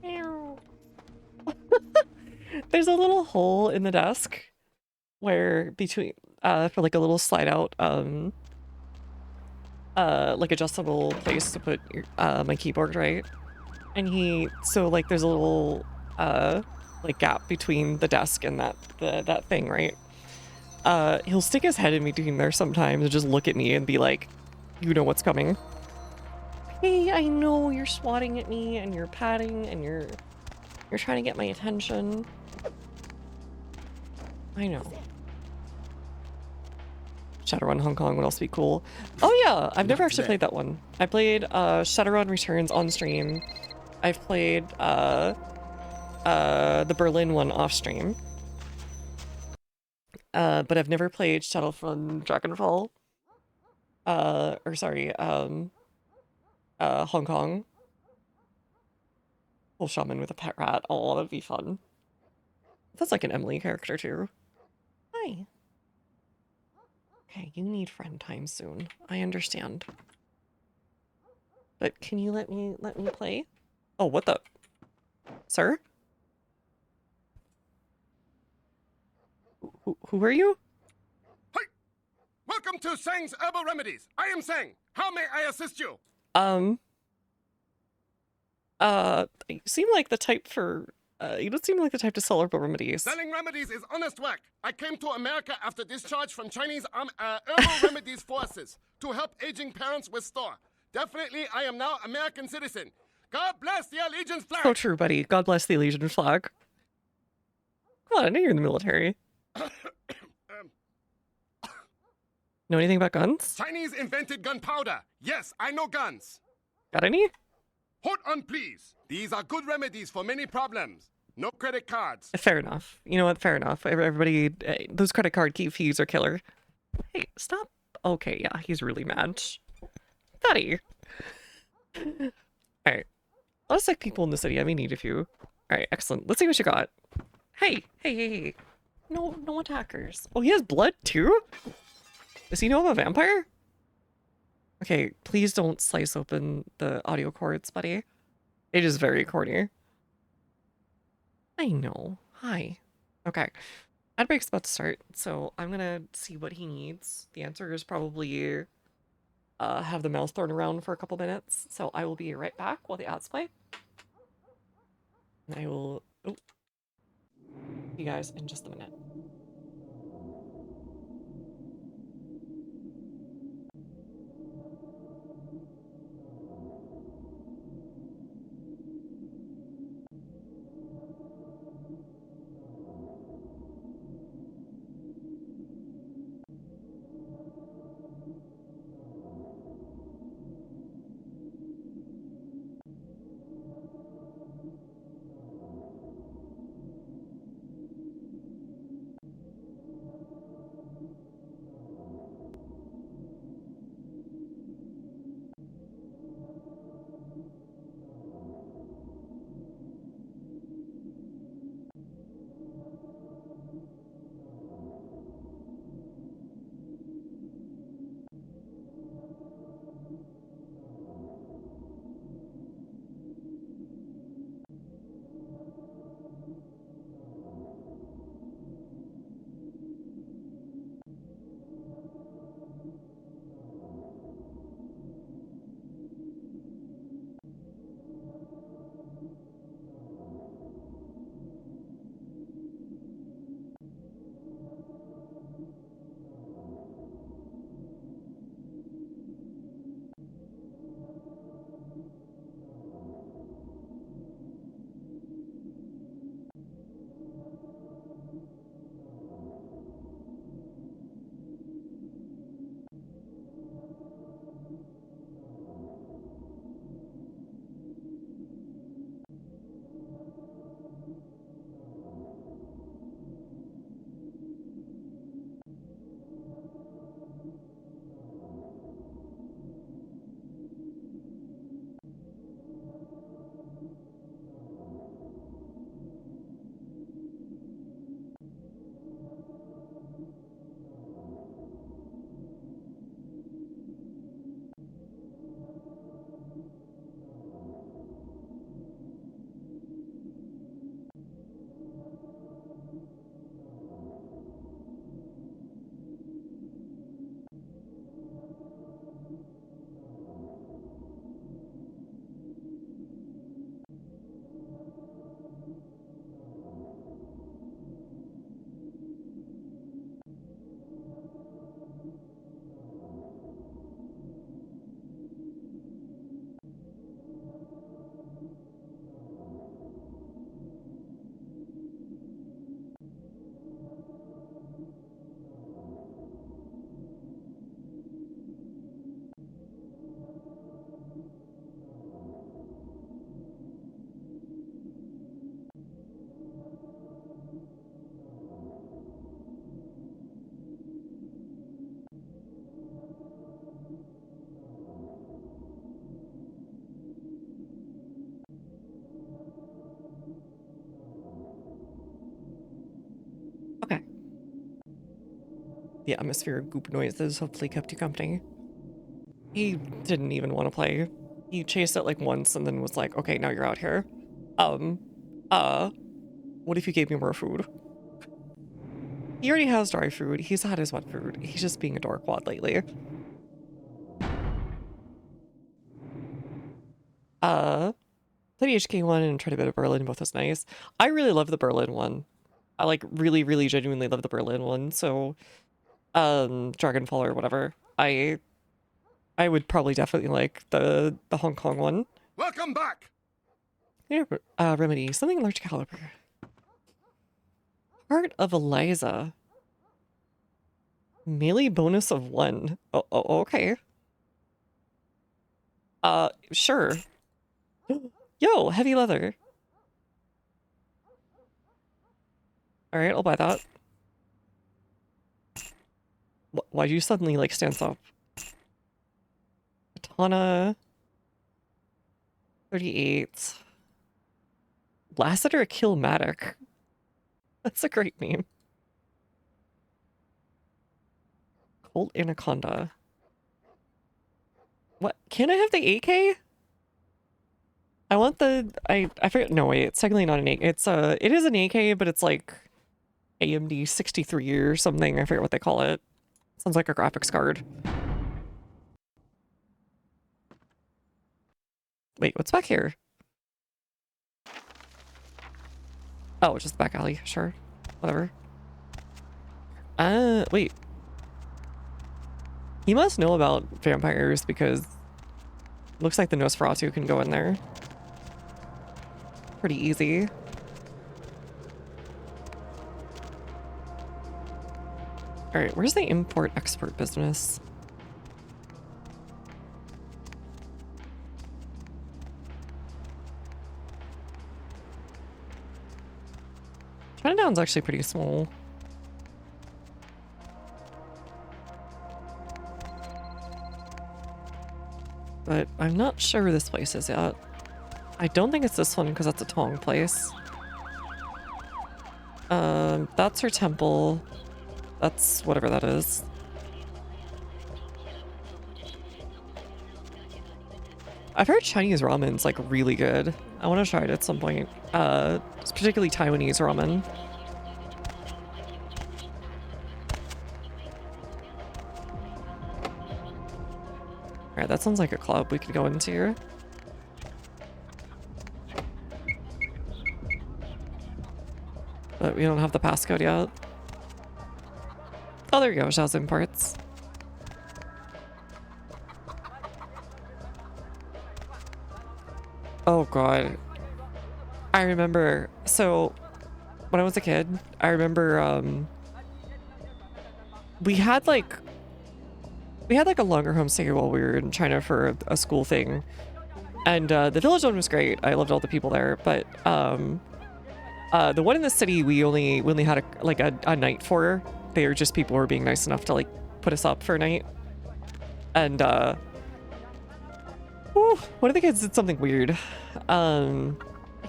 Meow. There's a little hole in the desk where between for like a little slide out like adjustable place to put your, my keyboard, right? And so like there's a little like gap between the desk and that thing, right? He'll stick his head in between there sometimes and just look at me and be like, you know what's coming. Hey, I know you're swatting at me and you're patting and you're trying to get my attention. I know. Shadowrun Hong Kong would also be cool. Oh yeah, I've never actually played that one. I played Shadowrun Returns on stream. I've played the Berlin one off stream. But I've never played Shadowrun Dragonfall. Or sorry, Hong Kong. Full shaman with a pet rat. Oh, that'd be fun. That's like an Emily character too. Hi. Okay, you need friend time soon. I understand. But can you let me play? Oh, what the? Sir? Who are you? Hi! Welcome to Sang's Herbal Remedies. I am Sang. How may I assist you? You seem like the type for, you don't seem like the type to sell herbal remedies. Selling remedies is honest work. I came to America after discharge from Chinese Herbal Remedies forces to help aging parents restore. Definitely, I am now American citizen. God bless the Allegiance flag. So true, buddy. God bless the Allegian flag. Come on, I know you're in the military. Know anything about guns? Chinese invented gunpowder. Yes, I know guns. Got any? Hold on, please. These are good remedies for many problems. No credit cards. Fair enough. You know what? Fair enough. Everybody, those credit card key fees are killer. Hey, stop. Okay, yeah, he's really mad. Buddy. Alright. Let's like people in the city. I may need a few. Alright, excellent. Let's see what you got. Hey. No attackers. Oh, he has blood too? Does he know I'm a vampire? Okay, please don't slice open the audio cords, buddy. It is very corny. I know. Hi. Okay. Ad break's about to start, so I'm gonna see what he needs. The answer is probably have the mouse thrown around for a couple minutes, so I will be right back while the ads play. And I will see you guys in just a minute. Okay. The atmosphere of goop noises hopefully kept you company. He didn't even want to play. He chased it like once and then was like, okay, now you're out here. What if you gave me more food? He already has dry food. He's had his wet food. He's just being a dorkwad lately. The HK one and tried a bit of Berlin, both was nice. I really love the Berlin one. I like really, really genuinely love the Berlin one. So, Dragonfall or whatever. I would probably definitely like the Hong Kong one. Welcome back. Yeah, Remedy, something large caliber. Heart of Eliza. Melee bonus of 1. Oh, okay. Sure. Yo, heavy leather. Alright, I'll buy that. Why'd you suddenly, like, stand up? Katana. 38. Lassiter Killmatic. That's a great name. Colt Anaconda. What? Can I have the 8K? I want the... I forget... No, wait. It's technically not an 8... It's it is an 8K, but it's like AMD 63 or something. I forget what they call it. Sounds like a graphics card. Wait, what's back here? Oh, just the back alley. Sure. Whatever. Wait. He must know about vampires because looks like the Nosferatu can go in there. Pretty easy. Alright, where's the import-export business? Chinatown's actually pretty small. But I'm not sure where this place is yet. I don't think it's this one because that's a Tong place. That's her temple. That's whatever that is. I've heard Chinese ramen's like really good. I want to try it at some point. It's particularly Taiwanese ramen. Alright, that sounds like a club we could go into. But we don't have the passcode yet. Oh, there you go, Zhao's Imports. Oh god. I remember, so when I was a kid, I remember we had like a longer homestay while we were in China for a school thing. And the village one was great. I loved all the people there, but the one in the city we only had a night for. They were just people who were being nice enough to like put us up for a night. And one of the kids did something weird.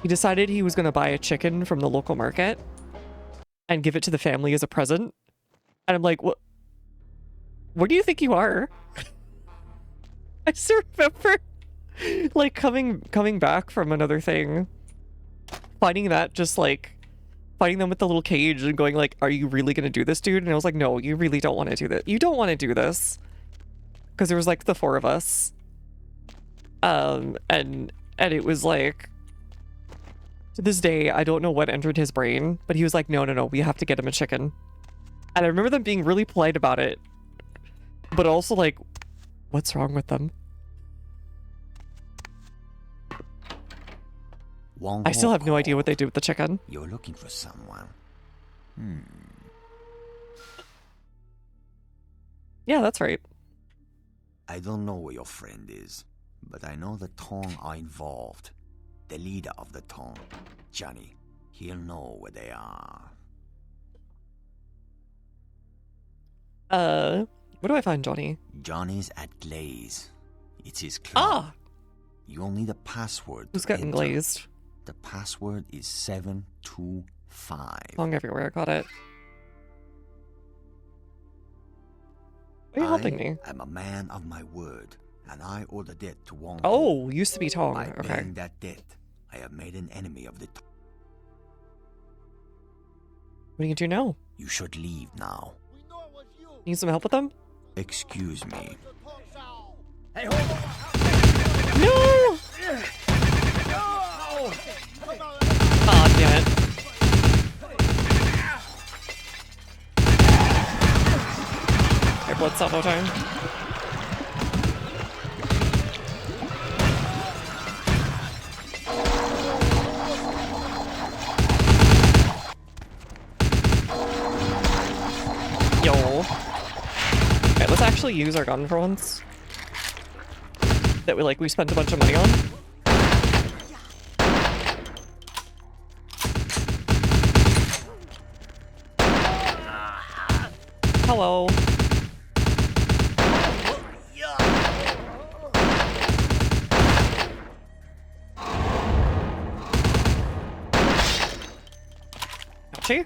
He decided he was gonna buy a chicken from the local market and give it to the family as a present. And I'm like, what do you think you are? I just remember like coming back from another thing, finding that just like finding them with the little cage and going like, are you really gonna do this, dude? And I was like, no, you really don't want to do that. You don't want to do this. Because there was like the 4 of us. And it was like, to this day, I don't know what entered his brain, but he was like, no, we have to get him a chicken. And I remember them being really polite about it, but also like, what's wrong with them? I still have no idea what they did with the chicken. You're looking for someone. Yeah, that's right. I don't know where your friend is, but I know the Tong are involved. The leader of the Tong, Johnny, he'll know where they are. Where do I find Johnny? Johnny's at Glaze. It's his club. Ah! You'll need a password. Who's getting glazed? The password is 725. Long everywhere, got it. Why are you helping me? I'm a man of my word, and I owe the debt to Wong. Oh, used to be Tong. By Okay. paying that debt, I have made an enemy of the Tong. What are you gonna do now? You should leave now. Need some help with them? Excuse me. Hey, hold on. No! Aw, damn it. Okay, blood salvo time. Yo. Okay, let's actually use our gun for once. That we spent a bunch of money on. Hello. Ouchie.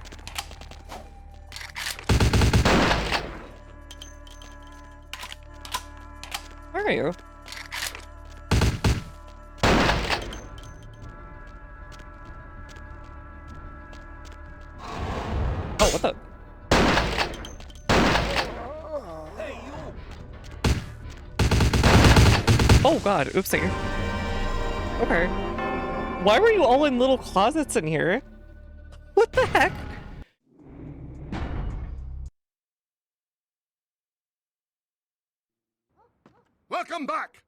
Where are you? Oh god, oopsie. Okay. Why were you all in little closets in here? What the heck? Welcome back!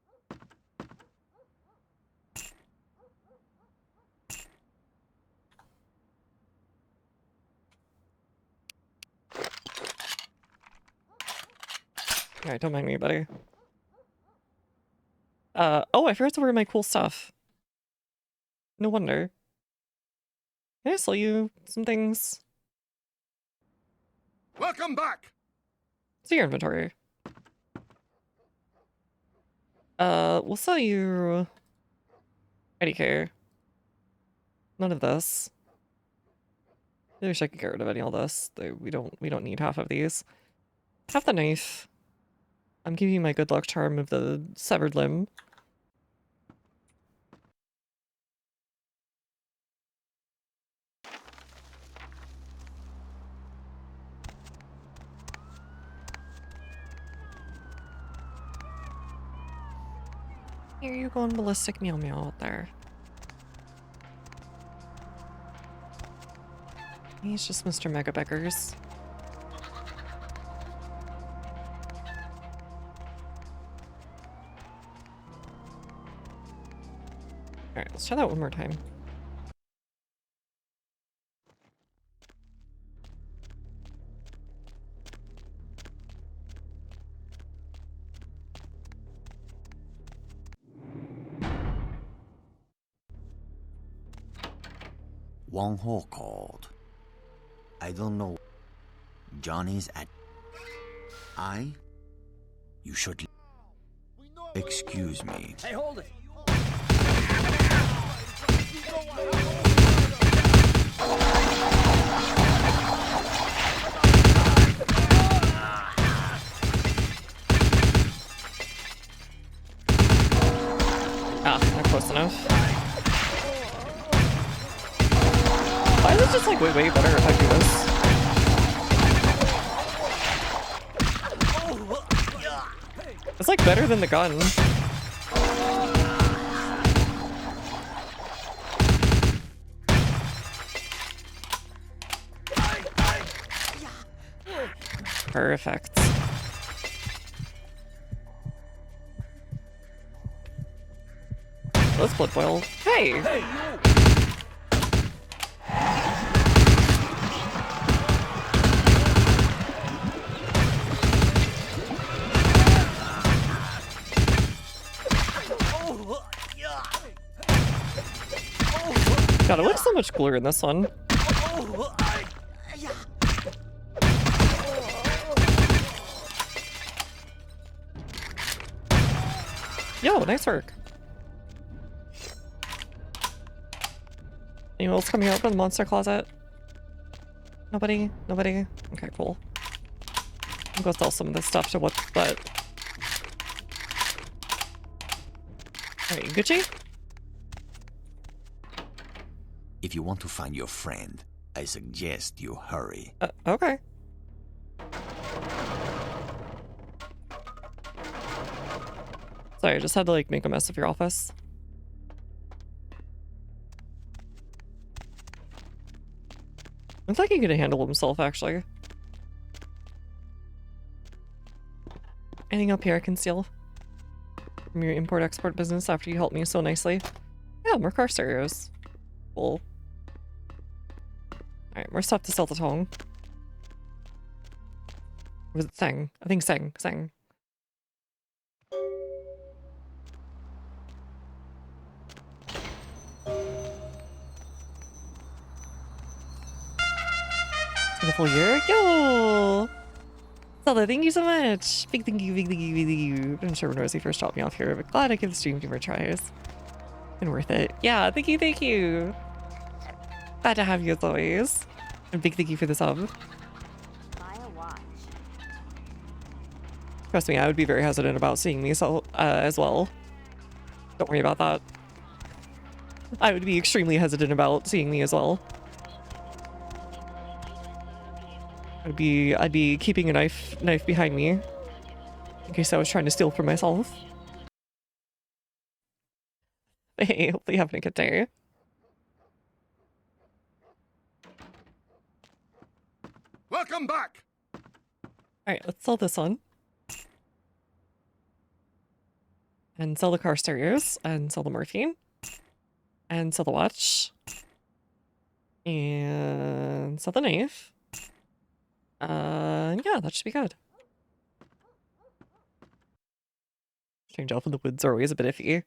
Alright, don't mind me, buddy. Oh, I forgot to wear my cool stuff. No wonder. Can I sell you some things? Welcome back! See your inventory. We'll sell you IDK. None of this. I wish I could get rid of any of this. We don't need half of these. Have the knife. I'm giving you my good luck charm of the severed limb. Here you going ballistic meow meow out there. He's just Mr. Mega Beggars. Alright, let's try that one more time. Wang Ho called. I don't know. Johnny's at... You should... Excuse me. Hey, hold it! Ah, not close enough. Why is it just like way better if I do this? It's like better than the gun. Perfect. Let's blood boil. Hey! God, it looks so much cooler in this one. Yo, nice work. Anyone else coming out from the monster closet? Nobody? Nobody? Okay, cool. I'll go sell some of this stuff to what's but. Alright, Gucci? If you want to find your friend, I suggest you hurry. Okay. Sorry, I just had to like make a mess of your office. Looks like he could handle himself, actually. Anything up here I can steal? From your import-export business after you helped me so nicely? Yeah, more car stereos. Cool. Alright, more stuff to sell to Tong. Or was it Sang? I think Sang. Sang. It's been a full year? Yo! Zelda, thank you so much! Big thank you, big thank you, big thank you. I'm sure when Rosie first dropped me off here, but glad I give the stream a few more tries. Been worth it. Yeah, thank you, thank you! Glad to have you as always. And big thank you for the sub. Trust me, I would be very hesitant about seeing me so, as well. Don't worry about that. I would be extremely hesitant about seeing me as well. I'd be keeping a knife behind me in case I was trying to steal from myself. Hey, hopefully you're having a good day. Welcome back. Alright, let's sell this one. And sell the car stereos, and sell the morphine. And sell the watch. And sell the knife. Yeah, that should be good. Strange elf in the woods are always a bit iffy.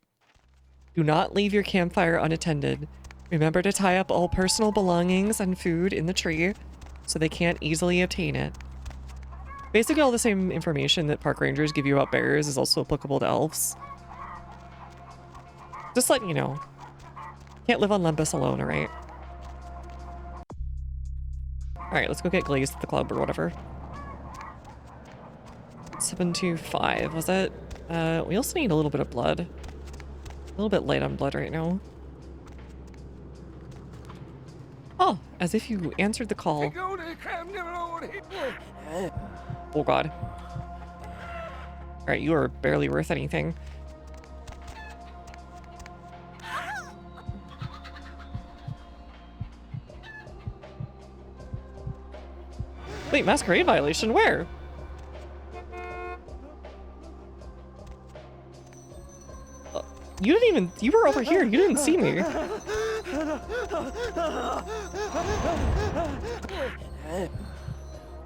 Do not leave your campfire unattended. Remember to tie up all personal belongings and food in the tree so they can't easily obtain it. Basically all the same information that park rangers give you about bears is also applicable to elves. Just letting you know. Can't live on Lembas alone, alright? Alright, let's go get glazed at the club or whatever. 725, was it? We also need a little bit of blood. A little bit light on blood right now. Oh, as if you answered the call. Oh god. Alright, you are barely worth anything. Wait, Masquerade violation? Where? You didn't even... You were over here. You didn't see me.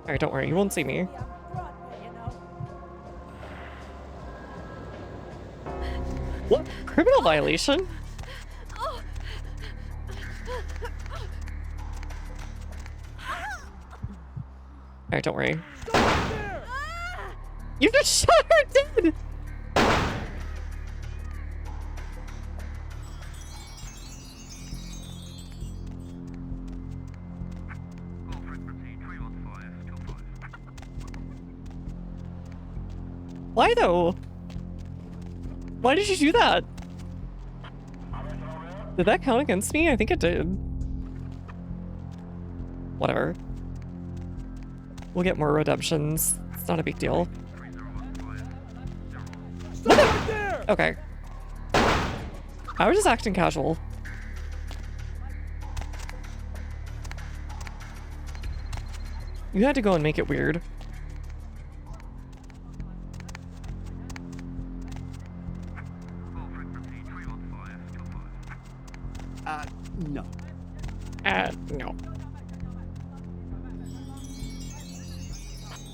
Alright, don't worry. You won't see me. What? Criminal violation? Alright, don't worry. You just shot her dead! Why though? Why did you do that? Did that count against me? I think it did. Whatever. We'll get more redemptions. It's not a big deal. Okay. I was just acting casual. You had to go and make it weird. No. No.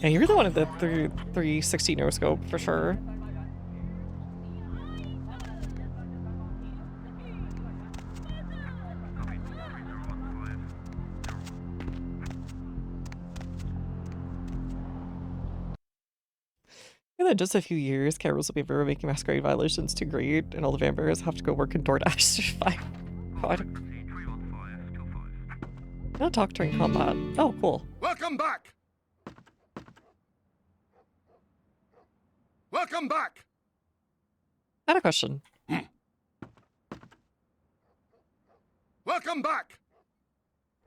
Yeah, you're the one at the 360 no scope for sure. And then just a few years, Carol's will be ever making Masquerade violations too great, and all the vampires have to go work in DoorDash to survive. God. I'll talk during combat. Oh, cool. Welcome back. Welcome back. I had a question. Welcome back.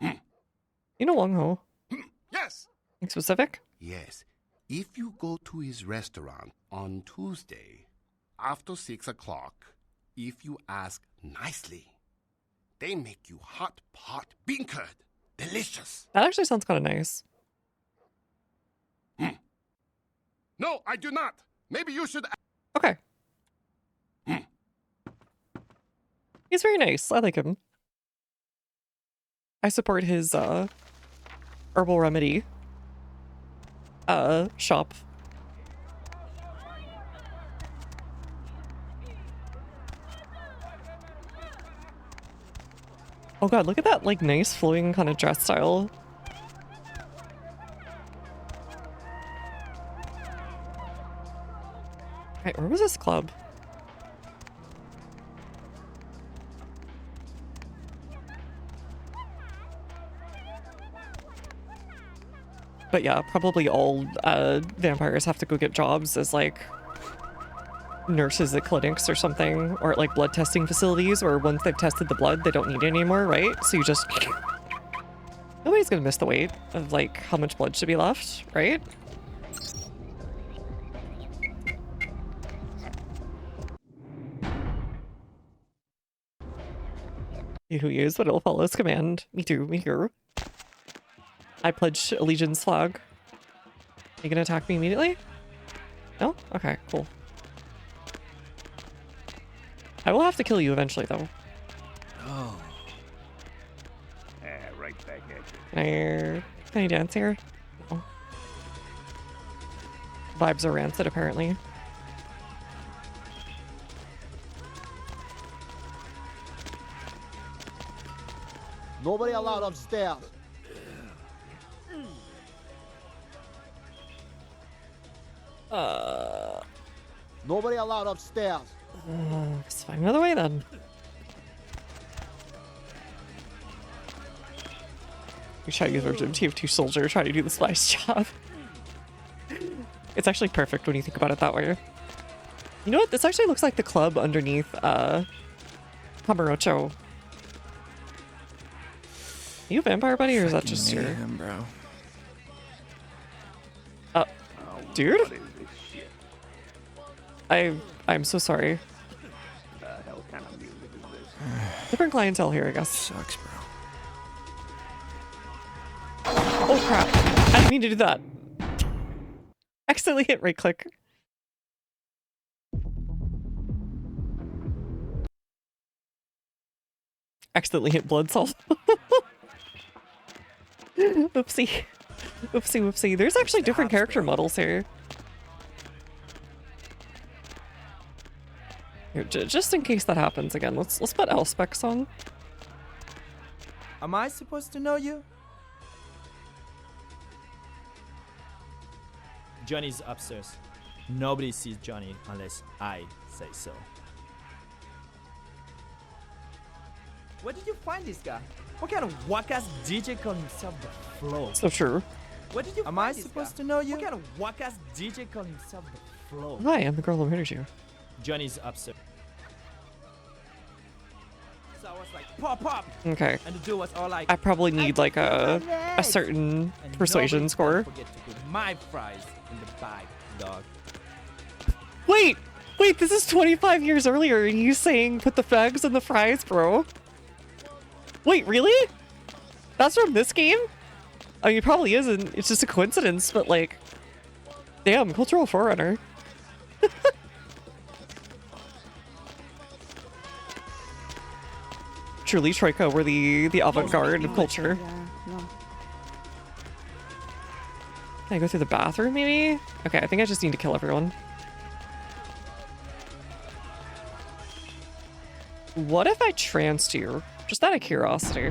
You know Wong Ho? Yes. Anything specific? Yes. If you go to his restaurant on Tuesday after 6 o'clock, if you ask nicely, they make you hot pot bean curd. Delicious. That actually sounds kind of nice. No, I do not. Maybe you should. Okay. He's very nice. I like him. I support his herbal remedy shop. Oh god, look at that like nice flowing kind of dress style. Right, where was this club? But yeah, probably all vampires have to go get jobs as like nurses at clinics or something, or at like blood testing facilities where once they've tested the blood they don't need it anymore, right? So you just... Nobody's gonna miss the weight of like how much blood should be left, right? You who use, but it'll follow his command. Me too, me here. I pledge allegiance flag. You gonna attack me immediately? No? Okay, cool. I will have to kill you eventually, though. Oh. Right back at you. Can I dance here? No. Vibes are rancid, apparently. Nobody allowed upstairs. Nobody allowed upstairs. Let's find another way then. We try to use version TF2 soldier, try to do the splice job. It's actually perfect when you think about it that way. You know what? This actually looks like the club underneath Hamarocho. Are you a vampire buddy, or is that just your... bro. Dude? I'm so sorry. Different clientele here, I guess. Sucks, bro. Oh crap. I didn't mean to do that. Accidentally hit right click. Accidentally hit blood salt. Oopsie. Oopsie whoopsie. There's actually different character models here. Here, just in case that happens again, let's put Elspecs on. Am I supposed to know you? Johnny's upstairs. Nobody sees Johnny unless I say so. Where did you find this guy? What kind of whack-ass DJ called himself the Flow? So true. Where did you Am I supposed to know you? What kind of whack-ass DJ called himself the Flow? Hi, I'm the girl who murdered you. Johnny's upstairs. So I was like, pop! Okay. And the dude was all like, I probably need like a certain persuasion score. Forget to put my fries in the bag, dog. Wait, this is 25 years earlier and you saying put the fags in the fries, bro. Wait, really? That's from this game? I mean, it probably isn't. It's just a coincidence, but like, damn, cultural forerunner. Truly, Troika were the avant-garde of culture. Can I go through the bathroom, maybe? Okay, I think I just need to kill everyone. What if I tranced you? Just out of curiosity.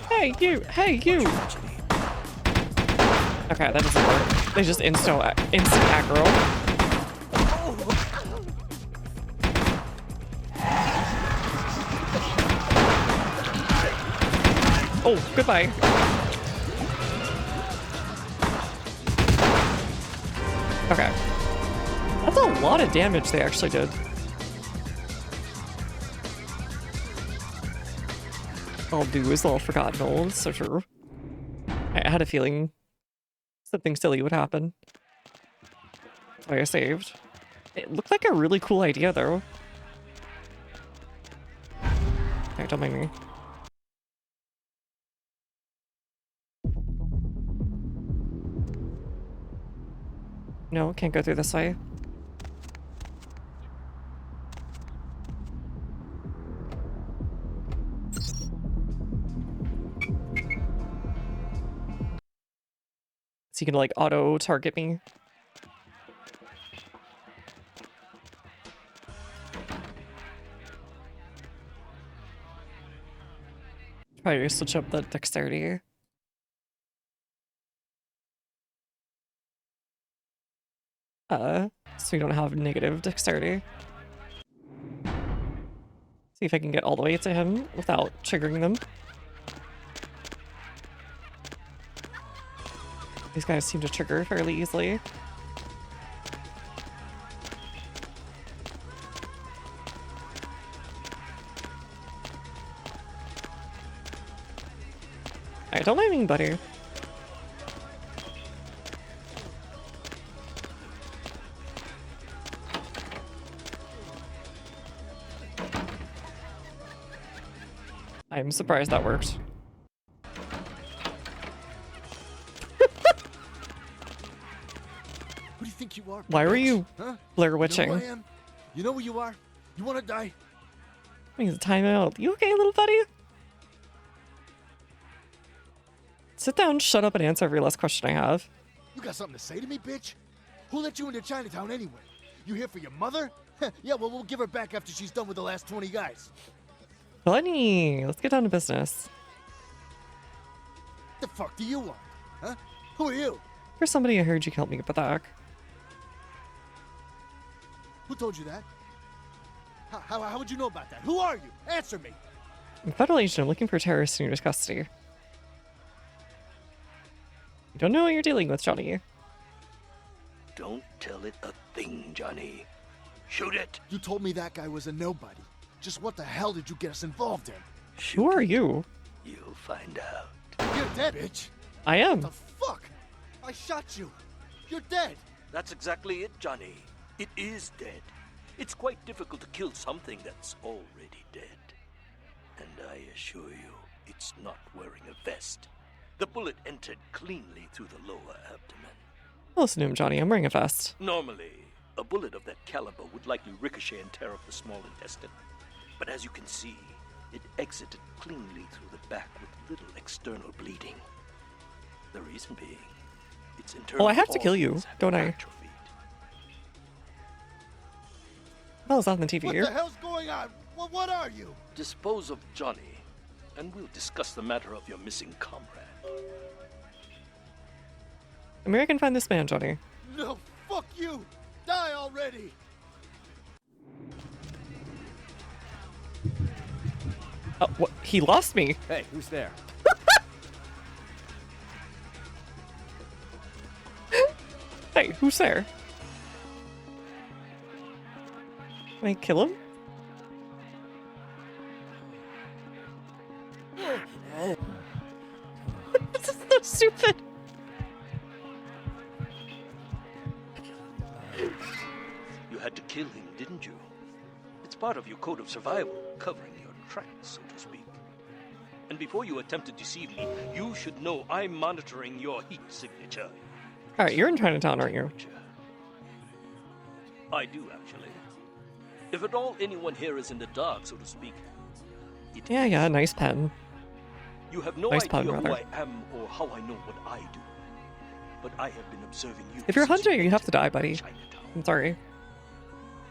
Hey, you! Hey, you! Okay, that doesn't work. They just instant aggro. Oh, goodbye. Okay. That's a lot of damage they actually did. I'll do is all forgotten old, so true. I had a feeling something silly would happen. That's why I saved. It looked like a really cool idea, though. Okay, don't mind me. No, can't go through this way. So you can like auto target me. Try to switch up the dexterity. So you don't have negative dexterity. See if I can get all the way to him without triggering them. These guys seem to trigger fairly easily. Alright, don't mind me, buddy. I'm surprised that worked. Who do you think you are? Why were bitch? you Huh? Blair You Witching? know who I am? You know who you are? You want to die? Needs a timeout. You okay, little buddy? Sit down, shut up, and answer every last question I have. You got something to say to me, bitch? Who let you into Chinatown anyway? You here for your mother? Yeah, well, we'll give her back after she's done with the last 20 guys. Bunny, let's get down to business. The fuck do you want? Huh? Who are you? You're somebody I heard you can help me get back. Who told you that? How would you know about that? Who are you? Answer me. I'm a federal agent looking for terrorists in your custody. You don't know what you're dealing with, Johnny. Don't tell it a thing, Johnny. Shoot it. You told me that guy was a nobody. Just what the hell did you get us involved in? Who are you? You'll find out. You're dead, bitch. I am. What the fuck? I shot you. You're dead. That's exactly it, Johnny. It is dead. It's quite difficult to kill something that's already dead. And I assure you, it's not wearing a vest. The bullet entered cleanly through the lower abdomen. Listen to him, Johnny. I'm wearing a vest. Normally, a bullet of that caliber would likely ricochet and tear up the small intestine. But as you can see, it exited cleanly through the back with little external bleeding. The reason being, its internal Oh, I have to kill you, organs have don't I? atrophied. What was on the TV What here? the hell's going on? What are you? Dispose of Johnny, and we'll discuss the matter of your missing comrade. American, find this man, Johnny. No, fuck you. Die already. Oh, what? He lost me. Hey, who's there? Hey, who's there? Can I kill him? This is so stupid. You had to kill him, didn't you? It's part of your code of survival, covering your tracks, so to speak. And before you attempt to deceive me, you should know I'm monitoring your heat signature. Alright, you're in Chinatown, aren't you? I do, actually. If at all anyone here is in the dark, so to speak, Yeah, nice pen. you have no Nice pun, idea who rather. I am or how I know what I do. But I have been observing you. If you're a since hunter, you have to die, buddy. I'm sorry.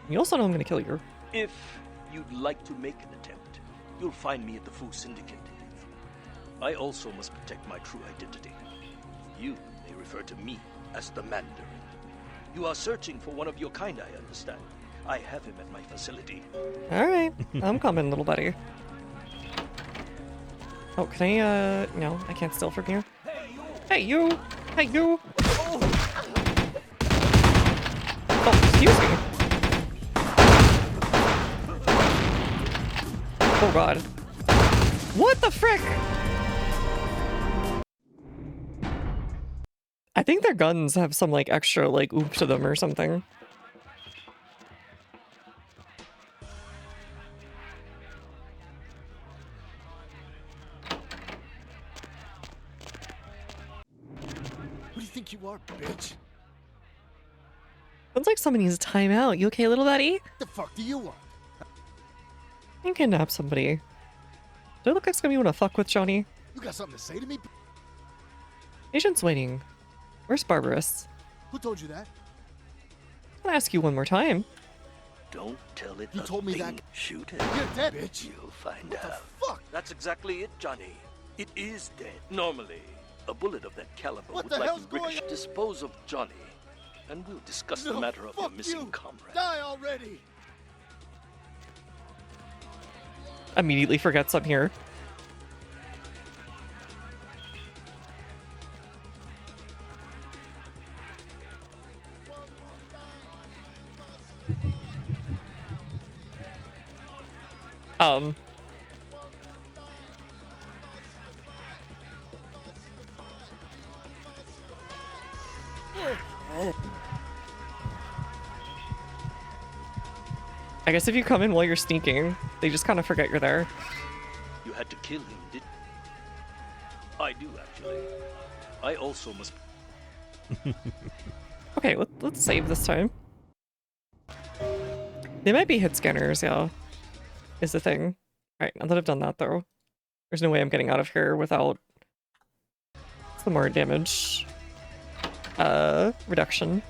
You also know I'm gonna kill you. If you'd like to make an attempt, you'll find me at the Fu Syndicate. I also must protect my true identity. You may refer to me as the Mandarin. You are searching for one of your kind, I understand. I have him at my facility. Alright, I'm coming, little buddy. Oh, can I, no, I can't steal from you. Hey, you! Hey, you! Oh, excuse me. Oh, God. What the frick? I think their guns have some, like, extra, like, oomph to them or something. Who do you think you are, bitch? Sounds like someone needs a timeout. You okay, little buddy? The fuck do you want? You kidnap somebody. Do I look like somebody you want to fuck with, Johnny? You got something to say to me? Agent's waiting. Where's Barbarous? Who told you that? I'm gonna ask you one more time. Don't tell it. You a told me thing. that. Shoot it. You're dead, bitch. You'll find What out. the fuck? That's exactly it, Johnny. It is dead. Normally, a bullet of that caliber What would the likely hell's going ricochet. Dispose of Johnny, and we'll discuss the No, matter of your fuck missing you. comrade. Die already. Immediately forgets I'm here. I guess if you come in while you're sneaking, they just kind of forget you're there. You had to kill him, did I do, actually. I also must... Okay, let's save this time. They might be hit scanners, yeah. Is the thing. Alright, now that I've done that, though, there's no way I'm getting out of here without some more damage reduction.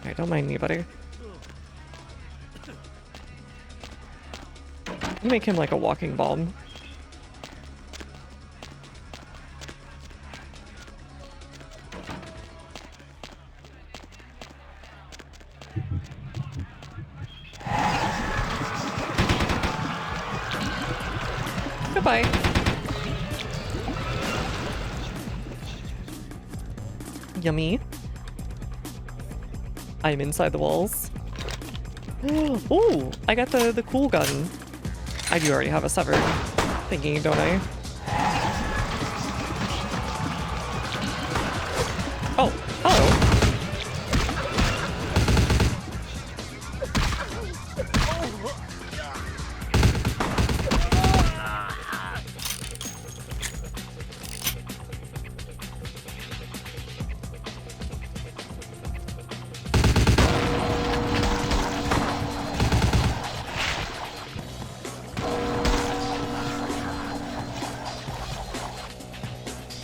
Alright, don't mind me, buddy. You make him like a walking bomb. Goodbye. Yummy. I'm inside the walls. Oh, I got the cool gun. I do already have a severed thingy, don't I? Oh, hello.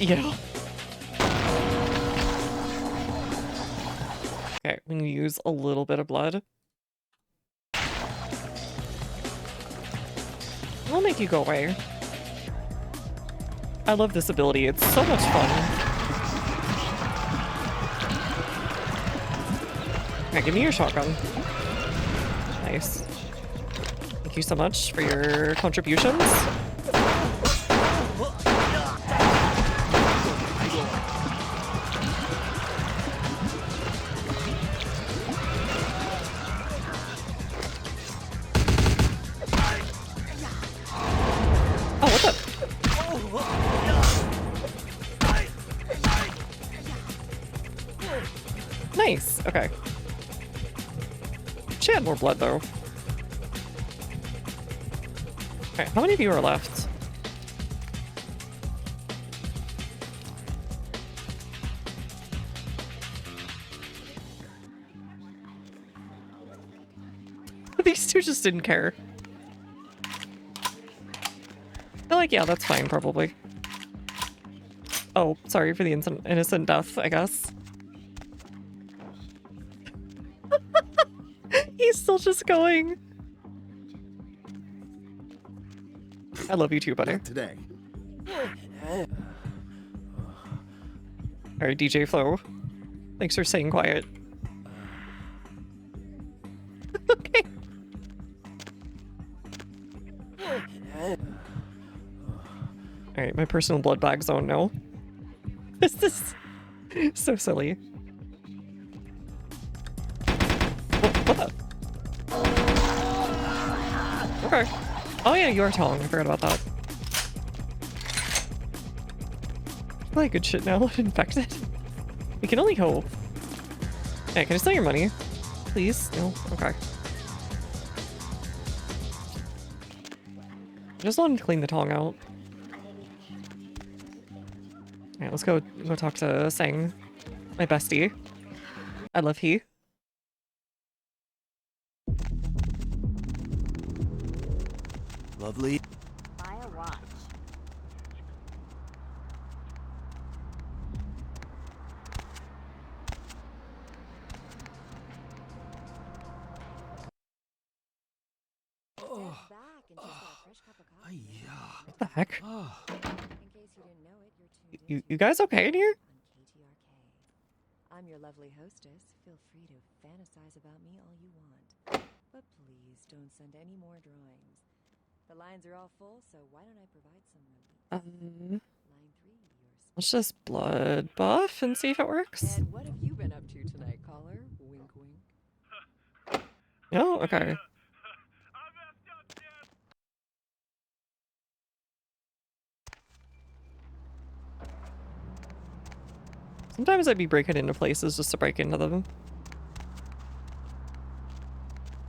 Yeah. Okay, we can use a little bit of blood. I'll make you go away. I love this ability. It's so much fun. Okay, give me your shotgun. Nice. Thank you so much for your contributions. Nice, okay. She had more blood though. Okay, how many of you are left? These two just didn't care. They're like, yeah, that's fine, probably. Oh, sorry for the innocent death, I guess. He's still just going. I love you too, buddy. Not today. Alright, DJ Flo. Thanks for staying quiet. Okay. Alright, my personal blood bag zone now. This is so silly. What the? Okay. Oh yeah, you are Tong. I forgot about that. Like good shit now. Infected. We can only hope. Hey, can I steal your money? Please? No? Okay. I just wanted to clean the Tong out. Alright, let's go talk to Sang. My bestie. I love he. Lovely. Buy a watch. What the heck? You guys okay in here? I'm your lovely hostess. Feel free to fantasize about me all you want. But please don't send any more drawings. The lines are all full, so why don't I provide some relief? Line 3, yours. Let's just blood buff and see if it works. And what have you been up to tonight, caller? Wink, wink. Oh, okay. Sometimes I'd be breaking into places just to break into them.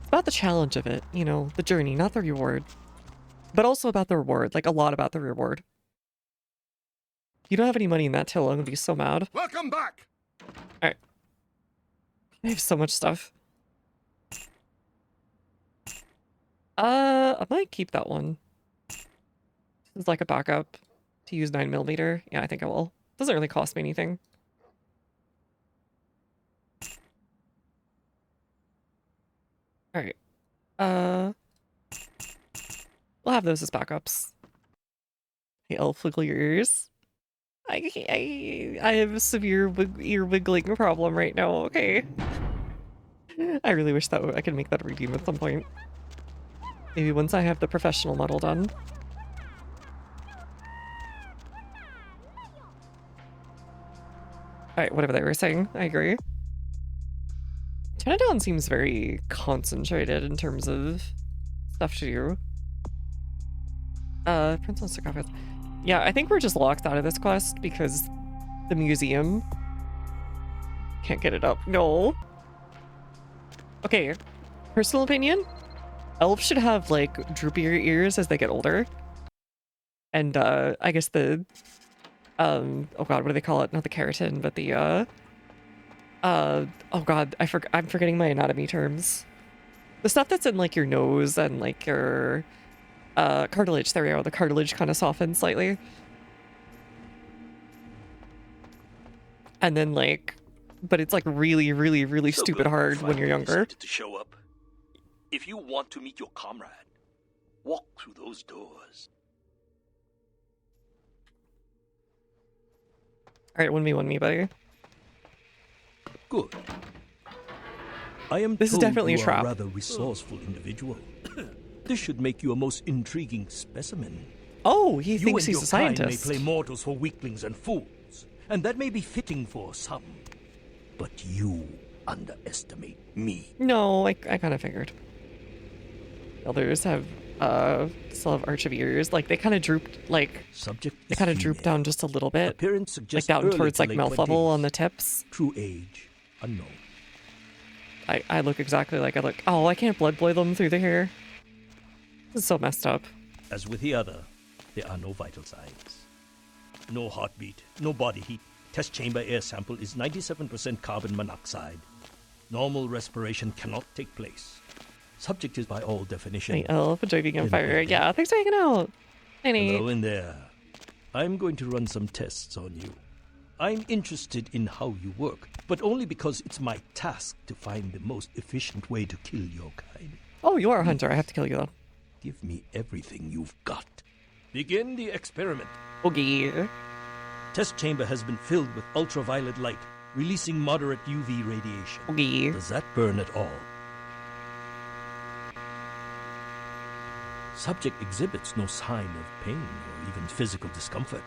It's about the challenge of it, you know, the journey, not the reward. But also about the reward, like a lot about the reward. You don't have any money in that till, I'm gonna be so mad. Welcome back! Alright. I have so much stuff. I might keep that one. This is like a backup to use 9mm. Yeah, I think I will. Doesn't really cost me anything. Alright. We'll have those as backups. Hey, elf, wiggle your ears. I have a severe ear wiggling problem right now, okay? I really wish that I could make that a redeem at some point. Maybe once I have the professional model done. Alright, whatever they were saying, I agree. Chinatown seems very concentrated in terms of stuff to do. Princess Sarcophagus. Yeah, I think we're just locked out of this quest because the museum can't get it up. No. Okay, personal opinion? Elves should have, like, droopier ears as they get older. And, I guess the, oh god, what do they call it? Not the keratin, but the, oh god, I'm forgetting my anatomy terms. The stuff that's in, like, your nose and, like, your, cartilage. There we go. The cartilage kind of softens slightly. And then, like, but it's, like, really, really, really So stupid good hard you when you're finally younger. decided to show up. If you want to meet your comrade, walk through those doors. Alright, 1v1 buddy. Good. I am This is told definitely you a trap. are a rather resourceful individual. This should make you a most intriguing specimen. Oh, he You thinks and he's your a scientist. Kind may play mortals for weaklings and fools, and that may be fitting for some. But you underestimate me. No, I kind of figured. Others have, still have arch of ears. Like, they kind of drooped, like, Subject they kind of drooped down just a little bit. Appearance Like, suggests down early towards, to like, late mouth level 20s. on the tips. True age unknown. I look exactly like I look. Oh, I can't blood boil them through the hair. This is so messed up. As with the other, there are no vital signs. No heartbeat, no body heat. Test chamber air sample is 97% carbon monoxide. Normal respiration cannot take place. Subject is by all definition. Hey, elf, enjoy being on fire. Inappropriate. Yeah, thanks for hanging out. Any. Hello in there. I'm going to run some tests on you. I'm interested in how you work, but only because it's my task to find the most efficient way to kill your kind. Oh, you are a hunter. I have to kill you, though. Give me everything you've got. Begin the experiment. Okay. Test chamber has been filled with ultraviolet light, releasing moderate UV radiation. Okay. Does that burn at all? Subject exhibits no sign of pain or even physical discomfort.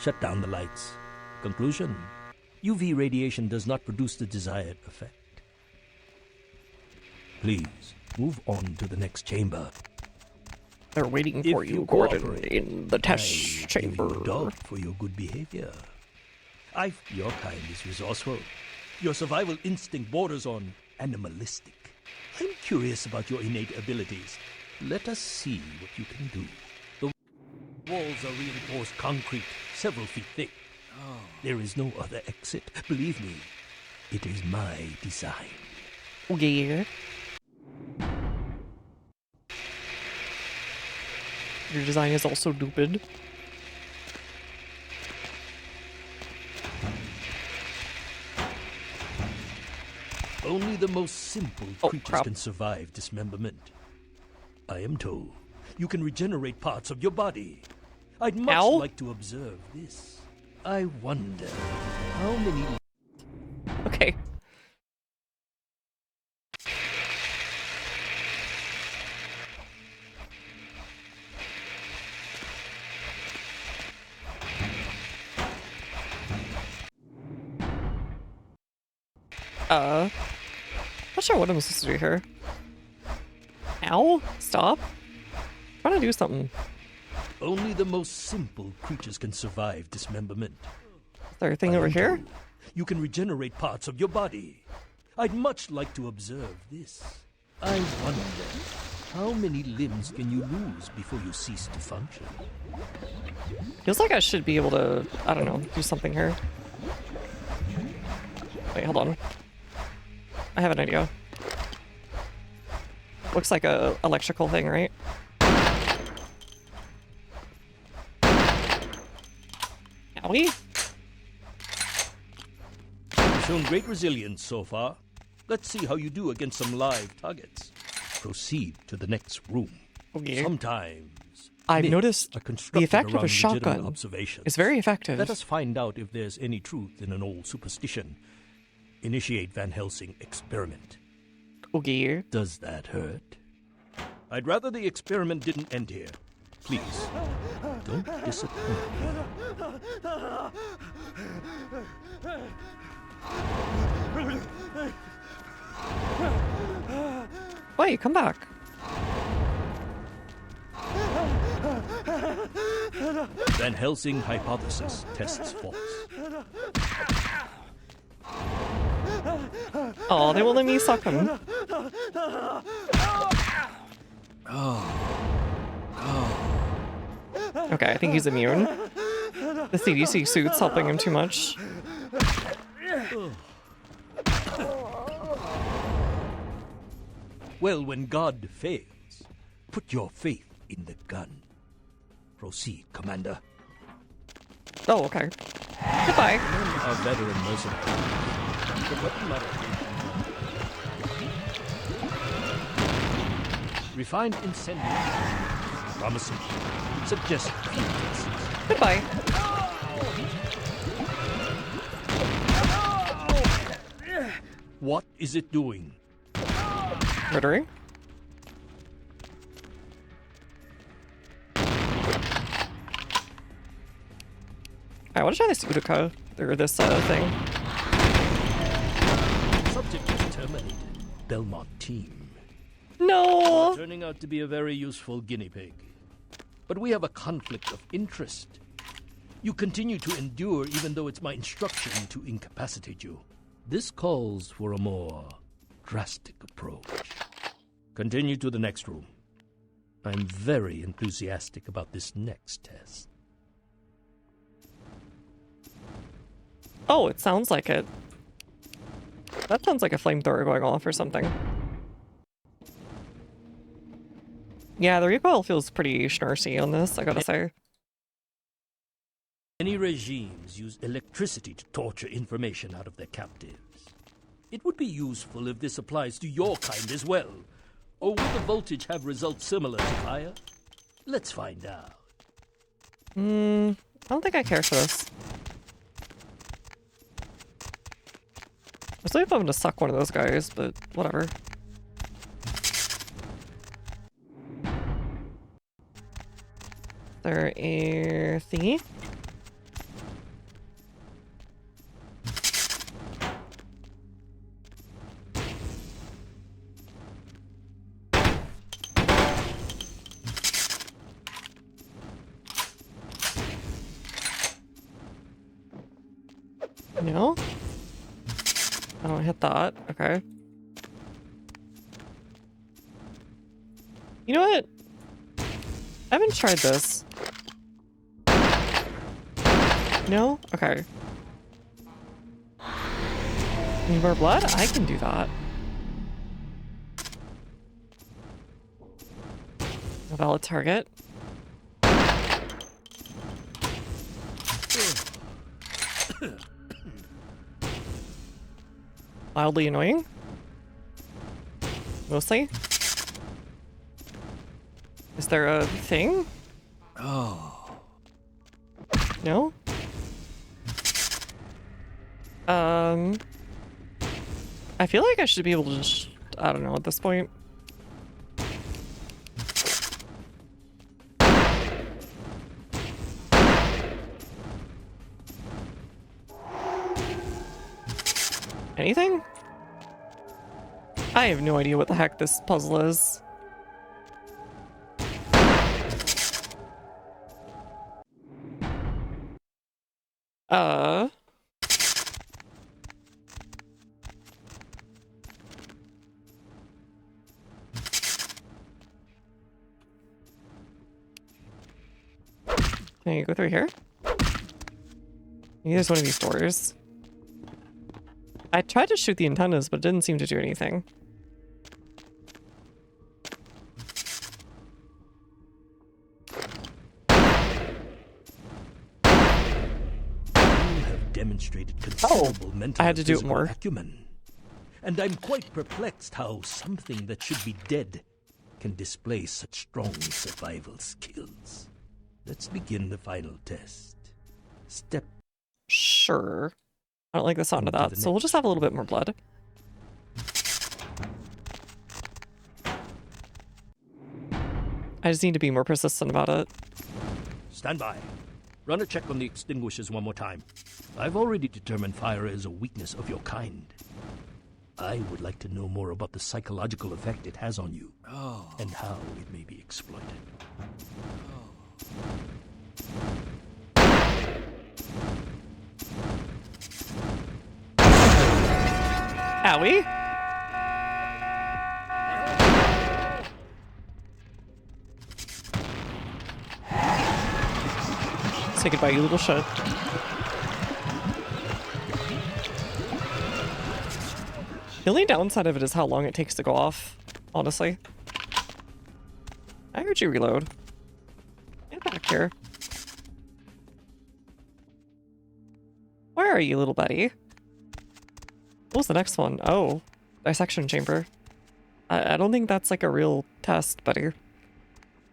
Shut down the lights. Conclusion: UV radiation does not produce the desired effect. Please move on to the next chamber. They're waiting If for you, you Gordon, cooperate, in the test I chamber. give you dog for your good behavior. Your kind is resourceful. Your survival instinct borders on animalistic. I'm curious about your innate abilities. Let us see what you can do. The walls are reinforced concrete, several feet thick. There is no other exit. Believe me, it is my design. Okay. Your design is also stupid. Only the most simple creatures crap. can survive dismemberment. I am told you can regenerate parts of your body. I'd much Ow. like to observe this. I wonder how many... Okay. Not sure what I'm supposed to do here. Ow! Stop. Trying to do something. Only the most simple creatures can survive dismemberment. Is there a thing I over am here? told you can regenerate parts of your body. I'd much like to observe this. I wonder, how many limbs can you lose before you cease to function? Feels like I should be able to, I don't know, do something here. Wait, hold on. I have an idea. Looks like a electrical thing, right? Owie? You've shown great resilience so far. Let's see how you do against some live targets. Proceed to the next room. Okay. Sometimes I've myths noticed are the constructed effect of around a legitimate shotgun observations. is very effective. Let us find out if there's any truth in an old superstition. Initiate Van Helsing experiment. Okay. Does that hurt? I'd rather the experiment didn't end here. Please, don't disappoint me. Wait, come back. Van Helsing hypothesis tests false. Oh, they won't let me suck him. Okay, I think he's immune. The CDC suit's helping him too much. Well, when God fails, put your faith in the gun. Proceed, Commander. Oh, okay. Goodbye. Our veteran mercenary. But what matter? Refined incendiary. Promising. Suggest field tests. Goodbye. What is it doing? Murdering? I want to try this Utica, or this thing. Subject is terminated. Belmont team. No! Turning out to be a very useful guinea pig. But we have a conflict of interest. You continue to endure even though it's my instruction to incapacitate you. This calls for a more drastic approach. Continue to the next room. I'm very enthusiastic about this next test. Oh, it sounds like it. That sounds like a flamethrower going off or something. Yeah, the recoil feels pretty schnurcy on this, I gotta say. Many regimes use electricity to torture information out of their captives. It would be useful if this applies to your kind as well. Or would the voltage have results similar to fire? Let's find out. I don't think I care for this. I still if I'm gonna suck one of those guys, but whatever. There a thingy? No? I don't hit that. Okay. You know what? I haven't tried this. No? Okay. Need more blood? I can do that. A valid target. Mildly annoying. Mostly. Is there a thing? Oh. No? I feel like I should be able to just, I don't know at this point. Anything? I have no idea what the heck this puzzle is. Can you go through here? Maybe there's one of these doors. I tried to shoot the antennas, but it didn't seem to do anything. Demonstrated considerable mental I had to do it physical more. acumen. And I'm quite perplexed how something that should be dead can display such strong survival skills. Let's begin the final test. Step. Sure. I don't like the sound of Into that, the so we'll just have a little bit more blood. I just need to be more persistent about it. Stand by. Run a check on the extinguishers one more time. I've already determined fire is a weakness of your kind. I would like to know more about the psychological effect it has on you, and how it may be exploited. Owie. Say goodbye, you little shit. The only downside of it is how long it takes to go off, honestly. I heard you reload. Get back here. Where are you, little buddy? What was the next one? Oh, dissection chamber. I don't think that's like a real test, buddy.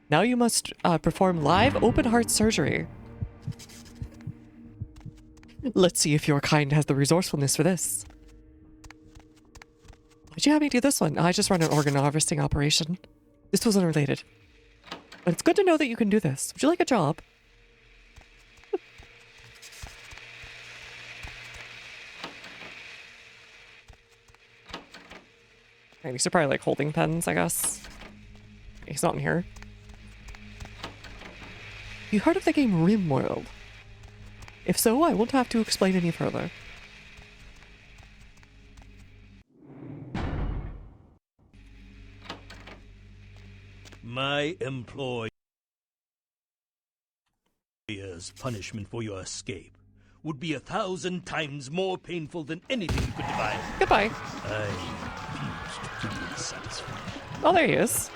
Now you must perform live open heart surgery. Let's see if your kind has the resourcefulness for this. Why'd you have me do this one? I just run an organ harvesting operation. This was unrelated. But it's good to know that you can do this. Would you like a job? Alright, these are probably like holding pens, I guess. He's not in here. You heard of the game RimWorld? If so, I won't have to explain any further. My employer's punishment for your escape would be 1,000 times more painful than anything you could devise. Goodbye. I refuse to give you the satisfaction. Oh, there he is.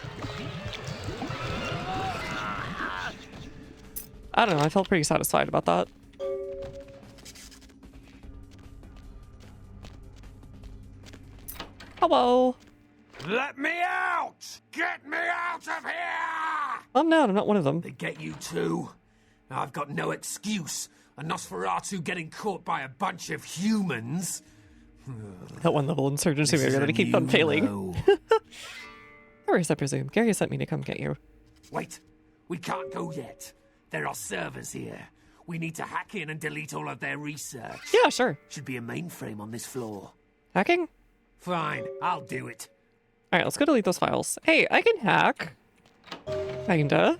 I don't know, I felt pretty satisfied about that. Hello. Let me out! Get me out of here! I'm not one of them. They get you too. Now I've got no excuse. A Nosferatu getting caught by a bunch of humans. That one level insurgency This is maybe to a keep on new failing. low. Whereas I presume. Gary sent me to come get you. Wait, we can't go yet. There are servers here. We need to hack in and delete all of their research. Yeah, sure. Should be a mainframe on this floor. Hacking? Fine, I'll do it. Alright, let's go delete those files. Hey, I can hack. Kinda.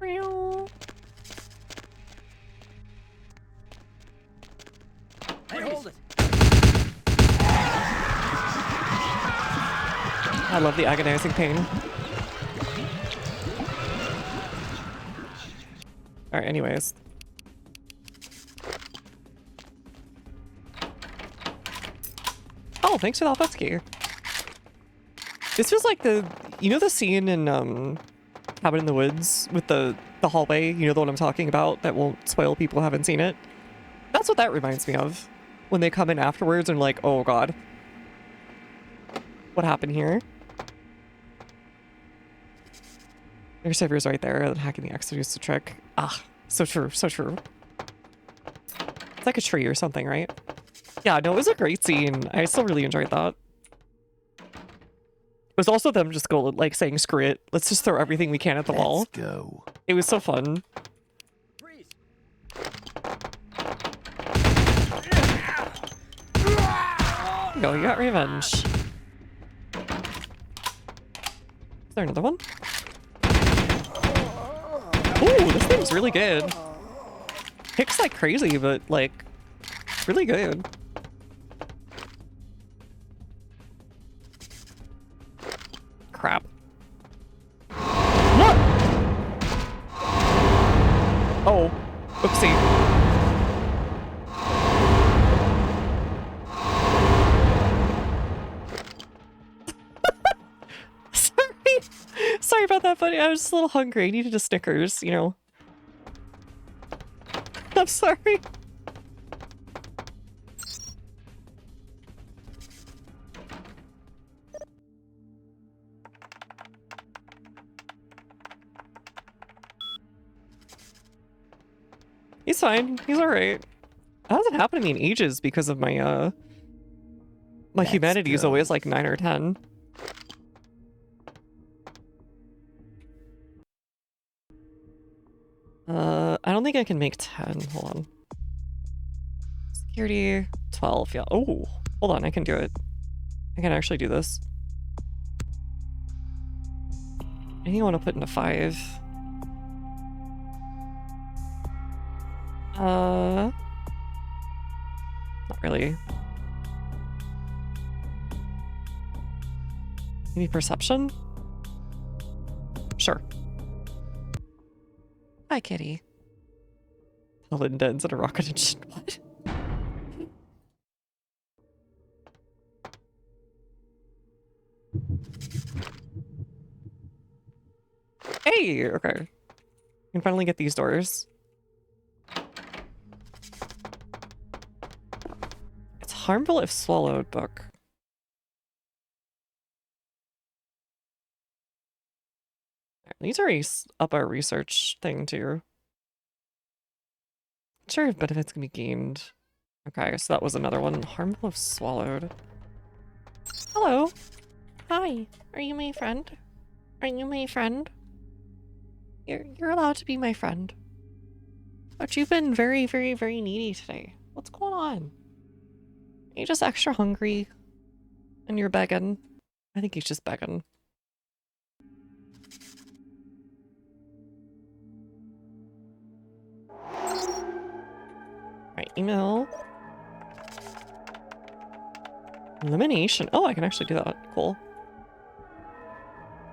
Hey, hold it! I love the agonizing pain. Alright, anyways. Oh, thanks for the alpha ski. This was like the, you know the scene in Cabin in the Woods with the hallway? You know the one I'm talking about that won't spoil people who haven't seen it? That's what that reminds me of. When they come in afterwards and like, oh god. What happened here? Their server's right there, and hacking the X to use the trick. Ah, so true, so true. It's like a tree or something, right? Yeah, no, it was a great scene. I still really enjoyed that. It was also them just go like saying, screw it, let's just throw everything we can at the wall. Let's go. It was so fun. Go, you got revenge. Is there another one? Ooh, this thing's really good. Hits like crazy, but like, really good. not that funny. I was just a little hungry. I needed a Snickers, you know. I'm sorry. He's fine. He's alright. That hasn't happened to me in ages because of my, my humanity is always like 9 or 10. I don't think I can make 10. Hold on. Security 12. Yeah. Oh, hold on. I can do it. I can actually do this. Anything I want to put into 5? Not really. Maybe perception? Sure. Hi, kitty. Linda instead of rocket engine. What? Hey! Okay. I can finally get these doors. It's harmful if swallowed book. These are up our research thing too. Sure, if benefits can be gained. Okay, so that was another one. Harmful if swallowed. Hello. Hi. Are you my friend? Are you my friend? You're allowed to be my friend. But you've been very, very, very needy today. What's going on? Are you just extra hungry? And you're begging? I think he's just begging. Right, email. Elimination. Oh, I can actually do that. Cool.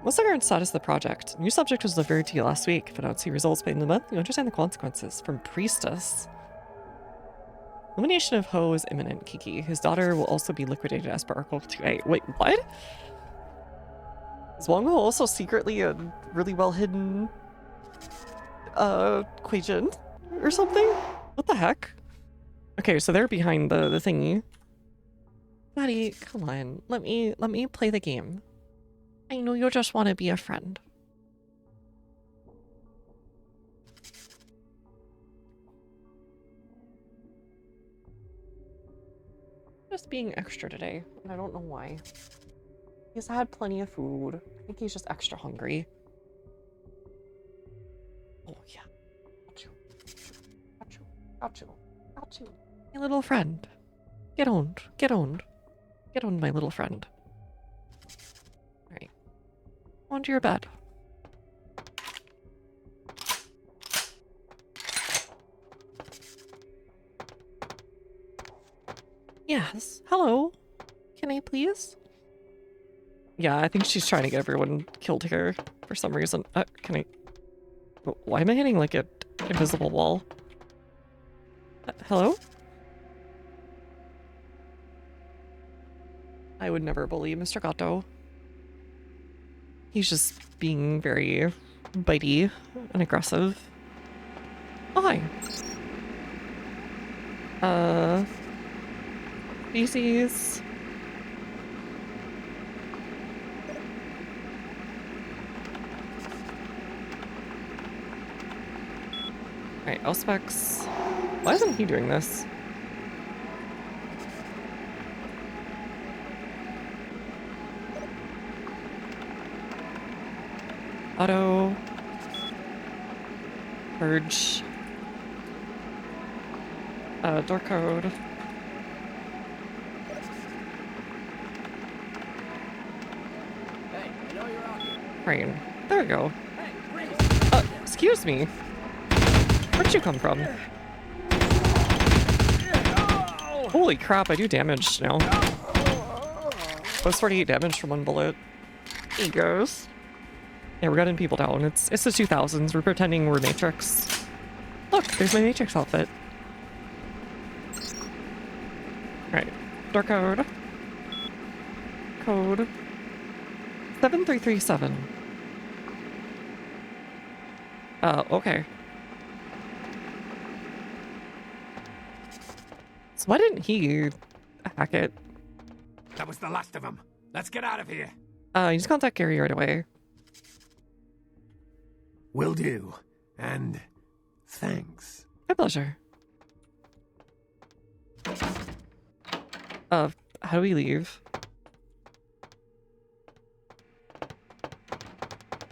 What's the current status of the project? New subject was delivered to you last week. If I don't see results by the end of the month, you understand the consequences. From Priestess. Elimination of Ho is imminent, Kiki. His daughter will also be liquidated as per Article 2A. Wait, what? Is Wong Ho also secretly a really well-hidden Quijin or something? What the heck? Okay, so they're behind the thingy. Buddy, come on. Let me play the game. I know you just want to be a friend. Just being extra today, and I don't know why. He's had plenty of food. I think he's just extra hungry. Oh yeah. Got you. Got you. Got you. Got you. My little friend. Get owned. Get owned. Get owned, my little friend. Alright. Onto your bed. Yes. Hello. Can I please? Yeah, I think she's trying to get everyone killed here for some reason. Can I... Why am I hitting like an invisible wall? Hello? I would never bully Mr. Gato. He's just being very bitey and aggressive. Oh, hi. Species. Alright, Auspex. Why isn't he doing this? Auto. Purge. Door code. Hey, I know you're out here. Rain. There we go. Excuse me. Where'd you come from? Holy crap, I do damage now. Plus 48 damage from one bullet. He goes. Yeah, we're gunning people down. It's the 2000s. We're pretending we're Matrix. Look, there's my Matrix outfit. Alright. Door code. Code 7337. Okay. So why didn't he hack it? That was the last of them. Let's get out of here. You just contact Gary right away. Will do. And thanks. My pleasure. How do we leave?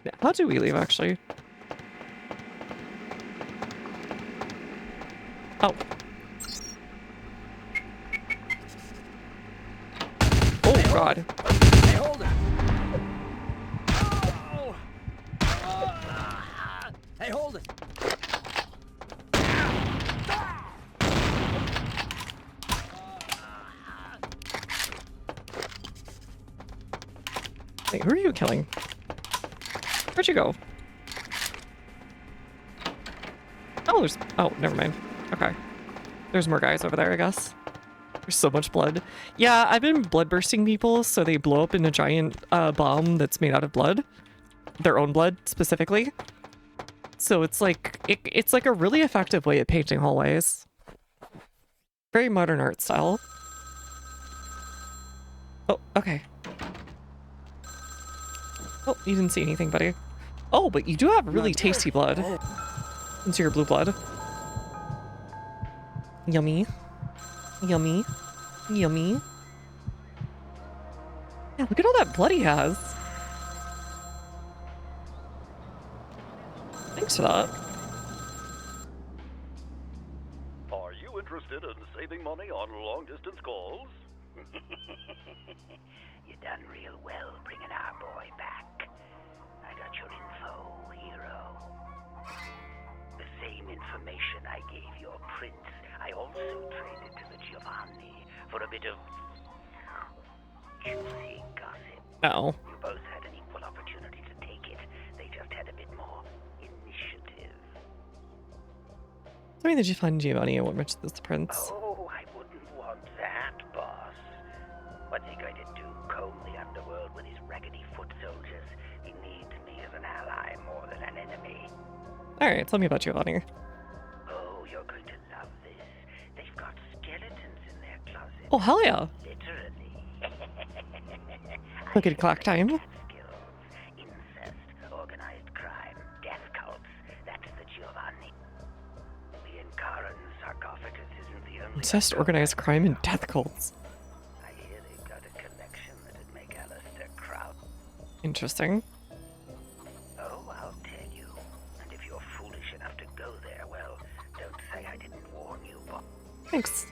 Yeah, how do we leave, actually? Oh. Oh, God. Hey, hold it. Oh. Hey, hold it. Wait, who are you killing? Where'd you go? Oh, there's... Oh, never mind. Okay. There's more guys over there, I guess. There's so much blood. Yeah, I've been blood bursting people, so they blow up in a giant bomb that's made out of blood. Their own blood, specifically. So it's like... It's like a really effective way of painting hallways. Very modern art style. Oh, okay. Oh, you didn't see anything, buddy. Oh, but you do have really tasty blood. Into your blue blood. Yummy. Yummy. Yummy. Yeah, look at all that blood he has. Thanks for that. Are you interested in saving money on long-distance calls? You done real well bringing our boy back. I got your info, hero. The same information I gave your prince, I also traded to the Giovanni for a bit of juicy gossip. Uh-oh. You both had an equal opportunity to take it. They just had a bit more initiative. Tell me that you find Giovanni and what much is the prince. Oh, I wouldn't want that, boss. What's he going to do? Comb the underworld with his raggedy foot soldiers? He needs me as an ally more than an enemy. Alright, tell me about Giovanni. Oh, you're going to love this. They've got skeletons in their closet. Oh, hell yeah. Literally. Look at clock time. Incest, organized crime, death cults. That's the Giovanni. The Incaran sarcophagus isn't the only... Incest, organized crime, and death cults. I hear they've got a collection that'd make Alistair Kraut. Interesting. Oh, I'll tell you. And if you're foolish enough to go there, well, don't say I didn't warn you, Bob. Thanks.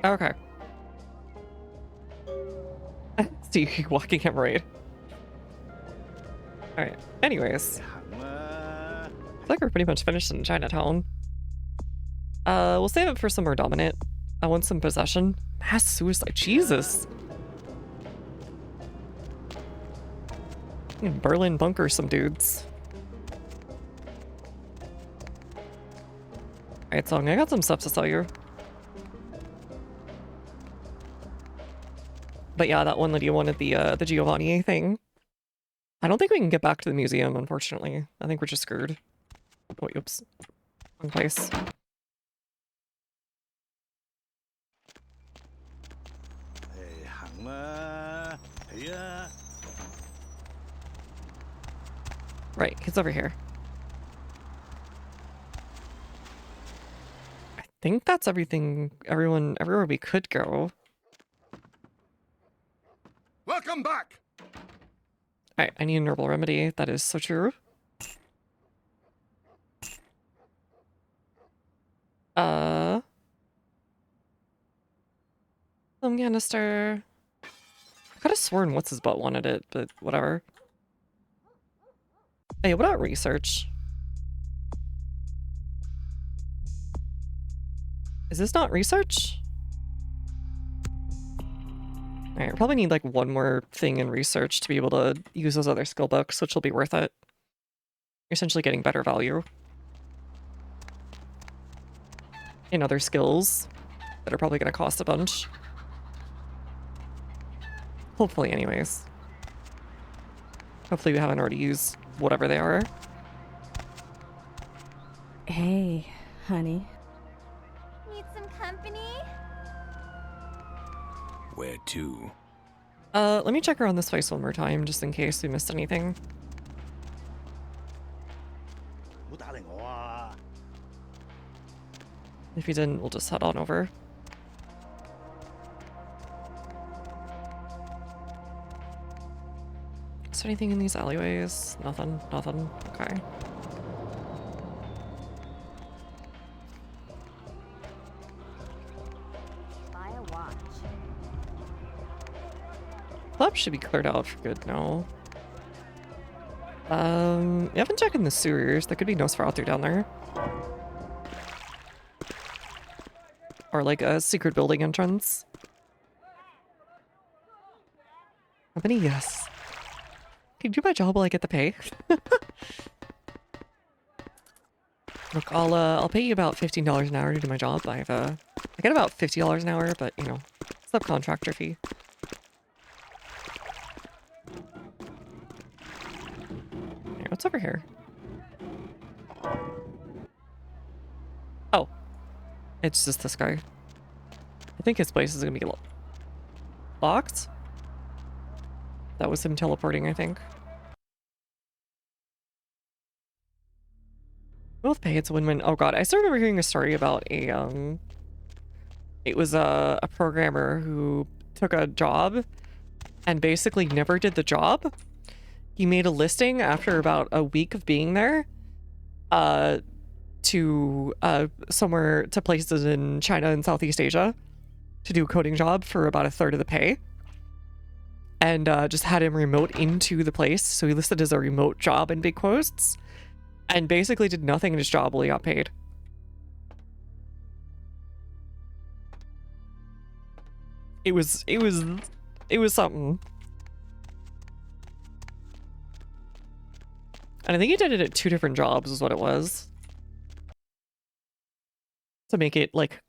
Okay. So you keep walking him right. Alright, anyways. I feel like we're pretty much finished in Chinatown. We'll save it for some more dominant. I want some possession. Mass suicide. Jesus. In Berlin bunker some dudes. Alright, Song, I got some stuff to sell you. But yeah, that one lady wanted the Giovanni thing. I don't think we can get back to the museum, unfortunately. I think we're just screwed. Oh, oops. Wrong place. Right, he's over here. I think that's everything, everywhere we could go. Welcome back! Alright, I need an herbal remedy. That is so true. Some canister. I could have sworn what's his butt wanted it, but whatever. Hey, what about research? Is this not research? Alright, I probably need like one more thing in research to be able to use those other skill books, which will be worth it. You're essentially getting better value in other skills that are probably going to cost a bunch. Hopefully, anyways. Hopefully we haven't already used whatever they are. Hey, honey. Need some company? Where to? Let me check around this place one more time, just in case we missed anything. If you didn't, we'll just head on over. Is there anything in these alleyways? Nothing, nothing. Okay. Buy a watch. Club should be cleared out for good now. You haven't checked in the sewers. There could be Nosferatu down there. Or like a secret building entrance. Company, yes. Can you do my job while I get the pay? Look, I'll pay you about $15 an hour to do my job. I get about $50 an hour, but you know, subcontractor fee. Hey, what's over here? Oh, it's just this guy. I think his place is gonna be locked. That was him teleporting, I think. Both pay, it's a win-win. Oh god, I started hearing a story about a, it was a programmer who took a job and basically never did the job. He made a listing after about a week of being there, to places in China and Southeast Asia to do a coding job for about a third of the pay. And just had him remote into the place. So he listed as a remote job in big quotes. And basically did nothing in his job while he got paid. It was something. And I think he did it at 2 different jobs is what it was. To make it, like,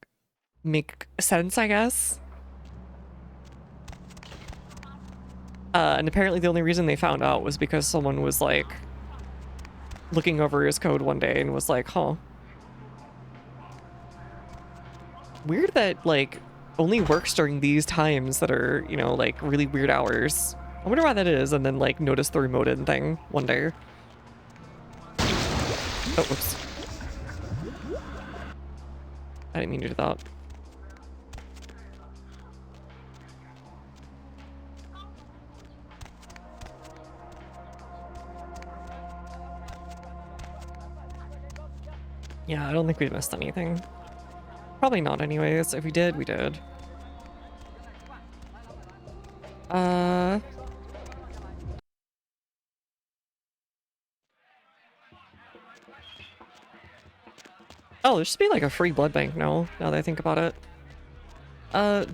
make sense, I guess. And apparently the only reason they found out was because someone was, like, looking over his code one day and was like, huh. Weird that, like, only works during these times that are, you know, like, really weird hours. I wonder why that is, and then, like, notice the remote in thing one day. Oh, whoops. I didn't mean to do that. Yeah, I don't think we missed anything. Probably not anyways. If we did, we did. Oh, there should be like a free blood bank now that I think about it.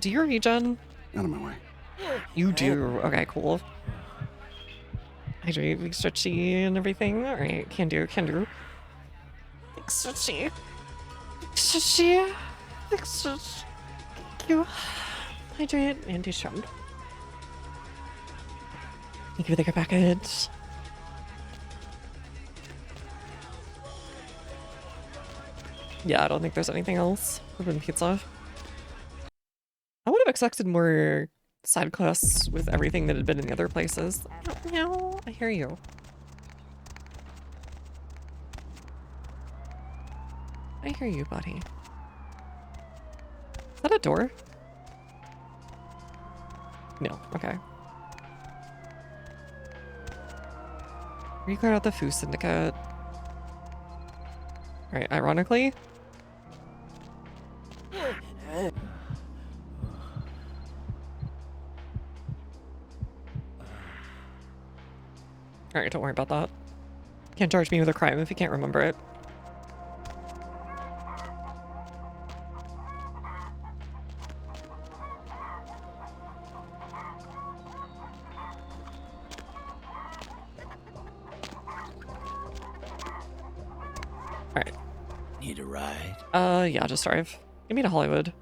Do you regen? Out of my way. You do. Okay, cool. Hydrate, big stretchy and everything. Alright, can do, can do. Big stretchy. Big stretchy. Big stretchy. Thank you. Hydrate and do strong. Thank you for the care package. Yeah, I don't think there's anything else. Urban pizza. I would have expected more side quests with everything that had been in the other places. No, I hear you. I hear you, buddy. Is that a door? No, okay. We cleared out the Foo Syndicate. Alright, ironically. Alright, don't worry about that. Can't charge me with a crime if you can't remember it. Alright. Need a ride? Yeah, just drive. Get me to Hollywood.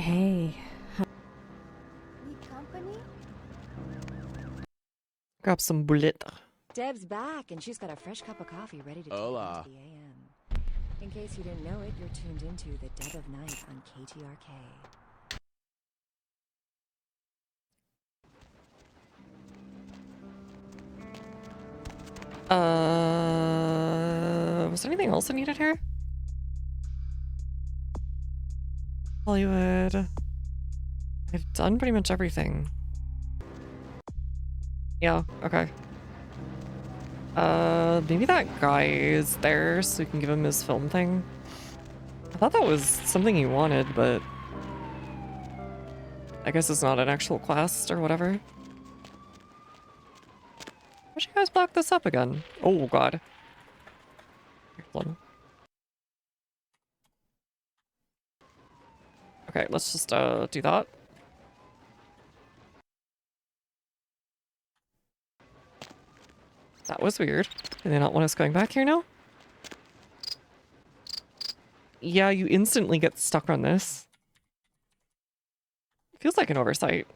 Hey. Need company? Grab some bullet. Deb's back, and she's got a fresh cup of coffee ready to take Hola. into the AM. In case you didn't know it, you're tuned into the Dead of Night on KTRK. Was there anything else I needed here? Hollywood. I've done pretty much everything. Yeah, okay. Maybe that guy is there so we can give him his film thing. I thought that was something he wanted, but I guess it's not an actual quest or whatever. Why'd you guys block this up again? Oh god. Hold on. Okay, let's just do that. That was weird. Do they not want us going back here now? Yeah, you instantly get stuck on this. Feels like an oversight.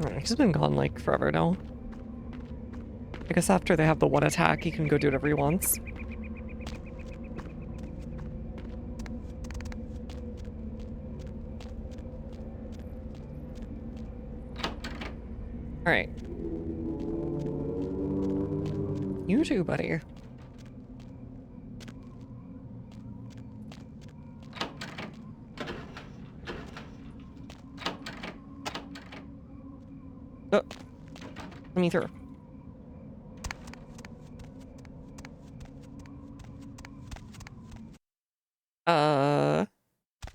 Alright, he's been gone like forever now. I guess after they have the one attack, he can go do whatever he wants. Alright. You too, buddy. Oh. Let me through.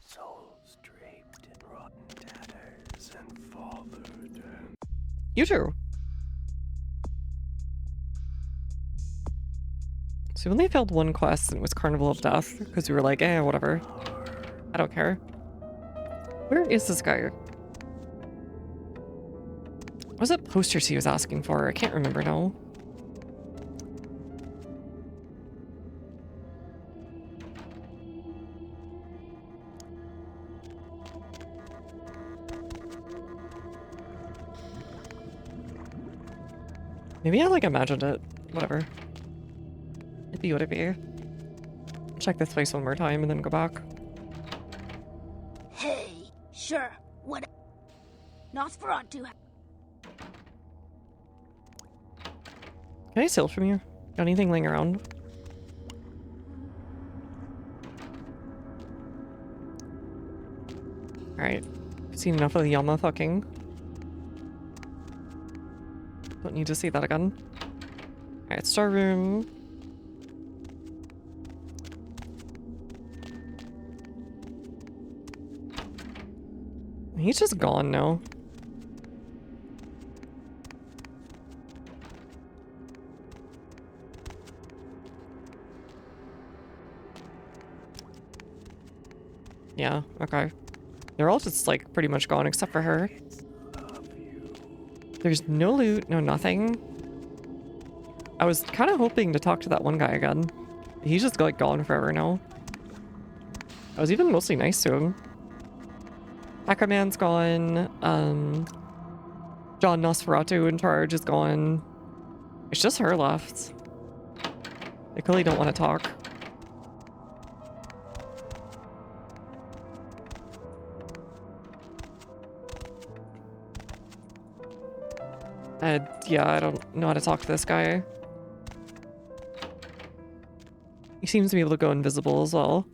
Souls draped in rotten tatters and followed. You too. So we only failed one quest and it was Carnival of Death because we were like, eh, whatever. I don't care. Where is this guy? What was it posters he was asking for? I can't remember now. Maybe I like imagined it. Whatever. It'd be what it be. Check this place one more time and then go back. Hey, sure, what? Nosferatu. Can I steal from you? Got anything laying around? Alright. Seen enough of the Yama fucking. Don't need to see that again. Alright, star room. He's just gone now. Yeah, okay. They're all just like pretty much gone except for her. There's no loot, no nothing. I was kind of hoping to talk to that one guy again. He's just like gone forever now. I was even mostly nice to him. Hacker Man's gone. John Nosferatu in charge is gone. It's just her left. They clearly don't want to talk. Yeah, I don't know how to talk to this guy. He seems to be able to go invisible as well.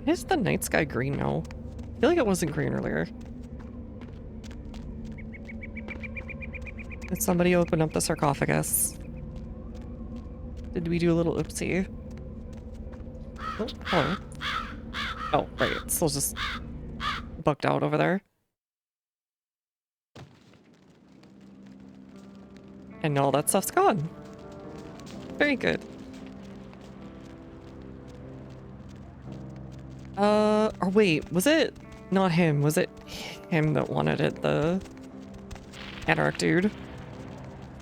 Is the night sky green now? I feel like it wasn't green earlier. Did somebody open up the sarcophagus? Did we do a little oopsie? Oh, hello. Oh, right. It's still just bugged out over there. And all that stuff's gone. Very good. Or wait, was it not him? Was it him that wanted it? The Anarch dude?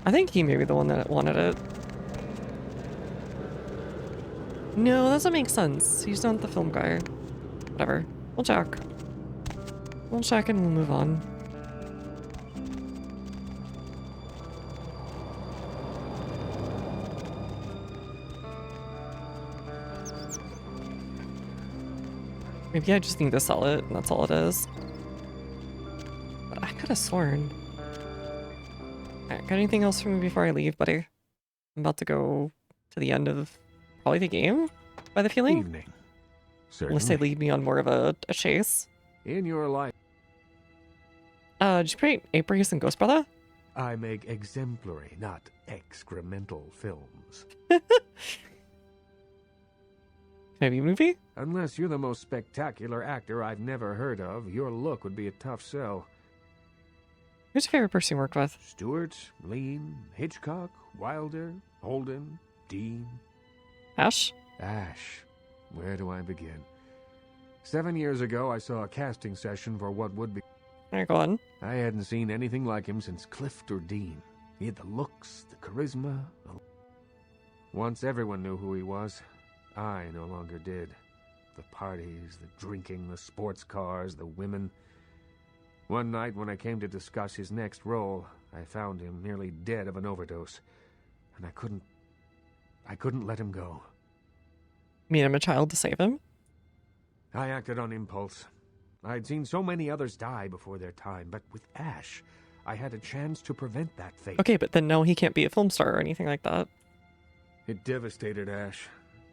I think he may be the one that wanted it. No, that doesn't make sense. He's not the film guy. Whatever. We'll check. We'll check and we'll move on. Maybe I just need to sell it, and that's all it is. But I could have sworn. Alright, got anything else for me before I leave, buddy? I'm about to go to the end of probably the game, by the feeling. Evening. Unless they lead me on more of a chase. In your life, Did you create Apries and Ghost Brother? I make exemplary, not excremental films. Maybe movie? Unless you're the most spectacular actor I've never heard of, your look would be a tough sell. Who's your favorite person you worked with? Stewart, Lean, Hitchcock, Wilder, Holden, Dean. Ash? Ash. Where do I begin? 7 years ago, I saw a casting session for what would be... Alright, go on. I hadn't seen anything like him since Clift or Dean. He had the looks, the charisma. Once everyone knew who he was, I no longer did. The parties, the drinking, the sports cars, the women. One night when I came to discuss his next role, I found him nearly dead of an overdose. And I couldn't let him go. Meet him a child to save him? I acted on impulse. I'd seen so many others die before their time, but with Ash, I had a chance to prevent that fate. Okay, but then no, he can't be a film star or anything like that. It devastated Ash.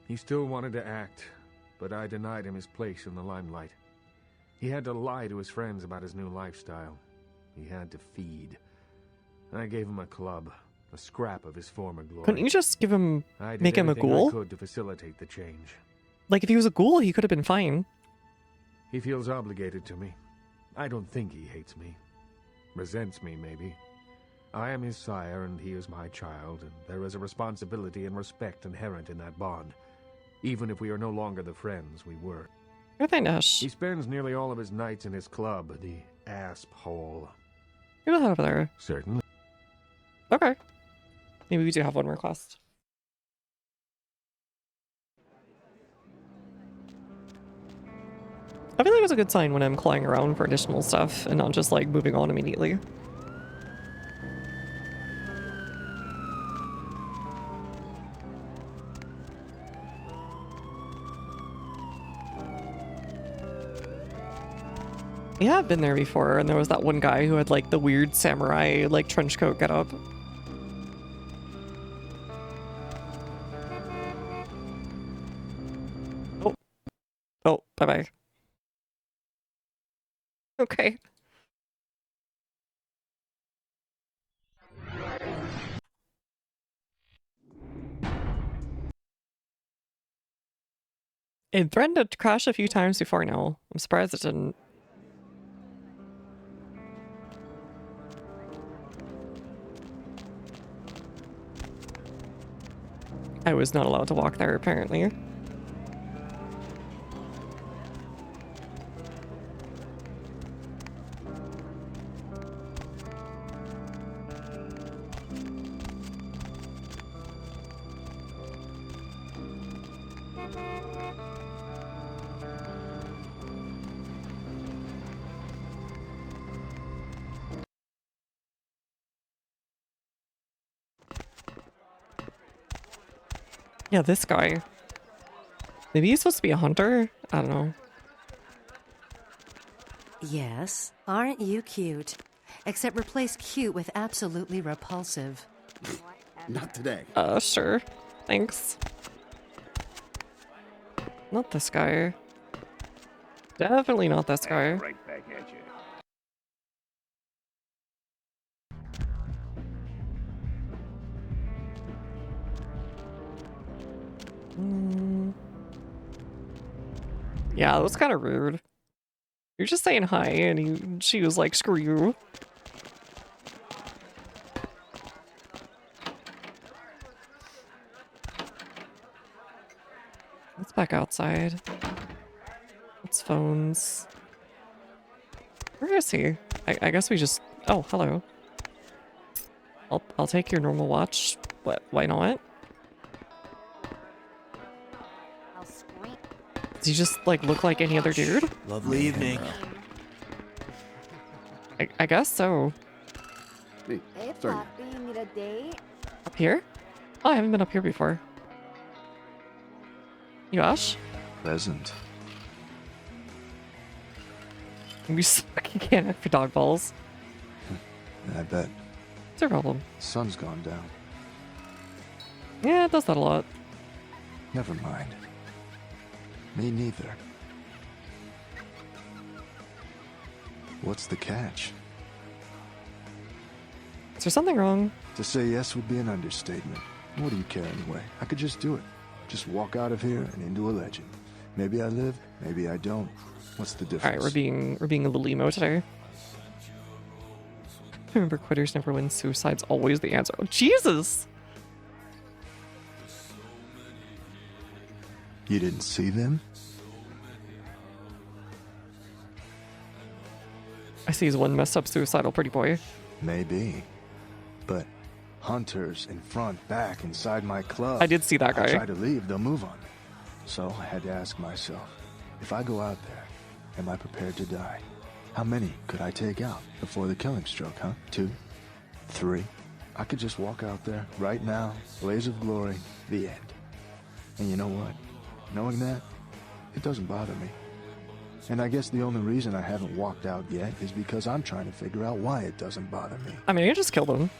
He still wanted to act, but I denied him his place in the limelight. He had to lie to his friends about his new lifestyle. He had to feed. I gave him a club, a scrap of his former glory. Couldn't you just give him, make him a I ghoul? could to facilitate the change. Like, if he was a ghoul, he could have been fine. He feels obligated to me. I don't think he hates me. Resents me, maybe. I am his sire, and he is my child, and there is a responsibility and respect inherent in that bond, even if we are no longer the friends we were. Where'd they Nash? He spends nearly all of his nights in his club, the Asp Hole. Who's that over there? Certainly. Okay. Maybe we do have one request. I feel like it was a good sign when I'm clawing around for additional stuff and not just like moving on immediately. Yeah, I've been there before, and there was that one guy who had like the weird samurai like trench coat getup. Oh. Oh, bye-bye. Okay. It threatened to crash a few times before now. I'm surprised it didn't. I was not allowed to walk there, apparently. Yeah, this guy. Maybe he's supposed to be a hunter? I don't know. Yes, aren't you cute? Except replace cute with absolutely repulsive. Not today. Sure. Thanks. Not this guy. Definitely not this guy. Right back at you. Yeah, that was kind of rude. You're just saying hi, and she was like, screw you. Let's back outside. Let's phones. Where is he? I guess we just... Oh, hello. I'll take your normal watch. What? Why not? Does he just, like, look like any other dude? Lovely evening. I guess so. Hey, sorry. Need a date? Up here? Oh, I haven't been up here before. You Ash? Pleasant. You suck. You can't have your dog balls. I bet. What's your problem? Sun's gone down. Yeah, it does that a lot. Never mind. Me neither. What's the catch? Is there something wrong? To say yes would be an understatement. What do you care anyway? I could just do it. Just walk out of here and into a legend. Maybe I live, maybe I don't. What's the difference? Alright, we're being a little emo today. Remember, quitters never win, suicide's always the answer. Oh, Jesus! You didn't see them? I see he's one messed up suicidal pretty boy. Maybe. But hunters in front, back, inside my club. I did see that guy. I try to leave, they'll move on me. So I had to ask myself, if I go out there, am I prepared to die? How many could I take out before the killing stroke, huh? 2? 3? I could just walk out there, right now, blaze of glory, the end. And you know what? Knowing that, it doesn't bother me. And I guess the only reason I haven't walked out yet is because I'm trying to figure out why it doesn't bother me. I mean, you just killed him.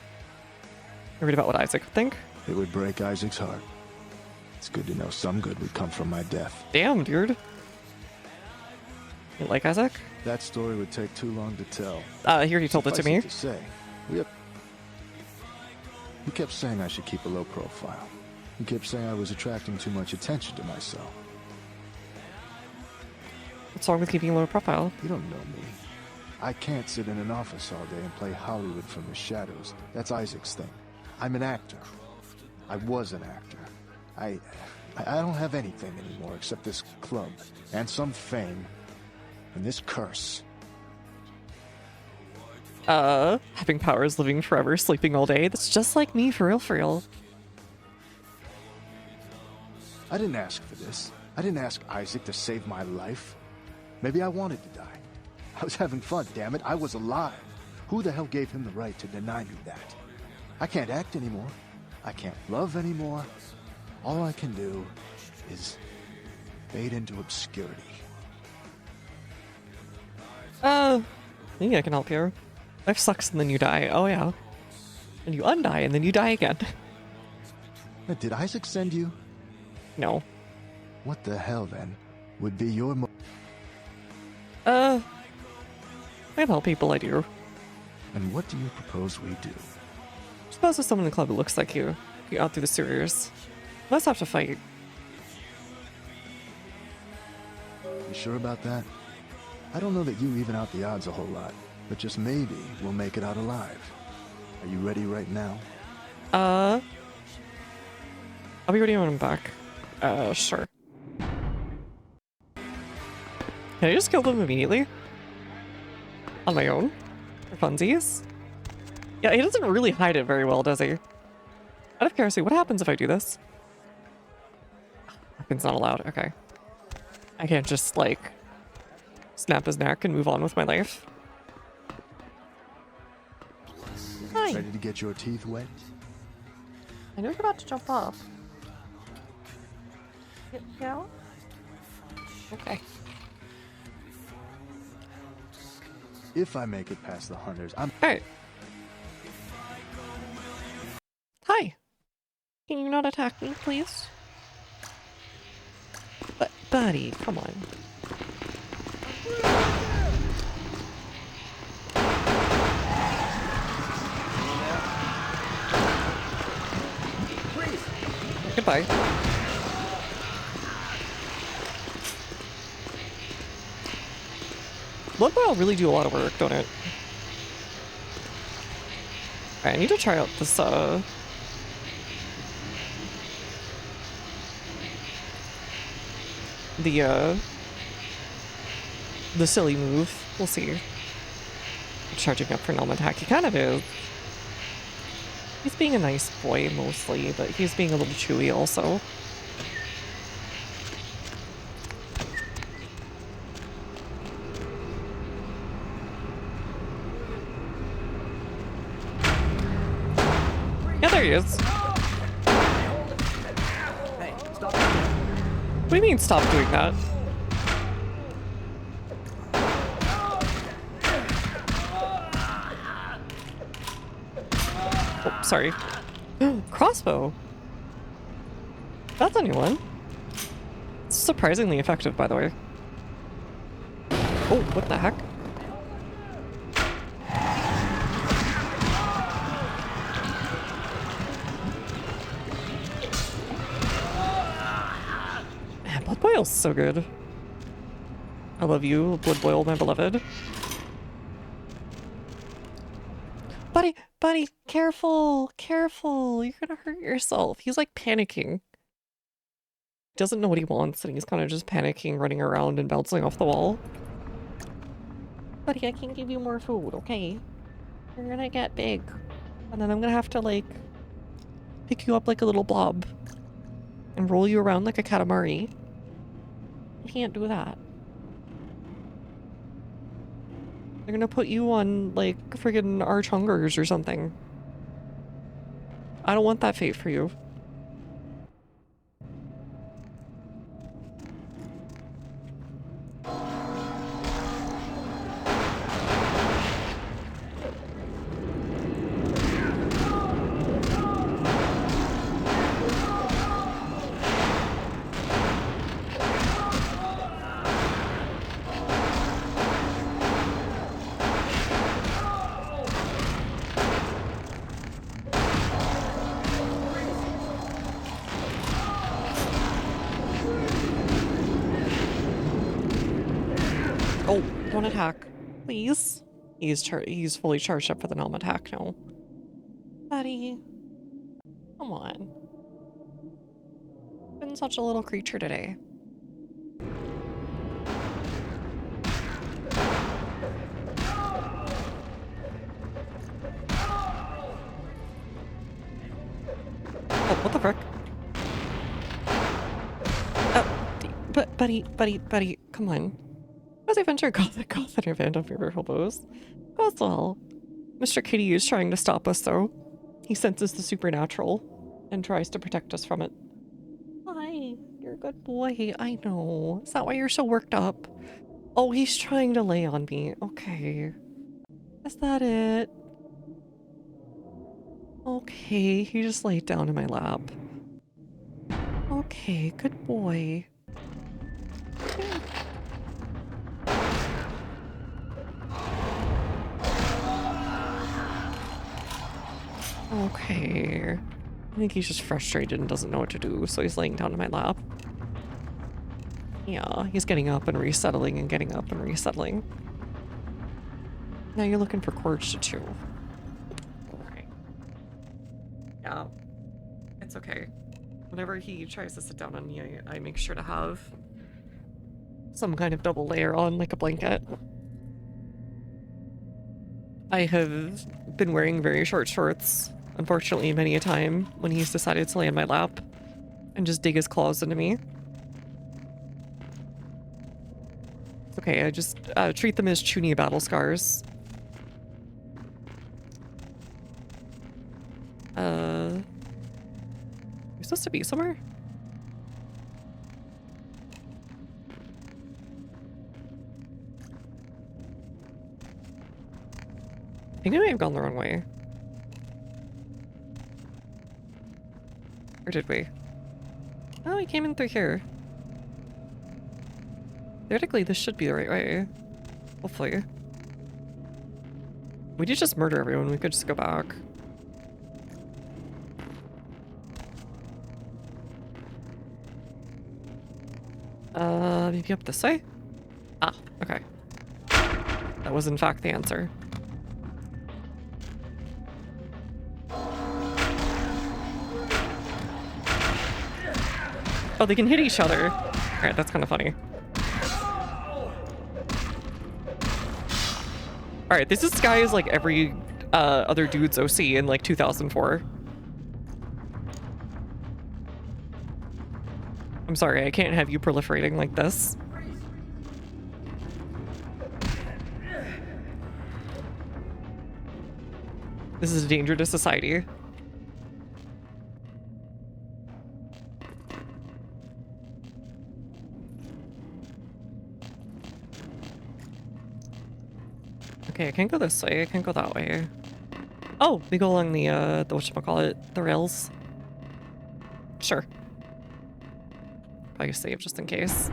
You read about what Isaac would think? It would break Isaac's heart. It's good to know some good would come from my death. Damn, dude. You like Isaac? That story would take too long to tell. He already told it to me. To say, he kept saying I should keep a low profile. He kept saying I was attracting too much attention to myself. What's wrong with keeping a low profile? You don't know me. I can't sit in an office all day and play Hollywood from the shadows. That's Isaac's thing. I'm an actor. I was an actor. I don't have anything anymore except this club and some fame and this curse. Having powers, living forever, sleeping all day. That's just like me, for real, for real. I didn't ask for this. I didn't ask Isaac to save my life. Maybe I wanted to die. I was having fun, damn it. I was alive. Who the hell gave him the right to deny me that? I can't act anymore. I can't love anymore. All I can do is fade into obscurity. Maybe I can help you. Life sucks and then you die. Oh yeah. And you undie and then you die again. Did Isaac send you? No. What the hell then would be your I help people, I do. And what do you propose we do? Suppose there's someone in the club who looks like you. Get out through the sewers. Let's have to fight. You sure about that? I don't know that you even out the odds a whole lot, but just maybe we'll make it out alive. Are you ready right now? I'll be ready when I'm back. Sure. Can I just kill them immediately? On my own? For funsies? Yeah, he doesn't really hide it very well, does he? Out of curiosity, what happens if I do this? Weapons not allowed, okay. I can't just, like, snap his neck and move on with my life. Hi. Ready to get your teeth wet? I know you're about to jump off. Yeah? Okay. If I make it past the hunters, I'm... Alright. Hi. Can you not attack me, please? But, buddy, come on. Goodbye. Blood Boil really do a lot of work, don't it? Alright, I need to try out this, the silly move. We'll see. Charging up for Gnome attack. He kind of is. He's being a nice boy mostly, but he's being a little chewy also. Yeah, there he is. Hey, stop. What do you mean stop doing that? Oh, sorry. Crossbow. That's a new one. It's surprisingly effective, by the way. Oh, what the heck? Man, Blood Boil's so good. I love you, Blood Boil, my beloved. Buddy, careful, careful. You're gonna hurt yourself. He's like panicking. He doesn't know what he wants and he's kind of just panicking, running around and bouncing off the wall. Buddy, I can't give you more food, okay? You're gonna get big. And then I'm gonna have to like pick you up like a little blob and roll you around like a katamari. I can't do that. They're gonna put you on, like, friggin' Arch Hungers or something. I don't want that fate for you. Oh, don't attack. Please. He's fully charged up for the Gnome attack now. Buddy. Come on. Been such a little creature today. Oh, what the frick? But buddy, come on. As I venture goth and your band of favorite hobos. Goes well. Mr. Kitty is trying to stop us though. He senses the supernatural and tries to protect us from it. Hi, you're a good boy. I know. Is that why you're so worked up? Oh, he's trying to lay on me. Okay. Is that it? Okay, he just laid down in my lap. Okay, good boy. Okay. I think he's just frustrated and doesn't know what to do, so he's laying down in my lap. Yeah, he's getting up and resettling and getting up and resettling. Now you're looking for cords to chew. Alright. Yeah. It's okay. Whenever he tries to sit down on me, I make sure to have some kind of double layer on, like a blanket. I have been wearing very short shorts, unfortunately, many a time when he's decided to lay in my lap and just dig his claws into me. It's okay, I just treat them as chuny battle scars. You're supposed to be somewhere? I think I may have gone the wrong way. Or did we? Oh, we came in through here. Theoretically, this should be the right way. Hopefully. We did just murder everyone, we could just go back. Maybe up this way? Ah, okay. That was in fact the answer. Oh, they can hit each other. Alright, that's kind of funny. Alright, this guy is like every other dude's OC in like 2004. I'm sorry, I can't have you proliferating like this. This is a danger to society. Okay, I can't go this way. I can't go that way. Oh, we go along the whatchamacallit, the rails. Sure. Probably save just in case.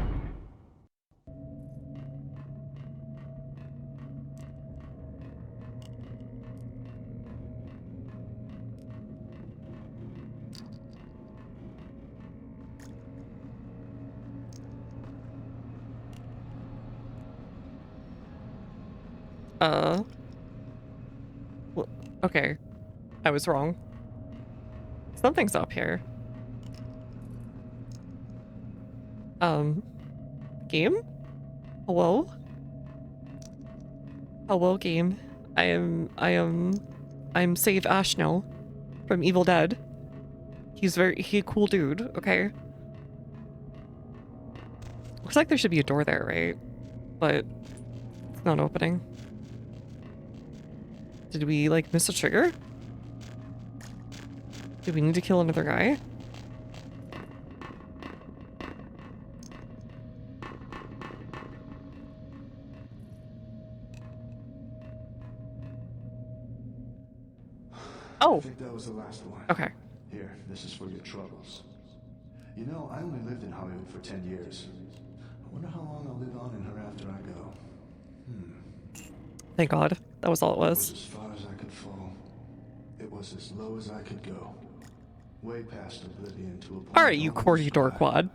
Well, okay. I was wrong. Something's up here. Game? Hello? Hello, game. I'm Save Ash now. From Evil Dead. He's a cool dude, okay? Looks like there should be a door there, right? But it's not opening. Did we, like, miss a trigger? Do we need to kill another guy? Oh! I think that was the last one. Okay. Here, this is for your troubles. You know, I only lived in Hollywood for 10 years. I wonder how long I'll live on in her after I go. Thank God. That was all it It was was. as far as I could fall. It was as low as I could go. Way past oblivion to a point. Alright, you cordy door quad.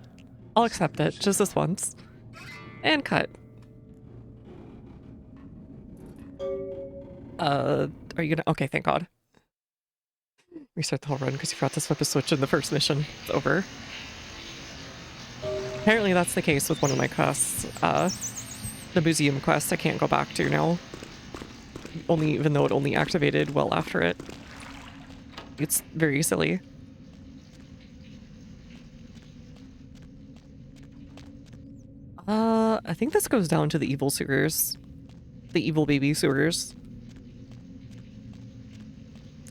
I'll accept it, just this once. And cut. Are you gonna... Okay, thank God. Restart the whole run because you forgot to flip a switch in the first mission. It's over. Apparently that's the case with one of my quests. The museum quest I can't go back to now. Even though it only activated well after it. It's very silly. I think this goes down to the evil sewers. The evil baby sewers.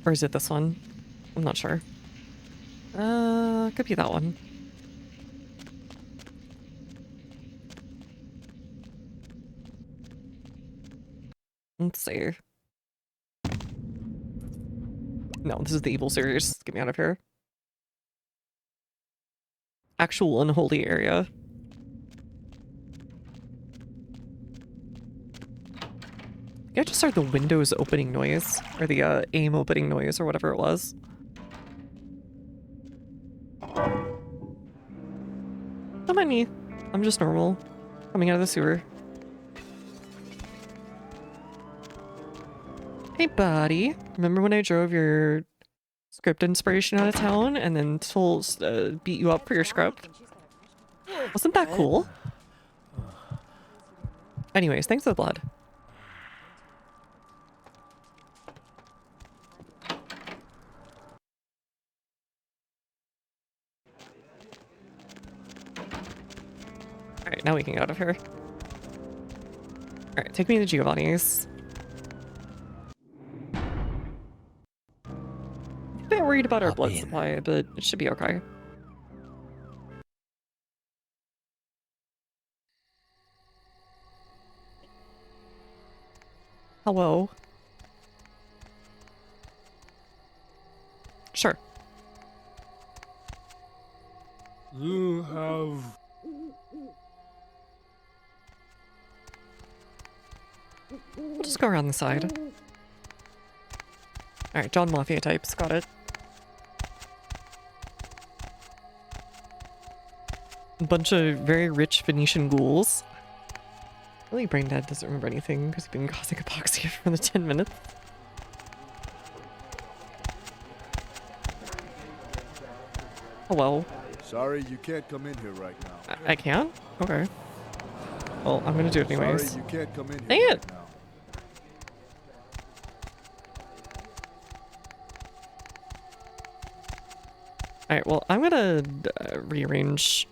Or is it this one? I'm not sure. Could be that one. Let's see. No, this is the evil sewers. Get me out of here. Actual unholy area. I just heard the windows opening noise, or the aim opening noise, or whatever it was. Don't mind me. I'm just normal. Coming out of the sewer. Hey, buddy. Remember when I drove your script inspiration out of town and then beat you up for your script? Wasn't that cool? Anyways, thanks for the blood. Alright, now we can get out of here. Alright, take me to Giovanni's. I'm a bit worried about our blood supply, but it should be okay. Hello? Sure. You have... We'll just go around the side. Alright, John Mafia types, got it. A bunch of very rich Venetian ghouls. Really, Brain Dead doesn't remember anything because he's been causing hypoxia for the 10 minutes. Hello. Sorry, you can't come in here right now. I can't? Okay. Well, I'm gonna do it anyways. Sorry, you can't come in here Dang it! right now. Alright, well, I'm gonna rearrange.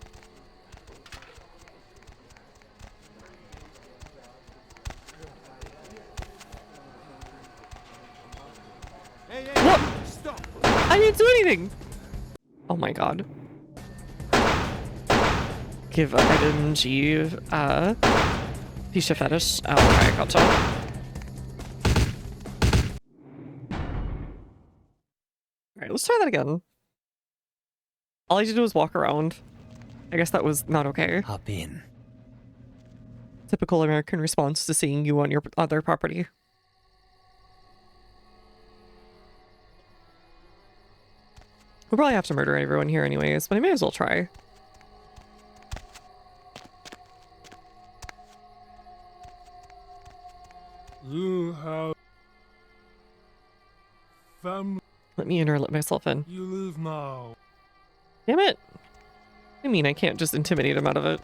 What? Stop! I didn't do anything! Oh my god. Give item G, Pisha fetish. Oh, okay, gotcha. Alright, let's try that again. All I had to do was walk around. I guess that was not okay. Hop in. Typical American response to seeing you on your other property. We'll probably have to murder everyone here anyways, but I may as well try. You have family. Let me in or let myself in. You leave now. Damn it! I mean, I can't just intimidate him out of it.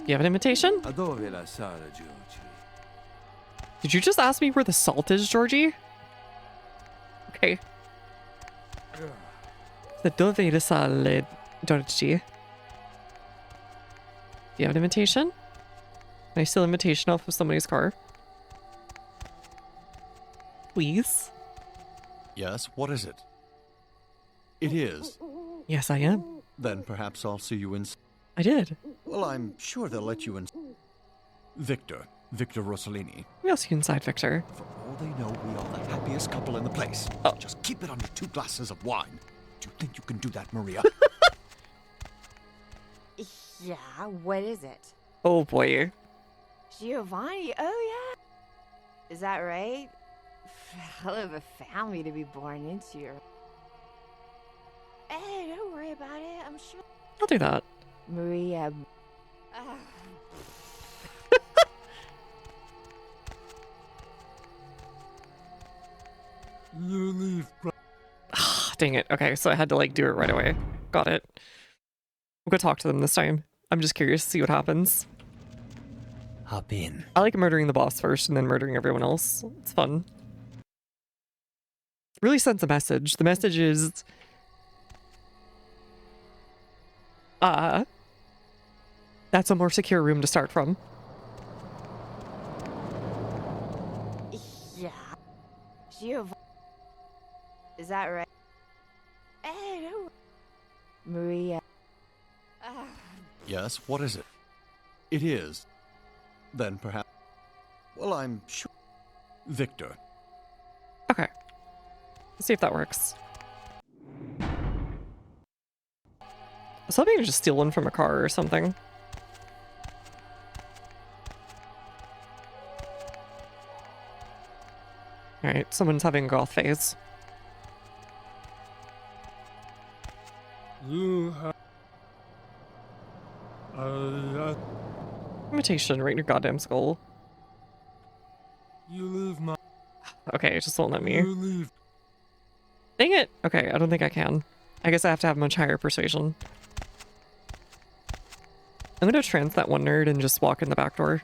You have an invitation? Did you just ask me where the salt is, Georgie? Okay. The dove la sale, Georgie. Do you have an invitation? Can I steal an invitation off of somebody's car? Please? Yes, what is it? It is. Yes, I am. Then perhaps I'll see you in... I did. Well, I'm sure they'll let you in... Victor Rossellini. We'll see you inside, Victor. For all they know, we are the happiest couple in the place. Oh. Just keep it under 2 glasses of wine. Do you think you can do that, Maria? Yeah, what is it? Oh boy. Giovanni, oh yeah. Is that right? Hell of a family to be born into. Hey, don't worry about it, I'm sure. I'll do that. Maria. You leave. Dang it. Okay, so I had to like do it right away. Got it. We'll go talk to them this time. I'm just curious to see what happens. Hop in. I like murdering the boss first and then murdering everyone else. It's fun. Really sends a message. The message is... that's a more secure room to start from. Yeah. Giovanni. Is that right? Hey, don't... Maria. Yes, what is it? It is. Then perhaps... Well, I'm sure... Victor. Okay. Let's see if that works. I was hoping to just steal one from a car or something. Alright, someone's having a goth phase. You have... Imitation right in your goddamn skull. You leave now. Okay, it just won't let me. You leave. Dang it! Okay, I don't think I can. I guess I have to have much higher persuasion. I'm gonna trance that one nerd and just walk in the back door.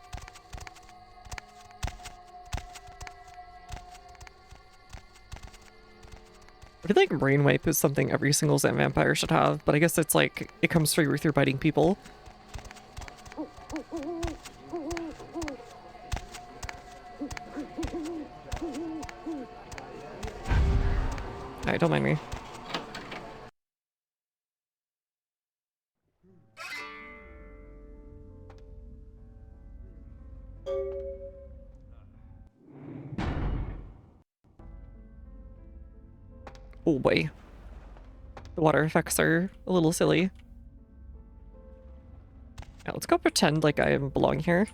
I feel like Brainwipe is something every single Zen vampire should have, but I guess it's like, it comes free with your biting people. Alright, don't mind me. Oh boy. The water effects are a little silly. Yeah, let's go pretend like I belong here.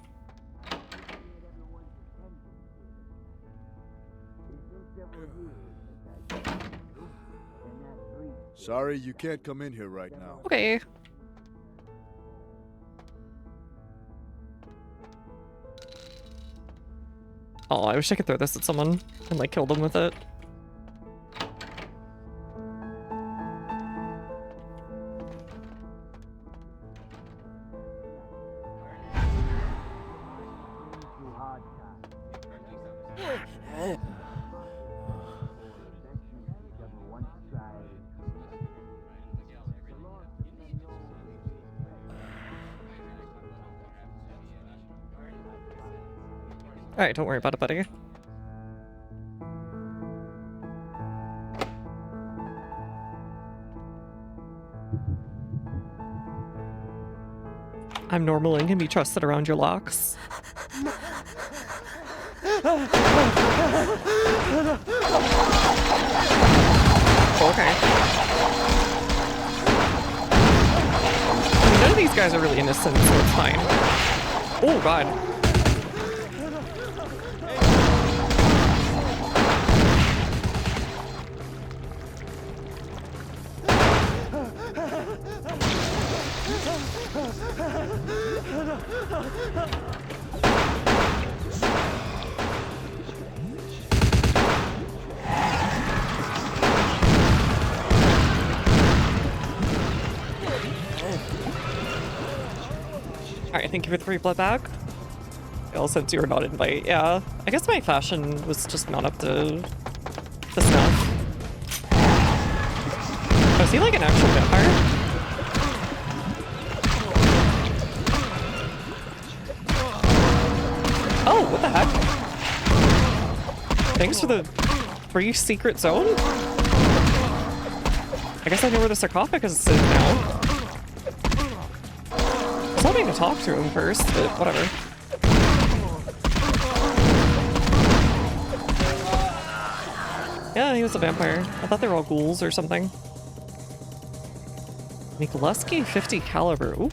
Sorry, you can't come in here right now. Okay. Oh, I wish I could throw this at someone and like kill them with it. Alright, don't worry about it, buddy. I'm normal and can be trusted around your locks. Okay. I mean, none of these guys are really innocent, so it's fine. Oh, God. Alright, thank you for the free blood bag. Well, since you were not invite, yeah. I guess my fashion was just not up to snuff. Oh, is he like an actual vampire? Oh, what the heck? Thanks for the free secret zone? I guess I know where the sarcophagus is now. I was hoping to talk to him first, but whatever. Yeah, he was a vampire. I thought they were all ghouls or something. Mikuleski 50 caliber. Ooh.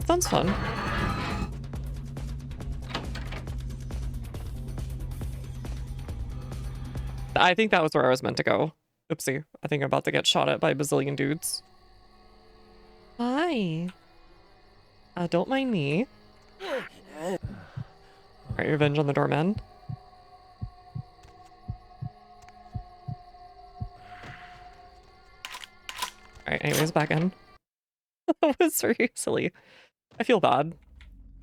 Sounds fun. I think that was where I was meant to go. Oopsie. I think I'm about to get shot at by a bazillion dudes. Hi. Don't mind me. Alright, revenge on the doorman. Alright, anyways, back in. That was very silly. I feel bad.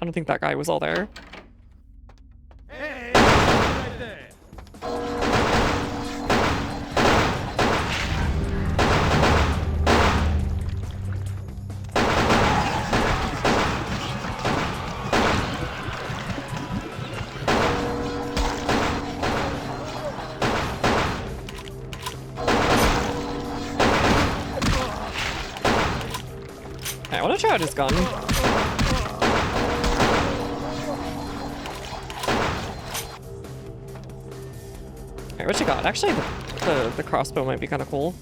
I don't think that guy was all there. Hey, right there. I want to try out his gun. Alright, what you got? Actually, the crossbow might be kind of cool.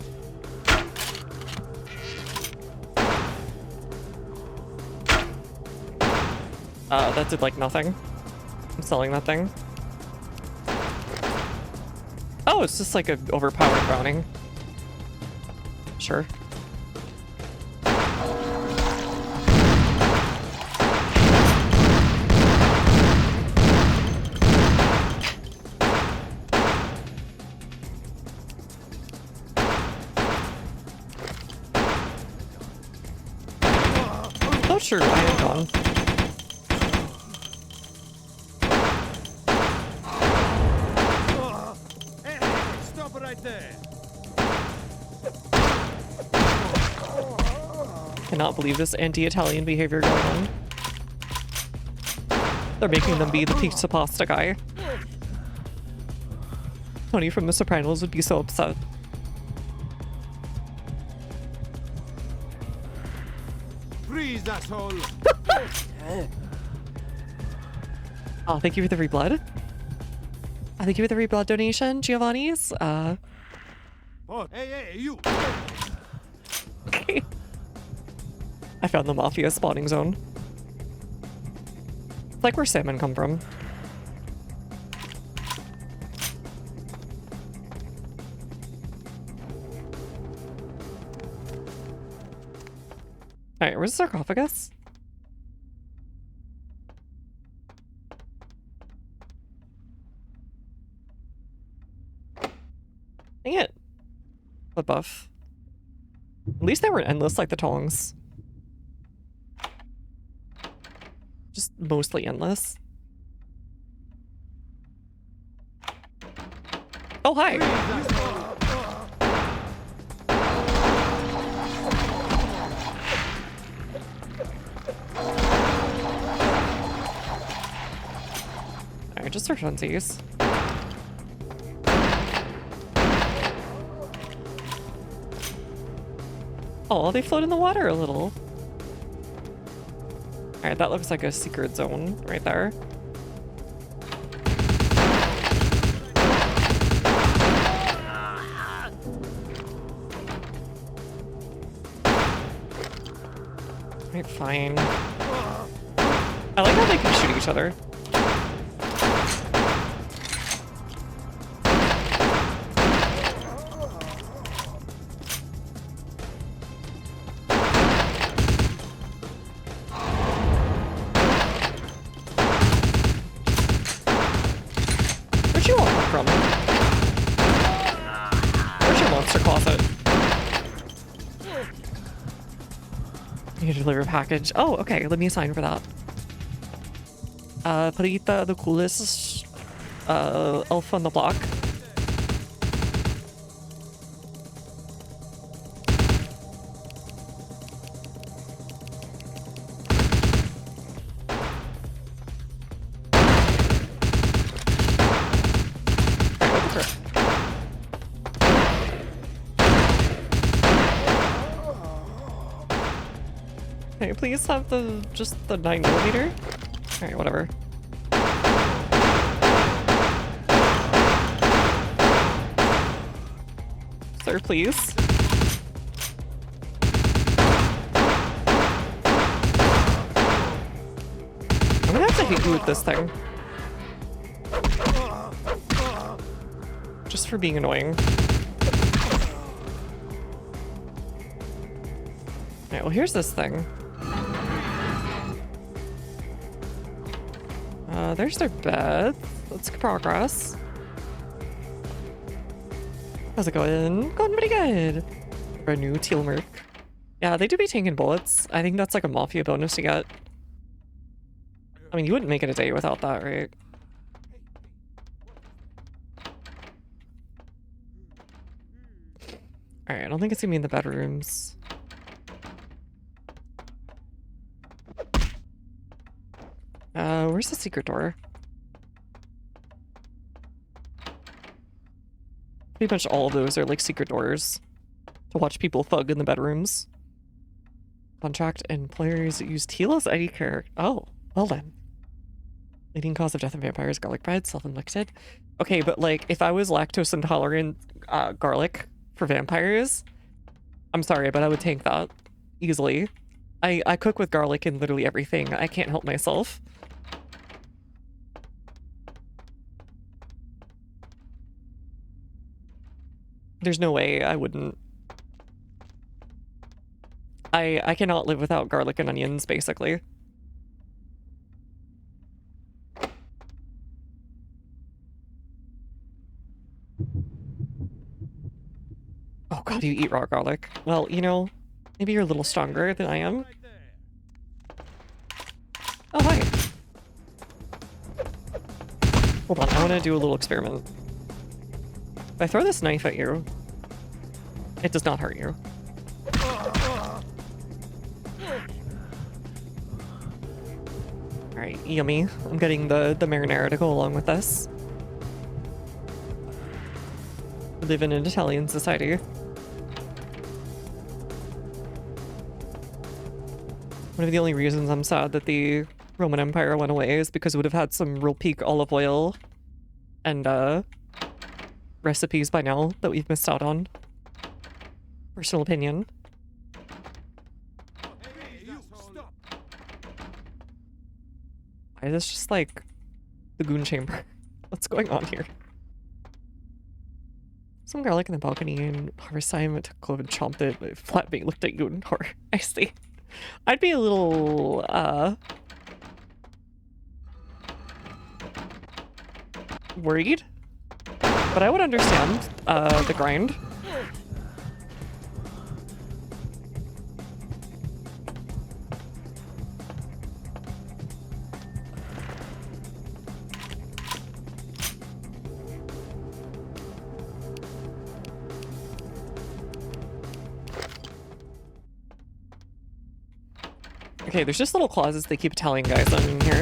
That did like nothing. I'm selling that thing. Oh, it's just like an overpowered Browning. Sure. Oh, sure, I am gone. Hey, stop it right there. Cannot believe this anti-Italian behavior going on. They're making them be the pizza pasta guy. Tony from The Sopranos would be so upset. Freeze, asshole. Oh, thank you for the free blood. Thank you for the free blood donation, Giovanni's. Oh, hey, you. Okay. I found the Mafia spawning zone. It's like where salmon come from. Alright, where's the sarcophagus? Dang it. The buff. At least they weren't endless like the tongs. Just mostly endless. Oh, hi! Alright, just search on these. Oh, they float in the water a little. Alright, that looks like a secret zone right there. Alright, fine. I like how they can shoot each other. Where'd you all come from? Where's your monster closet? You can deliver a package. Oh, okay. Let me sign for that. Parita, the coolest elf on the block. Can you please have just the 9mm? Alright, whatever. Sir, please. I'm gonna have to hit you with this thing. Just for being annoying. Alright, well here's this thing. There's their bed. Let's progress. How's it going? Going pretty good. For a new teal merc. Yeah, they do be taking bullets. I think that's like a mafia bonus to get. I mean, you wouldn't make it a day without that, right? Alright, I don't think it's gonna be in the bedrooms. Where's the secret door? Pretty much all of those are like secret doors to watch people thug in the bedrooms. Contract employers use teal as ID care. Oh, well then. Leading cause of death in vampires, garlic bread, self-inflicted. Okay, but like if I was lactose intolerant garlic for vampires, I'm sorry, but I would tank that easily. I cook with garlic in literally everything. I can't help myself. There's no way I wouldn't. I cannot live without garlic and onions, basically. Oh god, you eat raw garlic. Well, you know, maybe you're a little stronger than I am. Oh, hi. Hold on, I want to do a little experiment. If I throw this knife at you, it does not hurt you. Alright, yummy. I'm getting the marinara to go along with this. We live in an Italian society. One of the only reasons I'm sad that the Roman Empire went away is because it would have had some real peak olive oil and recipes by now that we've missed out on. Personal opinion. Why is this just like the goon chamber? What's going on here? Some garlic in the balcony and harvest time. I took a clove and chomped it, but Flatbait looked at you in horror. I see. I'd be a little, worried, but I would understand, the grind. Okay, there's just little clauses they keep telling guys in here.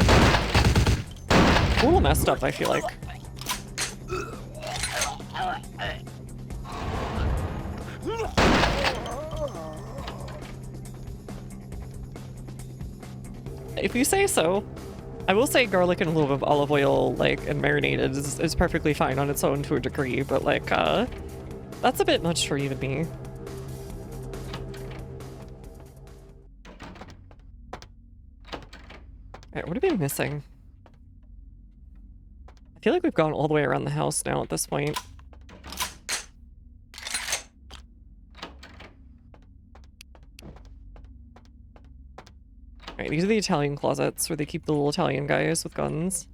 A little messed up, I feel like. If you say so. I will say garlic and a little bit of olive oil, like, and marinated is perfectly fine on its own to a degree, but, like, that's a bit much for even me. Alright, what are we missing? I feel like we've gone all the way around the house now at this point. Alright, these are the Italian closets where they keep the little Italian guys with guns.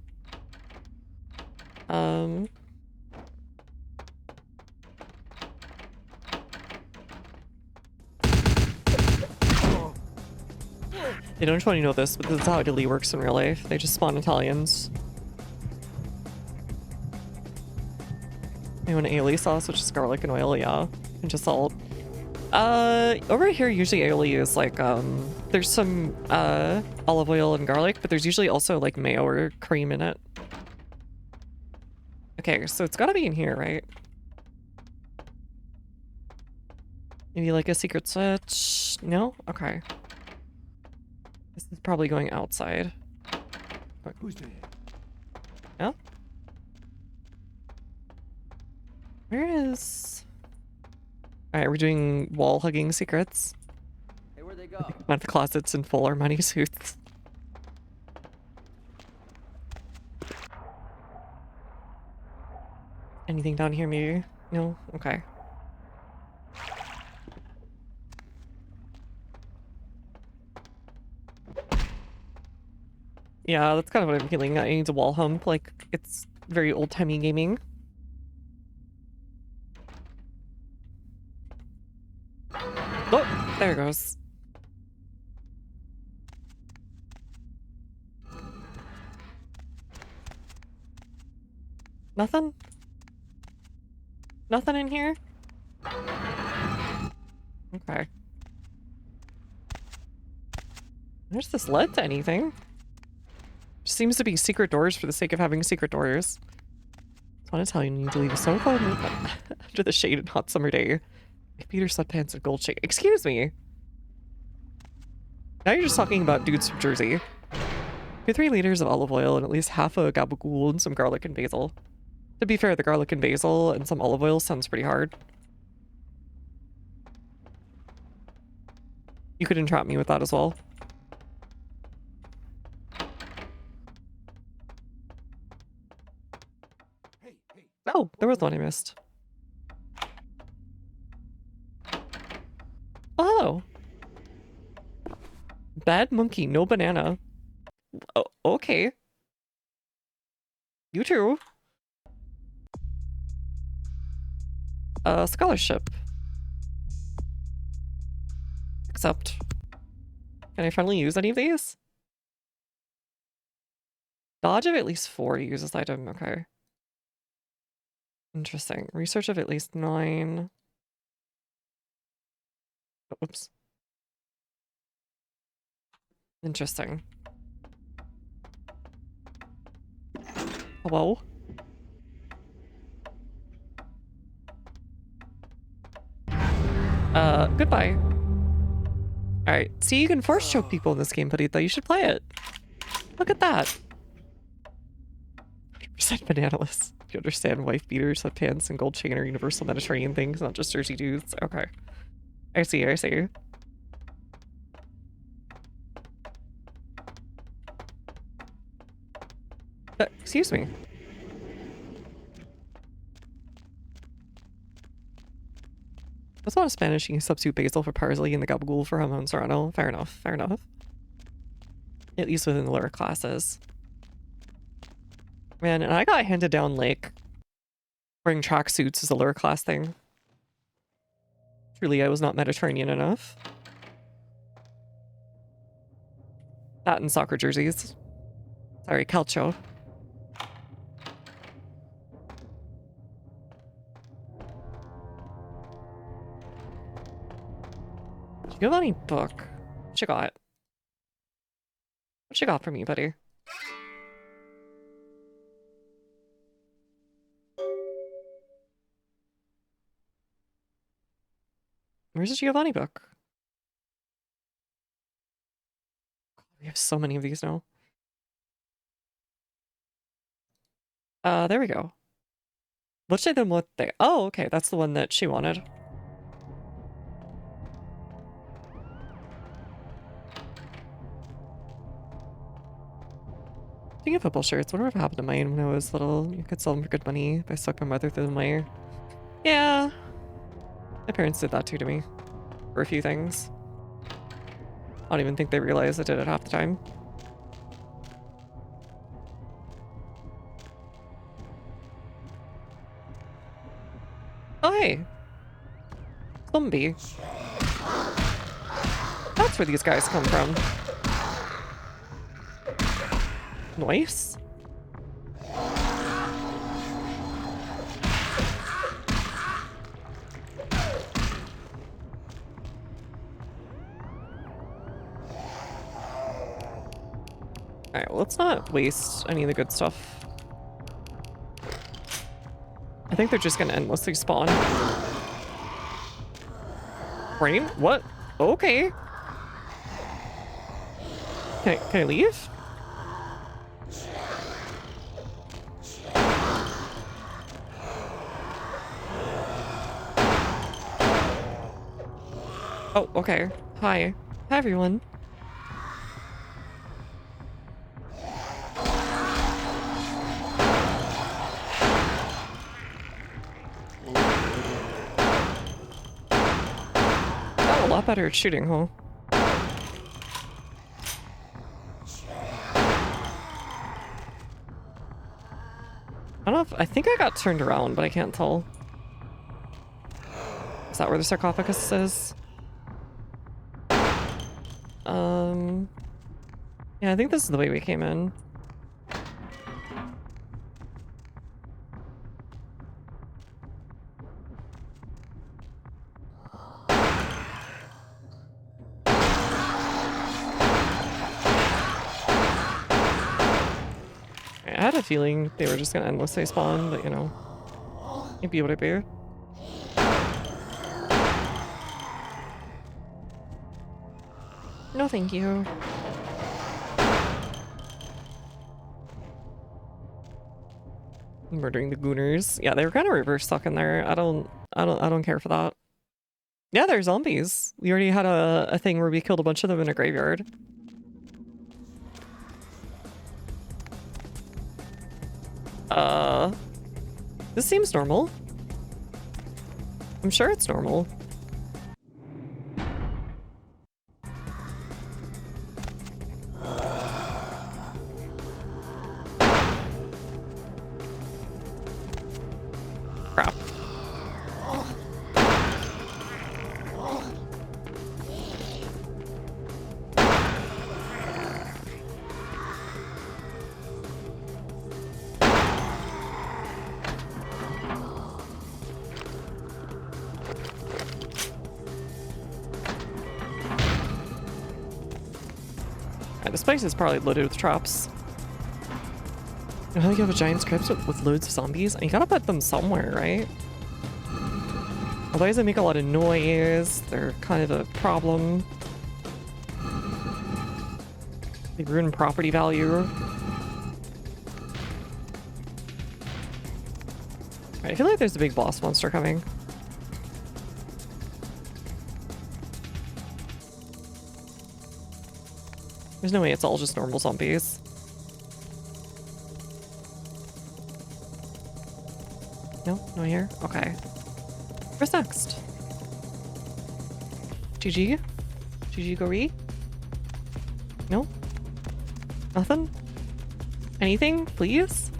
They don't want you to know this, but this is how Italy works in real life. They just spawn Italians. They want aioli sauce, which is garlic and oil, yeah. And just salt. Over here, usually aioli is like, there's some, olive oil and garlic, but there's usually also like mayo or cream in it. Okay, so it's gotta be in here, right? Maybe like a secret switch? No? Okay. This is probably going outside. Who's there? Yeah? Where is... Alright, we're doing wall hugging secrets. Hey, where'd they go? One of the closets in full Armani suits. Anything down here maybe? No? Okay. Yeah, that's kind of what I'm feeling. I need a wall hump, like, it's very old-timey gaming. Oh, there it goes. Nothing? Nothing in here? Okay. There's this led to anything. Just seems to be secret doors for the sake of having secret doors. I want to tell you, you need to leave a snow phone under the shade and hot summer day. Peter sweatpants and gold chain. Excuse me. Now you're just talking about dudes from Jersey. 3 liters of olive oil and at least half a gabagool and some garlic and basil. To be fair, the garlic and basil and some olive oil sounds pretty hard. You could entrap me with that as well. Oh, there was one I missed. Oh, hello. Bad monkey, no banana. Oh, okay. You too. Scholarship. Accept. Can I finally use any of these? Dodge of at least 4 to use this item. Okay. Interesting. Research of at least 9. Oops. Interesting. Hello? Goodbye. Alright, see, you can force choke people in this game, Parita. You should play it. Look at that. 100% bananaless. You understand wife beaters, sweatpants, and gold chain are universal Mediterranean things, not just Jersey dudes. Okay. I see, I see. Excuse me. That's a lot of Spanish. You can substitute basil for parsley and the gabagool for jamon serrano. Fair enough. Fair enough. At least within the lower classes. Man, and I got handed down, like, wearing tracksuits as a lower class thing. Truly, I was not Mediterranean enough. That and soccer jerseys. Sorry, calcio. Do you have any book? What you got? What you got for me, buddy? Where's the Giovanni book? We have so many of these now. There we go. Let's say them what they... Oh, okay, that's the one that she wanted. Speaking of football shirts, whatever happened to mine when I was little? You could sell them for good money if I stuck my mother through the mire. Yeah. My parents did that too to me. For a few things. I don't even think they realized I did it half the time. Oh, hey. Zombie. That's where these guys come from. Nice. Alright, well, let's not waste any of the good stuff. I think they're just gonna endlessly spawn. Rain? What? Okay. Can I leave? Oh, okay. Hi. Hi, everyone. Oh, a lot better at shooting, huh? I don't know if... I think I got turned around, but I can't tell. Is that where the sarcophagus is? Yeah, I think this is the way we came in. I had a feeling they were just gonna endlessly spawn, but you know, it'd be what it be. No, thank you. Murdering the gooners. Yeah, they were kind of reverse sucking there. I don't care for that. Yeah, they're zombies. We already had a thing where we killed a bunch of them in a graveyard. This seems normal. I'm sure it's normal. Crap. This place is probably loaded with traps. You know how you have a giant script with loads of zombies? And you gotta put them somewhere, right? Otherwise they make a lot of noise. They're kind of a problem. They ruin property value. Alright, I feel like there's a big boss monster coming. There's no way it's all just normal zombies. No? No here? Okay. Where's next? GG? GG Gori? No? Nothing? Anything? Please?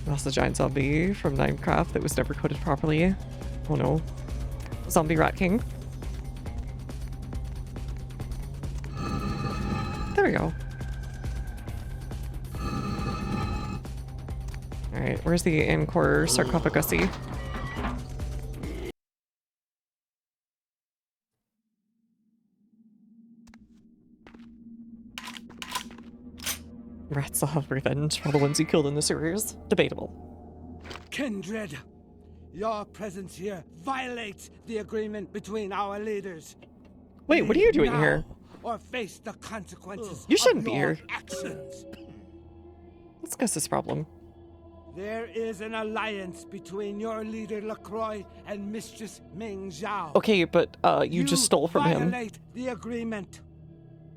That's a giant zombie from Minecraft that was never coded properly. Oh no. Zombie Rat King. There we go. Alright, where's the Anchor Sarcophagusy? Rats will have revenge for the ones you killed in the sewers. Debatable. Kindred, your presence here violates the agreement between our leaders. Wait, what are you doing Now, here? or face the consequences You shouldn't of be your here. actions. Let's guess this problem. There is an alliance between your leader LaCroix and Mistress Ming Zhao. Okay, but you just stole from him. Violate the agreement.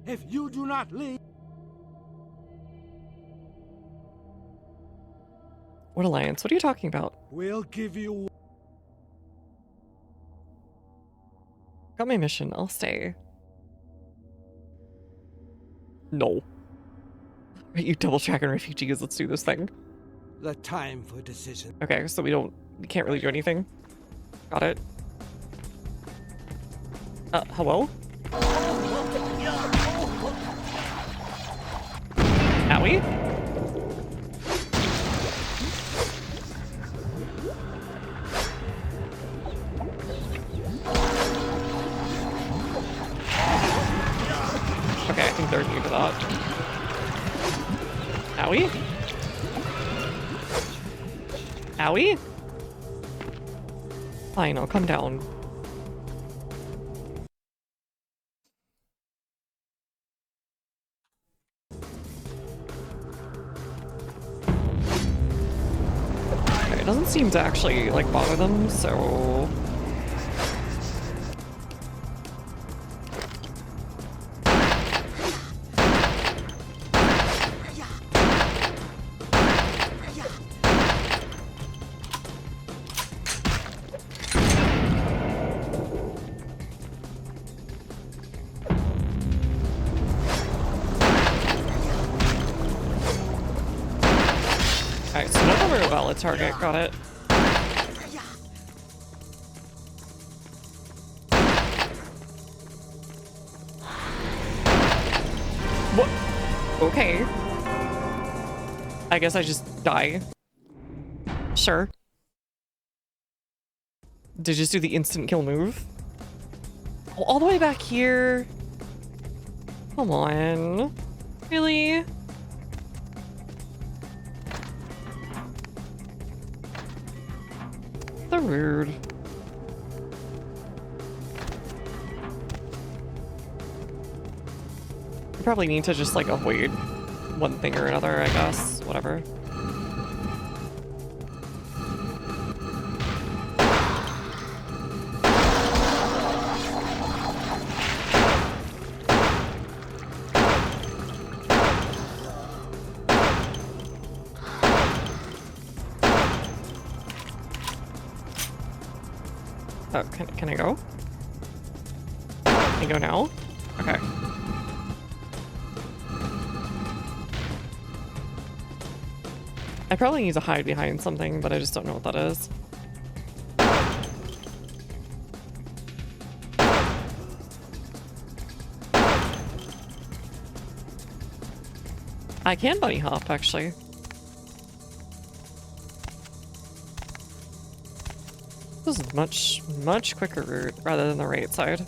If you do not leave, What alliance? What are you talking about? we'll give you. Got my mission. I'll stay. No. Right, you double tracking refugees. Let's do this thing. The time for decision. Okay, so we can't really do anything. Got it. Hello? Owie? Okay, I think they're new to that. Owie? Owie? Fine, I'll come down. Okay, it doesn't seem to actually, like, bother them, so... Alright, so none of them are a valid target, got it. What? Okay. I guess I just die. Sure. Did you just do the instant kill move? Oh, all the way back here? Come on. Really? They're rude. You probably need to just like avoid one thing or another, I guess. Whatever. Oh, can I go? Can I go now? Okay. I probably need to hide behind something, but I just don't know what that is. I can bunny hop, actually. This is much quicker route rather than the right side.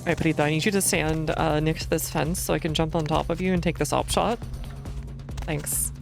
Alright, Perita, I need you to stand next to this fence so I can jump on top of you and take this op shot. Thanks.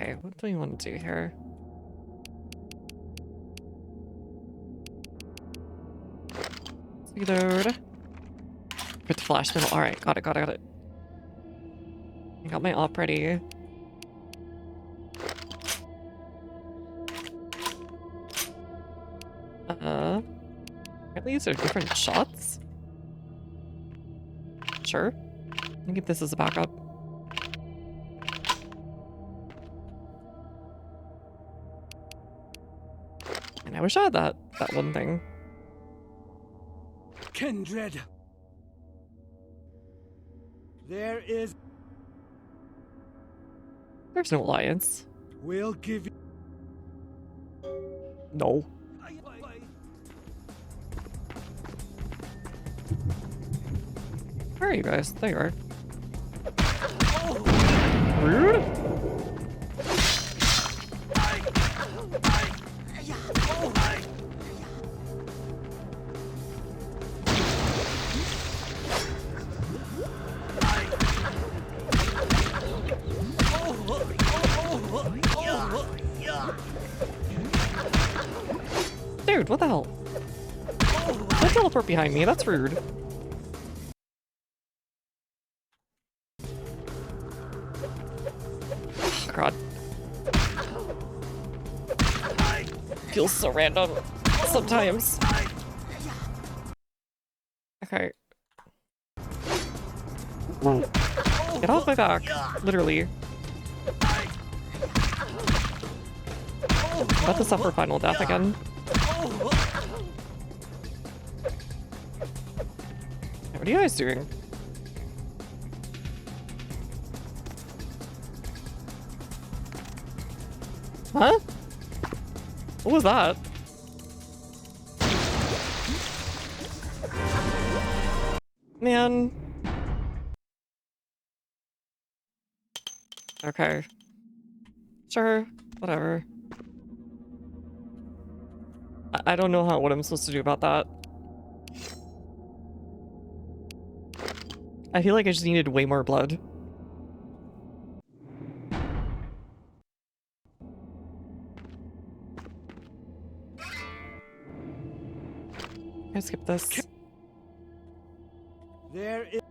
Okay, what do we want to do here? Reload. Put the flash middle. Alright, got it. I got my op ready. Apparently these are different shots? Sure. I'll keep this as a backup. And I wish I had that one thing. Kindred. There is... There's no alliance. We'll give you... No. Where are you guys? There you are. Rude? Dude, what the hell? Don't teleport behind me, that's rude. Oh, God. Feels so random sometimes. Okay. Get off my back, literally. About to suffer final death again. What are you guys doing? Huh? What was that? Man. Okay. Sure, whatever. I don't know what I'm supposed to do about that. I feel like I just needed way more blood. I skip this. There is...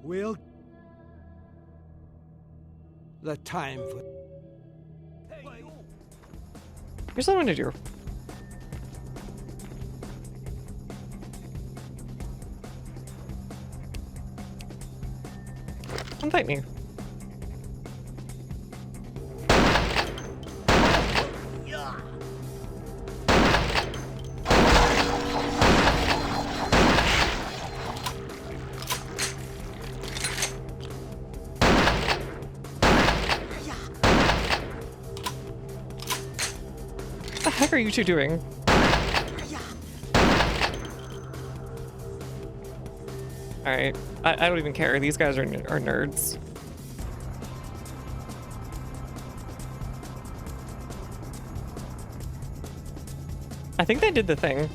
We'll... The time for... Here's what I'm gonna do. Come fight me. What the heck are you two doing? Alright, I don't even care. These guys are nerds. I think they did the thing.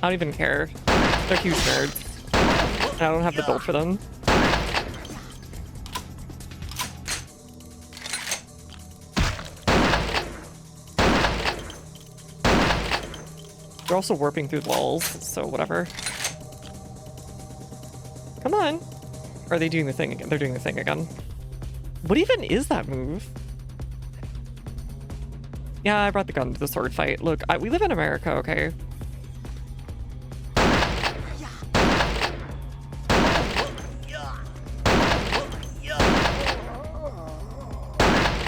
I don't even care. They're huge nerds. I don't have the build for them. They're also warping through the walls, so whatever. Come on. Or are they doing the thing again? They're doing the thing again. What even is that move? Yeah, I brought the gun to the sword fight. Look, we live in America, okay?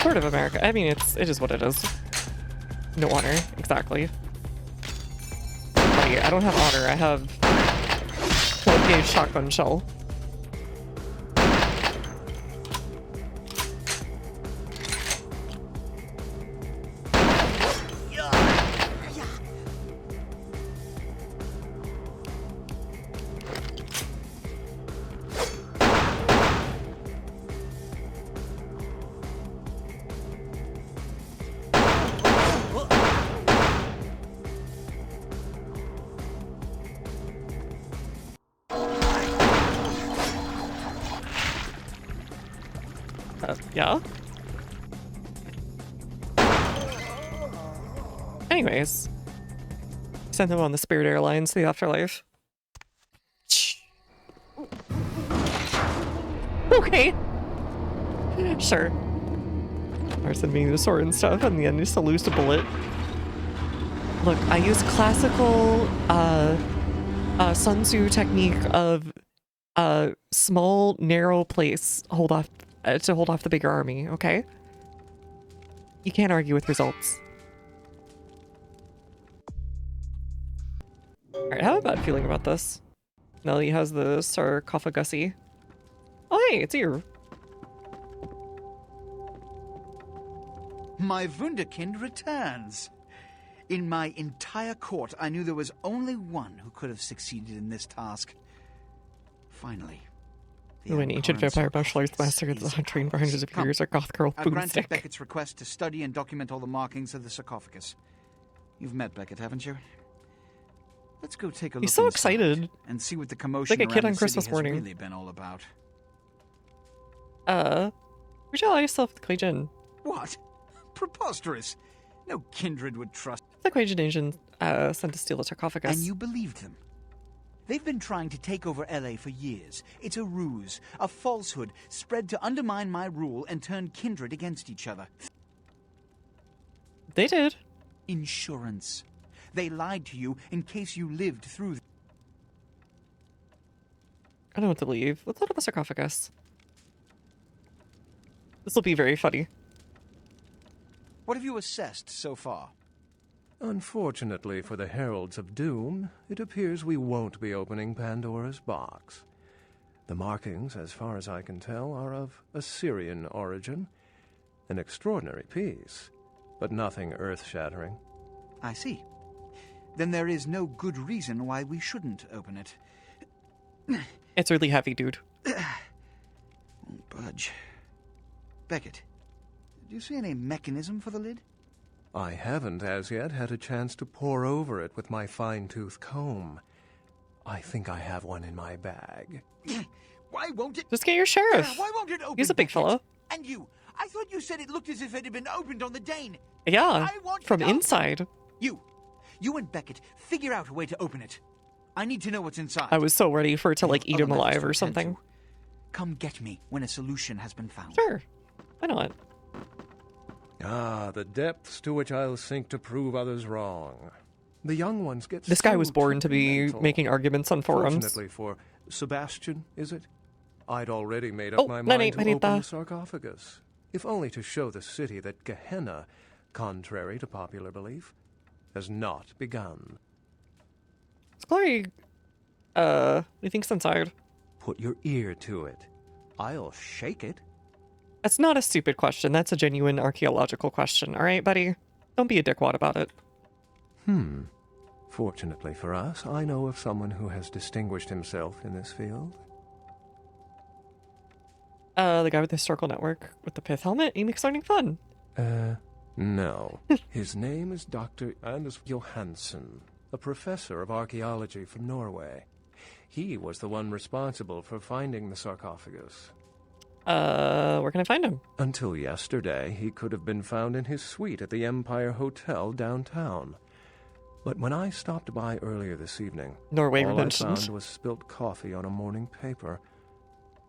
Sort of America. I mean, it is what it is. No honor, exactly. I don't have honor, I have 12 gauge shotgun shell. Yeah? Anyways. Send them on the Spirit Airlines to the afterlife. Okay. Sure. Or sending the sword and stuff, and the end just to lose a bullet. Look, I use classical Sun Tzu technique of small, narrow place to hold off the bigger army, okay? You can't argue with results. Alright, I have a bad feeling about this. Nelly has the sarcophagusy. Oh hey, it's you. My Wunderkind returns. In my entire court, I knew there was only one who could have succeeded in this task. Finally. When ancient vampire martial arts master the hunting for hundreds of years, our goth girl I granted boomstick. Beckett's request to study and document all the markings of the sarcophagus. You've met Beckett, haven't you? Let's go take a look He's so inside excited. and see what the commotion Like a kid around on the Christmas city morning. has really been all about. Would you allow yourself the Quaijin? What? Preposterous. No kindred would trust. The Quaijin agent sent to steal the sarcophagus. And you believed them. They've been trying to take over LA for years. It's a ruse, a falsehood, spread to undermine my rule and turn kindred against each other. They did. Insurance. They lied to you in case you lived through them. I don't know what to believe. Let's look at the sarcophagus. This will be very funny. What have you assessed so far? Unfortunately for the Heralds of Doom, it appears we won't be opening Pandora's box. The markings, as far as I can tell, are of Assyrian origin. An extraordinary piece, but nothing earth-shattering. I see. Then there is no good reason why we shouldn't open it. It's really heavy, dude. Won't budge. Beckett, do you see any mechanism for the lid? I haven't as yet had a chance to pore over it with my fine-tooth comb. I think I have one in my bag. Why won't it? Just get your sheriff. Why won't it open? He's a big fella. And you? I thought you said it looked as if it had been opened on the Dane. Yeah, from inside. You and Beckett, figure out a way to open it. I need to know what's inside. I was so ready for it to like eat him alive or something. Come get me when a solution has been found. Sure. Why not? Ah, the depths to which I'll sink to prove others wrong. The young ones get This guy so was born to be temperamental. making arguments on forums. Fortunately for Sebastian, is it? I'd already made up my Nani, mind to open Marita. the sarcophagus, if only to show the city that Gehenna, contrary to popular belief, has not begun. Is Glory, what do you think's inside? Put your ear to it. I'll shake it. That's not a stupid question. That's a genuine archaeological question. All right, buddy? Don't be a dickwad about it. Fortunately for us, I know of someone who has distinguished himself in this field. The guy with the historical network with the pith helmet? He makes learning fun. No. His name is Dr. Anders Johansen, a professor of archaeology from Norway. He was the one responsible for finding the sarcophagus. Where can I find him? Until yesterday, he could have been found in his suite at the Empire Hotel downtown. But when I stopped by earlier this evening, Norway all I mentioned. found was spilt coffee on a morning paper.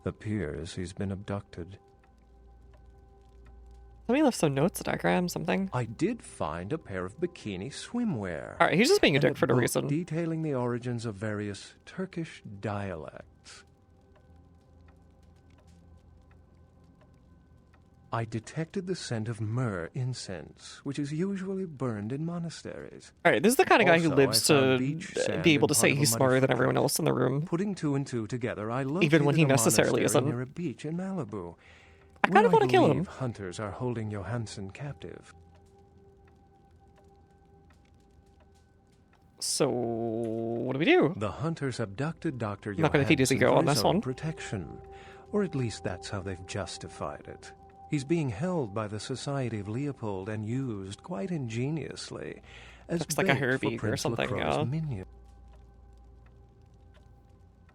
Appears he's been abducted. Somebody left some notes, a diagram, something. I did find a pair of bikini swimwear. All right, he's just being a and dick for no book reason. detailing the origins of various Turkish dialects. I detected the scent of myrrh incense, which is usually burned in monasteries. All right, this is the kind of guy who Also, lives I found to beach sand be able in to part say of a he's muddy smarter than footprint. everyone else in the room. Putting two and two together, I located Even when he a necessarily monastery isn't. near a beach in Malibu. I kind of want to kill him. Hunters are holding Johansen captive. So, what do we do? The hunters abducted Dr. I'm not gonna feed his ego on this one. Protection, or at least that's how they've justified it. He's being held by the Society of Leopold and used quite ingeniously as Looks like a bait hair for beak or Prince something, Lacroix's yeah. minion.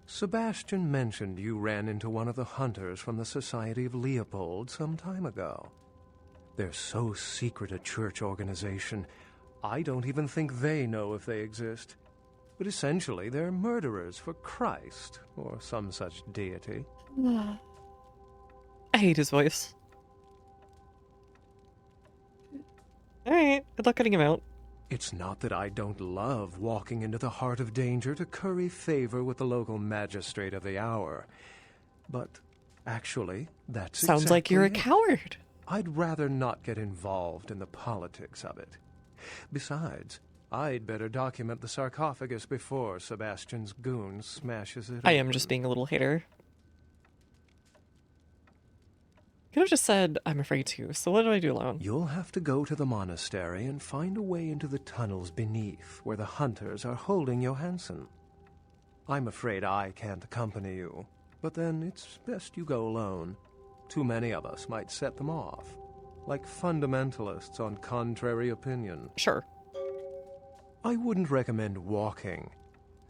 Sebastian mentioned you ran into one of the hunters from the Society of Leopold some time ago. They're so secret a church organization, I don't even think they know if they exist. But essentially, they're murderers for Christ, or some such deity. I hate his voice. Alright, good luck cutting him out. It's not that I don't love walking into the heart of danger to curry favor with the local magistrate of the hour. But, actually, that's Sounds like you're a coward. I'd rather not get involved in the politics of it. Besides, I'd better document the sarcophagus before Sebastian's goon smashes it. I am just being a little hater. Could have just said, I'm afraid to, so what do I do alone? You'll have to go to the monastery and find a way into the tunnels beneath, where the hunters are holding Johansson. I'm afraid I can't accompany you, but then it's best you go alone. Too many of us might set them off, like fundamentalists on contrary opinion. Sure. I wouldn't recommend walking.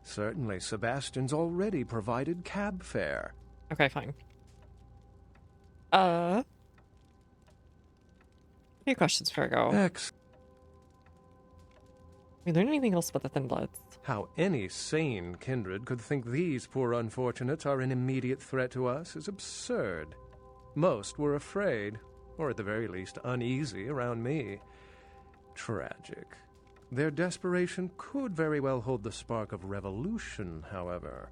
Certainly Sebastian's already provided cab fare. Okay, fine. Few questions before I go. We learn anything else about the Thin Bloods? How any sane kindred could think these poor unfortunates are an immediate threat to us is absurd. Most were afraid, or at the very least uneasy around me. Tragic. Their desperation could very well hold the spark of revolution, however.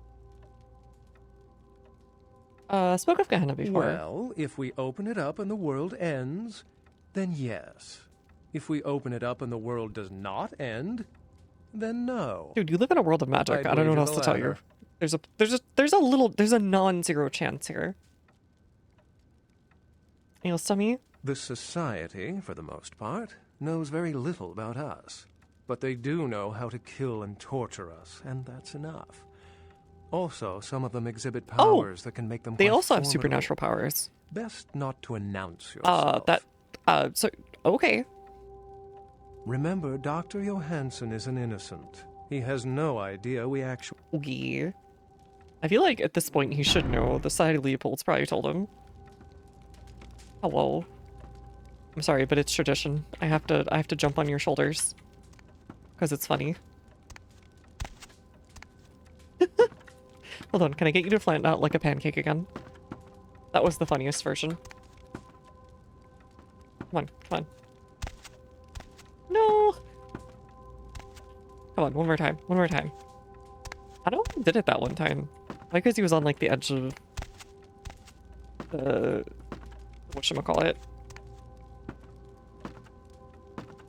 Spoke of Gehenna before. Well, if we open it up and the world ends, then yes. If we open it up and the world does not end, then no. Dude, you live in a world of magic. I don't know what else to tell you. There's a non-zero chance here. You'll tell me? The society, for the most part, knows very little about us. But they do know how to kill and torture us, and that's enough. Also, some of them exhibit powers that can make them They also have formidable. supernatural powers. Best not to announce yourself. Okay. Remember, Dr. Johansson is an innocent. He has no idea we actually... I feel like at this point he should know. The Society of Leopold's probably told him. Hello. I'm sorry, but it's tradition. I have to jump on your shoulders. Because it's funny. Hold on, can I get you to flatten out like a pancake again? That was the funniest version. Come on. No! Come on, one more time. I don't think I did it that one time. Why? Because he was on like the edge of the... whatchamacallit?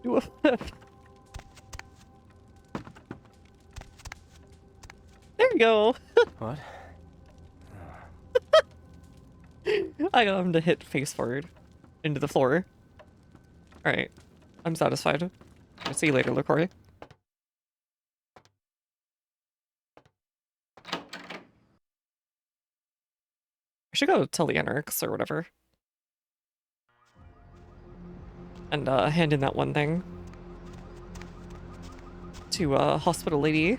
Do a flip. There we go. What? I got him to hit face forward into the floor. Alright. I'm satisfied. I'll see you later, LaCroix. I should go tell the anarchs or whatever. And hand in that one thing to hospital lady.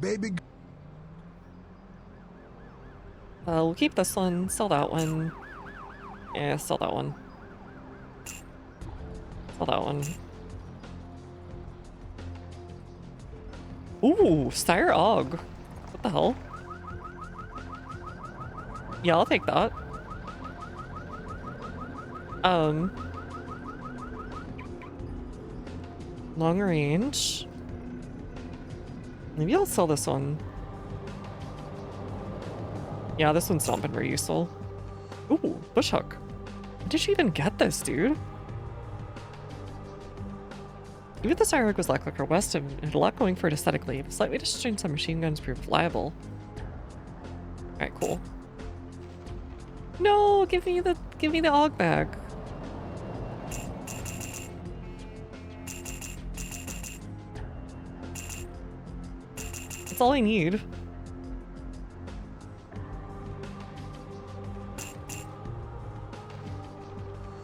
Baby. We'll keep this one, sell that one. Yeah, sell that one. Sell that one. Ooh, Sire Og. What the hell? Yeah, I'll take that. Long range. Maybe I'll sell this one. Yeah, this one's not been very useful. Ooh, bush hook. When did she even get this, dude? Even the Sire was lackluster west had a lot going for it aesthetically. Slightly disjointed some machine guns proved reliable. Alright, cool. No, give me the Og bag. That's all I need.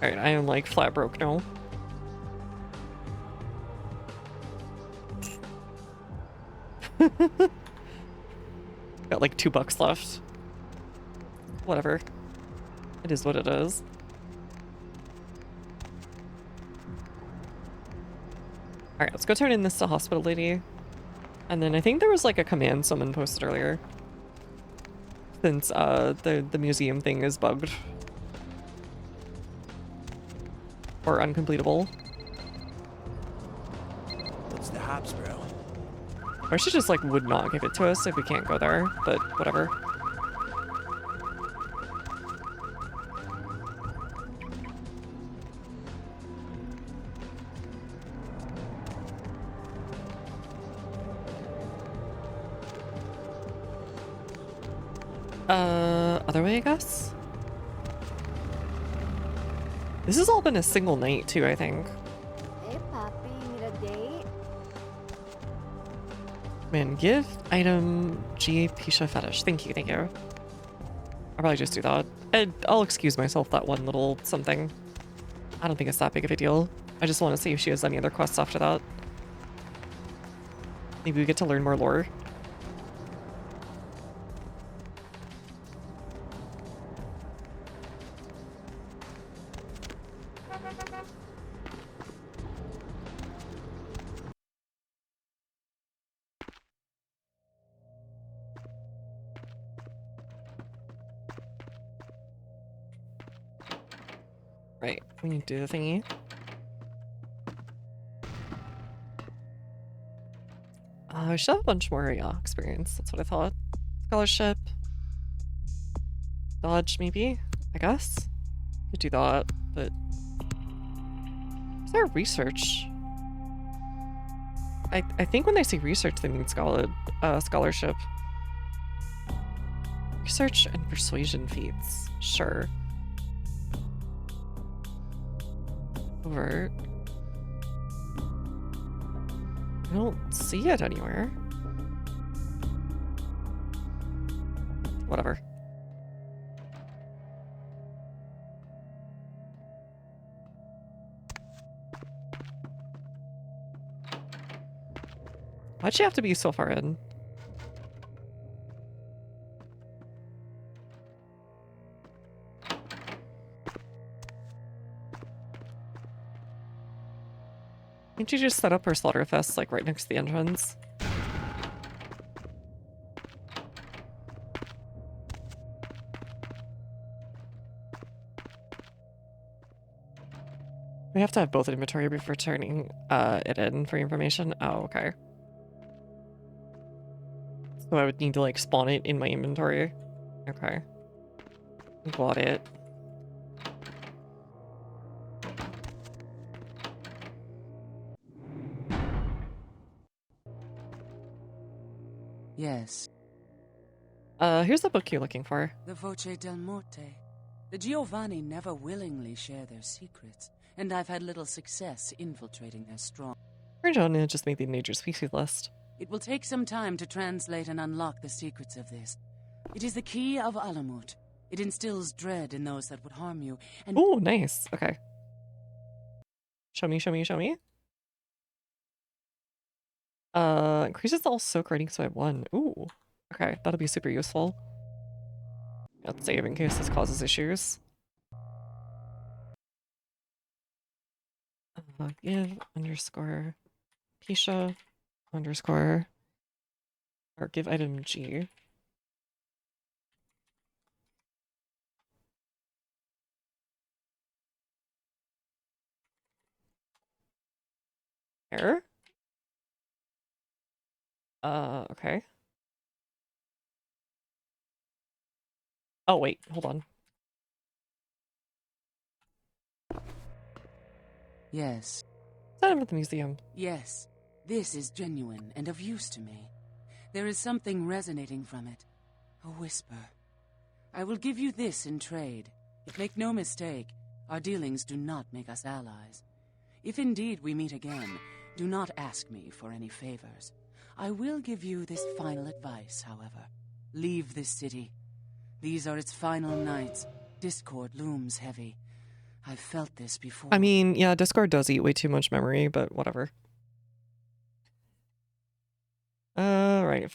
Alright, I am like flat broke now. got like $2 left. Whatever. It is what it is. Alright, let's go turn in this to hospital lady. And then I think there was like a command someone posted earlier. Since the museum thing is bugged. Or uncompletable. What's the hops, bro? Or she just like would not give it to us if we can't go there, but whatever. Other way, I guess? This has all been a single night, too, I think. Hey, Poppy, need a date? Man, give item G Pisha fetish. Thank you, thank you. I'll probably just do that. And I'll excuse myself that one little something. I don't think it's that big of a deal. I just want to see if she has any other quests after that. Maybe we get to learn more lore. Right, we need to do the thingy. I should have a bunch more experience. That's what I thought. Scholarship. Dodge, maybe? I guess? Could do that, but... Is there research? I think when they say research, they mean scholarship. Research and persuasion feats. Sure. Overt. I don't see it anywhere. Whatever. Why'd she have to be so far in? Can't you just set up her slaughterfest like right next to the entrance? We have to have both inventory before turning it in for information. Oh, okay. So I would need to like spawn it in my inventory. Okay. Got it. Yes. Here's the book you're looking for. The Voce del Morte. The Giovanni never willingly share their secrets, and I've had little success infiltrating their strong. John just made the endangered species list. It will take some time to translate and unlock the secrets of this. It is the key of Alamut. It instills dread in those that would harm you, and— Oh, nice. Okay. Show me, show me, show me. Increases all soak ratings by 1. Ooh. Okay, that'll be super useful. Let's save in case this causes issues. Give underscore Pisha underscore or give item G. Error? Okay. Oh, wait, hold on. Yes. Set him at the museum. Yes. This is genuine and of use to me. There is something resonating from it. A whisper. I will give you this in trade. But make no mistake, our dealings do not make us allies. If indeed we meet again, do not ask me for any favors. I will give you this final advice, however. Leave this city. These are its final nights. Discord looms heavy. I've felt this before. I mean, yeah, Discord does eat way too much memory, but whatever. Right.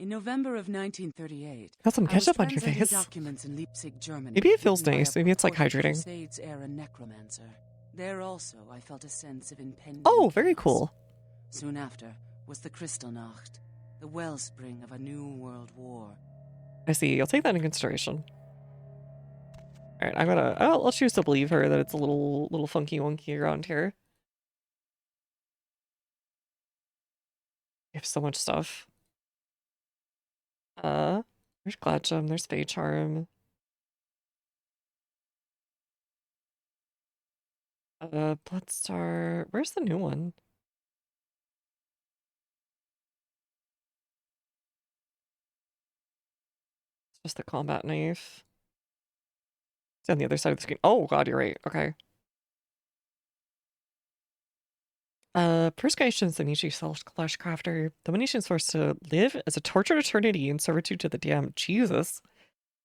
In November of 1938, Got some I was ketchup on your translating face. documents in Leipzig, Germany. Maybe it feels written by nice. a Maybe it's like purported hydrating. Crusades era necromancer. There also, I felt a sense of impending Oh, very chaos. cool. Soon after was the Kristallnacht, the wellspring of a new world war. I see. I'll take that into consideration. All right, I'll choose to believe her that it's a little funky wonky around here. We have so much stuff. There's Gladgem, there's Fey Charm. Bloodstar. Where's the new one? It's just the combat knife. It's on the other side of the screen. Oh god, you're right. Okay. Purification is the Nietzsche slash crafter. The Domination is forced to live as a tortured eternity in servitude to the damned. Jesus.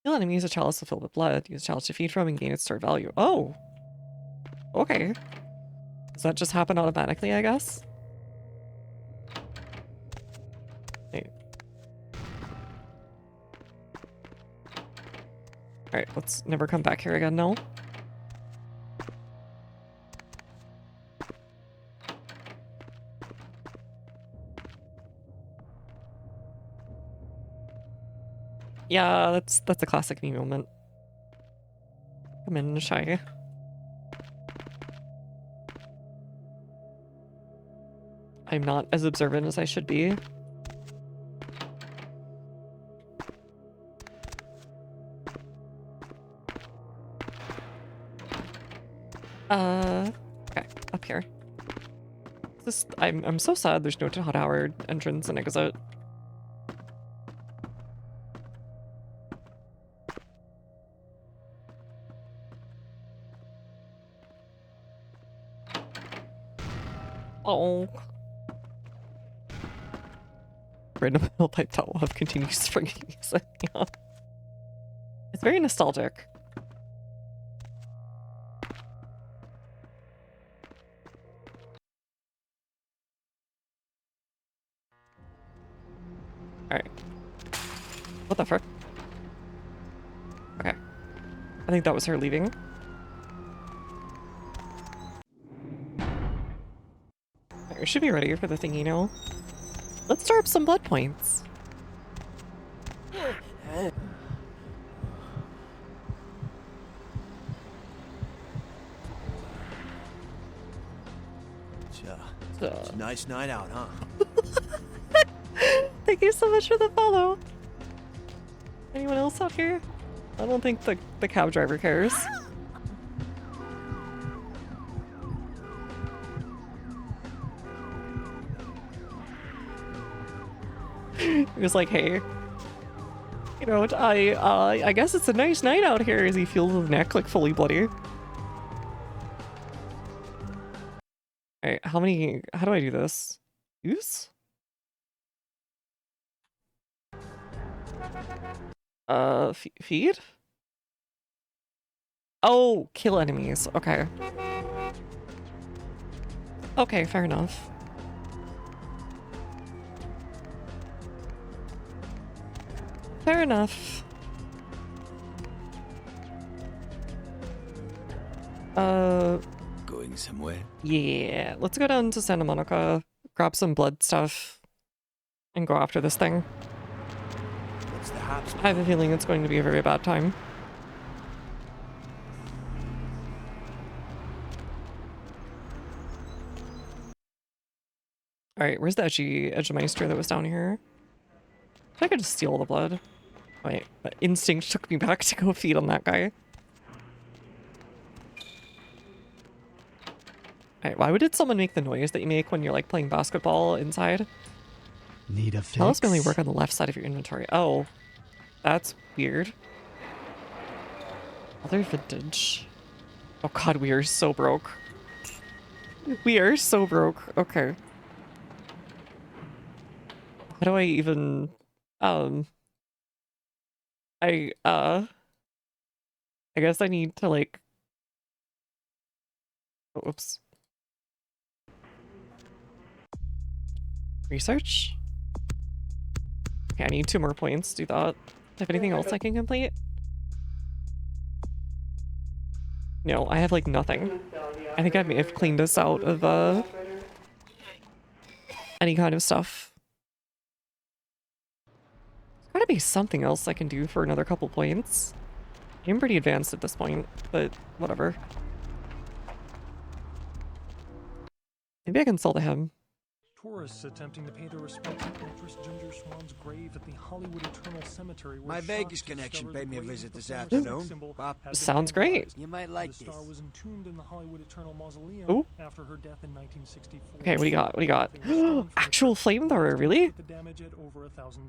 Heal enemies a chalice to fill with blood. Use a chalice to feed from and gain its stored value. Oh. Okay. Does that just happen automatically, I guess? Hey. Alright, let's never come back here again, no? Yeah, that's a classic me moment. Come in, shy. I'm not as observant as I should be. Okay, up here. I'm so sad there's no hot hour entrance and exit. Oh. Random hill pipe top will have continuous springing music. Yeah. It's very nostalgic. Alright. What the frick? Okay. I think that was her leaving. Alright, we should be ready for the thingy now. Let's start up some blood points. It's a nice night out, huh? Thank you so much for the follow. Anyone else out here? I don't think the cab driver cares. He was like, hey, you know, I guess it's a nice night out here, as he feels his neck like fully bloody. Alright, how do I do this? Use? Feed? Oh, kill enemies. Okay. Okay, fair enough. Fair enough. Going somewhere? Yeah. Let's go down to Santa Monica, grab some blood stuff, and go after this thing. What's the haps? I have a feeling it's going to be a very bad time. Alright, where's the Edgemeister that was down here? If I could just steal the blood. Wait, instinct took me back to go feed on that guy. Alright, why did someone make the noise that you make when you're like playing basketball inside? Need a fix? Tell us mainly work on the left side of your inventory. Oh, that's weird. Other vintage. Oh god, we are so broke. We are so broke. Okay. How do I even... I guess I need to like... Oh, oops. Research? Okay, I need 2 more points. Do that. Do I have anything else I can complete? No, I have like nothing. I think I may have cleaned us out of any kind of stuff. There's gotta be something else I can do for another couple points. I'm pretty advanced at this point, but whatever. Maybe I can sell to him. Tourists attempting to pay their respects to actress Ginger Swan's grave at the Hollywood Eternal Cemetery. My Vegas connection paid me a visit this afternoon. Sounds great. You might like the this. star was entombed in the Hollywood Eternal Mausoleum Ooh. after her death in 1964. Okay, what do you got? What do you got? Actual flamethrower, really? The damage at over $1,000.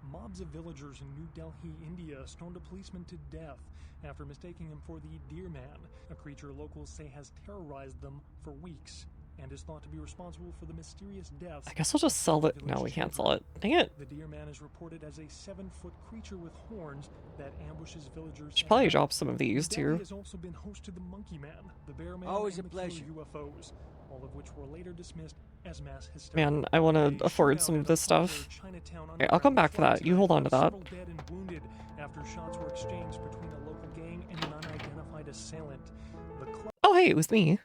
Mobs of villagers in New Delhi, India, stoned a policeman to death after mistaking him for the Deer Man, a creature locals say has terrorized them for weeks and is thought to be responsible for the mysterious deaths. I guess I'll just sell it. No, we can't sell it. Dang it. The Deer Man is reported as a 7-foot creature with horns that ambushes villagers. Should probably drop some of these too. Delhi has also been host to the Monkey Man, the Bear Man, Always and a the Killer pleasure. UFOs, all of which were later dismissed as mass hysteria. Man, I want to afford some of this stuff. Okay, I'll come back for that. You hold on to that. Several dead and wounded after shots were exchanged between a local gang and an unidentified assailant. Oh, hey, it was me.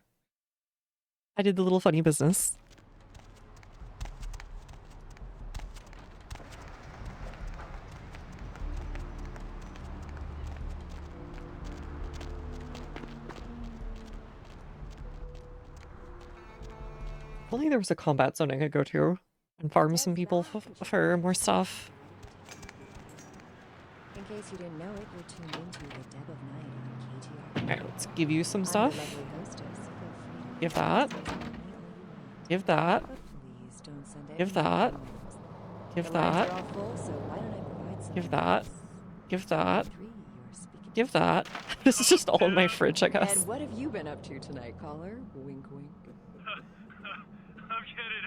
I did the little funny business. If only there was a combat zone I could go to and farm some people for more stuff. In case you didn't know it, you're tuned into the Deb of Night on KTR. Alright, let's give you some I'm stuff. your lovely hostess. Feel free to Give that. Give that. But please don't send any Give that. more Give The lines that. are all full, so why don't I provide some Give that. advice? Give that. 3, you're speaking Give that. This is just all in my fridge, I guess. And what have you been up to tonight, caller? Wink, wink. I'm kidding.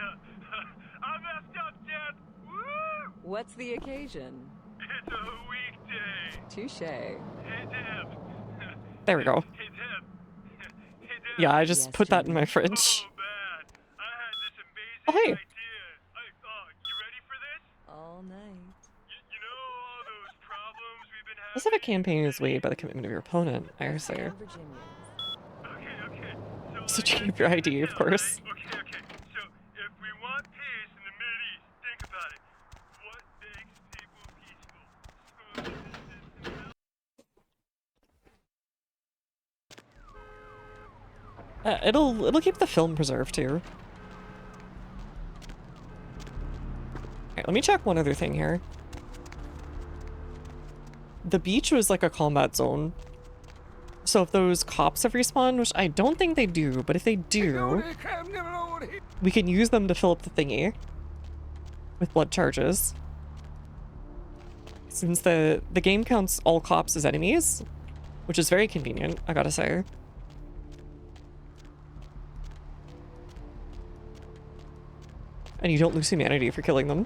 I messed up, Deb. Woo! What's the occasion? It's a weekday. Touche. Hey, Deb. There we go. Hey, Deb. Hey, Deb. Yeah, I just Yes, put that in Jimmy. my fridge. Man, I had this amazing Oh, hey. idea. You ready for this? All night. You know all those problems we've been having? Let's have a campaign is weighed by the commitment of your opponent. I say. Virginians. Okay. So keep your ID, of course. Okay. So if we want peace in the Mideast, think about it. What makes people peaceful? It'll keep the film preserved too. Okay, let me check one other thing here. The beach was like a combat zone. So if those cops have respawned, which I don't think they do, but if they do, we can use them to fill up the thingy with blood charges. Since the game counts all cops as enemies, which is very convenient, I gotta say. And you don't lose humanity for killing them.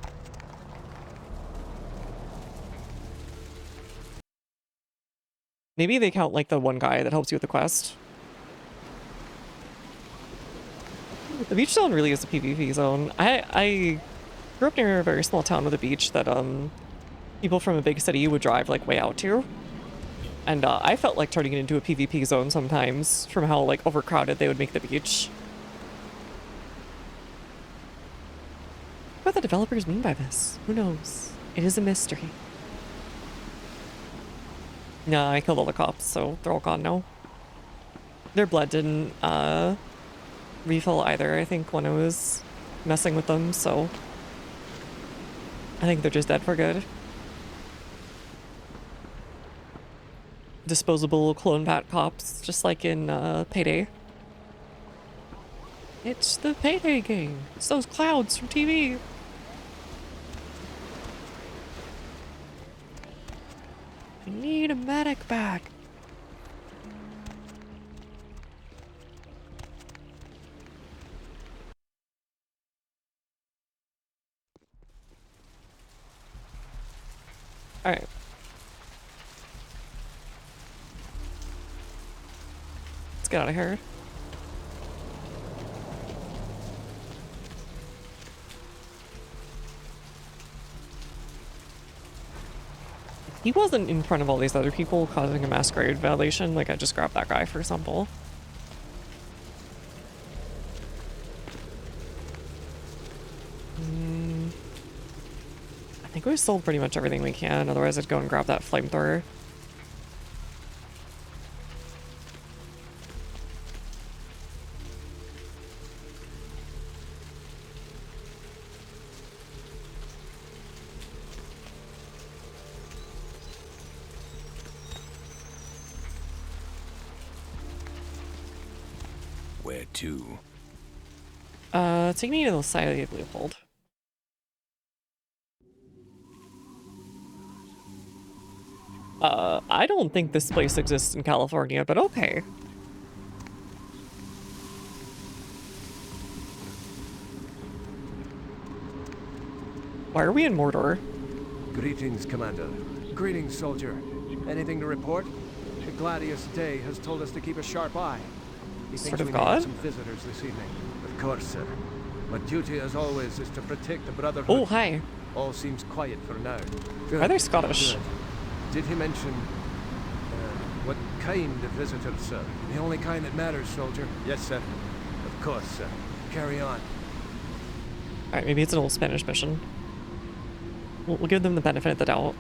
Maybe they count like the one guy that helps you with the quest. The beach zone really is a PvP zone. I grew up near a very small town with a beach that people from a big city would drive like way out to. And I felt like turning it into a PvP zone sometimes from how like overcrowded they would make the beach. What the developers mean by this? Who knows? It is a mystery. No, I killed all the cops, so they're all gone now. Their blood didn't refill either, I think, when I was messing with them, so I think they're just dead for good. Disposable clone bat cops, just like in Payday. It's the Payday game. It's those clouds from TV. I need a medic back. All right. Let's get out of here. he wasn't in front of all these other people causing a Masquerade violation. Like, I just grabbed that guy, for example. I think we sold pretty much everything we can. Otherwise, I'd go and grab that flamethrower. Where to? Take me to the side of the Leopold. I don't think this place exists in California, but okay. Why are we in Mordor? Greetings, Commander. Greetings, soldier. Anything to report? The Gladius Day has told us to keep a sharp eye. He Sort thinks of we God? may have some visitors this evening. Of course, sir. My duty, as always, is to protect the Brotherhood. Oh, hi. All seems quiet for now. Are they Scottish? Good. Did he mention what kind of visitor, sir? The only kind that matters, soldier. Yes, sir. Of course, sir. Carry on. Alright, maybe it's an old Spanish mission. We'll give them the benefit of the doubt.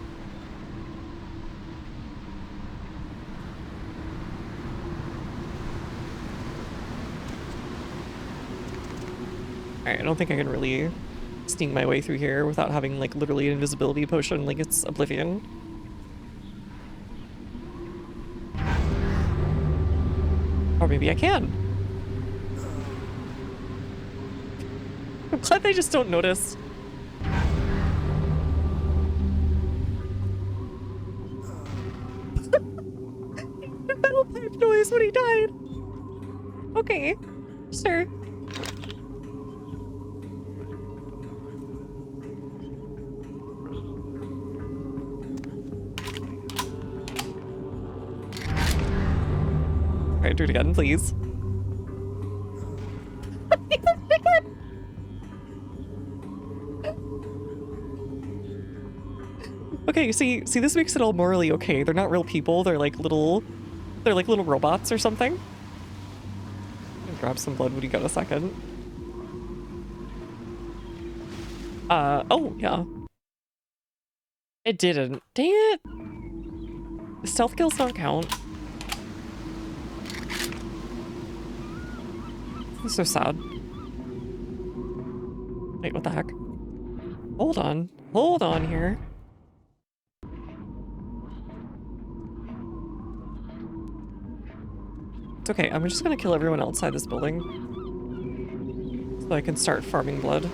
Alright, I don't think I can really sneak my way through here without having, like, literally an invisibility potion like it's Oblivion. Or maybe I can. I'm glad they just don't notice. The metal pipe noise when he died. Okay, sure. Alright, do it again, please. Okay, see, this makes it all morally okay. They're not real people. They're like little robots or something. Grab some blood when you got a second. Oh, yeah. It didn't. Dang it. Stealth kills don't count. This is so sad. Wait, what the heck? Hold on. Hold on here. It's okay, I'm just gonna kill everyone outside this building. So I can start farming blood.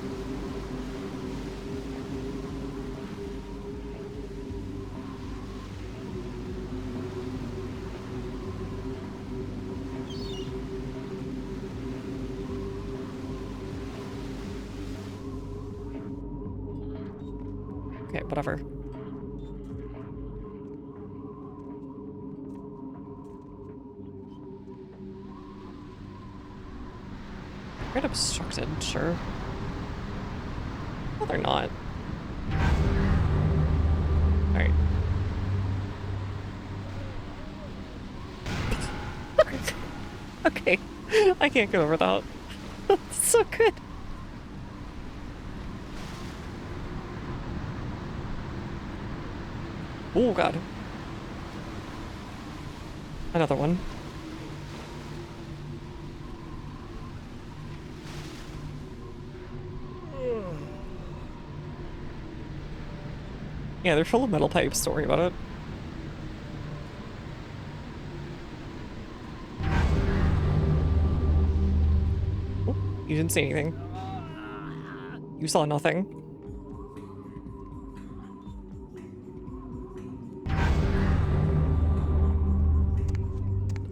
Okay, whatever. Right, obstructed, sure. No, they're not. Alright. Okay, I can't get over that. That's so good. Oh god. Another one. Yeah, they're full of metal pipes, don't worry about it. Oh, you didn't see anything. You saw nothing.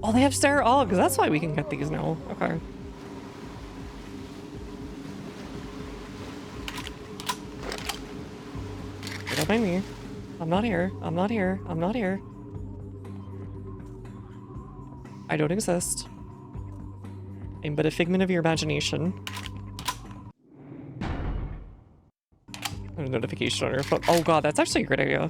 Oh, they have Sarah Oggs. That's why we can get these now. Okay. Don't mind me. I'm not here. I'm not here. I'm not here. I don't exist. I'm but a figment of your imagination. A notification on your phone. Oh god, that's actually a great idea.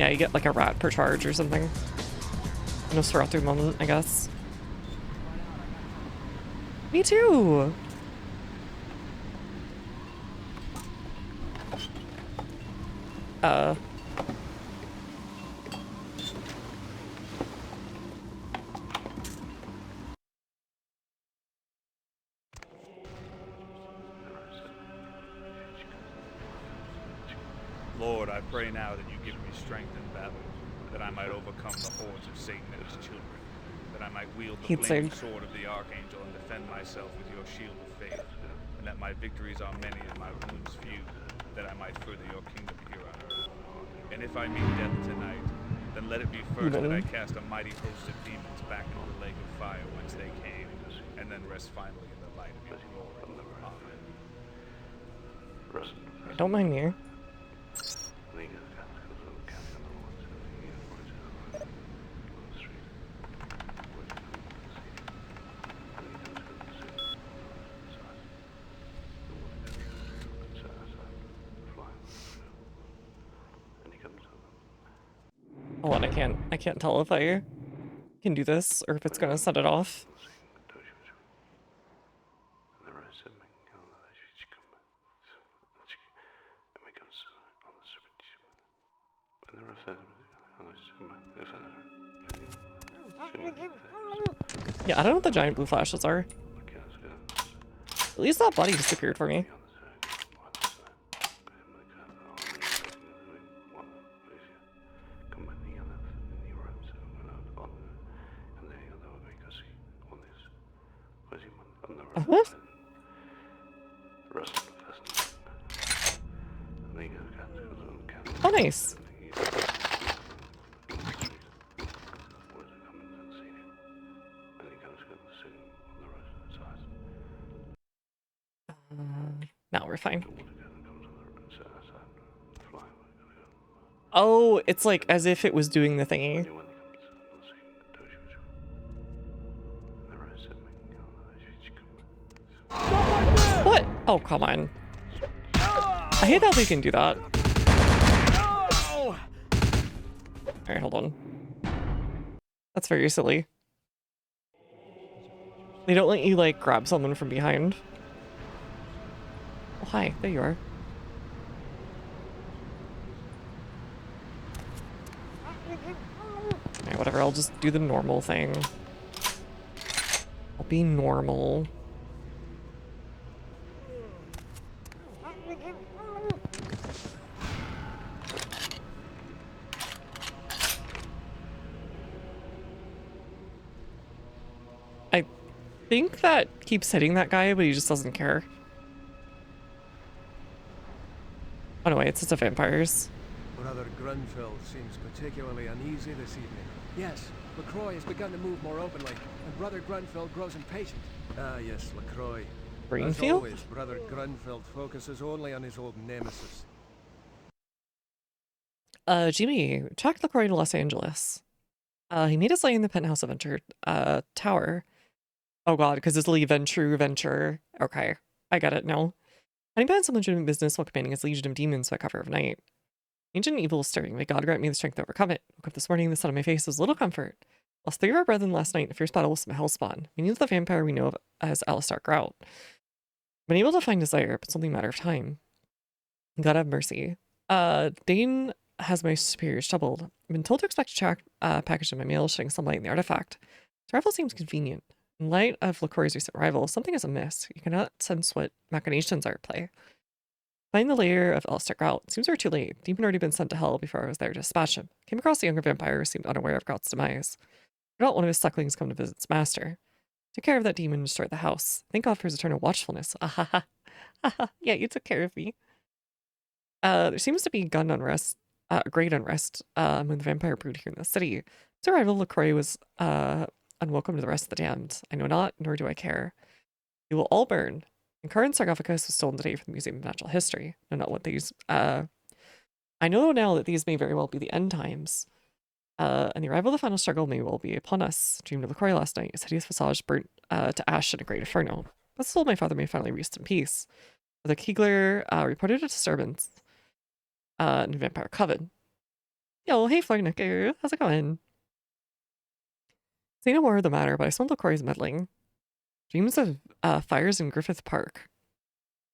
Yeah, you get like a rat per charge or something. Nosferatu moment, I guess. Me too! Lord, I pray now that you give me strength in battle, that I might overcome the hordes of Satan and his children, that I might wield the flaming sword of the Archangel and defend myself with your shield of faith, and that my victories are many and my wounds few, that I might further your kingdom here on earth. And if I meet death tonight, then let it be first that I cast a mighty host of demons back into the lake of fire whence they came, and then rest finally in the light of your glory. Amen. Don't mind me. Hold on, I can't tell if I can do this or if it's gonna set it off. Yeah, I don't know what the giant blue flashes are. At least that body disappeared for me. What? Oh, nice. Now we're fine. Oh, it's like as if it was doing the thingy. What? Oh, come on. I hate how they can do that. Alright, hold on. That's very silly. They don't let you, like, grab someone from behind. Oh, hi. There you are. Alright, whatever. I'll just do the normal thing. I'll be normal. I think that keeps hitting that guy, but he just doesn't care. Oh no, wait, it's just a vampires. Brother Grunfeld seems particularly uneasy this evening. Yes, LaCroix has begun to move more openly, and Brother Grunfeld grows impatient. Ah, yes, LaCroix. Greenfield? As always, Brother Grunfeld focuses only on his old nemesis. Jimmy, tracked LaCroix to Los Angeles. He made his way in the penthouse adventure, tower. Oh god, because it's Lee Venture. Okay, I get it now. Having been some legitimate business while commanding his legion of demons by cover of night. Ancient evil is stirring. May God grant me the strength to overcome it. Woke up this morning, the sun on my face was little comfort. Lost 3 of our brethren last night in a fierce battle with some hellspawn. We knew the vampire we know of as Alistar Grout. Been able to find Desire, but it's only a matter of time. God have mercy. Dane has my superiors troubled. I've been told to expect a track package in my mail showing some light in the artifact. This arrival seems convenient. In light of LaCroix's recent arrival, something is amiss. You cannot sense what machinations are at play. Find the lair of Alistar Grout. Seems we're too late. Demon already been sent to hell before I was there to dispatch him. Came across a younger vampire who seemed unaware of Grout's demise. Not one of his sucklings come to visit its master. Took care of that demon and destroyed the house. Thank God for his eternal watchfulness. Ahaha. Yeah, you took care of me. There seems to be gun unrest, great unrest, among the vampire brood here in the city. Its arrival, LaCroix was unwelcome to the rest of the damned. I know not, nor do I care. You will all burn. And current sarcophagus was stolen today from the Museum of Natural History. No, not what these. I know now that these may very well be the end times. And the arrival of the final struggle may well be upon us. Dreamed of LaCroix last night. His hideous visage burnt to ash in a great inferno. But still, my father may finally rest in peace. The Kegler reported a disturbance in the Vampire Coven. Yo, hey Flarnicker, how's it going? Say no more of the matter, but I smelled LaCroix's meddling. Dreams of fires in Griffith Park.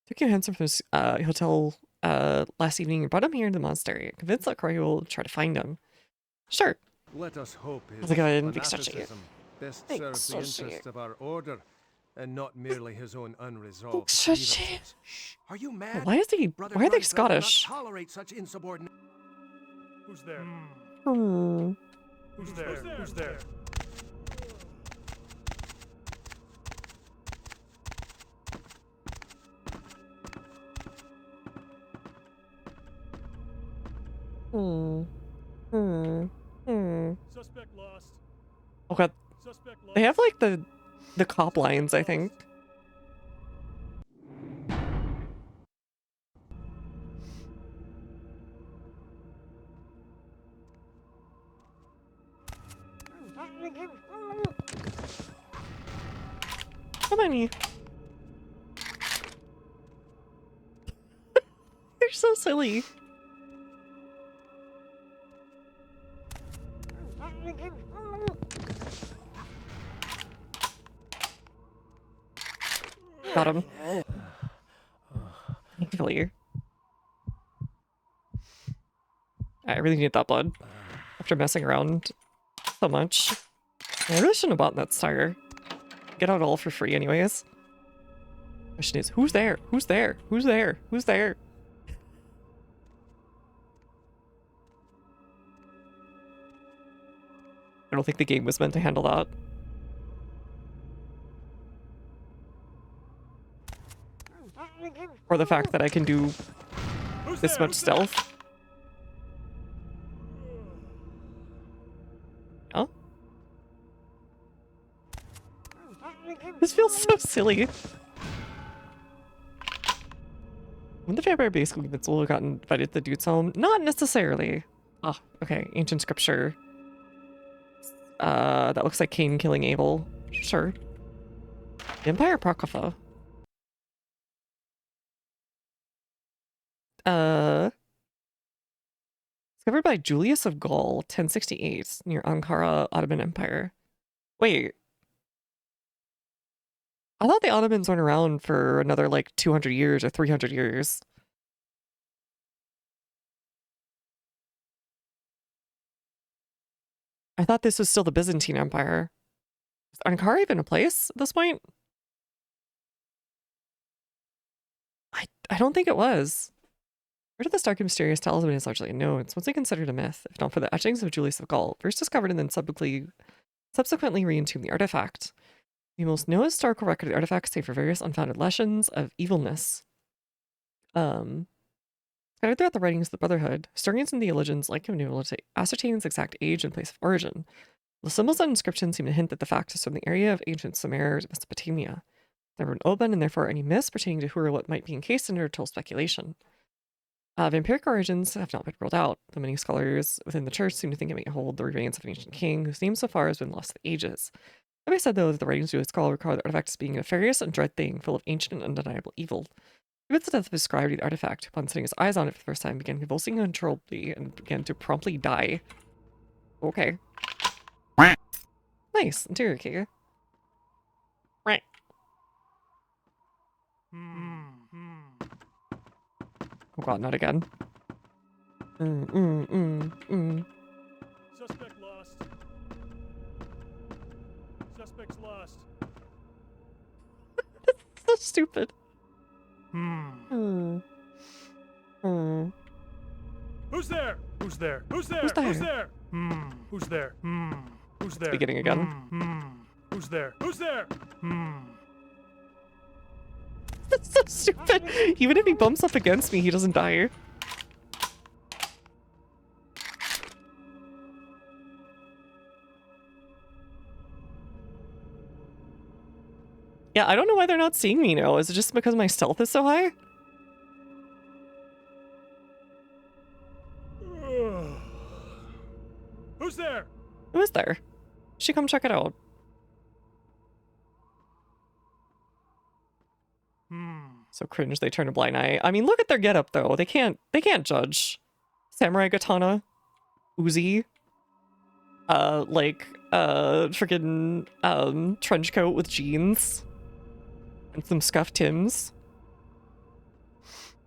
Took your hands from his hotel last evening and brought him here to the monastery. Convinced LaCroix will try to find him. Sure. Let us hope his How's it going, Big Stretchy? fanaticism best serves the interests of our order, and not merely his own unresolved grievances. Shh, are you mad? Why is he? Brother Why are they Grunfeld will not Scottish? tolerate such insubordinate. Who's there? Hmm. Who's there? Who's there? Suspect lost. Okay. Suspect lost. They have like the cop lines, I think. How many? They're so silly. Got him. Thankfully. I really need that blood. After messing around so much. I really shouldn't have bought that star. Get out all for free anyways. Question is, who's there? Who's there? Who's there? Who's there? I don't think the game was meant to handle that. Or the fact that I can do this much stealth. Oh? This feels so silly. When the vampire basically invincible got invited to the dude's home? Not necessarily. Ah, okay. Ancient scripture. That looks like Cain killing Abel. Sure. Empire Apocrypha. Discovered by Julius of Gaul, 1068, near Ankara, Ottoman Empire. Wait. I thought the Ottomans weren't around for another like 200 years or 300 years. I thought this was still the Byzantine Empire. Is Ankara even a place at this point? I don't think it was. Where did this dark and mysterious talisman is largely unknown. It's mostly considered a myth, if not for the etchings of Julius of Gaul, first discovered and then subsequently re-entombed the artifact. The most no historical record of the artifact save for various unfounded legends of evilness. Scattered throughout the writings of the Brotherhood, historians and theologians like him able to ascertain its exact age and place of origin. The symbols and inscriptions seem to hint that the fact is from the area of ancient Sumer, Mesopotamia. They were open, and therefore any myths pertaining to who or what might be encased in it are total speculation. Vampiric origins have not been ruled out, though many scholars within the church seem to think it may hold the remains of an ancient king whose name so far has been lost to the ages. It may be said, though, that the writings of a scholar regard the artifact as being a nefarious and dread thing full of ancient and undeniable evil. Even the death of his scribe to the artifact, upon setting his eyes on it for the first time, began convulsing uncontrollably and began to promptly die. Okay. Nice. Interior key. Right. Oh god, not again. Suspect lost. Suspect's lost. So stupid. Who's there? Who's there? Who's there? Who's there? Who's there? Who's there? Who's there? Beginning again. Who's there? Who's there? That's so stupid. Even if he bumps up against me, he doesn't die. Yeah, I don't know why they're not seeing me now. Is it just because my stealth is so high? Who's there? Who is there? She come check it out. So cringe they turn a blind eye. I mean, look at their getup though. They can't judge. Samurai katana. Uzi. Freaking trench coat with jeans. And some scuffed Tims.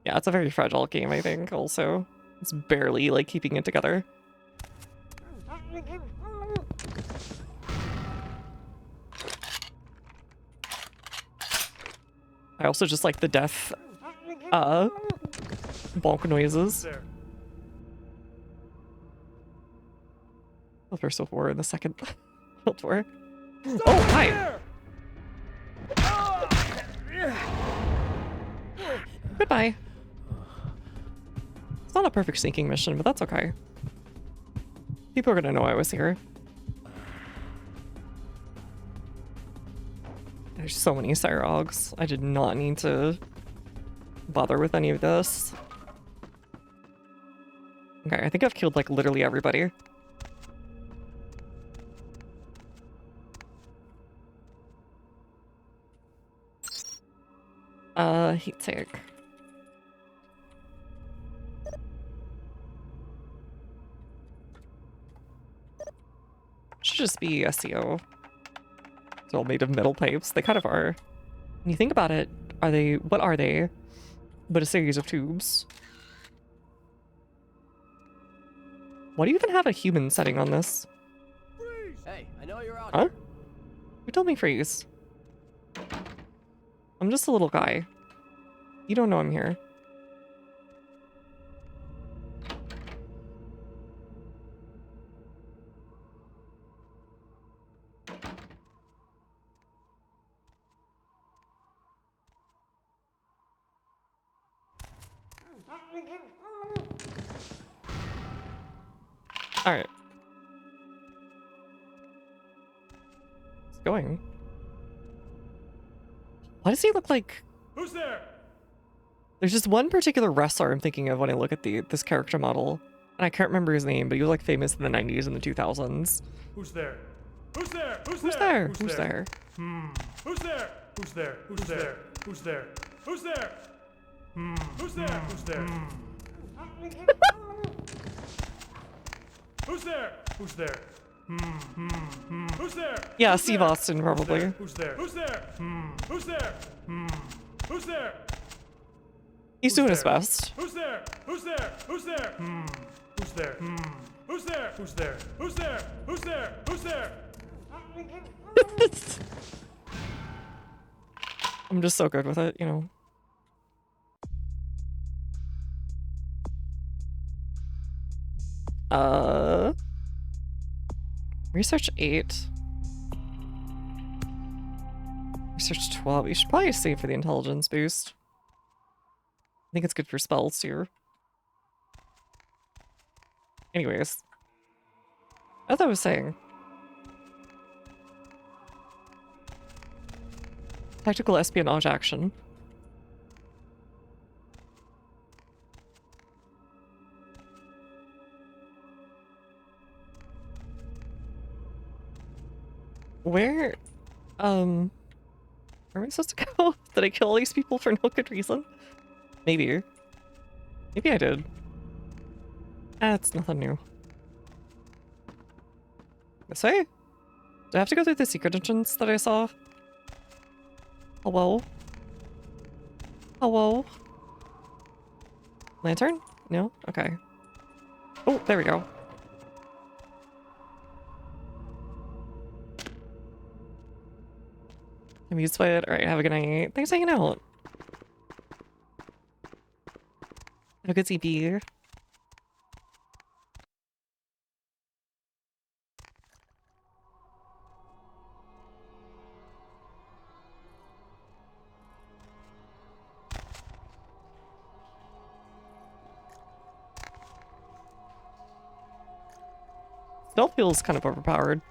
Yeah, it's a very fragile game, I think, also. It's barely, like, keeping it together. I also just like the death, bonk noises. The First World War and the Second World War. Oh, hi! Goodbye. It's not a perfect sinking mission, but that's okay. People are gonna know I was here. There's so many Cyrogs. I did not need to bother with any of this. Okay, I think I've killed, like, literally everybody. Heat take. Should just be SEO. It's all made of metal pipes. They kind of are. When you think about it, what are they? But a series of tubes. Why do you even have a human setting on this? Hey, I know you're out Huh? here. Who told me freeze? I'm just a little guy. You don't know I'm here. Alright. It's going. Why does he look like... Who's there? There's just one particular wrestler I'm thinking of when I look at this character model. And I can't remember his name, but he was like famous in the 90s and the 2000s. Who's there? Who's there? Who's Who's there? there? Who's there? Who's there? Who's there? Who's there? Who's there? Who's there? Who's there? Who's there? Who's there? Who's there? Who's there? Yeah, Steve Austin, probably. Who's there? Who's there? Who's there? Who's there? He's doing his best. Who's there? Who's there? Who's there? Who's there? Who's there? Who's there? Who's there? Who's there? Who's there? I'm just so good with it, you know. Research 8. Research 12. You should probably save for the intelligence boost. I think it's good for spells too. Anyways. As I was saying. Tactical espionage action. Where am I supposed to go? Did I kill all these people for no good reason? Maybe. Maybe I did. That's nothing new. This way? Do I have to go through the secret entrance that I saw? Hello? Hello? Lantern? No? Okay. Oh, there we go. I'm used by it. Alright, have a good night. Thanks for hanging out. Have a good CP. Still feels kind of overpowered.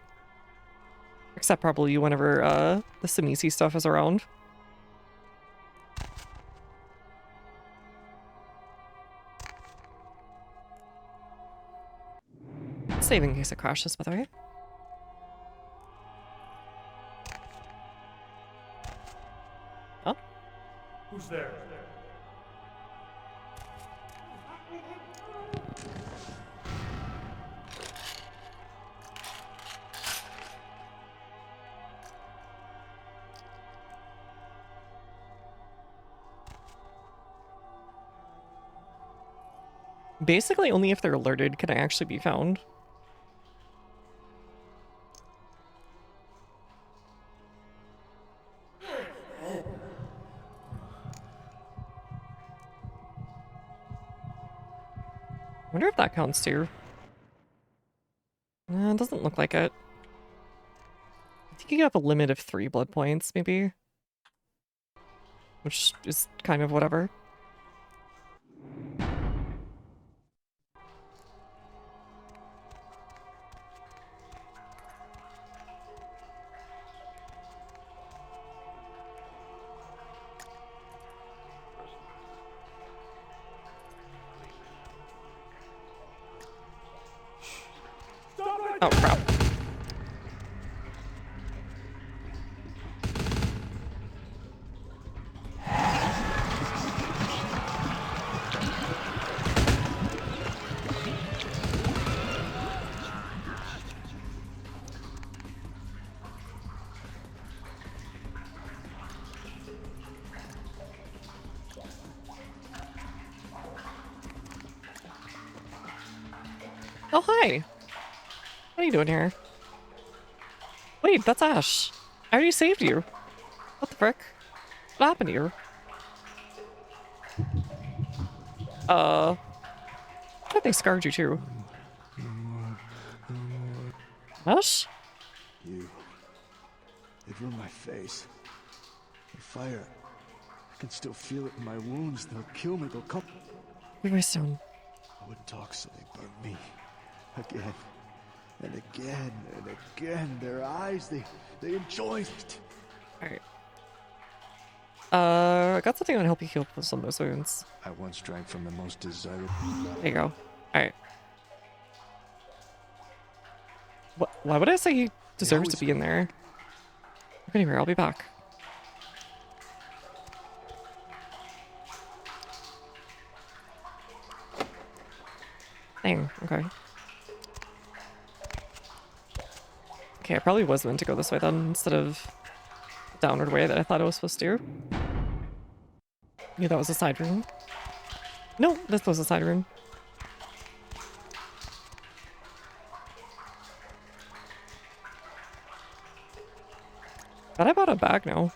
Except probably whenever the Samisi stuff is around. Save in case it crashes, by the way. Oh? Who's there? Basically, only if they're alerted can I actually be found. I wonder if that counts too. It doesn't look like it. I think you have a limit of 3 blood points, maybe. Which is kind of whatever. Oh, crap. Oh, hi. What are you doing here? Wait, that's Ash. I already saved you. What the frick? What happened to you? I thought they scarred you too. Ash? You. It ruined my face. The fire. I can still feel it in my wounds. They'll kill me. They'll come. Leave me soon. I wouldn't talk so they burn me. Again. And again and again. Their eyes, they enjoyed it. Alright. I got something that will help you heal some of those wounds. I once drank from the most desirable. There you go. Alright. Why would I say he deserves to be in there? Anyway, I'll be back. Dang, okay. Okay, I probably was meant to go this way then, instead of the downward way that I thought I was supposed to. Yeah, that was a side room. No, this was a side room. But I bought a bag now.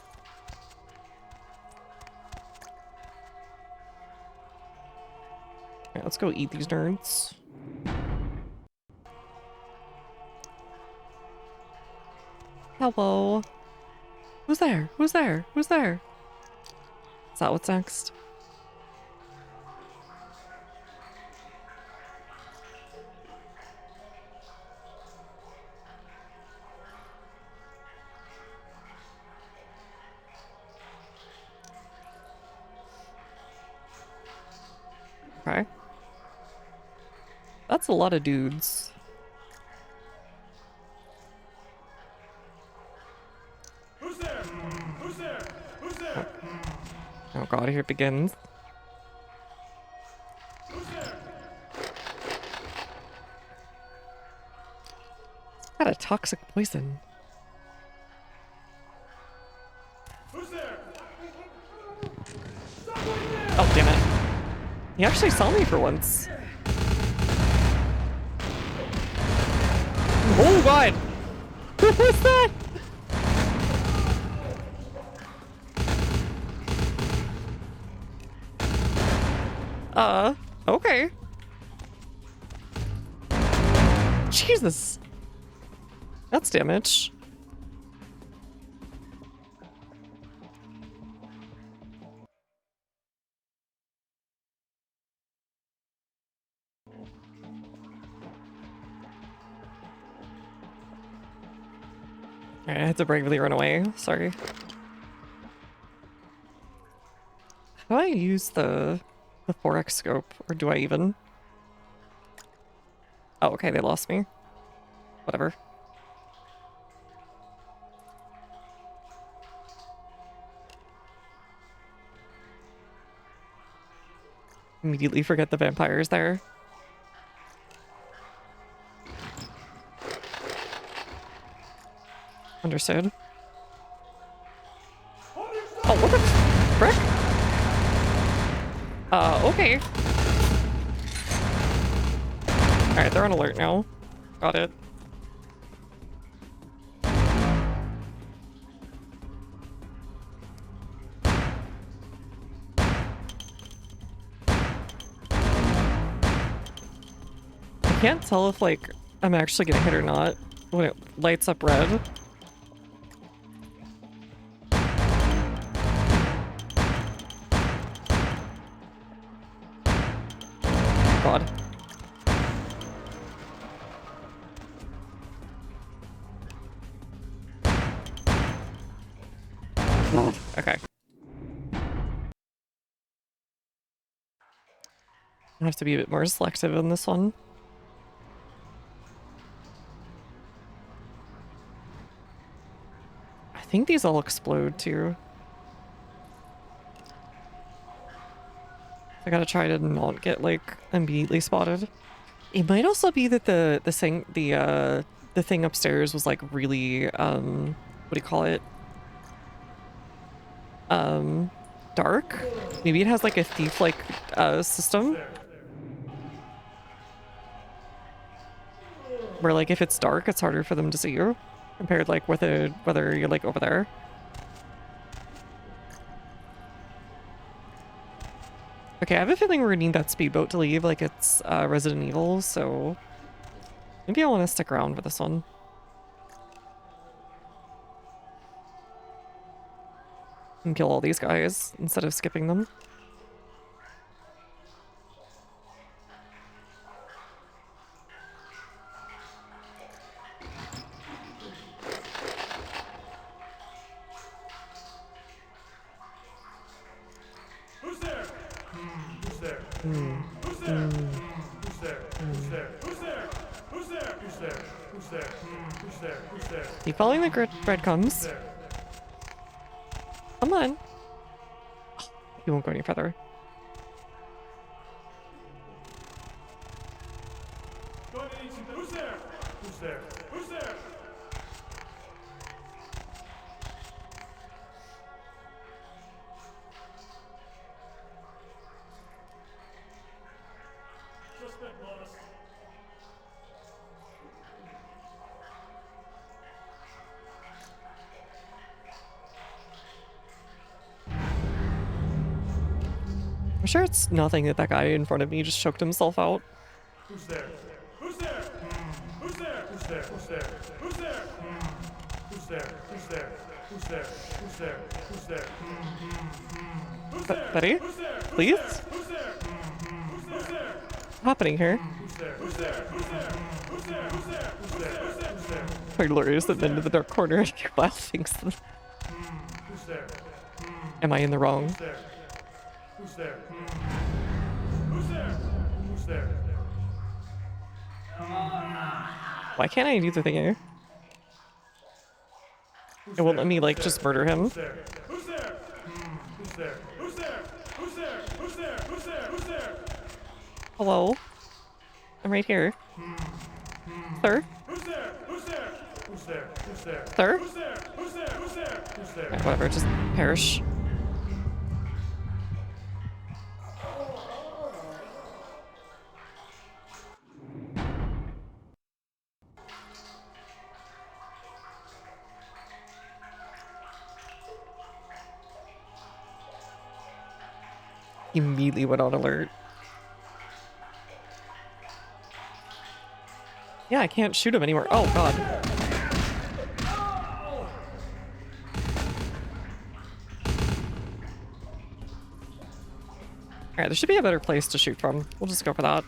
Alright, let's go eat these nerds. Hello. Who's there? Who's there? Who's there? Is that what's next? Okay. That's a lot of dudes. Who's there? Who's there? Who's there? Oh god, here it begins. Who's there? Got a toxic poison. Who's there? Oh, damn it. He actually saw me for once. Oh god! What was that? Okay. Jesus. That's damage. I had to bravely run away. Sorry. How do I use the 4x scope? Or do I even? Oh, okay, they lost me. Whatever. Immediately forget the vampires there. Understood. Oh, what the frick? Okay. Alright, they're on alert now. Got it. I can't tell if, like, I'm actually gonna hit or not when it lights up red. God. Okay. I have to be a bit more selective in this one. I think these all explode too. I gotta try to not get like immediately spotted. It might also be that the thing upstairs was like really what do you call it? Dark. Maybe it has like a thief-like system. Where like if it's dark, it's harder for them to see you compared like with whether you're like over there. Okay, I have a feeling we're gonna need that speedboat to leave, like it's Resident Evil, so maybe I want to stick around for this one. And kill all these guys instead of skipping them. Who's there? Who's there? Who's there? Who's there? Who's there? Who's there? Who's there? Who's there? Who's there? Who's there? Who's there? Keep following the breadcrumbs. Come on. You won't go any further. Who's there? Who's there? Who's there? Suspect lost. I'm sure it's nothing that guy in front of me just choked himself out. Who's there? Who's there? Who's there? Who's there? Who's there? Who's there? Who's there? Who's there? Who's there? Who's there? Who's there? Who's there? Betty? Please? Who's there? Who's there? What's happening here? Who's there? Who's there? Who's there? Who's there? Who's there? Who's there? Who's there? My glorious have been to the dark corner and do vile things. Who's there? Am I in the wrong? Who's there? Who's there? Who's there? Who's there? Why can't I do the thing here? It won't let me like just murder him. Who's there? Who's there? Who's there? Who's there? Who's there? Who's there? Who's there? Who's there? Hello? I'm right here. Sir? Who's there? Who's there? Who's there? Who's there? Sir? Who's there? Who's there? Who's there? Who's there? Alright, whatever, just perish. He immediately went on alert. Yeah, I can't shoot him anymore. Oh, God. Alright, there should be a better place to shoot from. We'll just go for that.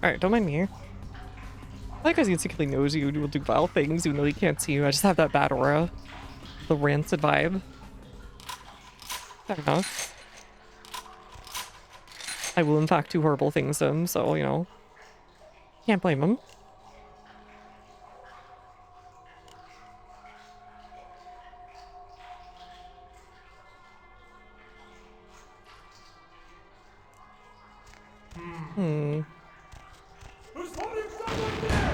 Alright, don't mind me. That guy instinctively knows you will do vile things even though he can't see you. I just have that bad aura. The rancid vibe. Fair enough. I will in fact do horrible things to him, so, you know. Can't blame him. Hmm. Who's holding someone there?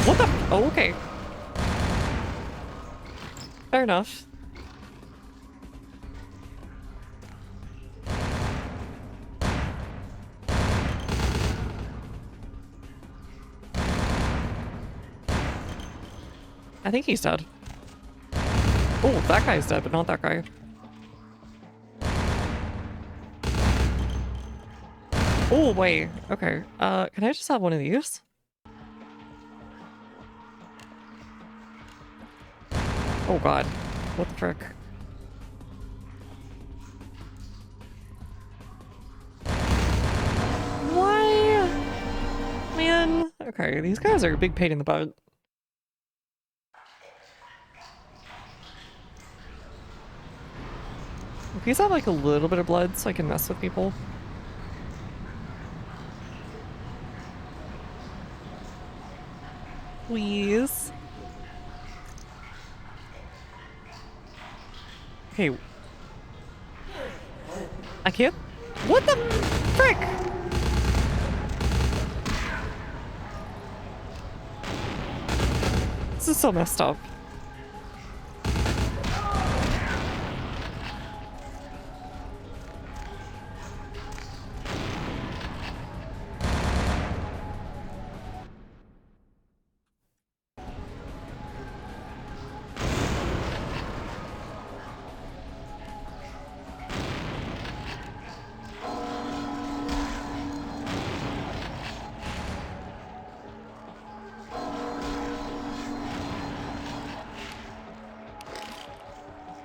What the? Oh, okay. Fair enough. I think he's dead. Oh, that guy's dead, but not that guy. Oh, wait. Okay. Can I just have one of these? Oh god. What the frick? Why? Man. Okay, these guys are a big pain in the butt. Please have like a little bit of blood so I can mess with people. Please. Okay. I can't. What the frick? This is so messed up.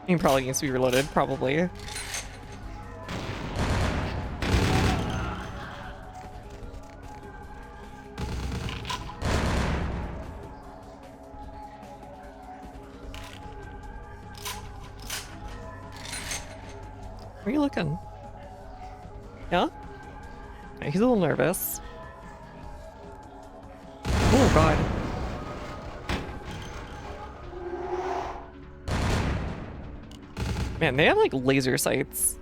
He probably needs to be reloaded, probably. Where are you looking? Yeah? Okay, he's a little nervous. Oh god. Man, they have like laser sights.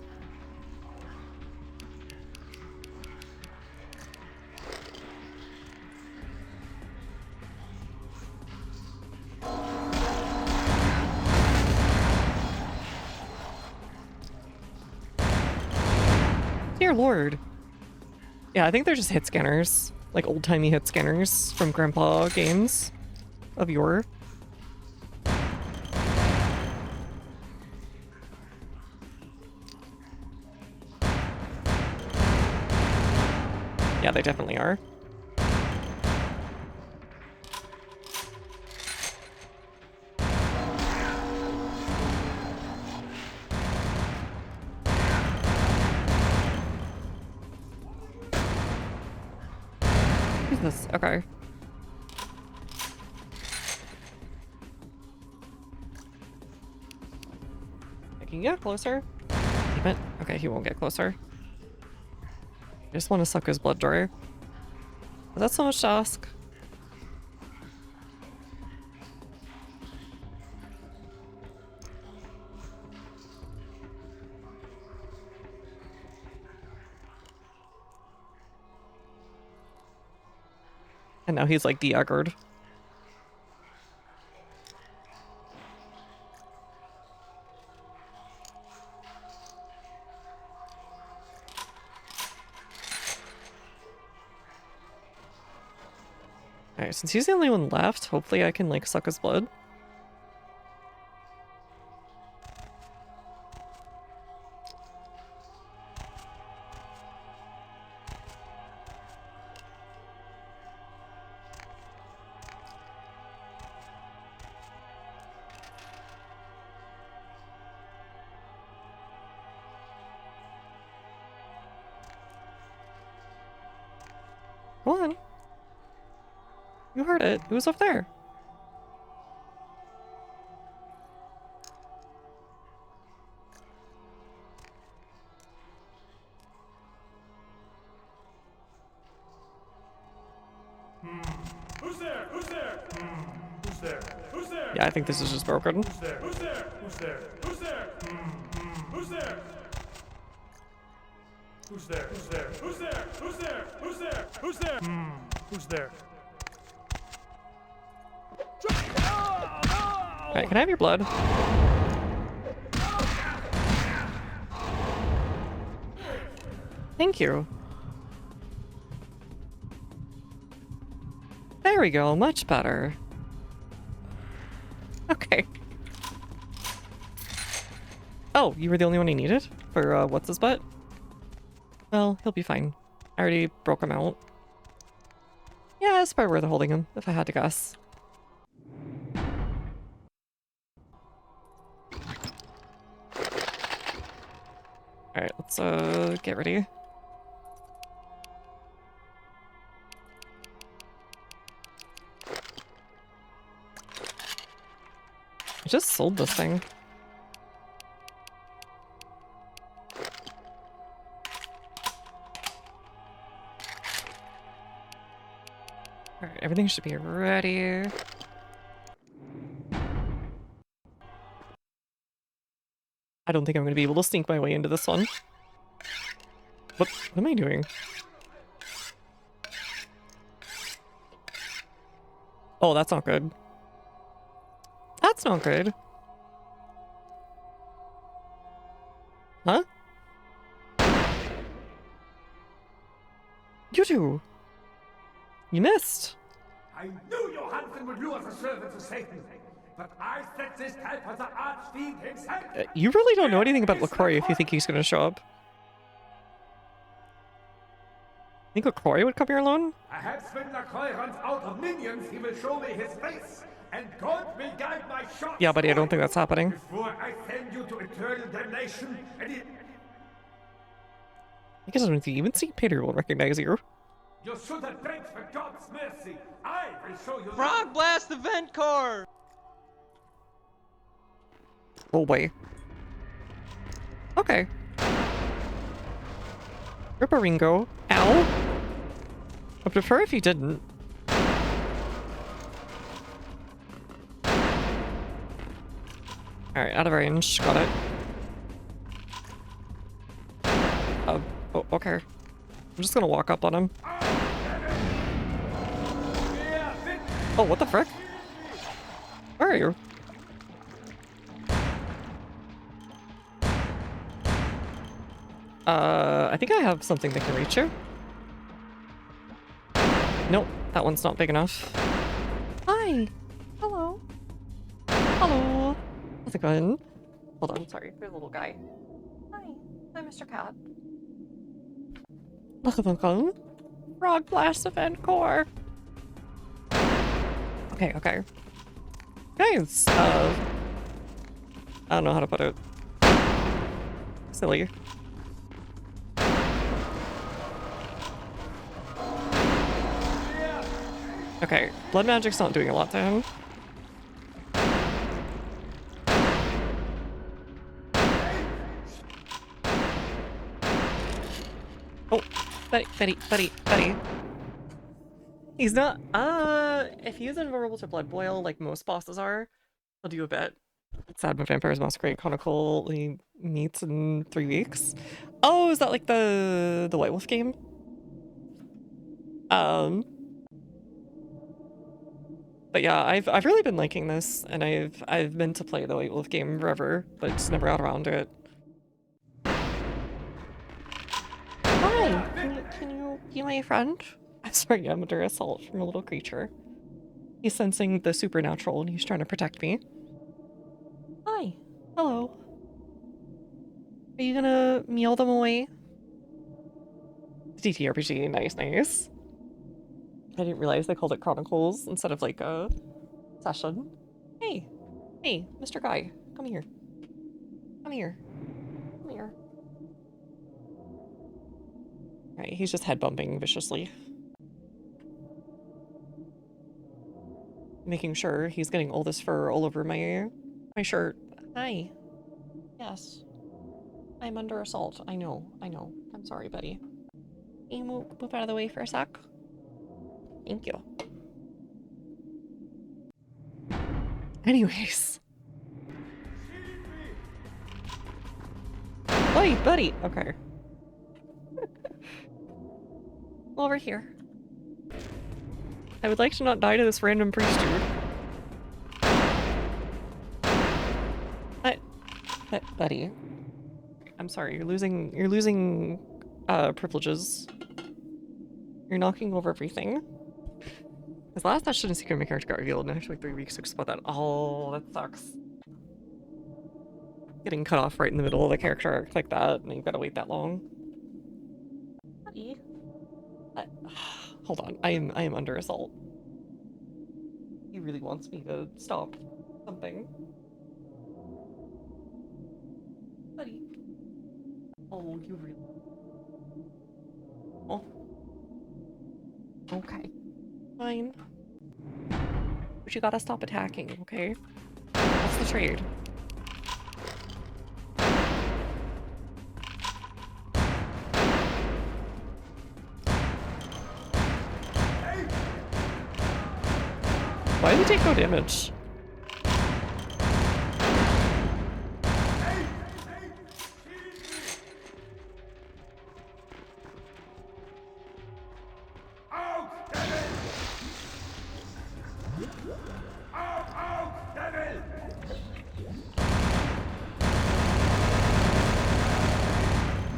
Dear lord. Yeah, I think they're just hit scanners. Like old-timey hit scanners from grandpa games of yore. Yeah, they definitely are. Who's this? Okay. Can you get closer? Damn it. Okay, he won't get closer. I just want to suck his blood dry. Is that so much to ask? And now he's like de-aggroed. Alright, since he's the only one left, hopefully I can like suck his blood. Come on. You heard it. Who's up there? Who's there? Who's there? Who's there? Who's there? Yeah, I think this is just broken. Who's there? Who's there? Who's there? Who's Who's there? Who's there? Who's there? Who's there? Who's there? Who's there? Who's there? Who's there? Alright, can I have your blood? Thank you. There we go, much better. Okay. Oh, you were the only one he needed? For, what's his butt? Well, he'll be fine. I already broke him out. Yeah, it's probably worth holding him, if I had to guess. Alright, let's, get ready. I just sold this thing. Alright, everything should be ready. I don't think I'm gonna be able to sneak my way into this one. What am I doing? Oh, that's not good. That's not good. Huh? You two. You missed. I knew Johansson would lure the servant to Satan, but I set this type for the archfiend himself. You really don't know anything about LaCroix if you think he's gonna show up. Think LaCroix would come here alone? Perhaps when LaCroix runs out of minions, he will show me his face, and God will guide my shots. Yeah, buddy, I don't think that's happening. Before I send you to eternal damnation, and I guess I don't even see Peter will recognize you. you should have begged for God's mercy. I will show you. Frog blast the vent core! Oh boy. Okay. Ripparingo. Ow. I'd prefer if you didn't. Alright, out of range. Got it. Oh, okay. I'm just gonna walk up on him. Oh, what the frick? Where are you? I think I have something that can reach you. Nope, that one's not big enough. Hi! Hello. Hello. How's it going? Hold on, sorry, there's a little guy. Hi, I'm Mr. Cat. Welcome. Frog blast event core. Okay, okay. Guys, I don't know how to put it. Silly. Okay, blood magic's not doing a lot to him. Oh, buddy. He's not, if he's invulnerable to blood boil, like most bosses are, he'll do a bit. Sad but Vampires Masquerade Chronicle meets in 3 weeks. Oh, is that like the White Wolf game? But yeah, I've really been liking this, and I've meant to play the White Wolf game forever, but just never got around to it. Hi, can you be my friend? I'm sorry, I'm under assault from a little creature. He's sensing the supernatural and he's trying to protect me. Hi. Hello. Are you gonna meal them away? DTRPG, nice. I didn't realize they called it Chronicles instead of like a session. Hey, Mr. Guy, come here. Come here. Alright, he's just head bumping viciously. Making sure he's getting all this fur all over my shirt. Hi. Yes. I'm under assault. I know. I'm sorry, buddy. Can you move out of the way for a sec? Thank you. Anyways. Buddy. Okay. Over here. I would like to not die to this random priest dude. Buddy. I'm sorry, you're losing privileges. You're knocking over everything. This last session in Secret of my character got revealed, and I have like 3 weeks to explore that. Oh, that sucks. Getting cut off right in the middle of the character arc like that, and you've got to wait that long. Buddy. Hold on, I am under assault. He really wants me to stop something. Buddy. Oh, you really... Oh. Okay. Fine. But you gotta stop attacking, okay? That's the trade. Why did he take no damage?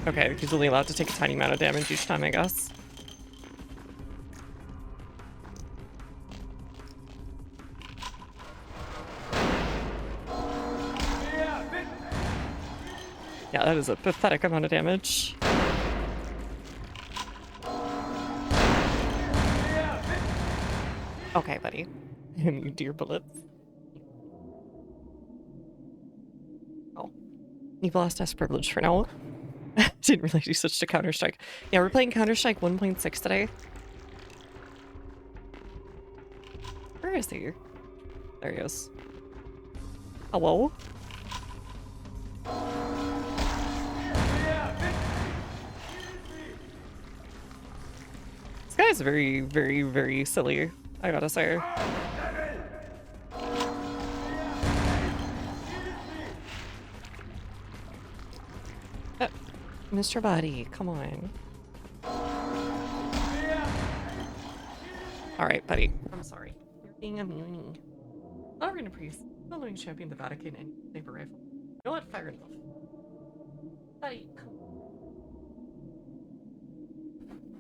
Okay, he's only allowed to take a tiny amount of damage each time, I guess. Yeah, that is a pathetic amount of damage. Okay, buddy. You dear bullets. Oh. You've lost S privilege for now. Didn't realize you switched to Counter-Strike. Yeah, we're playing Counter-Strike 1.6 today. Where is he? There he is. Hello? This guy's very, very, very silly, I gotta say. Mr. Buddy, come on. Alright, buddy. I'm sorry. You're being a meanie. Not arena priest. Not letting champion the Vatican and saber rifle. You know what? Fair enough. Buddy, come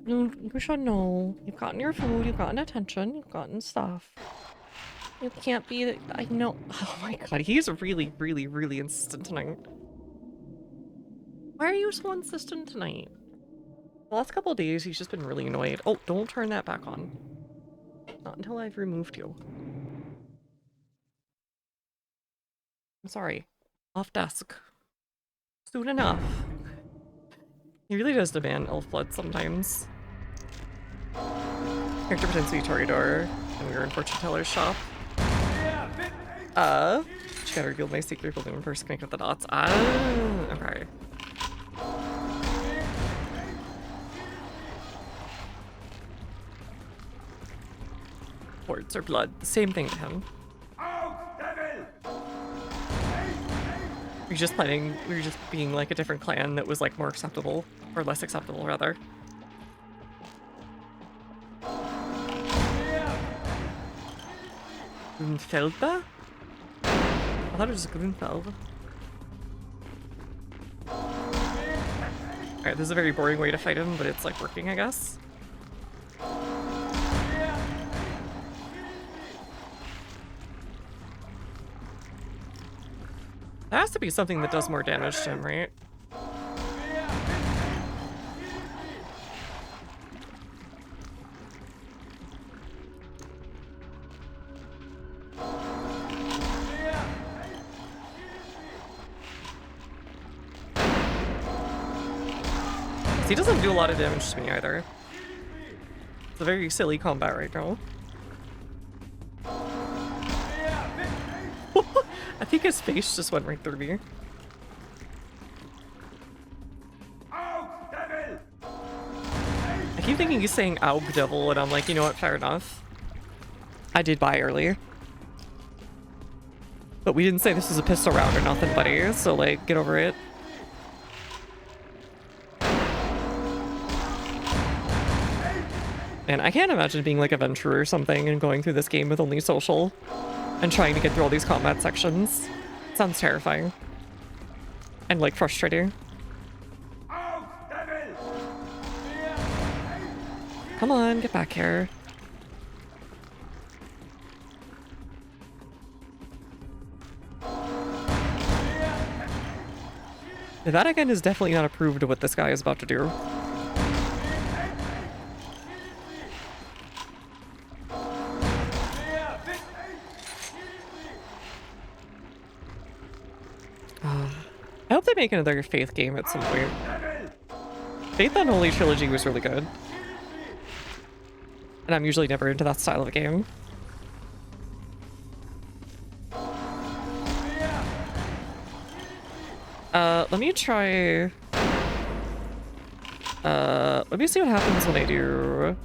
on. You should know. You've gotten your food, you've gotten attention, you've gotten stuff. You can't be... I know... Oh my god, he's really, really, really insistent tonight. Why are you so insistent tonight? The last couple of days, he's just been really annoyed. Oh, don't turn that back on. Not until I've removed you. I'm sorry. Off desk. Soon enough. He really does demand elf blood sometimes. Character pretends to be Toreador, and we were in Fortune Teller's shop. She got revealed my secret building when first connected the dots. Okay. Words or blood, the same thing to him. We're just being like a different clan that was like more acceptable, or less acceptable rather. Grunfelda? I thought it was Grunfeld. Alright, this is a very boring way to fight him, but it's like working, I guess. There has to be something that does more damage to him, right? He doesn't do a lot of damage to me either. It's a very silly combat right now. I think his face just went right through me. I keep thinking he's saying Aug Devil, and I'm like, you know what, fair enough. I did buy early. But we didn't say this was a pistol round or nothing, buddy, so like, get over it. And I can't imagine being like a venturer or something and going through this game with only social and trying to get through all these combat sections. Sounds terrifying. And like frustrating. Come on, get back here. That again is definitely not approved of what this guy is about to do. I hope they make another Faith game at some point. Faith Unholy Trilogy was really good. And I'm usually never into that style of a game. Let me try... let me see what happens when I do...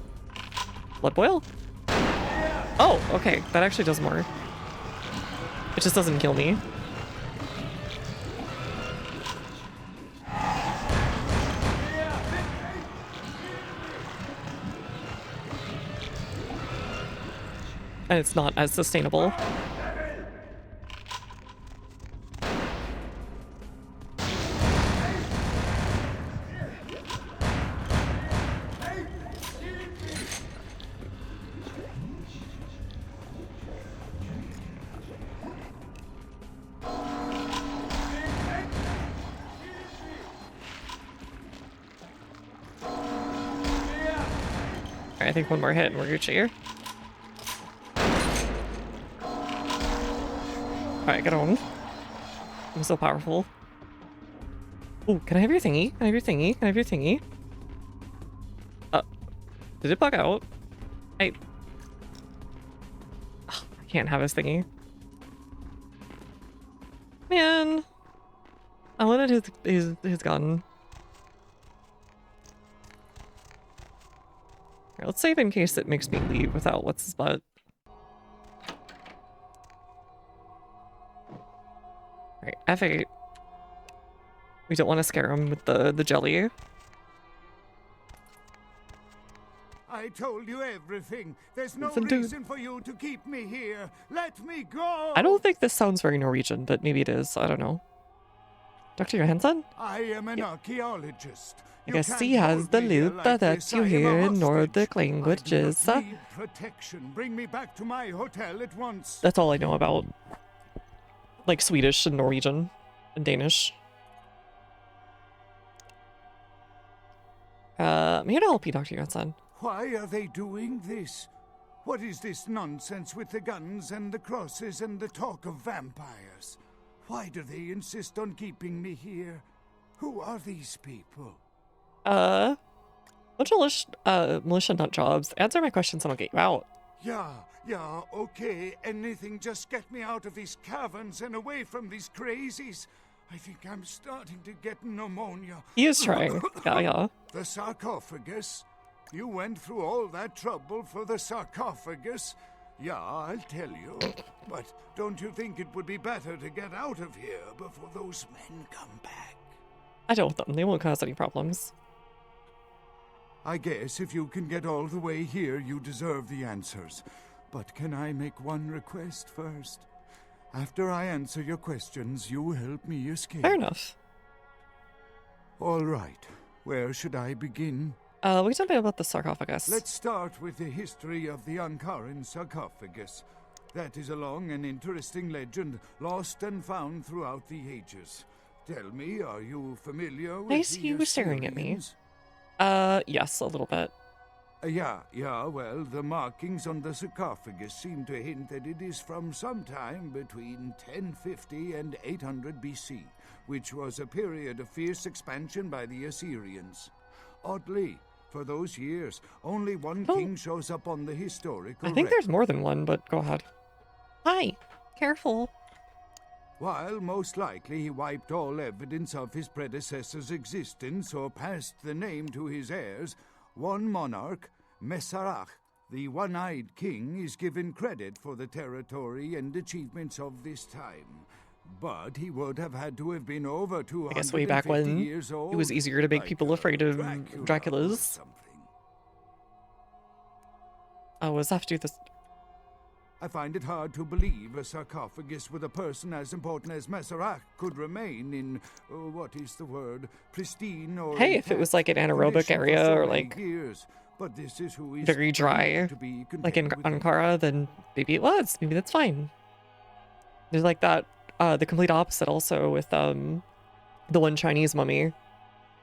Blood Boil? Oh, okay. That actually does more. It just doesn't kill me. And it's not as sustainable. I think one more hit and we're Gucci. Alright, get on. I'm so powerful. Oh, can I have your thingy? Can I have your thingy? Can I have your thingy? Did it bug out? I can't have his thingy. Man. I wanted his gun. Here, let's save in case it makes me leave without what's his butt. Alright, F8. We don't want to scare him with the jelly. I told you everything. There's no reason for you to keep me here. Let me go. I don't think this sounds very Norwegian, but maybe it is. I don't know. Dr. Johansson? I am an archaeologist. I guess he has the loot that you hear in Nordic languages. I need protection. Bring me back to my hotel at once. That's all I know about. Like Swedish and Norwegian and Danish. I'm here to help you, Dr. Johansson. Why are they doing this? What is this nonsense with the guns and the crosses and the talk of vampires? Why do they insist on keeping me here? Who are these people? Bunch of militia nut jobs. Answer my questions and I'll get you out. Yeah, okay. Anything, just get me out of these caverns and away from these crazies. I think I'm starting to get pneumonia. He is trying. Yeah. The sarcophagus? You went through all that trouble for the sarcophagus? Yeah, I'll tell you. But don't you think it would be better to get out of here before those men come back? I don't want them. They won't cause any problems. I guess if you can get all the way here, you deserve the answers. But can I make one request first? After I answer your questions, you help me escape. Fair enough. All right. Where should I begin? We can talk about the sarcophagus. Let's start with the history of the Ankaran sarcophagus. That is a long and interesting legend, lost and found throughout the ages. Tell me, are you familiar with I see you staring at me. Yes, a little bit. Yeah, well, the markings on the sarcophagus seem to hint that it is from sometime between 1050 and 800 BC, which was a period of fierce expansion by the Assyrians. Oddly, for those years, only one king shows up on the historical I think record. there's more than one, but go ahead. Hi, careful. While most likely he wiped all evidence of his predecessor's existence or passed the name to his heirs, one monarch, Mesarach, the one-eyed king, is given credit for the territory and achievements of this time. But he would have had to have been over 250 I guess way back when years old, it was easier to make like people afraid of Dracula's. Draculas. Oh, does that have to do with this? I find it hard to believe a sarcophagus with a person as important as Masquerade could remain in, what is the word, pristine or Hey, if it was like an anaerobic area or like years. But this is who is very dry, like in Ankara, then maybe it was. Maybe that's fine. There's like that, the complete opposite also with the one Chinese mummy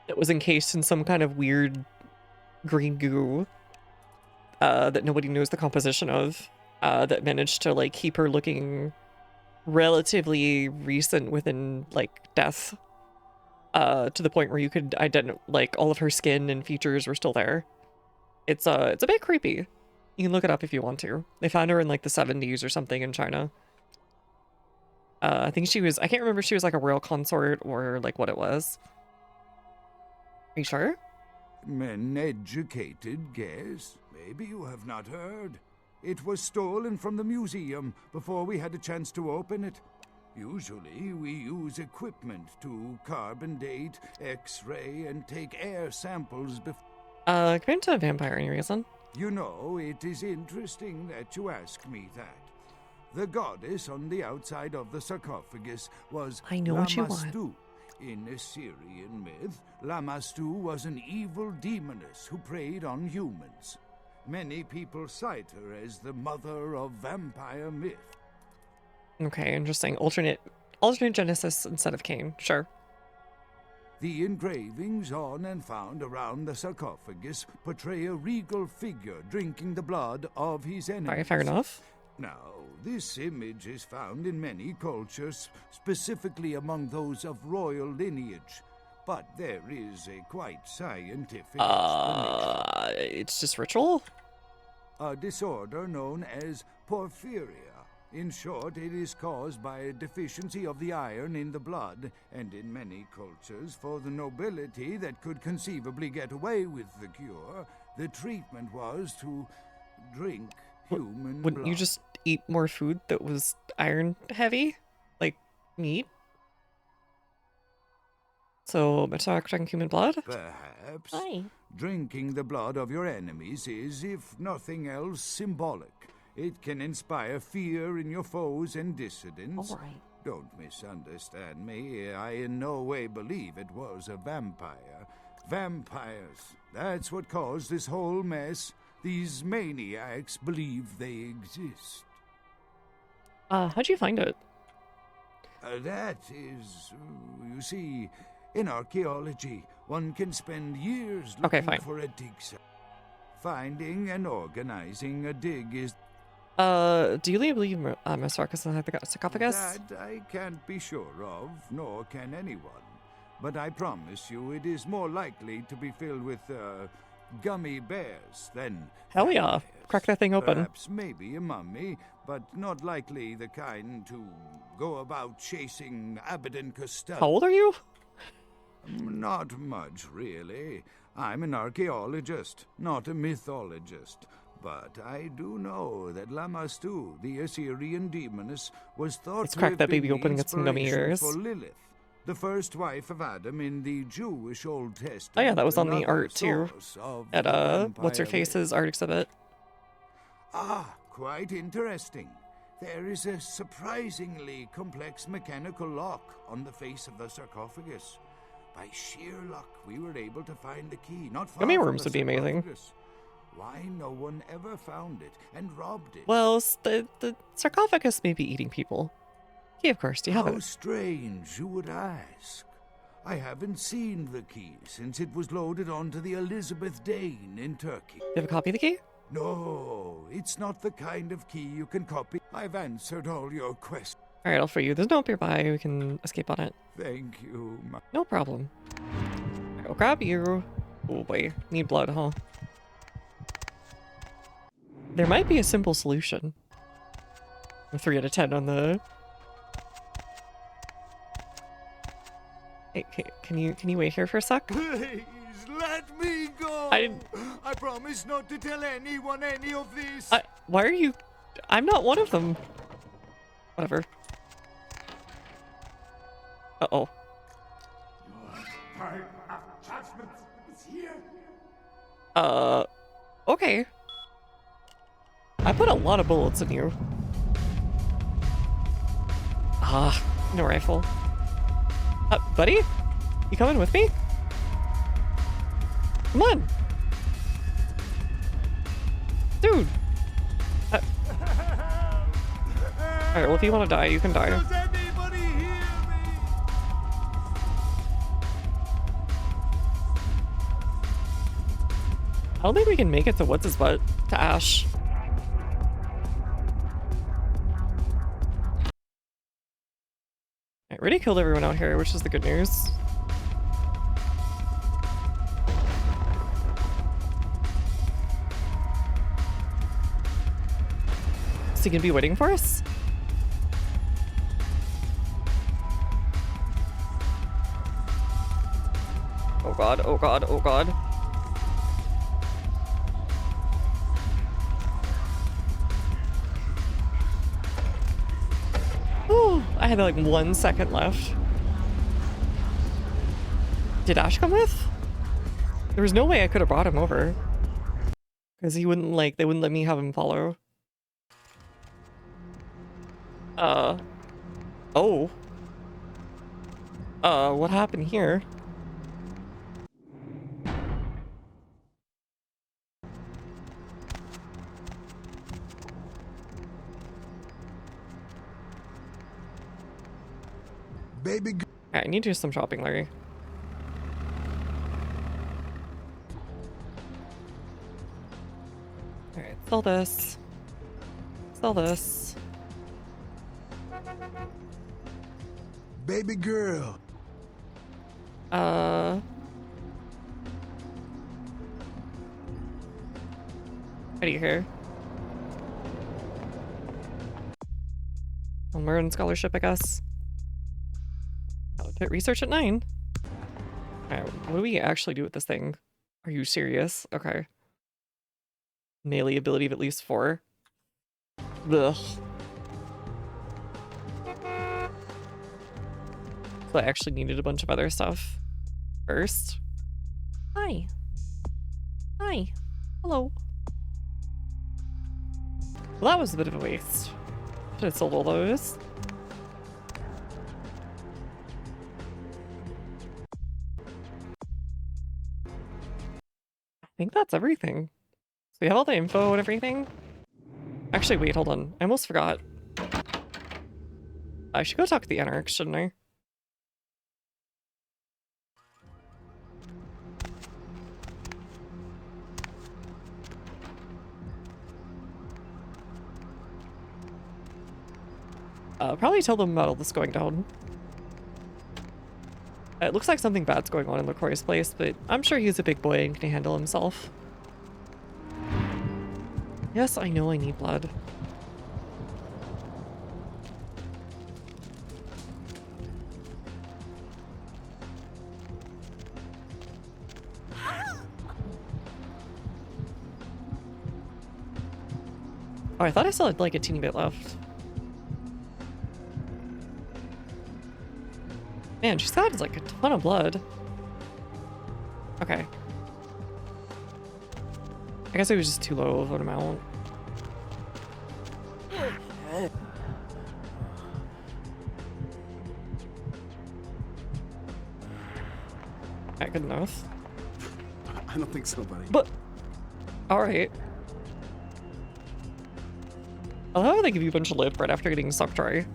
that was encased in some kind of weird green goo that nobody knows the composition of. That managed to like keep her looking relatively recent within like death, to the point where you could identify like all of her skin and features were still there. It's a bit creepy. You can look it up if you want to. They found her in like the 70s or something in China. I think she was, I can't remember if she was like a royal consort or like what it was. Are you sure? An educated guess. Maybe you have not heard. It was stolen from the museum before we had a chance to open it. Usually, we use equipment to carbon date, X-ray, and take air samples before... Compared to a vampire, any reason? You know, it is interesting that you ask me that. The goddess on the outside of the sarcophagus was I know what you want. Lamastu. In Assyrian myth, Lamastu was an evil demoness who preyed on humans. Many people cite her as the mother of vampire myth. Okay, interesting. Alternate Genesis instead of Cain. Sure. The engravings on and found around the sarcophagus portray a regal figure drinking the blood of his enemies. Alright, fair enough. Now, this image is found in many cultures, specifically among those of royal lineage. But there is a quite scientific explanation. It's just ritual? A disorder known as porphyria. In short, it is caused by a deficiency of the iron in the blood, and in many cultures, for the nobility that could conceivably get away with the cure, the treatment was to drink human Wouldn't blood. you just eat more food that was iron heavy? Like meat? So, drinking human blood? Perhaps. Hi. Drinking the blood of your enemies is, if nothing else, symbolic. It can inspire fear in your foes and dissidents. All right. Don't misunderstand me. I in no way believe it was a vampire. Vampires. That's what caused this whole mess. These maniacs believe they exist. How'd you find it? That is, you see, in archaeology, one can spend years looking for a dig site. Finding and organizing a dig is... Do you believe Masquerade had the sarcophagus? That I can't be sure of, nor can anyone. But I promise you it is more likely to be filled with, gummy bears than... Hell yeah. Crack that thing open. Perhaps maybe a mummy, but not likely the kind to go about chasing Abbott and Costello. How old are you? Not much, really. I'm an archaeologist, not a mythologist. But I do know that Lamastu, the Assyrian demoness, was thought Let's to crack have that been baby the open and get some gummy inspiration ears. for Lilith, the first wife of Adam in the Jewish Old Testament. Oh yeah, that was on the another art too. source of At the what's her vampire face's art exhibit. Ah, quite interesting. There is a surprisingly complex mechanical lock on the face of the sarcophagus. By sheer luck, we were able to find the key, not far Gummy from worms the would be amazing. sarcophagus. Why no one ever found it and robbed it? Well, the sarcophagus may be eating people. Yeah, of course. Do you have How it? strange, you would ask. I haven't seen the key since it was loaded onto the Elizabeth Dane in Turkey. You have a copy of the key? No, it's not the kind of key you can copy. I've answered all your questions. All right, I'll free you. There's no up nearby. We can escape on it. Thank you. No problem. I'll grab you. Oh boy, need blood, huh? There might be a simple solution. A 3 out of 10 on the... Hey, can you wait here for a sec? Please, let me go. I promise not to tell anyone any of this. Why are you... I'm not one of them. Whatever. Uh-oh. Time of judgment is here. Okay. I put a lot of bullets in you. Ah, no rifle. Buddy? You coming with me? Come on. Dude. Alright, well if you want to die, you can die. I don't think we can make it to what's his butt, to Ash. I already killed everyone out here, which is the good news. Is he gonna be waiting for us? Oh god, oh god, oh god. Ooh, I had like 1 second left. Did Ash come with? There was no way I could have brought him over. Because he wouldn't they wouldn't let me have him follow. Oh. What happened here? Baby. I need to do some shopping, Larry. Alright, sell this. Sell this. Baby girl. How do you hear? On Marin scholarship, I guess. Research at 9. Alright, what do we actually do with this thing? Are you serious? Okay. Melee ability of at least 4. Ugh. So I actually needed a bunch of other stuff first. Hi. Hi. Hello. Well, that was a bit of a waste. Should have sold all those. I think that's everything. So we have all the info and everything. Actually, wait, hold on. I almost forgot. I should go talk to the Anarchs, shouldn't I? Probably tell them about all this going down. It looks like something bad's going on in LaCroix's place, but I'm sure he's a big boy and can handle himself. Yes, I know I need blood. Oh, I thought I still had like a teeny bit left. Man, she's got like a ton of blood. Okay. I guess it was just too low of an amount. Alright, good enough. I don't think so, buddy. But, alright. I love how they give you a bunch of lip right after getting sucked dry.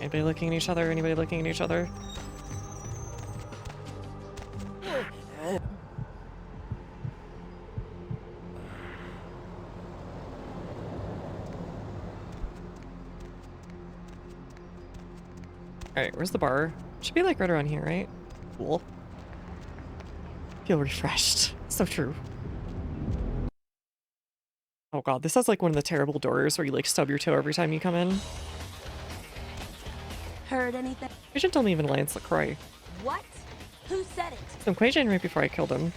Anybody looking at each other? Anybody looking at each other? Alright, where's the bar? Should be like right around here, right? Cool. Feel refreshed. So true. Oh god, this has like one of the terrible doors where you like stub your toe every time you come in. Heard anything? Agent told me even Lance LaCroix. What? Who said it? Some Quajan right before I killed him.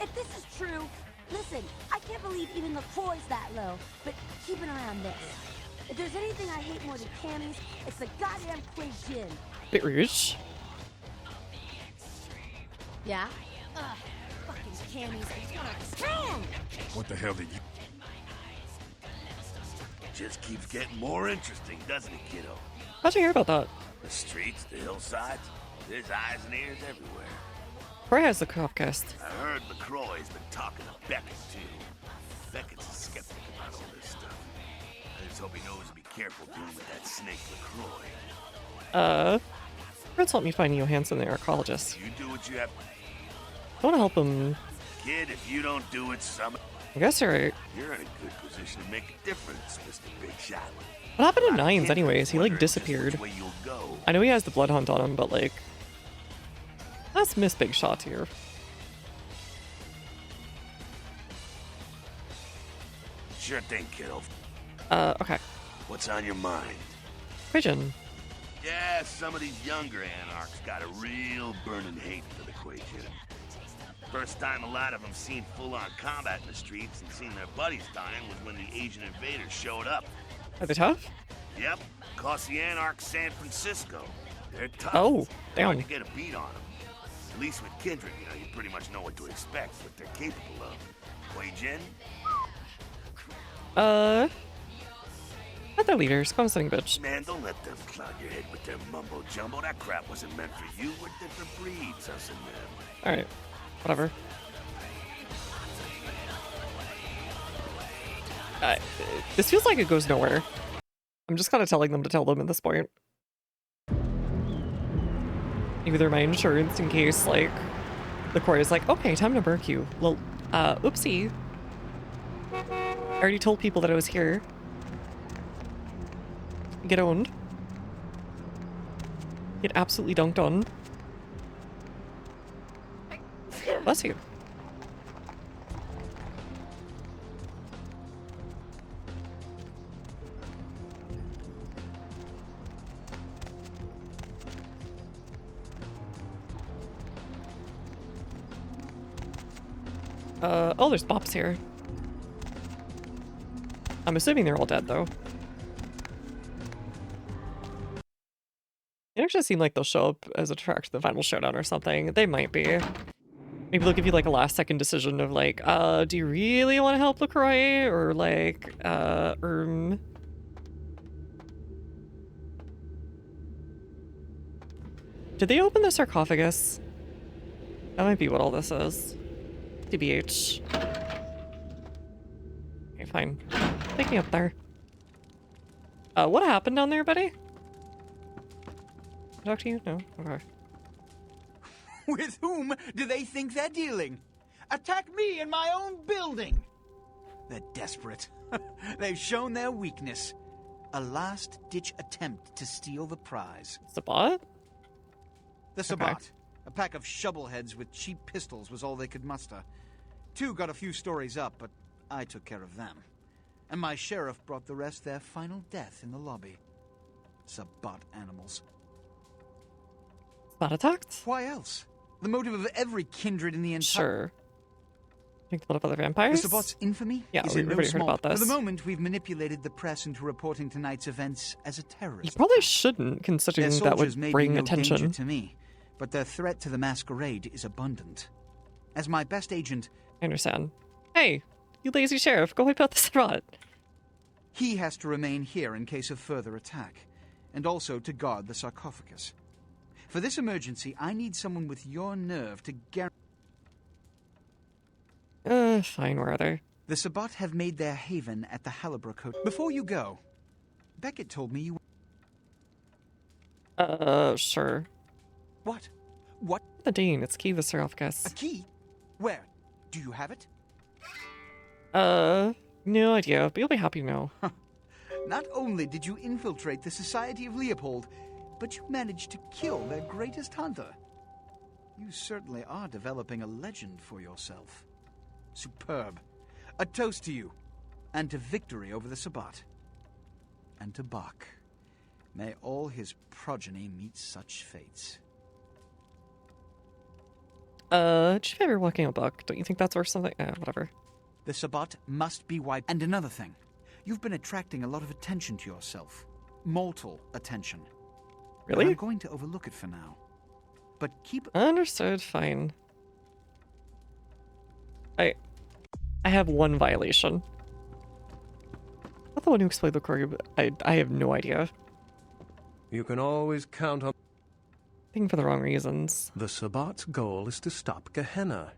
If this is true, listen, I can't believe even LaCroix's that low, but keep an eye on this. If there's anything I hate more than camis, it's the goddamn Quay Jin. Bit rouge. Yeah? Ugh, fucking camis. I just wanna strong. What the hell did you... Just keeps getting more interesting, doesn't it, kiddo? How'd you hear about that? The streets, the hillsides, there's eyes and ears everywhere. Where has the Cropcast? I heard LaCroix's been talking to Beckett, too. Beckett's a skeptic about all this stuff. I just hope he knows to be careful dealing with that snake LaCroix. Friends help me find Johansson, the archaeologist. You do what you have. I want to help him. Kid, if you don't do it, I guess you're right. you're in a good position to make a difference, Mr. Big Shot. What happened to Nines anyways? He like disappeared. I know he has the blood hunt on him, but like, let's miss Big Shot here. Sure thing, kiddo. Okay. What's on your mind? Pigeon. Yeah, some of these younger anarchs got a real burning hate for the Quakin. First time a lot of them seen full-on combat in the streets and seen their buddies dying was when the Asian invaders showed up. Are they tough? Yep, cost the anarchs San Francisco. They're tough. Oh, damn. Hard to get a beat on them. At least with Kindred, you pretty much know what to expect, what they're capable of. Wei Jin? Not their leaders. Come on, son of a bitch. Man, don't let them cloud your head with their mumbo-jumbo. That crap wasn't meant for you. We're different breeds, us and them. Alright. Whatever. This feels like it goes nowhere. I'm just kind of telling them to tell them at this point. Maybe they're my insurance in case, like, the court is like, okay, time to murk you. Well, oopsie. I already told people that I was here. Get owned. Get absolutely dunked on. Bless you. Oh, there's bops here. I'm assuming they're all dead, though. It actually seemed like they'll show up as a track to the final showdown or something. They might be. Maybe they'll give you like a last second decision of like, do you really want to help LaCroix? Or like, Did they open the sarcophagus? That might be what all this is. TBH. Okay, fine. Take me up there. What happened down there, buddy? Talk to you? No? Okay. With whom do they think they're dealing? Attack me in my own building! They're desperate. They've shown their weakness. A last-ditch attempt to steal the prize. Sabbat? The Sabbat. A pack of shovelheads with cheap pistols was all they could muster. Two got a few stories up, but I took care of them. And my sheriff brought the rest their final death in the lobby. Sabbat animals. Sabbat attacked? Why else? The motive of every kindred in the entire... Sure. Think about other vampires? The Sabbat's infamy? Yeah, is we've already heard about this. For the moment, we've manipulated the press into reporting tonight's events as a terrorist. You probably shouldn't, considering that would bring attention. Danger to me, but their threat to the Masquerade is abundant. As my best agent... I understand. Hey, you lazy sheriff, go wipe out the Sabbat. He has to remain here in case of further attack, and also to guard the sarcophagus. For this emergency, I need someone with your nerve to guarantee... Fine, where are they? The Sabbat have made their haven at the Halibrook Hotel. Before you go, Beckett told me you... Sure. What? What? The Dean, it's key to the sarcophagus. A key? Where? Do you have it? No idea, but you'll be happy to know. Not only did you infiltrate the Society of Leopold, but you managed to kill their greatest hunter. You certainly are developing a legend for yourself. Superb. A toast to you, and to victory over the Sabbat. And to Bach. May all his progeny meet such fates. Chief, you're walking a buck. Don't you think that's worth something? Whatever. The Sabbat must be wiped. And another thing. You've been attracting a lot of attention to yourself. Mortal attention. Really? I'm going to overlook it for now. But keep... Understood, fine. I have one violation. Not the one who explained the query, but I have no idea. You can always count on... Thinking for the wrong reasons. The Sabbat's goal is to stop Gehenna,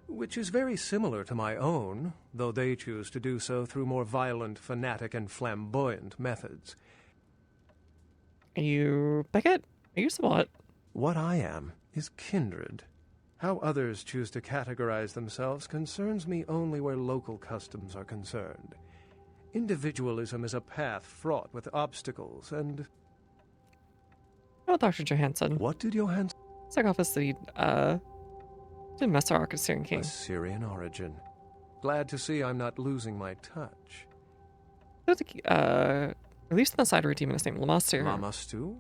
which is very similar to my own, though they choose to do so through more violent, fanatic, and flamboyant methods. Are you Beckett? Are you Sabbat? What I am is kindred. How others choose to categorize themselves concerns me only where local customs are concerned. Individualism is a path fraught with obstacles, and... Oh, Dr. Johansson. What did Johansson... Sarcophagus the, did Masquerade Syrian King. Assyrian origin. Glad to see I'm not losing my touch. There's a, released on the side of a demoness named Lamastu. Lamastu?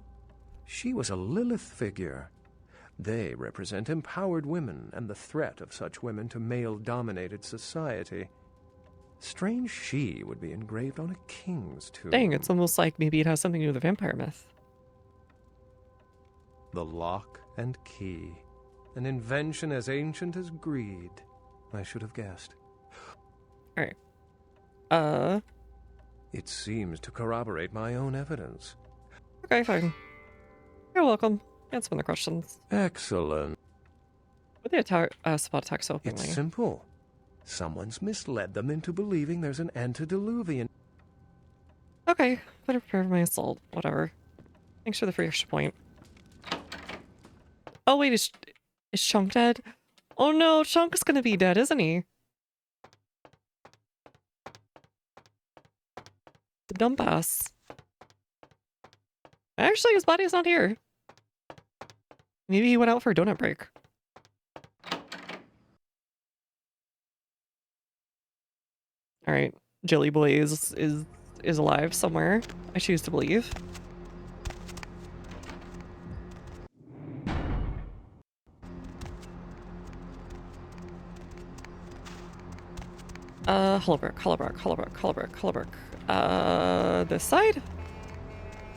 She was a Lilith figure. They represent empowered women and the threat of such women to male-dominated society. Strange she would be engraved on a king's tomb. Dang, it's almost like maybe it has something to do with the vampire myth. The lock and key. An invention as ancient as greed. I should have guessed. Alright. It seems to corroborate my own evidence. Okay, fine. You're welcome. Answer the questions. Excellent. Would the spot attack so openly? It's simple. Someone's misled them into believing there's an antediluvian. Okay, better prepare for my assault. Whatever. Thanks for the free extra point. Oh wait, is Chunk dead? Oh no, Chunk is gonna be dead, isn't he? The dumb ass. Actually, his body's not here. Maybe he went out for a donut break. Alright, Jelly Boy is alive somewhere. I choose to believe. Hollowbrook. This side?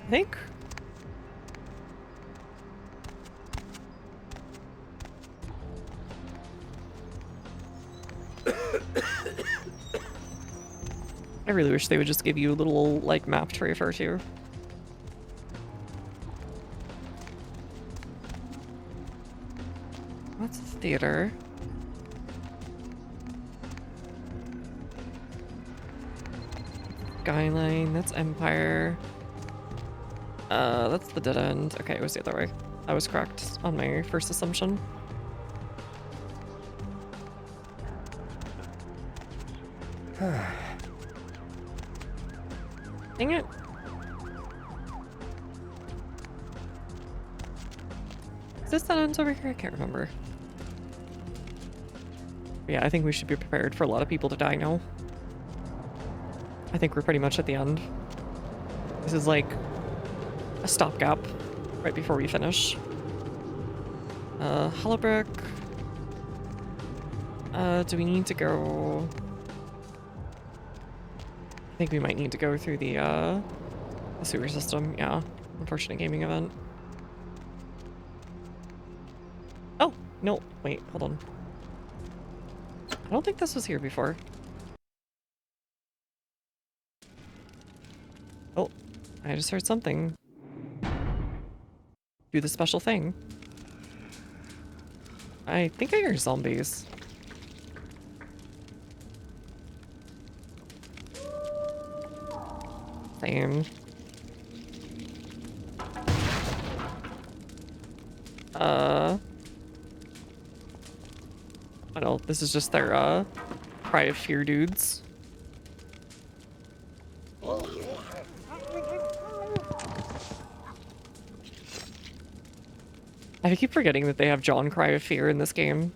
I think? I really wish they would just give you a little, like, map to refer to. That's the theater. Skyline, that's Empire. That's the dead end. Okay, it was the other way. I was correct on my first assumption. Dang it. Is this that ends over here? I can't remember. Yeah, I think we should be prepared for a lot of people to die now. I think we're pretty much at the end. This is like a stopgap right before we finish. Hollowbrook. Do we need to go... I think we might need to go through the sewer system. Yeah, unfortunate gaming event. Oh, no, wait, hold on. I don't think this was here before. Oh, I just heard something. Do the special thing. I think I hear zombies. Same. I don't know, this is just their, cry of fear dudes. I keep forgetting that they have John Cry of Fear in this game.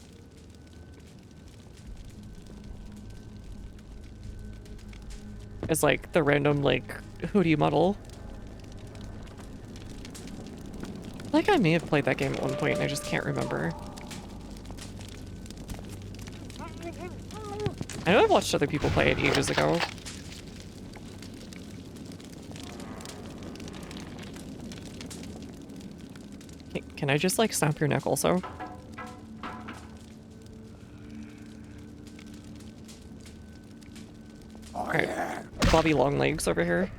It's like the random, like, hoodie model. Like I may have played that game at one point and I just can't remember. I know I've watched other people play it ages ago. Can I just, like, snap your neck also? Alright. Bobby Longlegs over here.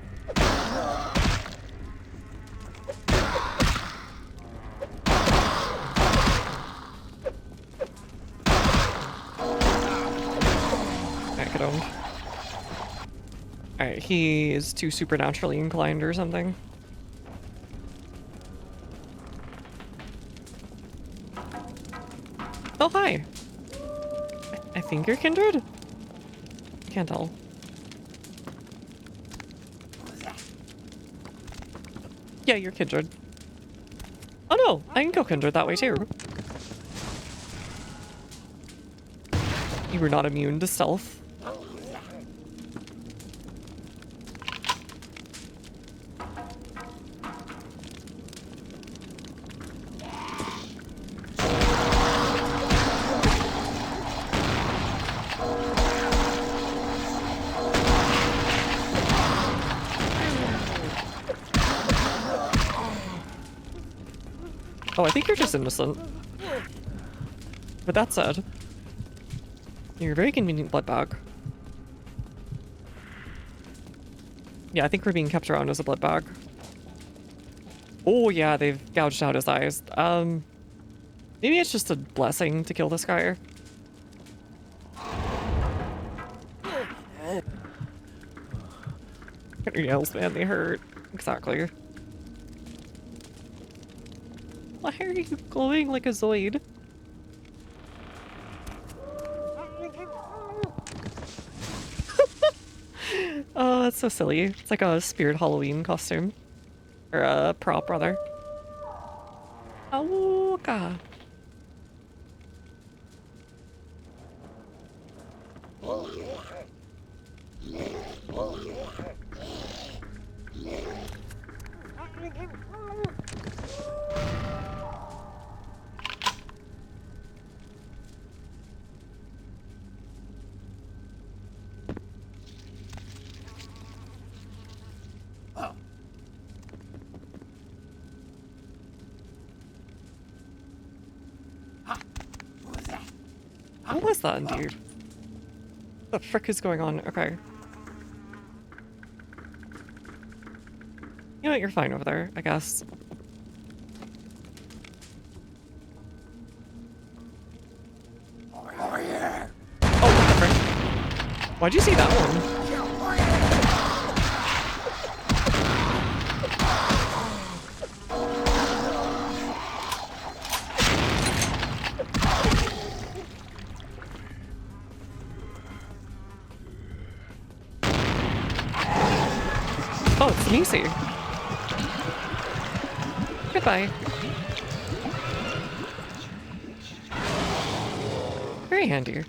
Back it on. Alright, he is too supernaturally inclined or something. Oh, hi! I think you're kindred? Can't tell. Yeah, you're kindred. Oh no, I can go kindred that way too. You were not immune to stealth. Oh, I think you're just innocent. But that said, you're a very convenient blood bag. Yeah, I think we're being kept around as a blood bag. Oh yeah, they've gouged out his eyes. Maybe it's just a blessing to kill this guy. Your nails, man, they hurt. Exactly. Why are you glowing like a Zoid? Oh, that's so silly. It's like a Spirit Halloween costume. Or a prop, rather. Oh, God. What was that, dude? What the frick is going on? Okay. You know what? You're fine over there, I guess. Oh, what the frick? Why'd you see that one? Oh, it's Nisi. Goodbye. Very handy.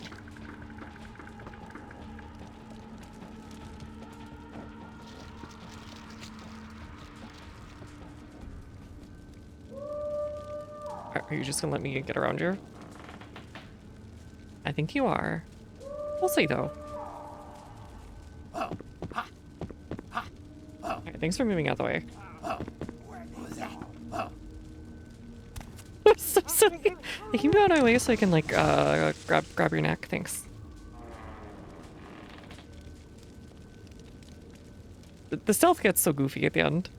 Are you just gonna let me get around here? I think you are. We'll see, though. Alright, thanks for moving out the way. So silly. Can you move out of my way so I can, like, grab your neck? Thanks. The stealth gets so goofy at the end.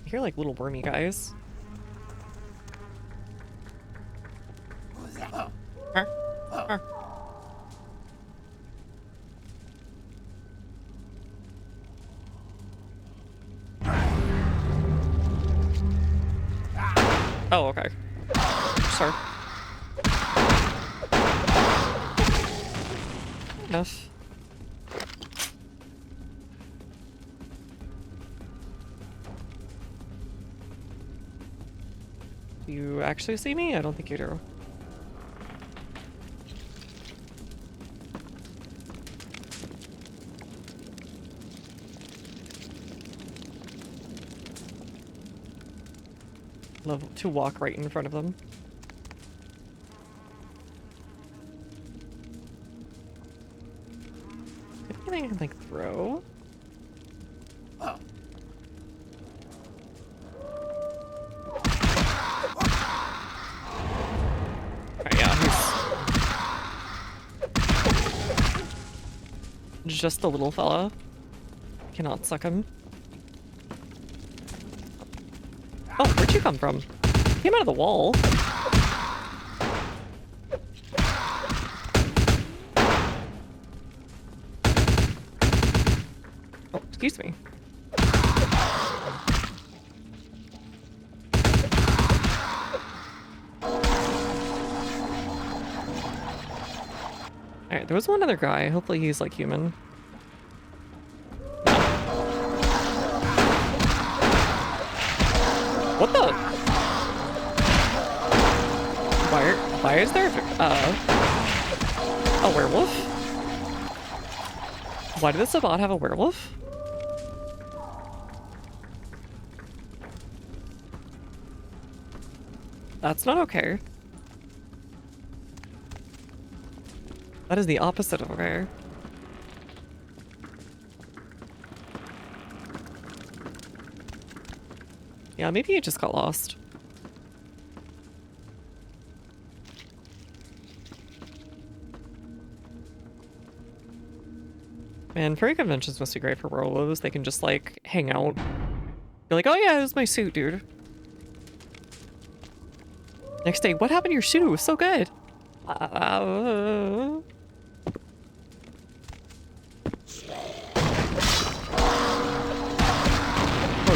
I hear, like, little wormy guys. Oh, okay. Sorry. Enough. Do you actually see me? I don't think you do. Love to walk right in front of them. anything I can like throw? Oh. Just the little fella. Cannot suck him. Oh, where'd you come from? Came out of the wall. Oh, excuse me. Alright, there was one other guy. Hopefully he's like human. What the? Why is there a werewolf? Why did this Sabat have a werewolf? That's not okay. That is the opposite of okay. Yeah, maybe you just got lost. Man, furry conventions must be great for werewolves. They can just like hang out. You're like, oh yeah, it was my suit, dude. Next day, what happened to your suit? It was so good. Oh,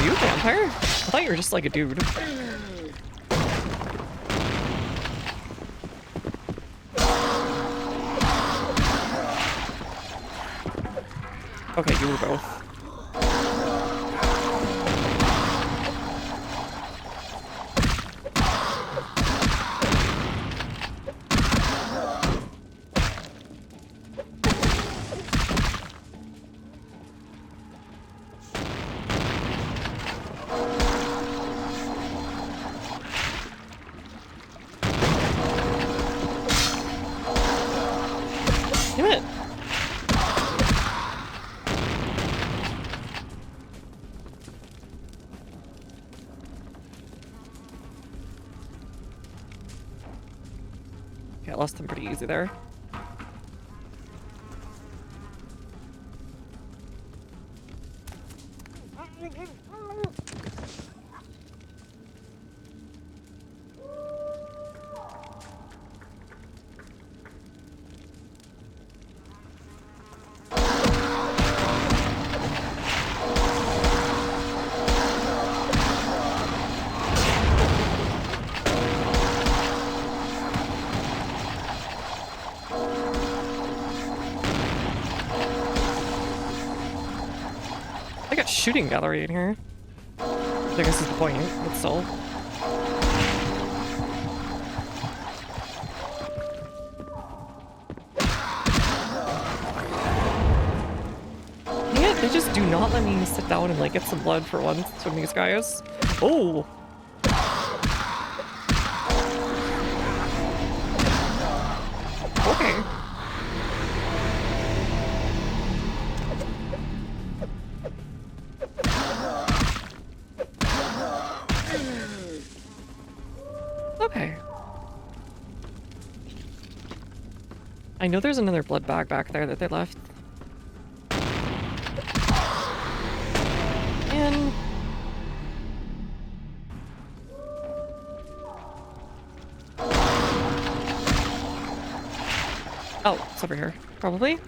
you a vampire? I thought you were just like a dude. Okay, you were both. Damn it. Okay, I lost them pretty easy there. I got shooting gallery in here. I guess is the point, but still. Yeah, they just do not let me sit down and like get some blood for once from these guys. Oh! Okay. Okay. I know there's another blood bag back there that they left. And... oh, it's over here. Probably? You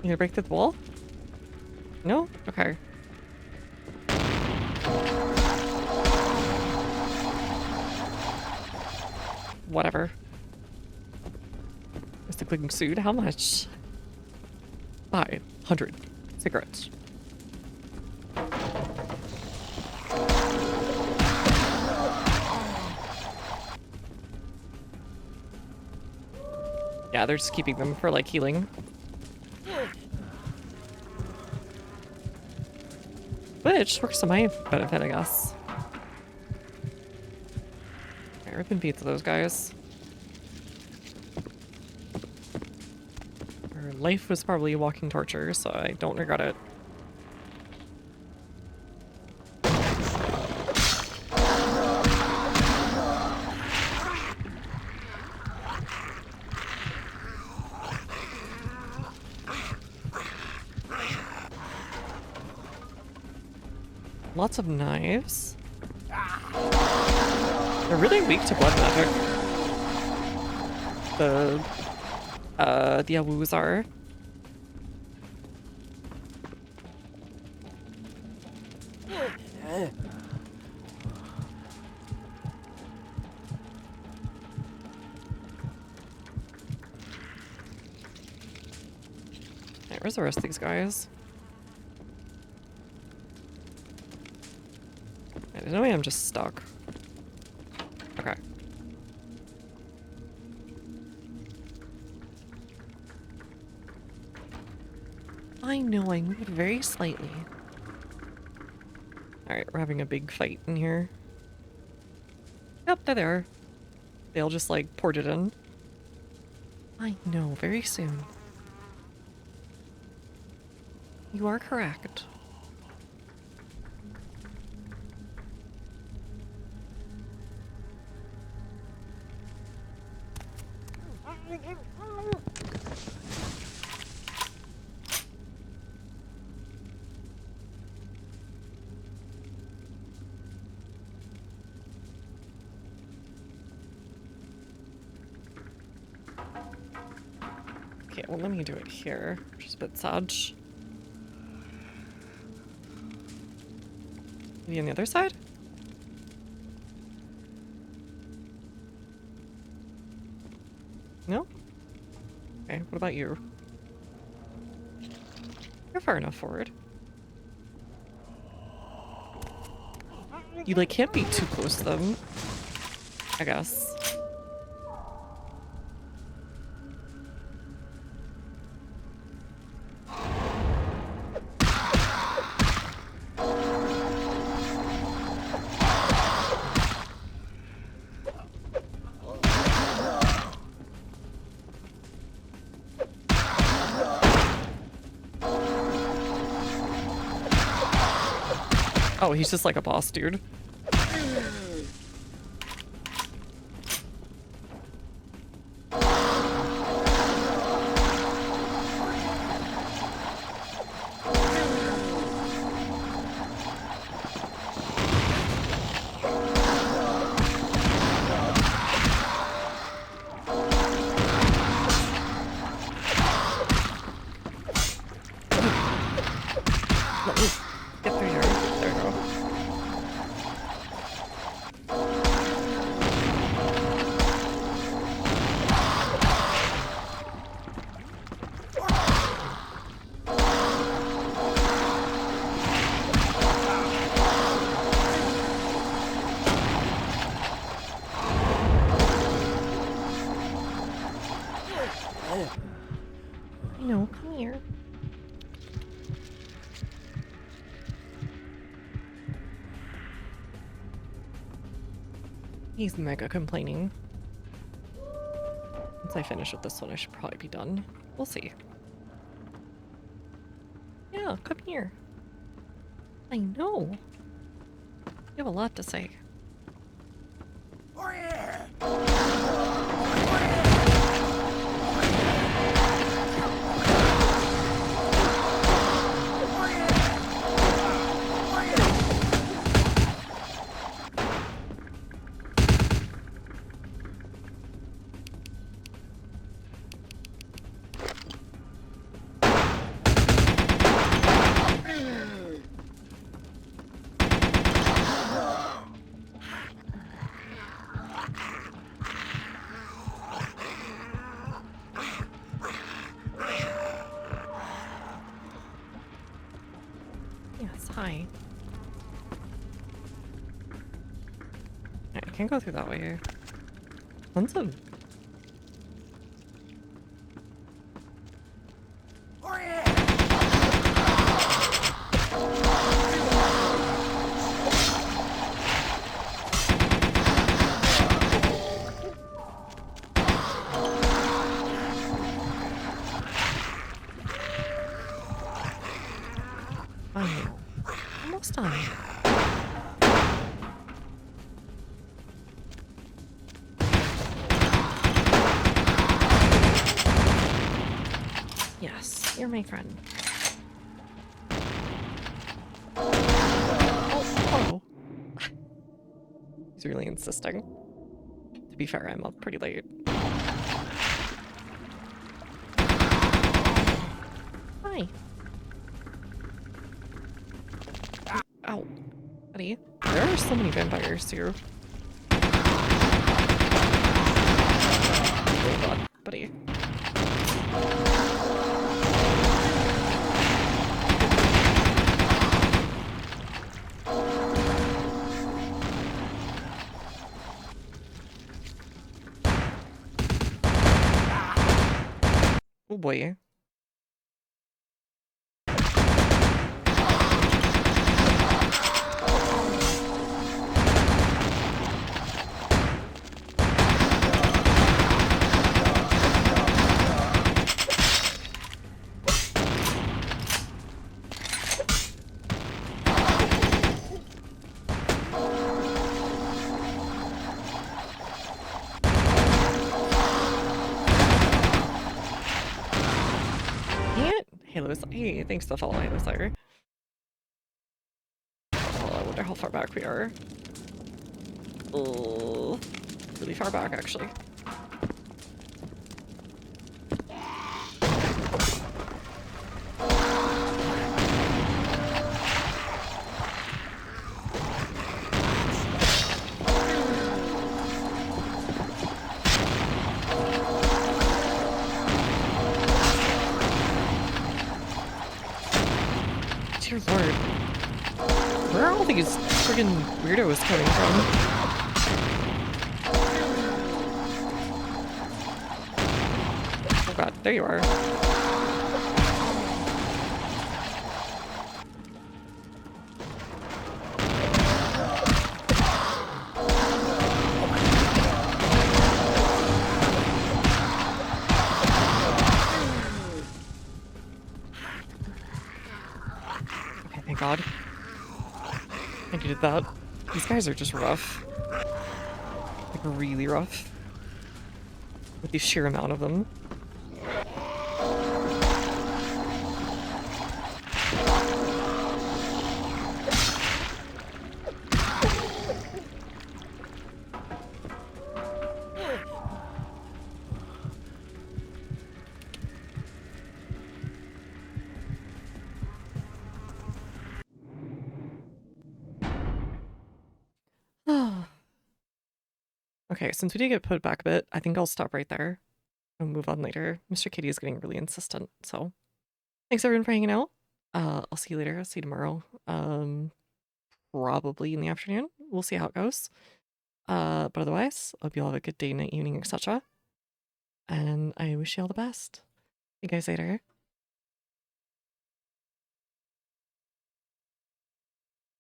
gonna break through the wall? No? Okay. Whatever. Mr. Clicking suit, how much? 500 cigarettes. Yeah, they're just keeping them for like healing. Which works to my benefit, I guess. Okay, rip and pizza those guys. Our life was probably walking torture, so I don't regret it. Lots of knives. They're really weak to blood magic. The Awus are. Alright, where's the rest of these guys? There's no way I'm just stuck. Okay. I know, I moved very slightly. Alright, we're having a big fight in here. Yep, there they are. They all just like poured it in. I know, very soon. You are correct. Okay, well, let me do it here, which is a bit sad. Maybe on the other side? No? Okay, what about you? You're far enough forward. You, like, can't be too close to them, I guess. Oh, he's just like a boss dude. Let me get through here. There we go. No, come here. He's mega complaining. Once I finish with this one, I should probably be done. We'll see. Yeah, come here. I know. You have a lot to say. Yes, hi. I can't go through that way. Tons of... Hi. Yes, you're my friend. Oh. He's really insisting. To be fair, I'm up pretty late. Hi. Ow. Buddy. There are so many vampires here. Oh god, buddy. Oh boy. Hey, thanks for the follow, Halo Slayer. Oh, I wonder how far back we are. Oh, really far back, actually. Dear Lord. Where are all these friggin' weirdos coming from? Oh god, there you are. Okay, thank god. I needed that. These guys are just rough. Like, really rough. With the sheer amount of them. Okay, since we did get put back a bit, I think I'll stop right there and move on later. Mr. Kitty is getting really insistent, so thanks everyone for hanging out. I'll see you later. I'll see you tomorrow. Probably in the afternoon. We'll see how it goes. But otherwise, hope you all have a good day, night, evening, etc. And I wish you all the best. See you guys later.